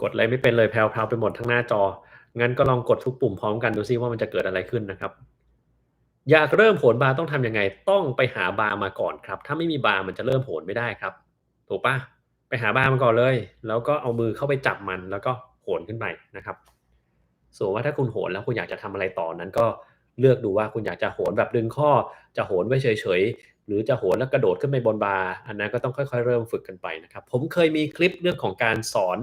กดอะไรไม่เป็นเลยแพลวๆไปหมดทั้งหน้าจองั้นก็ลองกดทุกปุ่มพร้อมกันดูซิว่ามันจะเกิดอะไรขึ้นนะครับอยากเริ่มโหนบาร์ต้องทำยังไงต้องไปหาบาร์มาก่อนครับถ้าไม่มีบาร์มันจะเริ่มโหนไม่ได้ครับถูกปะไปหาบาร์มาก่อนเลยแล้วก็เอามือเข้าไปจับมันแล้วก็โหนขึ้นไปนะครับส่วนว่าถ้าคุณโหนแล้วคุณอยากจะทำอะไรต่อนั้นก็เลือกดูว่าคุณอยากจะโหนแบบดึงข้อจะโหนไว้เฉยๆหรือจะโหนแล้วกระโดดขึ้นไปบนบาร์อันนั้นก็ต้องค่อยๆเริ่มฝึกกันไปนะครับผมเคยมีคลิปเรื่องของการสอน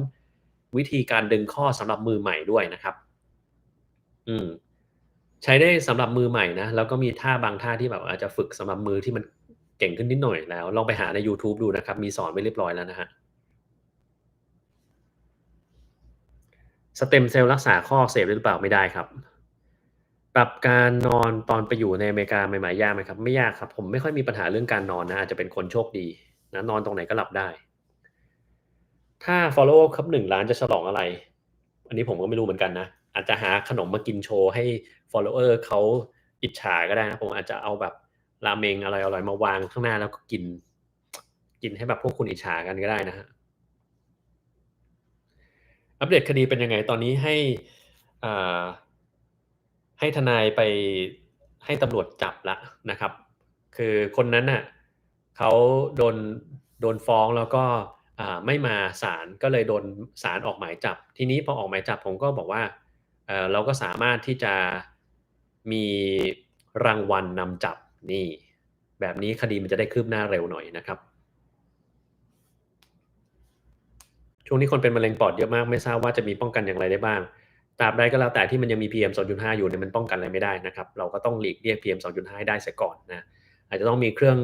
วิธีการดึงข้อสำหรับมือใหม่ด้วยนะครับอืม ใช้ได้สำหรับมือใหม่นะแล้วก็มีท่าบางท่าที่แบบอาจจะฝึกสำหรับมือที่มันเก่งขึ้นนิดหน่อยแล้วลองไปหาในยูทูบดูนะครับมีสอนไว้เรียบร้อยแล้วนะครับสเต็มเซลล์รักษาข้ออักเสบได้หรือเปล่าไม่ได้ครับปรับการนอนตอนไปอยู่ในอเมริกาใหม่ๆยากไหมครับไม่ยากครับผมไม่ค่อยมีปัญหาเรื่องการนอนนะอาจจะเป็นคนโชคดีนะนอนตรงไหนก็หลับได้ถ้า follow ครบ1,000,000จะฉลองอะไรอันนี้ผมก็ไม่รู้เหมือนกันนะอาจจะหาขนมมากินโชว์ให้ follower เขาอิจฉาก็ได้นะผมอาจจะเอาแบบราเมงอร่อยๆมาวางข้างหน้าแล้วก็กินให้แบบพวกคุณอิจฉากันก็ได้นะฮะอัปเดตคดีเป็นยังไงตอนนี้อ่าให้ทนายไปให้ตำรวจจับแล้วนะครับคือคนนั้นน่ะเขาโดนโดนฟ้องแล้วก็ไม่มาศาลก็เลยโดนศาลออกหมายจับทีนี้พอออกหมายจับผมก็บอกว่าเราก็สามารถที่จะมีรางวัลนำจับนี่แบบนี้คดีมันจะได้คืบหน้าเร็วหน่อยนะครับ ช่วงนี้คนเป็นมะเร็งปอดเยอะมากไม่ทราบว่าจะมีป้องกันอย่างไรได้บ้างตราบใดก็แล้วแต่ที่มันยังมี PM 2.5อยู่เนี่ยมันป้องกันอะไรไม่ได้นะครับเราก็ต้องหลีกเลี่ยง PM 2.5ให้ได้เสียก่อนนะอาจจะต้องมีเครื่อง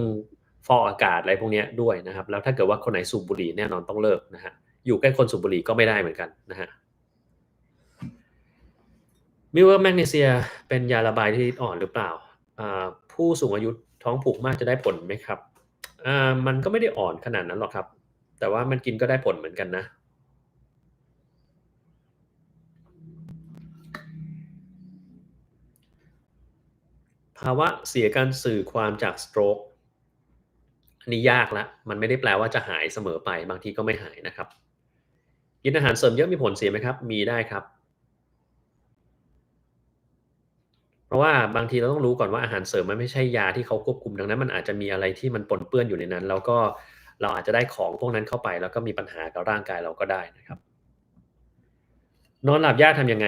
ฟอกอากาศอะไรพวกนี้ด้วยนะครับแล้วถ้าเกิดว่าคนไหนสูบบุหรี่แน่นอนต้องเลิกนะฮะอยู่ใกล้คนสูบบุหรี่ก็ไม่ได้เหมือนกันนะฮะมิว่าแมกนีเซียเป็นยาระบายที่อ่อนหรือเปล่าผู้สูงอายุท้องผูกมากจะได้ผลไหมครับมันก็ไม่ได้อ่อนขนาดนั้นหรอกครับแต่ว่ามันกินก็ได้ผลเหมือนกันนะ ภาวะเสียการสื่อความจากสโตรกอันนี้ยากแล้วมันไม่ได้แปลว่าจะหายเสมอไปบางทีก็ไม่หายนะครับกินอาหารเสริมเยอะมีผลเสียไหมครับมีได้ครับเพราะว่าบางทีเราต้องรู้ก่อนว่าอาหารเสริมมันไม่ใช่ยาที่เขาควบคุมดังนั้นมันอาจจะมีอะไรที่มันปนเปื้อนอยู่ในนั้นแล้วก็เราอาจจะได้ของพวกนั้นเข้าไปแล้วก็มีปัญหากับร่างกายเราก็ได้นะครับนอนหลับยากทำยังไง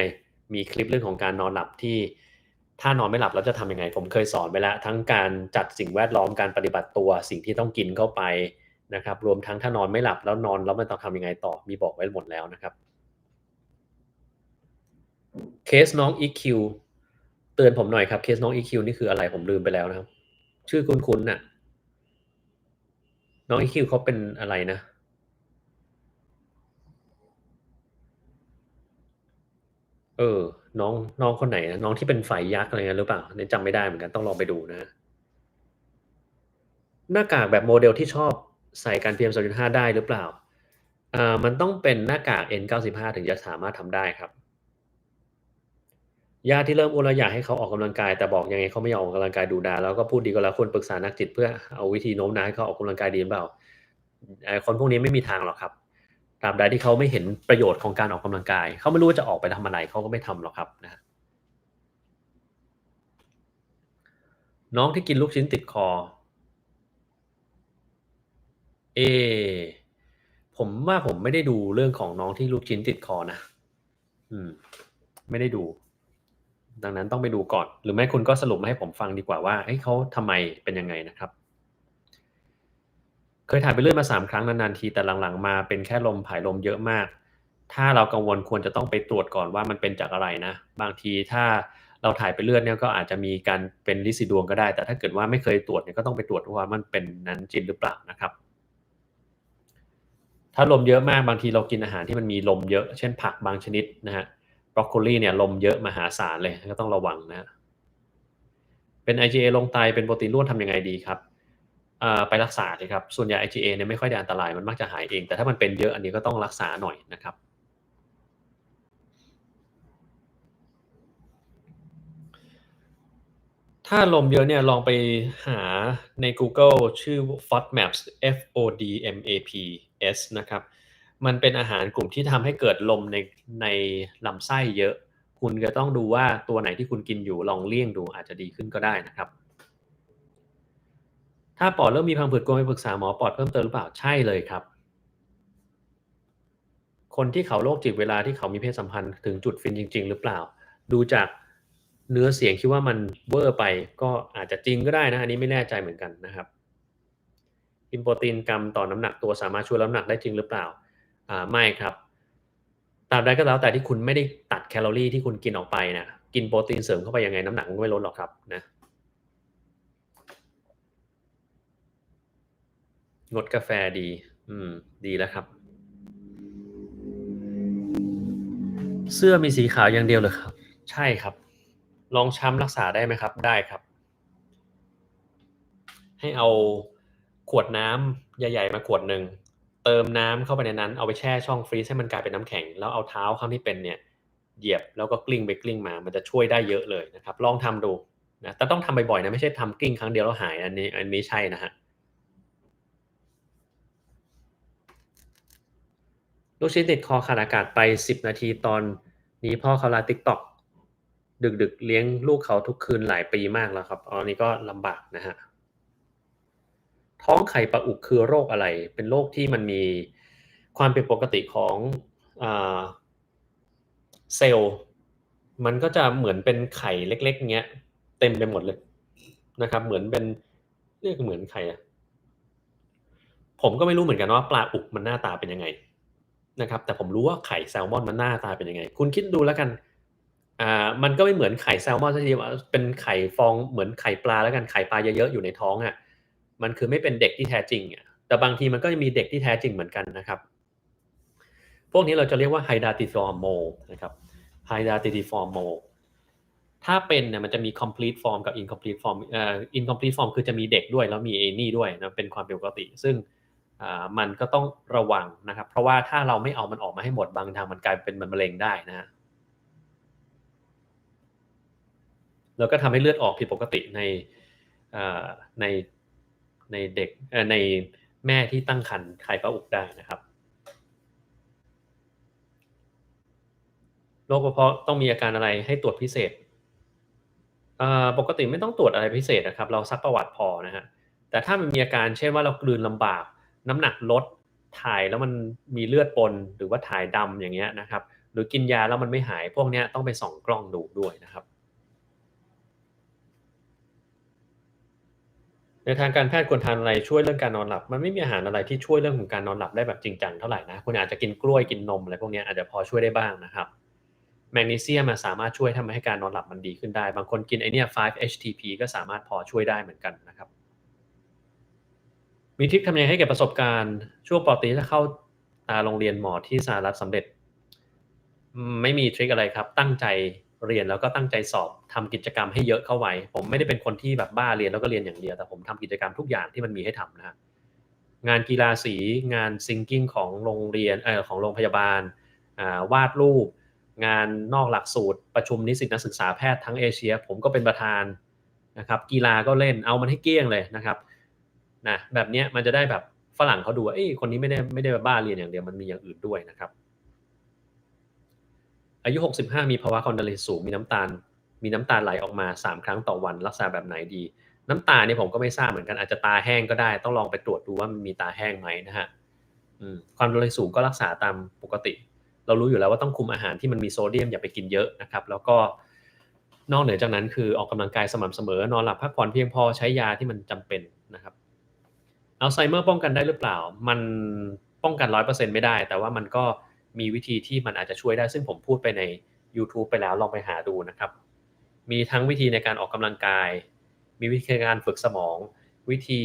มีคลิปเรื่องของการนอนหลับที่ถ้านอนไม่หลับแล้วจะทำยังไงผมเคยสอนไปแล้วทั้งการจัดสิ่งแวดล้อมการปฏิบัติตัวสิ่งที่ต้องกินเข้าไปนะครับรวมทั้งถ้านอนไม่หลับแล้วนอนแล้วมันต้องทำยังไงต่อมีบอกไว้หมดแล้วนะครับเคสน้อง EQ เตือนผมหน่อยครับเคสน้อง EQ นี่คืออะไรผมลืมไปแล้วนะครับชื่อคุ้นๆน่ะน้อง EQ เขาเป็นอะไรนะเออน้องคนไหนนะน้องที่เป็นฝ่ายยักษ์อะไรงั้นหรือเปล่าเนี่ยจำไม่ได้เหมือนกันต้องลองไปดูนะหน้ากากแบบโมเดลที่ชอบใส่กัน PM 2.5ได้หรือเปล่ามันต้องเป็นหน้ากาก N95 ถึงจะสามารถทำได้ครับญาติที่เริ่มอ้วนแล้วอยากให้เขาออกกำลังกายแต่บอกยังไงเขาไม่ยอมออกกำลังกายดุด่าแล้วก็พูดดีก็แล้วควรปรึกษานักจิตเพื่อเอาวิธีโน้มน้าวให้เขาออกกำลังกายดีหรือเปล่า คนพวกนี้ไม่มีทางหรอกครับตราบใดที่เขาไม่เห็นประโยชน์ของการออกกำลังกายเขาไม่รู้ว่าจะออกไปทำอะไรเขาก็ไม่ทำหรอกครับนะน้องที่กินลูกชิ้นติดคอเอผมว่าผมไม่ได้ดูเรื่องของน้องที่ลูกชิ้นติดคอนะอืมไม่ได้ดูดังนั้นต้องไปดูก่อนหรือไม่คุณก็สรุปมาให้ผมฟังดีกว่าว่าเฮ้ยเขาทำไมเป็นยังไงนะครับเคยถ่ายไปเลือดมา3ครั้งนานๆทีแต่หลังๆมาเป็นแค่ลมผายลมเยอะมากถ้าเรากังวลควรจะต้องไปตรวจก่อนว่ามันเป็นจากอะไรนะบางทีถ้าเราถ่ายไปเลือดเนี่ยก็อาจจะมีการเป็นลินซิดวงก็ได้แต่ถ้าเกิดว่าไม่เคยตรวจเนี่ยก็ต้องไปตรวจว่ามันเป็นนั้นจริงหรือเปล่านะครับ ถ้าลมเยอะมากบางทีเรากินอาหารที่มันมีลมเยอะเช่นผักบางชนิดนะฮะบรอกโคลีเนี่ยลมเยอะมหาศาลเลยก็ต้องระวังนะเป็น IgA ลงไตเป็นโปรตีนร่วนทำยังไงดีครับไปรักษาเลยครับส่วนใหญ่ IgA เนี่ยไม่ค่อยได้อันตรายมันมักจะหายเองแต่ถ้ามันเป็นเยอะอันนี้ก็ต้องรักษาหน่อยนะครับถ้าลมเยอะเนี่ยลองไปหาใน Google ชื่อ FODMAPs FODMAPS นะครับมันเป็นอาหารกลุ่มที่ทำให้เกิดลมในลำไส้เยอะคุณจะต้องดูว่าตัวไหนที่คุณกินอยู่ลองเลี่ยงดูอาจจะดีขึ้นก็ได้นะครับถ้าปอดเริ่มมีพังผืดควรไปปรึกษาหมอปอดเพิ่มเติมหรือเปล่าใช่เลยครับคนที่เขาโรคจิตเวลาที่เขามีเพศสัมพันธ์ถึงจุดฟินจริงๆหรือเปล่าดูจากเนื้อเสียงคิดว่ามันเวอร์ไปก็อาจจะจริงก็ได้นะอันนี้ไม่แน่ใจเหมือนกันนะครับ กินโปรตีนกรัมต่อน้ำหนักตัวสามารถช่วยลดน้ำหนักได้จริงหรือเปล่าไม่ครับตราบใดก็แล้วแต่ที่คุณไม่ได้ตัดแคลอรีที่คุณกินออกไปนะกินโปรตีนเสริมเข้าไปยังไงน้ำหนักมันก็ไม่ลดหรอกครับนะงดกาแฟดีดีแล้วครับเสื้อมีสีขาวอย่างเดียวเลยครับใช่ครับลองช้ำรักษาได้ไหมครับได้ครับให้เอาขวดน้ำใหญ่ๆมาขวดหนึ่งเติมน้ำเข้าไปในนั้นเอาไปแช่ช่องฟรีซให้มันกลายเป็นน้ำแข็งแล้วเอาเท้าข้างที่เป็นเนี่ยเหยียบแล้วก็กลิ้งไปกลิ้งมามันจะช่วยได้เยอะเลยนะครับลองทำดูนะแต่ต้องทำบ่อยๆนะไม่ใช่ทำกลิ้งครั้งเดียวแล้วหายอันนี้ใช่นะฮะลูกชิ้นติดคอขาดอากาศไป10 นาทีตอนนี้พ่อเขาไลฟ์ TikTok ดึกๆเลี้ยงลูกเขาทุกคืนหลายปีมากแล้วครับอันนี้ก็ลำบากนะฮะ ท้องไข่ปะอุกคือโรคอะไร เป็นโรคที่มันมีความผิดปกติของอาเซลล์มันก็จะเหมือนเป็นไข่เล็กๆเงี้ยเต็มไปหมดเลยนะครับเหมือนเป็นเรียกเหมือนไข่อะผมก็ไม่รู้เหมือนกันว่าปลาอุกมันหน้าตาเป็นยังไงนะครับแต่ผมรู้ว่าไข่แซลมอนมันหน้าตาเป็นยังไงคุณคิดดูแล้วกันมันก็ไม่เหมือนไข่แซลมอนสักทีว่าเป็นไข่ฟองเหมือนไข่ปลาแล้วกันไข่ปลาเยอะๆอยู่ในท้องอะมันคือไม่เป็นเด็กที่แท้จริงอะแต่บางทีมันก็จะมีเด็กที่แท้จริงเหมือนกันนะครับพวกนี้เราจะเรียกว่า Hydatidiform mole นะครับ Hydatidiform mole ถ้าเป็นเนี่ยมันจะมี complete form กับ incomplete form incomplete form คือจะมีเด็กด้วยแล้วมีไอ้นี่ด้วยนะเป็นความผิดปกติซึ่งมันก็ต้องระวังนะครับเพราะว่าถ้าเราไม่เอามันออกมาให้หมดบางทางมันกลายเป็นมะเร็งได้นะฮะแล้วก็ทำให้เลือดออกผิดปกติเอ่อในในเด็กในแม่ที่ตั้งครรภ์ไข่พระอุกได้นะครับโรคกระเพาะต้องมีอาการอะไรให้ตรวจพิเศษ ปกติไม่ต้องตรวจอะไรพิเศษนะครับเราซักประวัติพอนะฮะแต่ถ้ามันมีอาการเช่นว่าเรากลืนลำบากน้ำหนักลดถ่ายแล้วมันมีเลือดปนหรือว่าถ่ายดำอย่างเงี้ยนะครับหรือกินยาแล้วมันไม่หายพวกเนี้ยต้องไปส่องกล้องดูด้วยนะครับในทางการแพทย์ควรทานอะไรช่วยเรื่องการนอนหลับมันไม่มีอาหารอะไรที่ช่วยเรื่องของการนอนหลับได้แบบจริงจังเท่าไหรนะคุณอาจจะกินกล้วยกินนมอะไรพวกเนี้ยอาจจะพอช่วยได้บ้างนะครับแมกนีเซียมสามารถช่วยทำให้การนอนหลับมันดีขึ้นได้บางคนกินไอเนี่ย 5-HTP ก็สามารถพอช่วยได้เหมือนกันนะครับ มีทริกทำยังไงให้เก็บประสบการณ์ช่วงปตรีถ้าเข้าโรงเรียนหมอที่สหรัฐสำเร็จไม่มีทริกอะไรครับตั้งใจเรียนแล้วก็ตั้งใจสอบทำกิจกรรมให้เยอะเข้าไว้ผมไม่ได้เป็นคนที่แบบบ้าเรียนแล้วก็เรียนอย่างเดียวแต่ผมทำกิจกรรมทุกอย่างที่มันมีให้ทำนะครับงานกีฬาสีงานซิงกิ้งของโรงเรียนของโรงพยาบาลวาดรูปงานนอกหลักสูตรประชุมนิสิตนักศึกษาแพทย์ทั้งเอเชียผมก็เป็นประธานนะครับกีฬาก็เล่นเอามันให้เกลี้ยงเลยนะครับ นะแบบเนี้ยมันจะได้แบบ ฝรั่งเขาดูว่าคนนี้ไม่ได้บ้าเรียนอย่างเดียวมันมีอย่างอื่นด้วยนะครับอายุ65มีภาวะความดันโลหิตสูงมีน้ำตาลไหลออกมา3ครั้งต่อวันรักษาแบบไหนดีน้ำตาเนี่ยผมก็ไม่ทราบเหมือนกันอาจจะตาแห้งก็ได้ต้องลองไปตรวจดูว่ามันมีตาแห้งไหมนะฮะความดันโลหิตสูงก็รักษาตามปกติเรารู้อยู่แล้วว่าต้องคุมอาหารที่มันมีโซเดียมอย่าไปกินเยอะนะครับแล้วก็นอกเหนือจากนั้นคือออกกำลังกายสม่ำเสมอนอนหลับพักผ่อนเพียงพอใช้ยาที่มันจำเป็นนะครับอัลไซเมอร์ป้องกันได้หรือเปล่ามันป้องกัน 100% ไม่ได้แต่ว่ามันก็มีวิธีที่มันอาจจะช่วยได้ซึ่งผมพูดไปใน YouTube ไปแล้วลองไปหาดูนะครับมีทั้งวิธีในการออกกำลังกายมีวิธีการฝึกสมองวิธี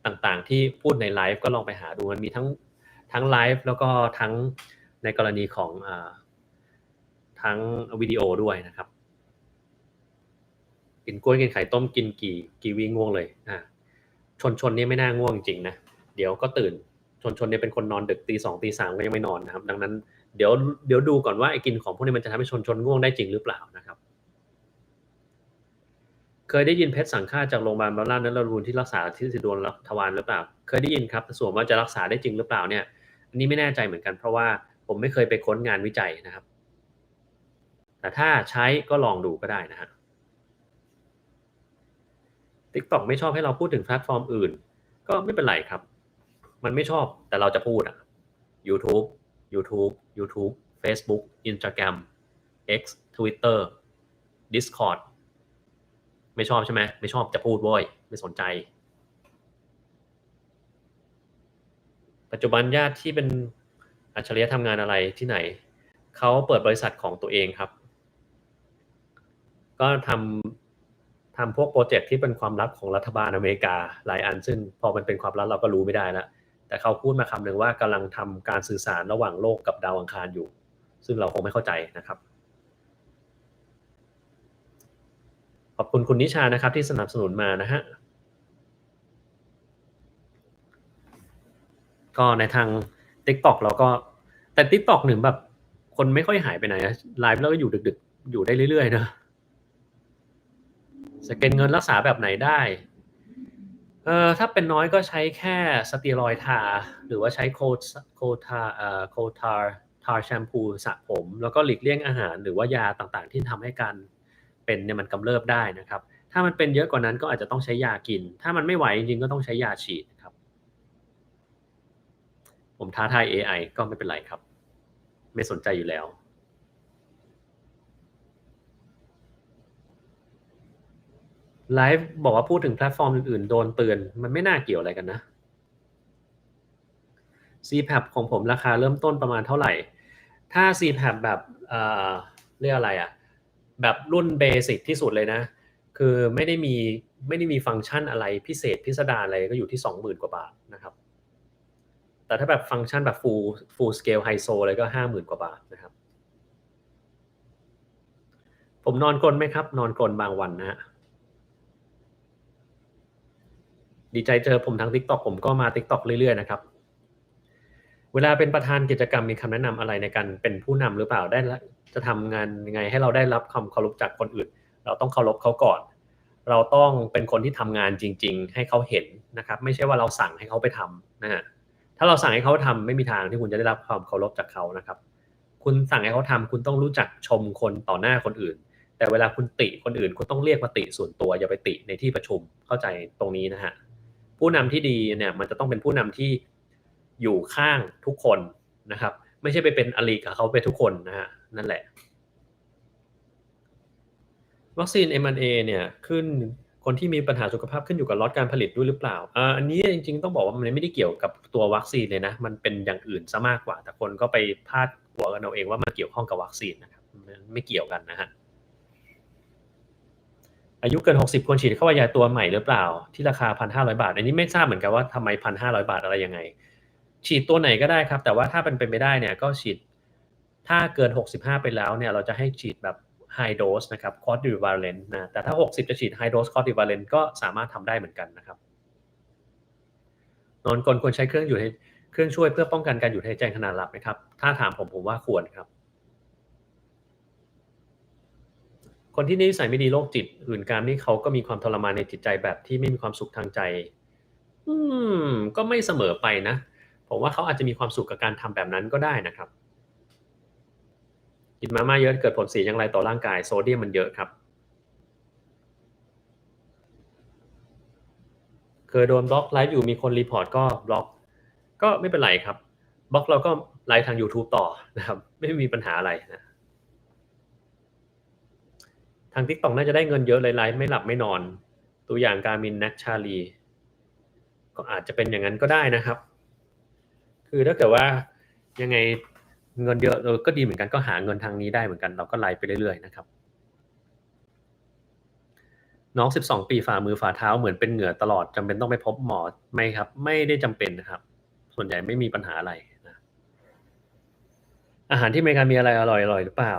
ต่างๆที่พูดในไลฟ์ก็ลองไปหาดูมันมีทั้งไลฟ์แล้วก็ทั้งในกรณีของทั้งวิดีโอด้วยนะครับกินกล้วยกินไข่ต้มกินกี่วิง่วงเลยชนนี่ไม่น่าง่วงจริงนะเดี๋ยวก็ตื่นชนเนี่ยเป็นคนนอนดึกตี 2 ตี 3ก็ยังไม่นอนนะครับดังนั้นเดี๋ยวดูก่อนว่าไอ้กินของพวกนี้มันจะทำให้ชนง่วงได้จริงหรือเปล่านะครับเคยได้ยินเพชรสังฆาจากโรงพยาบาลบำราศนฤรูลที่รักษาที่สิดวนทวารหรือเปล่าเคยได้ยินครับแต่ส่วนว่าจะรักษาได้จริงหรือเปล่าเนี่ยอันนี้ไม่แน่ใจเหมือนกันเพราะว่าผมไม่เคยไปค้นงานวิจัยนะครับแต่ถ้าใช้ก็ลองดูก็ได้นะฮะ TikTok ไม่ชอบให้เราพูดถึงแพลตฟอร์มอื่นก็ไม่เป็นไรครับมันไม่ชอบแต่เราจะพูดYouTube Facebook Instagram X Twitter Discord ไม่ชอบใช่ไหมไม่ชอบจะพูดโว้ยไม่สนใจปัจจุบันญาติที่เป็นอัจฉริยะทำงานอะไรที่ไหนเขาเปิดบริษัทของตัวเองครับก็ทำพวกโปรเจกต์ที่เป็นความลับของรัฐบาลอเมริกาหลายอันซึ่งพอมันเป็นความลับเราก็รู้ไม่ได้แล้วแต่เขาพูดมาคำหนึ่งว่ากำลังทำการสื่อสารระหว่างโลกกับดาวอังคารอยู่ซึ่งเราคงไม่เข้าใจนะครับขอบคุณคุณนิชานะครับที่สนับสนุนมานะฮะก็ในทาง TikTok เราก็แต่ TikTok หนึ่งแบบคนไม่ค่อยหายไปไหนนะไลฟ์แล้วก็อยู่ดึกๆอยู่ได้เรื่อยๆนะสแกนเงินรักษาแบบไหนได้ถ้าเป็นน้อยก็ใช้แค่สเตียรอยด์ทาหรือว่าใช้โคทาร์แชมพูสระผมแล้วก็หลีกเลี่ยงอาหารหรือว่ายาต่างๆที่ทำให้การเป็นเนี่ยมันกำเริบได้นะครับถ้ามันเป็นเยอะกว่านั้นก็อาจจะต้องใช้ยากินถ้ามันไม่ไหวจริงๆก็ต้องใช้ยาฉีดนะครับผมท้าทาย AI ก็ไม่เป็นไรครับไม่สนใจอยู่แล้วไลฟ์บอกว่าพูดถึงแพลตฟอร์มอื่นๆโดนเตือนมันไม่น่าเกี่ยวอะไรกันนะ CPAP ของผมราคาเริ่มต้นประมาณเท่าไหร่ถ้า CPAP แบบเรียกอะไรอะแบบรุ่นเบสิกที่สุดเลยนะคือไม่ได้มีฟังก์ชันอะไรพิเศษพิสดารอะไรก็อยู่ที่ 20,000 กว่าบาทนะครับแต่ถ้าแบบฟังก์ชันแบบ full scale ไฮโซเลยก็ 50,000 กว่าบาทนะครับผมนอนกรนไหมครับนอนกรนบางวันนะฮะดีใจเจอผมทาง TikTok ผมก็มา TikTok เรื่อยๆนะครับเวลาเป็นประธานกิจกรรมมีคำแนะนำอะไรในการเป็นผู้นำหรือเปล่าจะทำงานยังไงให้เราได้รับความเคารพจากคนอื่นเราต้องเคารพเขาก่อนเราต้องเป็นคนที่ทำงานจริงๆให้เขาเห็นนะครับไม่ใช่ว่าเราสั่งให้เขาไปทำนะฮะถ้าเราสั่งให้เขาทำไม่มีทางที่คุณจะได้รับความเคารพจากเขานะครับคุณสั่งให้เขาทำคุณต้องรู้จักชมคนต่อหน้าคนอื่นแต่เวลาคุณติคนอื่นคุณต้องเรียกมาติส่วนตัวอย่าไปติในที่ประชุมเข้าใจตรงนี้นะฮะผู้นำที่ดีเนี่ยมันจะต้องเป็นผู้นำที่อยู่ข้างทุกคนนะครับไม่ใช่ไปเป็นอลีกับเขาไปทุกคนนะฮะนั่นแหละวัคซีน mRNA เนี่ยขึ้นคนที่มีปัญหาสุขภาพขึ้นอยู่กับล็อตการผลิตด้วยหรือเปล่าอันนี้จริงๆต้องบอกว่ามันไม่ได้เกี่ยวกับตัววัคซีนเลยนะมันเป็นอย่างอื่นซะมากกว่าแต่คนก็ไปพาดหัวกันเอาเองว่ามันเกี่ยวข้องกับวัคซีนนะครับไม่เกี่ยวกันนะฮะอายุเกิน60ควรฉีดเข้ายาตัวใหม่หรือเปล่าที่ราคา 1,500 บาทอันนี้ไม่ทราบเหมือนกันว่าทำไม 1,500 บาทอะไรยังไงฉีดตัวไหนก็ได้ครับแต่ว่าถ้าเป็นไปไม่ได้เนี่ยก็ฉีดถ้าเกิน65ไปแล้วเนี่ยเราจะให้ฉีดแบบ high dose นะครับ quadrivalent นะแต่ถ้า60จะฉีด high dose quadrivalent ก็สามารถทำได้เหมือนกันนะครับนอนกรนควรใช้เครื่องช่วยเพื่อป้องกันการหยุดหายใจขณะหลับไหมครับถ้าถามผมว่าควรครับคนที่นิสัยไม่ดีโรคจิตหื่นกามนี่เขาก็มีความทรมานในจิตใจแบบที่ไม่มีความสุขทางใจอืม ก็ไม่เสมอไปนะผมว่าเขาอาจจะมีความสุขกับการทำแบบนั้นก็ได้นะครับกินมาม่าเยอะเกิดผลเสียอย่างไรต่อร่างกายโซเดียมมันเยอะครับเคยโดนบล็อกไลฟ์อยู่มีคนรีพอร์ตก็บล็อกก็ไม่เป็นไรครับบล็อกเราก็ไลฟ์ทาง YouTube ต่อนะครับไม่มีปัญหาอะไรนะทาง TikTok น่าจะได้เงินเยอะเลยไลฟ์ไม่หลับไม่นอนตัวอย่างการมินแน็กชาลีก็อาจจะเป็นอย่างนั้นก็ได้นะครับคือถ้าเกิดว่ายังไงเงินเยอะก็ดีเหมือนกันก็หาเงินทางนี้ได้เหมือนกันเราก็ไลฟ์ไปเรื่อยๆนะครับน้อง12ปีฝ่ามือฝ่าเท้าเหมือนเป็นเหงื่อตลอดจำเป็นต้องไปพบหมอไหมครับไม่ได้จำเป็นนะครับส่วนใหญ่ไม่มีปัญหาอะไรนะอาหารที่อเมริกามีอะไรอร่อยๆหรือเปล่า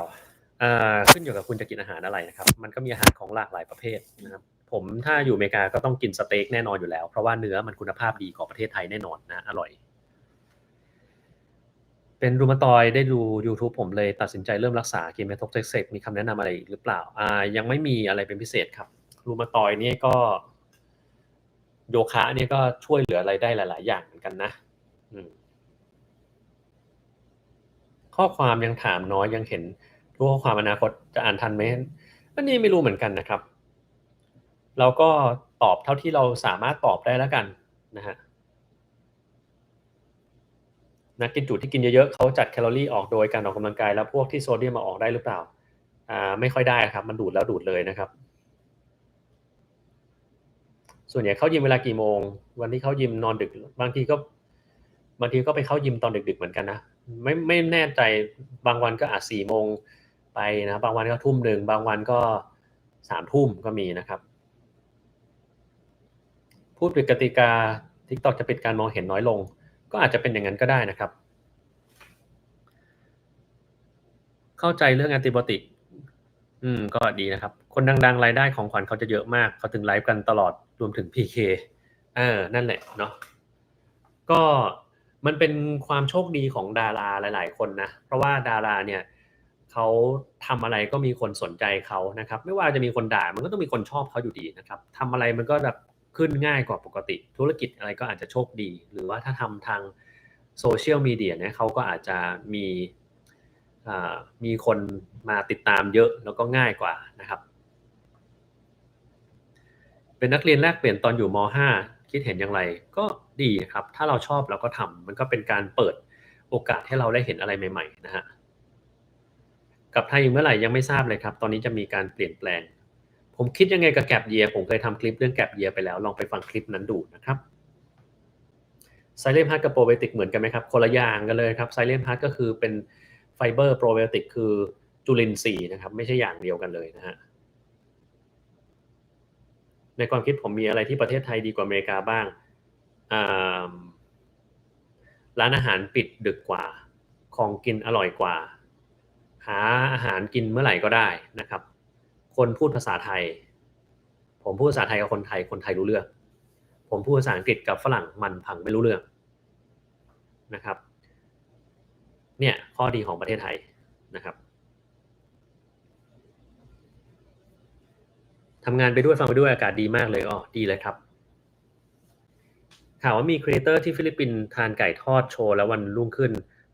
ขึ้นอยู่กับคุณจะกินอาหารอะไรนะครับมันก็มีอาหารของหลากหลายประเภทนะครับผมถ้าอยู่อเมริกาก็ต้องกินสเต็กแน่นอนอยู่แล้วเพราะว่าเนื้อมันคุณภาพดีกว่าประเทศไทยแน่นอนนะอร่อยเป็นรูมาตอยได้ดู YouTube ผมเลยตัดสินใจเริ่มรักษากินเมทอกเซกมีคำแนะนำอะไรอีกหรือเปล่ายังไม่มีอะไรเป็นพิเศษครับรูมาตอยนี่ก็โยคะเนี่ยก็ช่วยเหลืออะไรได้หลายๆอย่างเหมือนกันนะข้อความยังถามน้อยยังเห็นทุกข้อความอนาคตจะอ่านทันไหมอันนี้ไม่รู้เหมือนกันนะครับเราก็ตอบเท่าที่เราสามารถตอบได้แล้วกันนะฮะนักกินจุที่กินเยอะๆเขาจัดแคลอรี่ออกโดยการออกกำลังกายแล้วพวกที่โซเดียมมาออกได้หรือเปล่าไม่ค่อยได้ครับมันดูดแล้วดูดเลยนะครับส่วนใหญ่เข้ายิมเวลากี่โมงวันที่เข้ายิมนอนดึกบางทีก็ไปเข้ายิมตอนดึกๆเหมือนกันนะไม่แน่ใจบางวันก็อาจ4 โมงไปนะบางวันก็1 ทุ่มบางวันก็3 ทุ่มก็มีนะครับพูดผิดกติกา TikTok จะปิดการมองเห็นน้อยลงก็อาจจะเป็นอย่างนั้นก็ได้นะครับเข้าใจเรื่องแอนติบอติกก็ดีนะครับคนดังๆรายได้ของขวัญเขาจะเยอะมากเขาถึงไลฟ์กันตลอดรวมถึง PK นั่นแหละเนาะก็มันเป็นความโชคดีของดาราหลายๆคนนะเพราะว่าดาราเนี่ยเขาทำอะไรก็มีคนสนใจเขานะครับไม่ว่าจะมีคนด่ามันก็ต้องมีคนชอบเขาอยู่ดีนะครับทำอะไรมันก็แบบขึ้นง่ายกว่าปกติธุรกิจอะไรก็อาจจะโชคดีหรือว่าถ้าทำทางโซเชียลมีเดียเนี่ยเขาก็อาจจะมีมีคนมาติดตามเยอะแล้วก็ง่ายกว่านะครับเป็นนักเรียนแลกเปลี่ยนตอนอยู่ม.5 คิดเห็นอย่างไรก็ดีครับถ้าเราชอบเราก็ทำมันก็เป็นการเปิดโอกาสให้เราได้เห็นอะไรใหม่ๆนะฮะกับไทยเมื่อไหร่ยังไม่ทราบเลยครับตอนนี้จะมีการเปลี่ยนแปลงผมคิดยังไงกับแก p เยียผมเคยทำคลิปเรื่องแก p เยียไปแล้วลองไปฟังคลิปนั้นดูนะครับไซเลมฮัทกับโปรไบโอติกเหมือนกันไหมครับคนละอย่างกันเลยครับไซเลมฮัทก็คือเป็นไฟเบอร์โปรไบโอติกคือจุลินทรีย์นะครับไม่ใช่อย่างเดียวกันเลยนะฮะในความคิดผมมีอะไรที่ประเทศไทยดีกว่าอเมริกาบ้างร้านอาหารปิดดึกกว่าของกินอร่อยกว่าหาอาหารกินเมื่อไหร่ก็ได้นะครับคนพูดภาษาไทยผมพูดภาษาไทยกับคนไทยคนไทยรู้เรื่องผมพูดภาษาอังกฤษกับฝรั่งมันพังไม่รู้เรื่องนะครับเนี่ยข้อดีของประเทศไทยนะครับทำงานไปด้วยฟังไปด้วยอากาศดีมากเลยดีเลยครับข่าวว่ามีครีเอเตอร์ที่ฟิลิปปินส์ทานไก่ทอดโชว์แล้ววันรุ่งขึ้น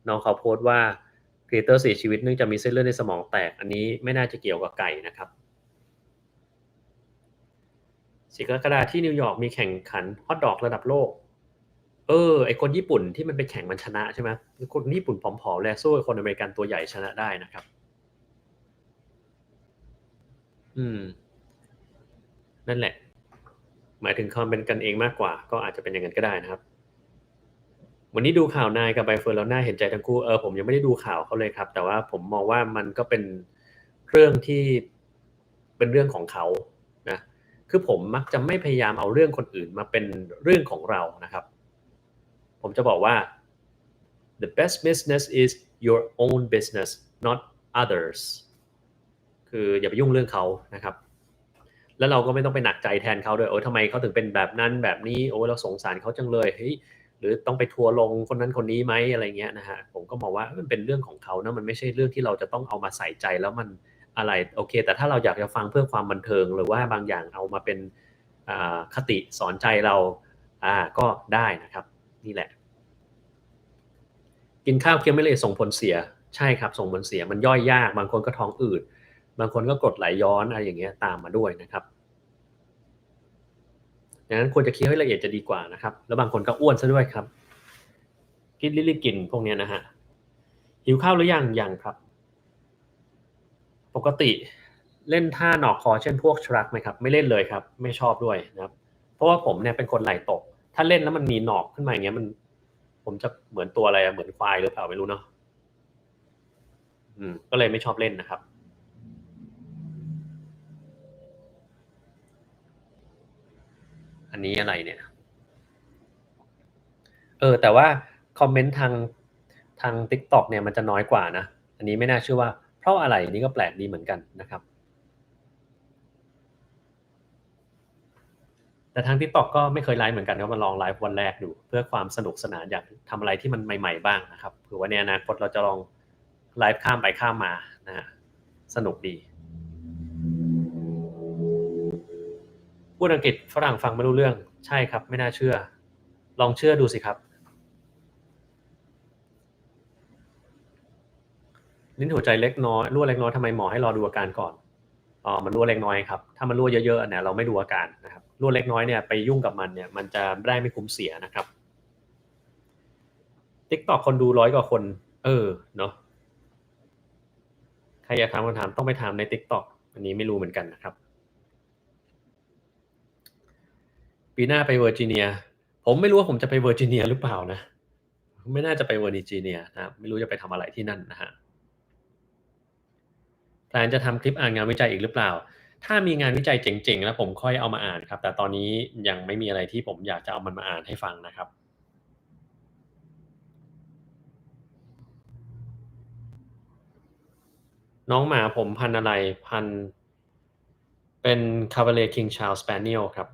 น้องเขาโพสต์ว่าครีเอเตอร์เสียชีวิตเนื่องจากมีเส้นเลือดในสมองแตกอันนี้ไม่น่าจะเกี่ยวกับไก่นะครับ10 กรกฎาคมที่นิวยอร์กมีแข่งขันฮอทดอกระดับโลกไอคนญี่ปุ่นที่มันไปแข่งมันชนะใช่ไหมคนญี่ปุ่นผอมๆเลยสู้กับคนอเมริกันตัวใหญ่ชนะได้นะครับอืมนั่นแหละหมายถึงความเป็นกันเองมากกว่าก็อาจจะเป็นอย่างนั้นก็ได้นะครับวันนี้ดูข่าวนายกับใบเฟิร์นแล้วน่าเห็นใจทั้งคู่ผมยังไม่ได้ดูข่าวเขาเลยครับแต่ว่าผมมองว่ามันก็เป็นเรื่องที่เป็นเรื่องของเขานะคือผมมักจะไม่พยายามเอาเรื่องคนอื่นมาเป็นเรื่องของเรานะครับผมจะบอกว่า the best business is your own business not others คืออย่าไปยุ่งเรื่องเขานะครับแล้วเราก็ไม่ต้องไปหนักใจแทนเขาด้วยทำไมเขาถึงเป็นแบบนั้นแบบนี้เราสงสารเขาจังเลยเฮ้ยหรือต้องไปทัวร์ลงคนนั้นคนนี้ไหมอะไรเงี้ยนะฮะผมก็มองว่ามันเป็นเรื่องของเขานะมันไม่ใช่เรื่องที่เราจะต้องเอามาใส่ใจแล้วมันอะไรโอเคแต่ถ้าเราอยากจะฟังเพื่อความบันเทิงหรือว่าบางอย่างเอามาเป็นคติสอนใจเรา ก็ได้นะครับนี่แหละกินข้าวเคี้ยวไม่ละเอียดส่งผลเสียใช่ครับส่งผลเสียมันย่อยยากบางคนก็ท้องอืดบางคนก็กรดไหลย้อนอะไรอย่างเงี้ยตามมาด้วยนะครับดังนั้นควรจะเคี้ยวให้ละเอียดจะดีกว่านะครับแล้วบางคนก็อ้วนซะด้วยครับกินรีบๆกินพวกเนี้ยนะฮะหิวข้าวหรือยังครับปกติเล่นท่าหนอกคอเช่นพวกชรักไหมครับไม่เล่นเลยครับไม่ชอบด้วยนะครับเพราะว่าผมเนี่ยเป็นคนไหล่ตกถ้าเล่นแล้วมันมีหนอกขึ้นมาอย่างเงี้ยผมจะเหมือนตัวอะไรเหมือนควายหรือเปล่าไม่รู้เนาะก็เลยไม่ชอบเล่นนะครับอันนี้อะไรเนี่ยแต่ว่าคอมเมนต์ทาง TikTok เนี่ยมันจะน้อยกว่านะอันนี้ไม่น่าเชื่อว่าเพราะอะไรนี่ก็แปลกดีเหมือนกันนะครับแต่ทาง TikTok ก็ไม่เคยไลฟ์เหมือนกันก็มาลองไลฟ์วันแรกดูเพื่อความสนุกสนานอยากทำอะไรที่มันใหม่ๆบ้างนะครับเผื่อว่าในอนาคตเราจะลองไลฟ์ข้ามไปข้ามมานะฮะสนุกดีพูดอังกฤษฝรั่งฟังไม่รู้เรื่องใช่ครับไม่น่าเชื่อลองเชื่อดูสิครับลิ้นหัวใจเล็กน้อยรั่วเล็กน้อยทำไมหมอให้รอดูอาการก่อนมันรั่วเล็กน้อยครับถ้ามันรั่วเยอะๆเนี่ยเราไม่ดูอาการนะครับรั่วเล็กน้อยเนี่ยไปยุ่งกับมันเนี่ยมันจะได้ไม่คุ้มเสียนะครับ TikTok คนดู100 กว่าคนเนาะใครอยากถามคำถามต้องไปถามใน TikTok อันนี้ไม่รู้เหมือนกันนะครับปีหน้าไปเวอร์จิเนียผมไม่รู้ว่าผมจะไปเวอร์จิเนียหรือเปล่านะไม่น่าจะไปเวอร์จิเนียนะครับไม่รู้จะไปทำอะไรที่นั่นนะฮะแพลนจะทำคลิปอ่านงานวิจัยอีกหรือเปล่าถ้ามีงานวิจัยเจ๋งๆแล้วผมค่อยเอามาอ่านครับแต่ตอนนี้ยังไม่มีอะไรที่ผมอยากจะเอามันมาอ่านให้ฟังนะครับน้องหมาผมพันธุ์อะไรพันธุ์เป็น Cavalier King Charles Spaniel ครับ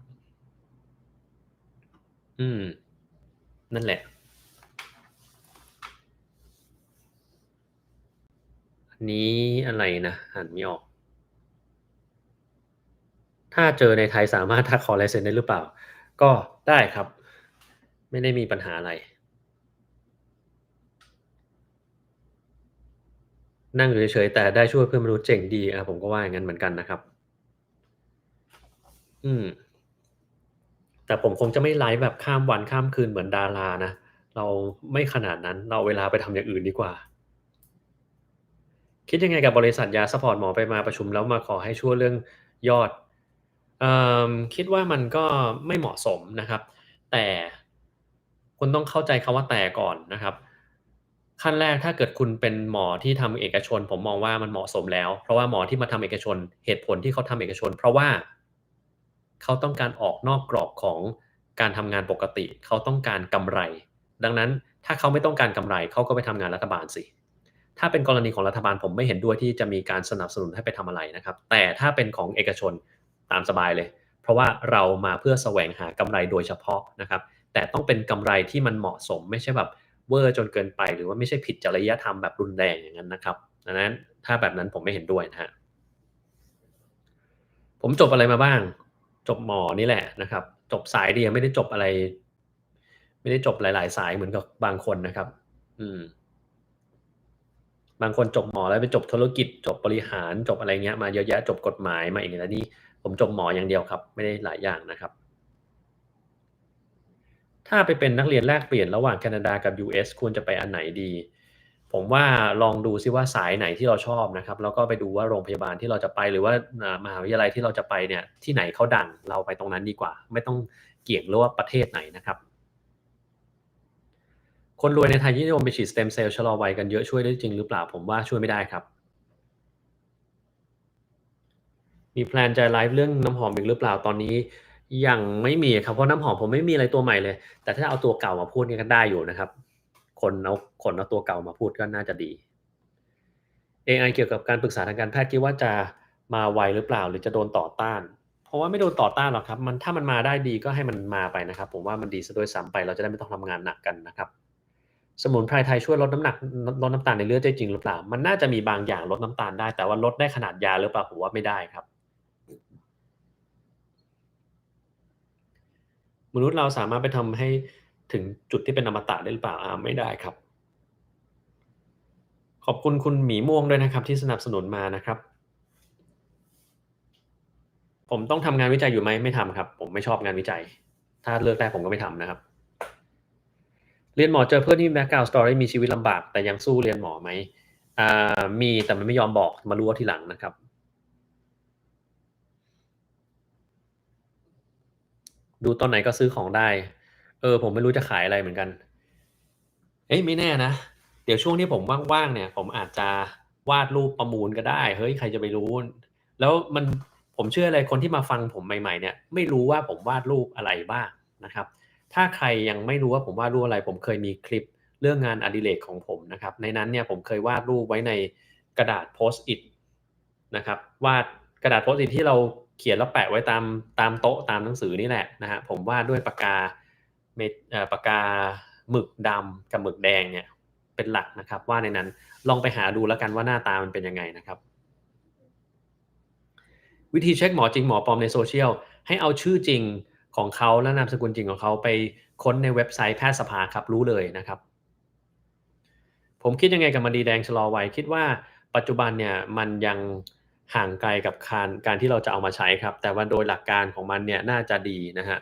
อืมนั่นแหละอันนี้อะไรนะอ่านไม่ออก ถ้าเจอในไทยสามารถทักขอลายเซ็นได้หรือเปล่าก็ได้ครับไม่ได้มีปัญหาอะไรนั่งอยู่เฉยๆแต่ได้ช่วยเพื่อนมนุษย์เจ๋งดีผมก็ว่าอย่างนั้นเหมือนกันนะครับอืมแต่ผมคงจะไม่ไลฟ์แบบข้ามวันข้ามคืนเหมือนดารานะเราไม่ขนาดนั้นเราเอาเวลาไปทำอย่างอื่นดีกว่าคิดยังไงกับบริษัทยาซัปพอร์ตหมอไปมาประชุมแล้วมาขอให้ช่วยเรื่องยอดเอ่คิดว่ามันก็ไม่เหมาะสมนะครับแต่คุณต้องเข้าใจคำว่าแต่ก่อนนะครับขั้นแรกถ้าเกิดคุณเป็นหมอที่ทำเอกชนผมมองว่ามันเหมาะสมแล้วเพราะว่าหมอที่มาทำเอกชนเหตุผลที่เขาทำเอกชนเพราะว่าเขาต้องการออกนอกกรอบของการทำงานปกติเขาต้องการกำไรดังนั้นถ้าเขาไม่ต้องการกำไรเขาก็ไปทำงานรัฐบาลสิ ถ้าเป็นกรณีของรัฐบาลผมไม่เห็นด้วยที่จะมีการสนับสนุนให้ไปทำอะไรนะครับแต่ถ้าเป็นของเอกชนตามสบายเลยเพราะว่าเรามาเพื่อแสวงหากำไรโดยเฉพาะนะครับแต่ต้องเป็นกำไรที่มันเหมาะสมไม่ใช่แบบเวอร์จนเกินไปหรือว่าไม่ใช่ผิดจริยธรรมแบบรุนแรงอย่างนั้นนะครับดังนั้นถ้าแบบนั้นผมไม่เห็นด้วยนะฮะผมจบอะไรมาบ้างจบหมอนี่แหละนะครับจบสายเดียวไม่ได้จบอะไรไม่ได้จบหลายๆสายเหมือนกับบางคนนะครับอืม บางคนจบหมอแล้วไปจบธุรกิจจบบริหารจบอะไรเงี้ยมาเยอะแยะจบกฎหมายมาอีกแล้วนี่ผมจบหมออย่างเดียวครับไม่ได้หลายอย่างนะครับถ้าไปเป็นนักเรียนแลกเปลี่ยนระหว่างแคนาดากับ US ควรจะไปอันไหนดีผมว่าลองดูซิว่าสายไหนที่เราชอบนะครับแล้วก็ไปดูว่าโรงพยาบาลที่เราจะไปหรือว่ามหาวิทยาลัยที่เราจะไปเนี่ยที่ไหนเขาดังเราไปตรงนั้นดีกว่าไม่ต้องเกี่ยงเลยว่าประเทศไหนนะครับคนรวยในไทยนิยมไปฉีดสเต็มเซลล์ชะลอวัยกันเยอะช่วยได้จริงหรือเปล่าผมว่าช่วยไม่ได้ครับ มีแพลนจะไลฟ์เรื่องน้ำหอมอีกหรือเปล่าตอนนี้ยังไม่มีครับเพราะน้ำหอมผมไม่มีอะไรตัวใหม่เลยแต่ถ้าเอาตัวเก่ามาพูดเนี่ยก็ได้อยู่นะครับคนเอาคนเอาตัวเก่ามาพูดก็น่าจะดีเอไอเกี่ยวกับการปรึกษาทางการแพทย์คิดว่าจะมาไวหรือเปล่าหรือจะโดนต่อต้านเพราะว่าไม่โดนต่อต้านหรอกครับมันถ้ามันมาได้ดีก็ให้มันมาไปนะครับผมว่ามันดีเสียด้วยซ้ำไปเราจะได้ไม่ต้องทำงานหนักกันนะครับสมุนไพรไทยช่วยลดน้ำหนักลดน้ำตาลในเลือดได้จริงหรือเปล่ามันน่าจะมีบางอย่างลดน้ำตาลได้แต่ว่าลดได้ขนาดยาหรือเปล่าผมว่าไม่ได้ครับ มนุษย์เราสามารถไปทำให้ถึงจุดที่เป็นอมตะได้หรือเปล่าไม่ได้ครับขอบคุณคุณหมีม่วงด้วยนะครับที่สนับสนุนมานะครับผมต้องทำงานวิจัยอยู่ไหมไม่ทำครับผมไม่ชอบงานวิจัยถ้าเลือกได้ผมก็ไม่ทำนะครับเรียนหมอเจอเพื่อนที่ background story มีชีวิตลำบากแต่ยังสู้เรียนหมอไหมมีแต่มันไม่ยอมบอกมารู้ว่าทีหลังนะครับดูตอนไหนก็ซื้อของได้ผมไม่รู้จะขายอะไรเหมือนกันไม่แน่นะเดี๋ยวช่วงที่ผมว่างๆเนี่ยผมอาจจะวาดรูปประมูลก็ได้เฮ้ยใครจะไปรู้แล้วผมเชื่อเลยคนที่มาฟังผมใหม่ๆเนี่ยไม่รู้ว่าผมวาดรูปอะไรบ้างนะครับถ้าใครยังไม่รู้ว่าผมวาดรูปอะไรผมเคยมีคลิปเรื่องงานอดิเรกของผมนะครับในนั้นเนี่ยผมเคยวาดรูปไว้ในกระดาษโพสต์อิทนะครับวาดกระดาษโพสต์อิทที่เราเขียนแล้วแปะไว้ตามโต๊ะตามหนังสือนี่แหละนะฮะผมวาดด้วยปากกาหมึกดำกับหมึกแดงเนี่ยเป็นหลักนะครับว่าในนั้นลองไปหาดูแล้วกันว่าหน้าตามันเป็นยังไงนะครับวิธีเช็คหมอจริงหมอปลอมในโซเชียลให้เอาชื่อจริงของเขาและนามสกุลจริงของเขาไปค้นในเว็บไซต์แพทยสภาครับรู้เลยนะครับผมคิดยังไงกับมณีแดงชะลอวัยคิดว่าปัจจุบันเนี่ยมันยังห่างไกลกับการที่เราจะเอามาใช้ครับแต่ว่าโดยหลักการของมันเนี่ยน่าจะดีนะฮะ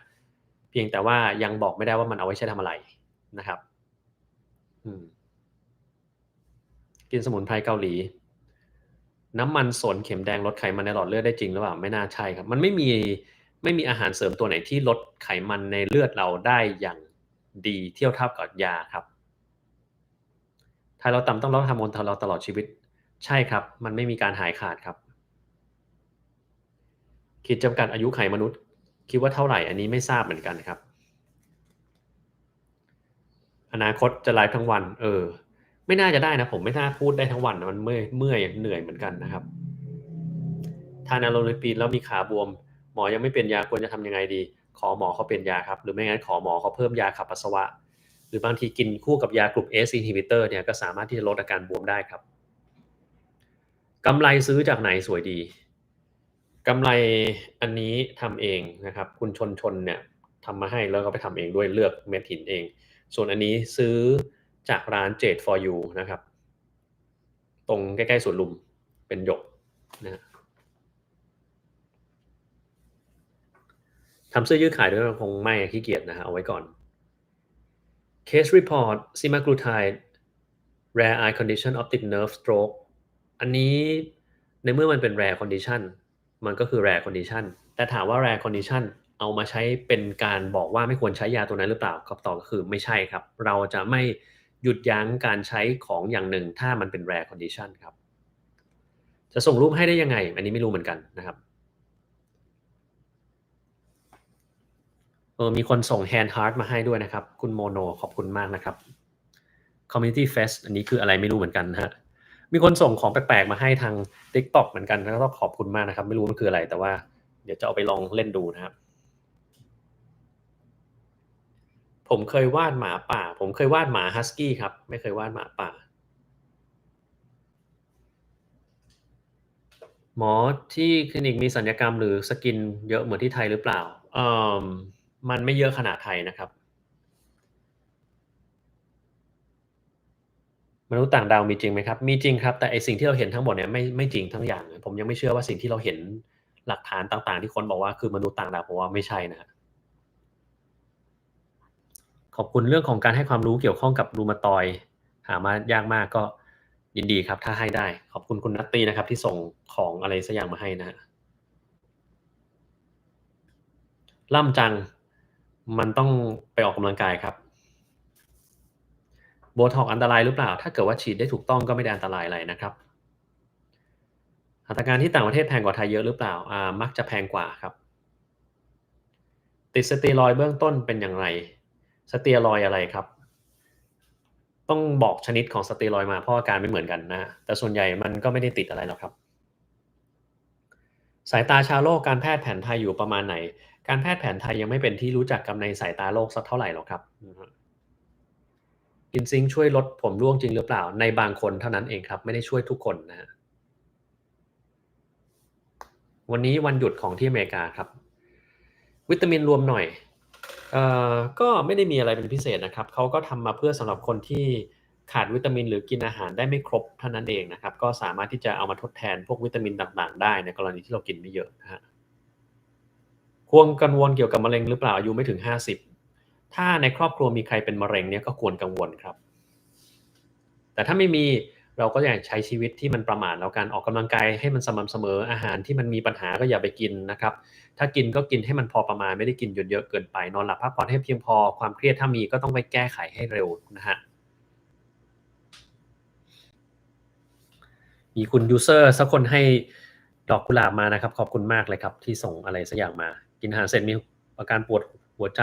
เพียงแต่ว่ายังบอกไม่ได้ว่ามันเอาไว้ใช้ทำอะไรนะครับอืม กินสมุนไพรเกาหลีน้ำมันสนเข็มแดงลดไขมันในหลอดเลือดได้จริงหรือเปล่าไม่น่าใช่ครับมันไม่มีอาหารเสริมตัวไหนที่ลดไขมันในเลือดเราได้อย่างดีเทียบเท่ากับยาครับถ้าเราต่ำต้องลดฮอร์โมนเราตลอดชีวิตใช่ครับมันไม่มีการหายขาดครับขีดจำกัดอายุไขมนุษย์คิดว่าเท่าไหร่อันนี้ไม่ทราบเหมือนกันครับอนาคตจะไลฟ์ทั้งวันไม่น่าจะได้นะผมไม่น่าพูดได้ทั้งวันนะมันเมื่อยเหนื่อยเหมือนกันนะครับ ทานอะโลนิปีนแล้วมีขาบวมหมอยังไม่เปลี่ยนยาควรจะทำยังไงดีขอหมอเขาเปลี่ยนยาครับหรือไม่งั้นขอหมอเขาเพิ่มยาขับปัสสาวะหรือบางทีกินคู่กับยากลุ่ม ACE inhibitor เนี่ยก็สามารถที่จะลดอาการบวมได้ครับกำไรซื้อจากไหนสวยดีกำไรอันนี้ทำเองนะครับคุณชนเนี่ยทำมาให้แล้วก็ไปทำเองด้วยเลือกเม็ดหินเองส่วนอันนี้ซื้อจากร้าน Jade for You นะครับตรงใกล้ๆสวนลุมเป็นหยกนะ ทำเสื้อยืดขายด้วยคงไม่ขี้เกียจนะฮะเอาไว้ก่อน Case report semaglutide rare eye condition optic nerve stroke อันนี้ในเมื่อมันเป็น rare condition มันก็คือ rare condition แต่ถามว่า rare condition เอามาใช้เป็นการบอกว่าไม่ควรใช้ยาตัวนั้นหรือเปล่าคำตอบก็คือไม่ใช่ครับเราจะไม่หยุดยั้งการใช้ของอย่างหนึ่งถ้ามันเป็น rare condition ครับจะส่งรูปให้ได้ยังไงอันนี้ไม่รู้เหมือนกันนะครับ มีคนส่ง Hand Heart มาให้ด้วยนะครับคุณโมโนขอบคุณมากนะครับ Community Fest อันนี้คืออะไรไม่รู้เหมือนกันนะฮะมีคนส่งของแปลกๆมาให้ทาง TikTok เหมือนกันแล้วก็ขอบคุณมากนะครับไม่รู้มันคืออะไรแต่ว่าเดี๋ยวจะเอาไปลองเล่นดูนะครับผมเคยวาดหมาป่าผมเคยวาดหมาฮัสกี้ครับไม่เคยวาดหมาป่าหมอที่คลินิกมีสัญญกรรมหรือสกินเยอะเหมือนที่ไทยหรือเปล่าเอ่อมันไม่เยอะขนาดไทยนะครับ มนุษย์ต่างดาวมีจริงไหมครับมีจริงครับแต่ไอสิ่งที่เราเห็นทั้งหมดเนี่ยไม่จริงทั้งอย่างผมยังไม่เชื่อว่าสิ่งที่เราเห็นหลักฐานต่างๆที่คนบอกว่าคือมนุษย์ต่างดาวผมว่าไม่ใช่นะครับขอบคุณเรื่องของการให้ความรู้เกี่ยวข้องกับรูมาตอยด์หามายากมากก็ยินดีครับถ้าให้ได้ขอบคุณคุณนัตตี้นะครับที่ส่งของอะไรสักอย่างมาให้นะฮะล่ำจังมันต้องไปออกกำลังกายครับโบท็อกอันตรายหรือเปล่าถ้าเกิดว่าฉีดได้ถูกต้องก็ไม่ได้อันตรายอะไรนะครับหัตถการที่ต่างประเทศแพงกว่าไทยเยอะหรือเปล่ามักจะแพงกว่าครับ ติดสเตียรอยด์เบื้องต้นเป็นอย่างไรสเตียรอยด์อะไรครับต้องบอกชนิดของสเตียรอยด์มาเพราะอาการไม่เหมือนกันนะแต่ส่วนใหญ่มันก็ไม่ได้ติดอะไรหรอกครับสายตาชาวโลกการแพทย์แผนไทยอยู่ประมาณไหนการแพทย์แผนไทยยังไม่เป็นที่รู้จักกับในสายตาโลกสักเท่าไหร่หรอกครับกินซิงค์ช่วยลดผมร่วงจริงหรือเปล่าในบางคนเท่านั้นเองครับไม่ได้ช่วยทุกคนนะฮะวันนี้วันหยุดของที่อเมริกาครับวิตามินรวมหน่อย ก็ไม่ได้มีอะไรเป็นพิเศษนะครับเขาก็ทำมาเพื่อสำหรับคนที่ขาดวิตามินหรือกินอาหารได้ไม่ครบเท่านั้นเองนะครับก็สามารถที่จะเอามาทดแทนพวกวิตามินต่างๆได้ในกรณีที่เรากินไม่เยอะนะฮะควรกังวลเกี่ยวกับมะเร็งหรือเปล่าอายุไม่ถึง50ถ้าในครอบครัวมีใครเป็นมะเร็งเนี่ยก็ควรกังวลครับแต่ถ้าไม่มีเราก็อยากใช้ชีวิตที่มันประมาทแล้วกันออกกำลังกายให้มันสม่ำเสมออาหารที่มันมีปัญหาก็อย่าไปกินนะครับถ้ากินก็กินให้มันพอประมาณไม่ได้กินจนเยอะเกินไปนอนหลับพักผ่อนให้เพียงพอความเครียดถ้ามีก็ต้องไปแก้ไขให้เร็วนะฮะมีคุณยูเซอร์สักคนให้ดอกกุหลาบมานะครับขอบคุณมากเลยครับที่ส่งอะไรสักอย่างมากินอาหารเสร็จมีอาการปวดหัวใจ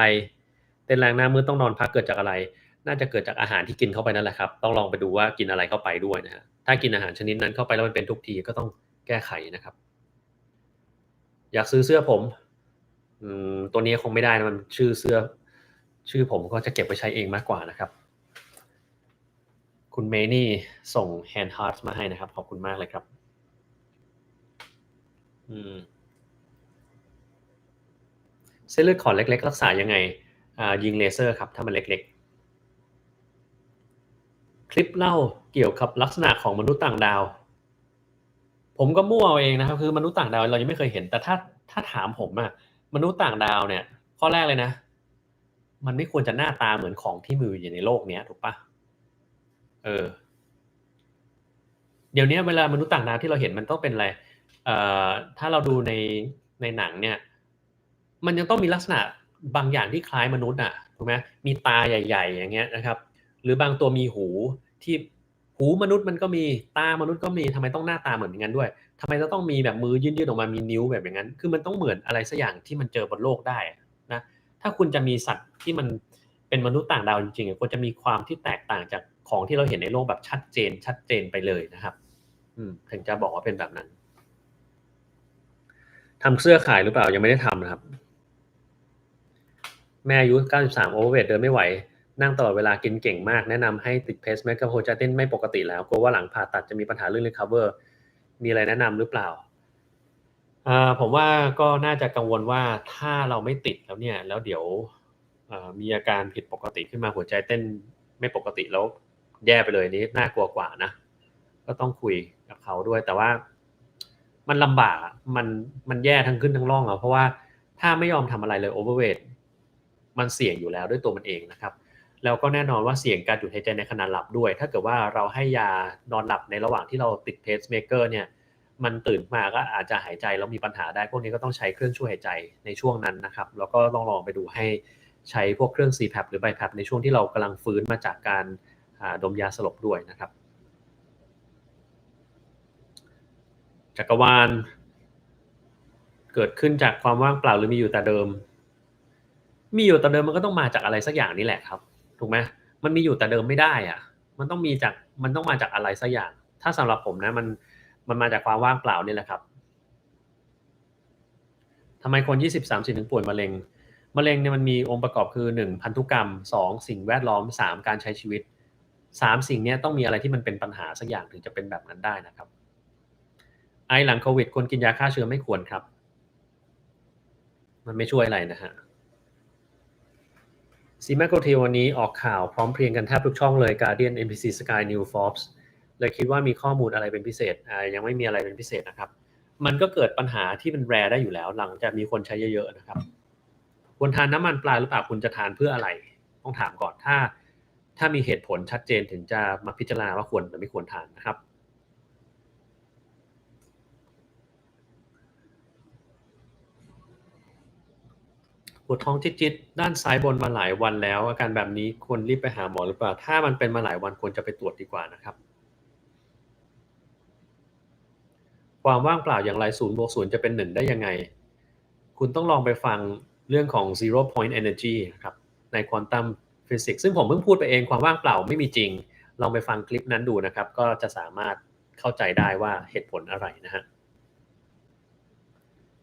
เต้นแรงหน้ามืดต้องนอนพักเกิดจากอะไรน่าจะเกิดจากอาหารที่กินเข้าไปนั่นแหละครับต้องลองไปดูว่ากินอะไรเข้าไปด้วยนะฮะถ้ากินอาหารชนิดนั้นเข้าไปแล้วมันเป็นทุกทีก็ต้องแก้ไขนะครับอยากซื้อเสื้อผมตัวนี้คงไม่ได้นะมันชื่อเสื้อชื่อผมก็จะเก็บไว้ใช้เองมากกว่านะครับคุณเมย์นี่ส่ง hand heart มาให้นะครับขอบคุณมากเลยครับอืม เส้นเลือดขอดเล็กๆรักษายังไงยิงเลเซอร์ครับถ้ามันเล็กๆคลิปเล่าเกี่ยวกับลักษณะของมนุษย์ต่างดาวผมก็มั่วเอาเองนะครับคือมนุษย์ต่างดาวเรายังไม่เคยเห็นแต่ถ้าถามผมอะมนุษย์ต่างดาวเนี่ยข้อแรกเลยนะมันไม่ควรจะหน้าตาเหมือนของที่มีอยู่ในโลกเนี้ยถูกปะเออเดี๋ยวนี้เวลามนุษย์ต่างดาวที่เราเห็นมันต้องเป็นอะไรเอ่อถ้าเราดูในหนังเนี่ยมันยังต้องมีลักษณะบางอย่างที่คล้ายมนุษย์อ่ะถูกไหมมีตาใหญ่ๆอย่างเงี้ยนะครับหรือบางตัวมีหูที่หูมนุษย์มันก็มีตามนุษย์ก็มีทำไมต้องหน้าตาเหมือนกันด้วยทำไมจะต้องมีแบบมือยื่นๆออกมามีนิ้วแบบอย่างนั้นคือมันต้องเหมือนอะไรสักอย่างที่มันเจอบนโลกได้นะถ้าคุณจะมีสัตว์ที่มันเป็นมนุษย์ต่างดาวจริงๆควรจะมีความที่แตกต่างจากของที่เราเห็นในโลกแบบชัดเจนไปเลยนะครับ ถึงจะบอกว่าเป็นแบบนั้นทำเสื้อขายหรือเปล่ายังไม่ได้ทำนะครับแม่อายุ93โอเวอร์เวทเดินไม่ไหวนั่งตลอดเวลากินเก่งมากแนะนำให้ติดเพสเมกะโฮจาเต้นไม่ปกติแล้วกลัวว่าหลังผ่าตัดจะมีปัญหาเรื่องรีคาเวอร์มีอะไรแนะนำหรือเปล่าผมว่าก็น่าจะกังวลว่าถ้าเราไม่ติดแล้วเนี่ยแล้วเดี๋ยวมีอาการผิดปกติขึ้นมาหัวใจเต้นไม่ปกติแล้วแย่ไปเลยนี้น่ากลัวกว่านะก็ต้องคุยกับเขาด้วยแต่ว่ามันลำบากมันแย่ทั้งขึ้นทั้งล่องเพราะว่าถ้าไม่ยอมทำอะไรเลยโอเวอร์เวทมันเสี่ยงอยู่แล้วด้วยตัวมันเองนะครับแล้วก็แน่นอนว่าเสี่ยงการหยุดหายใจในขณะหลับด้วยถ้าเกิดว่าเราให้ยานอนหลับในระหว่างที่เราติดเพสเมเกอร์เนี่ย มันตื่นมาก็อาจจะหายใจแล้วมีปัญหาได้พวกนี้ก็ต้องใช้เครื่องช่วยหายใจในช่วงนั้นนะครับแล้วก็ลองไปดูให้ใช้พวกเครื่อง CPAP หรือ BiPAP ในช่วงที่เรากำลังฟื้นมาจากการดมยาสลบด้วยนะครับจักรวาลเกิดขึ้นจากความว่างเปล่าหรือมีอยู่แต่เดิมมีอยู่แต่เดิมมันก็ต้องมาจากอะไรสักอย่างนี่แหละครับถูกไหมมันมีอยู่แต่เดิมไม่ได้อะมันต้องมาจากอะไรสักอย่างถ้าสำหรับผมนะมันมาจากความว่างเปล่านี่แหละครับ ทำไมคน20-30ถึงป่วยมะเร็งมะเร็งเนี่ยมันมีองค์ประกอบคือ1พันธุกรรม2สิ่งแวดล้อม3การใช้ชีวิต3สิ่งนี้ต้องมีอะไรที่มันเป็นปัญหาสักอย่างถึงจะเป็นแบบนั้นได้นะครับไอหลังโควิดควรกินยาฆ่าเชื้อไม่ควรครับมันไม่ช่วยอะไรนะฮะซีแมคโครเทลวันนี้ออกข่าวพร้อมเพรียงกันแทบทุกช่องเลย Guardian NBC Sky News Forbes เลยคิดว่ามีข้อมูลอะไรเป็นพิเศษยังไม่มีอะไรเป็นพิเศษนะครับมันก็เกิดปัญหาที่เป็นแรร์ได้อยู่แล้วหลังจากมีคนใช้เยอะๆนะครับ ควรทานน้ำมันปลาหรือเปล่าคุณจะทานเพื่ออะไรต้องถามก่อนถ้ามีเหตุผลชัดเจนถึงจะมาพิจารณาว่าควรหรือไม่ควรทานนะครับปวดท้องจิตๆด้านซ้ายบนมาหลายวันแล้วอาการแบบนี้ควรรีบไปหาหมอหรือเปล่าถ้ามันเป็นมาหลายวันควรจะไปตรวจดีกว่านะครับความว่างเปล่าอย่างไร0+0จะเป็น1ได้ยังไงคุณต้องลองไปฟังเรื่องของ zero point energy นะครับใน quantum physics ซึ่งผมเพิ่งพูดไปเองความว่างเปล่าไม่มีจริงลองไปฟังคลิปนั้นดูนะครับก็จะสามารถเข้าใจได้ว่าเหตุผลอะไรนะฮะ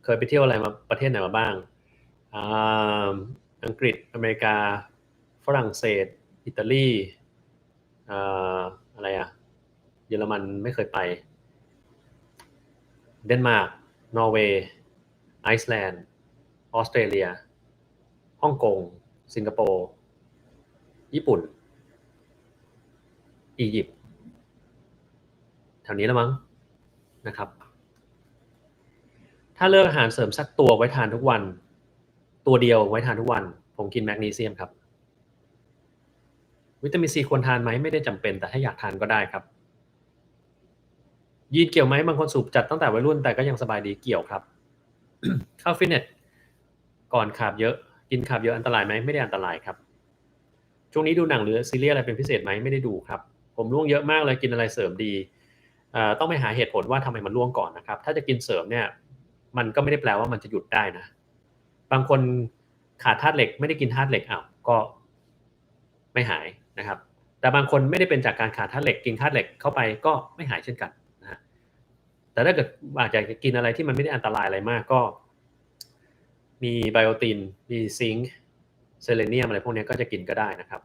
เคยไปเที่ยวอะไรมาประเทศไหนมาบ้างอ่าอังกฤษอเมริกาฝรั่งเศสอิตาลีอ่าอะไรอะเยอรมันไม่เคยไปเดนมาร์กนอร์เวย์ไอซ์แลนด์ออสเตรเลียฮ่องกง สิงคโปร์ญี่ปุ่นอียิปต์แถวนี้แล้วมั้งนะครับถ้าเลือกอาหารเสริมสักตัวไว้ทานทุกวันตัวเดียวไว้ทานทุกวันผมกินแมกนีเซียมครับวิตามินซีควรทานไหมไม่ได้จำเป็นแต่ถ้าอยากทานก็ได้ครับยีนเกี่ยวไหมบางคนสูบจัดตั้งแต่วัยรุ่นแต่ก็ยังสบายดีเกี่ยวครับ เข้าฟิตเนสก่อนขาบเยอะกินขาบเยอะอันตรายไหมไม่ได้อันตรายครับช่วงนี้ดูหนังหรือซีรีส์อะไรเป็นพิเศษไหมไม่ได้ดูครับผมร่วงเยอะมากเลยกินอะไรเสริมดีต้องไปหาเหตุผลว่าทำไมมันร่วงก่อนนะครับถ้าจะกินเสริมเนี่ยมันก็ไม่ได้แปลว่ามันจะหยุดได้นะบางคนขาดธาตุเหล็กไม่ได้กินธาตุเหล็กก็ไม่หายนะครับแต่บางคนไม่ได้เป็นจากการขาดธาตุเหล็กกินธาตุเหล็กเข้าไปก็ไม่หายเช่นกันนะฮะแต่ถ้าเกิดอาจจะกินอะไรที่มันไม่ได้อันตรายอะไรมากก็มีไบโอตินมีซิงค์เซเลเนียมอะไรพวกนี้ก็จะกินก็ได้นะครับ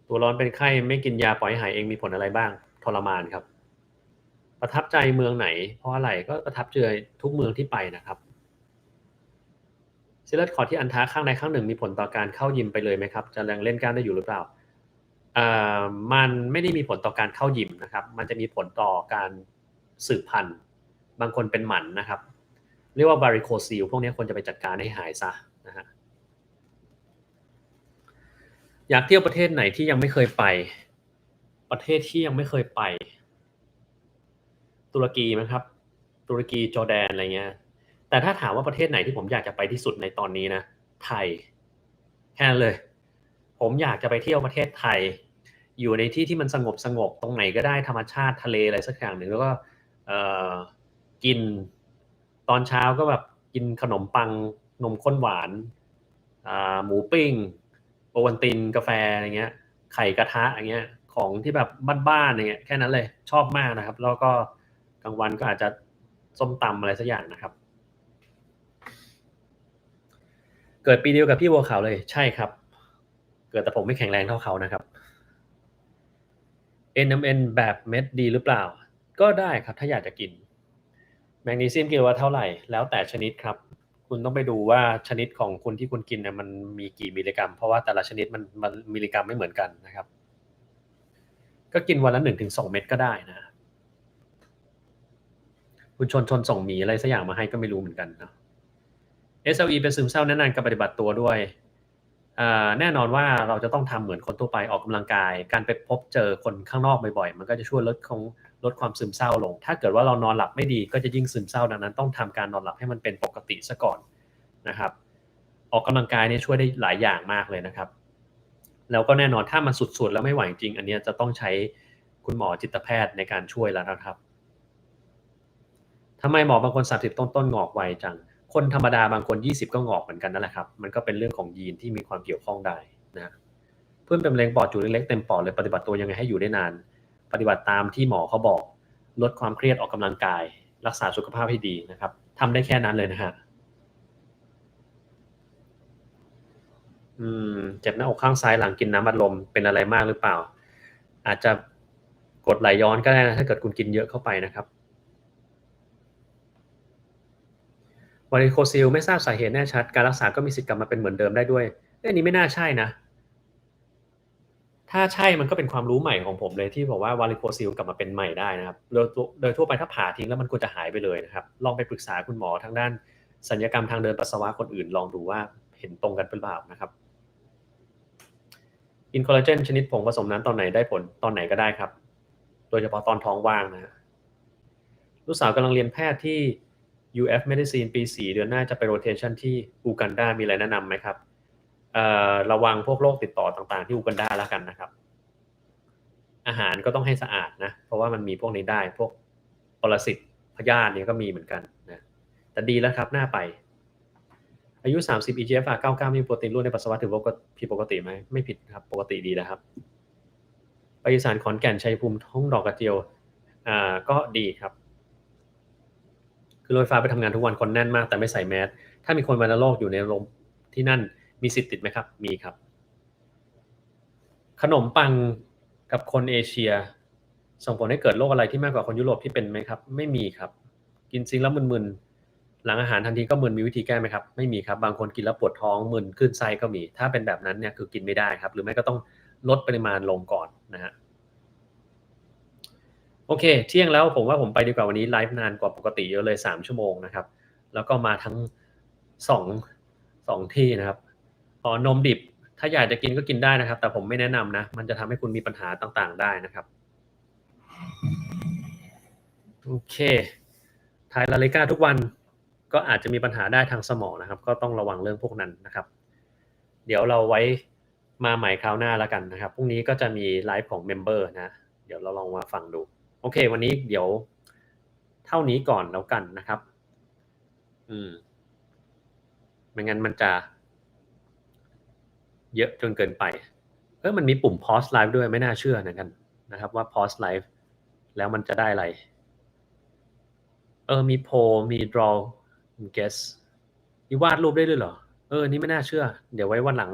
ตัวร้อนเป็นไข้ไม่กินยาปล่อยให้หายเองมีผลอะไรบ้างทรมานครับประทับใจเมืองไหนเพราะอะไรก็ประทับใจทุกเมืองที่ไปนะครับเส้นเลือดขอดที่อันทะข้างใดข้างหนึ่งมีผลต่อการเข้ายิมไปเลยไหมครับจะยังเล่นกล้ามได้อยู่หรือเปล่ามันไม่ได้มีผลต่อการเข้ายิมนะครับมันจะมีผลต่อการสืบพันธุ์บางคนเป็นหมันนะครับเรียกว่า varicocele พวกนี้ควรจะไปจัดการให้หายซะนะฮะอยากเที่ยวประเทศไหนที่ยังไม่เคยไปประเทศที่ยังไม่เคยไปตุรกีมั้งครับตุรกีจอร์แดนอะไรเงี้ยแต่ถ้าถามว่าประเทศไหนที่ผมอยากจะไปที่สุดในตอนนี้นะไทยแค่นั้นเลยผมอยากจะไปเที่ยวประเทศไทยอยู่ในที่ที่มันสงบสงบตรงไหนก็ได้ธรรมชาติทะเลอะไรสักอย่างหนึ่งแล้วก็เอ่อกินตอนเช้าก็แบบกินขนมปังนมข้นหวานหมูปิ้งโอวัลตินกาแฟอะไรเงี้ยไข่กระทะอย่างเงี้ยของที่แบบบ้านๆอย่างเงี้ยแค่นั้นเลยชอบมากนะครับแล้วก็กลางวันก็อาจจะส้มตำอะไรสักอย่างนะครับเกิดปีเดียวกับพี่บัวขาวเลยใช่ครับเกิดแต่ผมไม่แข็งแรงเท่าเขานะครับ NMN แบบเม็ดดีหรือเปล่าก็ได้ครับถ้าอยากจะกินแมกนีเซียมกิโลละเท่าไหร่แล้วแต่ชนิดครับคุณต้องไปดูว่าชนิดของคุณที่คุณกินเนี่ยมันมีกี่มิลลิกรัมเพราะว่าแต่ละชนิดมันมิลลิกรัมไม่เหมือนกันนะครับก็กินวันละ1-2เม็ดก็ได้นะคุณชนส่งหมีอะไรสักอย่างมาให้ก็ไม่รู้เหมือนกันนะ SLE เป็นซึมเศร้าแนะนำการปฏิบัติตัวด้วยแน่นอนว่าเราจะต้องทำเหมือนคนทั่วไปออกกำลังกายการไปพบเจอคนข้างนอกบ่อยๆมันก็จะช่วยลดความซึมเศร้าลงถ้าเกิดว่าเรานอนหลับไม่ดีก็จะยิ่งซึมเศร้าดังนั้นต้องทำการนอนหลับให้มันเป็นปกติซะก่อนนะครับออกกำลังกายเนี่ยช่วยได้หลายอย่างมากเลยนะครับแล้วก็แน่นอนถ้ามันสุดๆแล้วไม่ไหวจริงอันนี้จะต้องใช้คุณหมอจิตแพทย์ในการช่วยแล้วนะครับทำไมหมอบางคน30ต้นๆงอกไวจังคนธรรมดาบางคน20ก็งอกเหมือนกันนั่นแหละครับมันก็เป็นเรื่องของยีนที่มีความเกี่ยวข้องได้นะเพื่อนเป็นมะเร็งปอดจุดเล็กๆเต็มปอดเลยปฏิบัติตัวยังไงให้อยู่ได้นานปฏิบัติตามที่หมอเขาบอกลดความเครียดออกกำลังกายรักษาสุขภาพให้ดีนะครับทำได้แค่นั้นเลยนะฮะเจ็บหน้าอกข้างซ้ายหลังกินน้ำอัดลมเป็นอะไรมากหรือเปล่าอาจจะกรดไหลย้อนก็ได้นะถ้าเกิดคุณกินเยอะเข้าไปนะครับวาริโคซิลไม่ทราบสาเหตุแน่ชัดการรักษาก็มีสิทธิ์กลับมาเป็นเหมือนเดิมได้ด้วยอันนี้ไม่น่าใช่นะ ถ้าใช่มันก็เป็นความรู้ใหม่ของผมเลยที่บอกว่าวาริโคซิลกลับมาเป็นใหม่ได้นะครับโดยทั่วไปถ้าผ่าทิ้งแล้วมันควรจะหายไปเลยนะครับลองไปปรึกษาคุณหมอทางด้านศัลยกรรมทางเดินปัสสาวะคนอื่นลองดูว่าเห็นตรงกันหรือเปล่านะครับกินคอลลาเจนชนิดผงผสมนั้นตอนไหนได้ผลตอนไหนก็ได้ครับโดยเฉพาะตอนท้องว่างนะลูกสาวกำลังเรียนแพทย์ที่ UF Medicine ปี4เดือนหน้าจะไปโรเทชันที่อูกันดามีอะไรแนะนำไหมครับระวังพวกโรคติดต่อต่างๆที่อูกันดาแล้วกันนะครับ อาหารก็ต้องให้สะอาดนะเพราะว่ามันมีพวกนี้ได้พวกปรสิตพยาธิเนี่ยก็มีเหมือนกันนะแต่ดีแล้วครับน่าไปอายุ30 EGFR 99มีโปรตีนร่วมในปัสสาวะถือว่าผิดปกติไหมไม่ผิดครับปกติดีแล้วครับไปอีสานขอนแก่นชัยภูมิท้องดอกกระเจียวก็ดีครับคือรถไฟฟ้าไปทำงานทุกวันคนแน่นมากแต่ไม่ใส่แมสถ้ามีคนวัณโรคอยู่ในโรงที่นั่นมีสิทธิ์ติดไหมครับมีครับ ขนมปังกับคนเอเชียส่งผลให้เกิดโรคอะไรที่มากกว่าคนยุโรปที่เป็นไหมครับไม่มีครับกินซิงแล้วมึน หลังอาหารทันทีก็มึนมีวิธีแก้ไหมครับไม่มีครับบางคนกินแล้วปวดท้องมึนขึ้นไส้ก็มีถ้าเป็นแบบนั้นเนี่ยคือกินไม่ได้ครับหรือไม่ก็ต้องลดปริมาณลงก่อนนะฮะโอเคเที่ยงแล้วผมว่าผมไปดีกว่าวันนี้ไลฟ์นานกว่าปกติเยอะเลย3ชั่วโมงนะครับแล้วก็มาทั้ง2ที่นะครับนมดิบถ้าอยากจะกินก็กินได้นะครับแต่ผมไม่แนะนำนะมันจะทำให้คุณมีปัญหาต่างๆได้นะครับโอเคถ่ายลาลิก้าทุกวันก็อาจจะมีปัญหาได้ทางสมองนะครับก็ต้องระวังเรื่องพวกนั้นนะครับเดี๋ยวเราไว้มาใหม่คราวหน้าแล้วกันนะครับพรุ่งนี้ก็จะมีไลฟ์ของเมมเบอร์นะเดี๋ยวเราลองมาฟังดูโอเควันนี้เดี๋ยวเท่านี้ก่อนแล้วกันนะครับไม่งั้นมันจะเยอะจนเกินไปมันมีปุ่ม pause live ด้วยไม่น่าเชื่อนะครับว่า pause live แล้วมันจะได้อะไรมีโพลมี draw มี guess มีวาดรูปได้ด้วยเหรอนี่ไม่น่าเชื่อเดี๋ยวไว้วันหลัง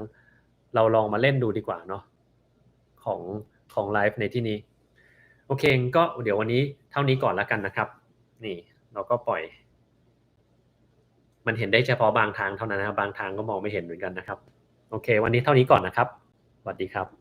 เราลองมาเล่นดูดีกว่าเนาะของไลฟ์ในที่นี้โอเคก็เดี๋ยววันนี้เท่านี้ก่อนแล้วกันนะครับนี่เราก็ปล่อยมันเห็นได้เฉพาะบางทางเท่านั้นนะครับบางทางก็มองไม่เห็นเหมือนกันนะครับโอเควันนี้เท่านี้ก่อนนะครับสวัสดีครับ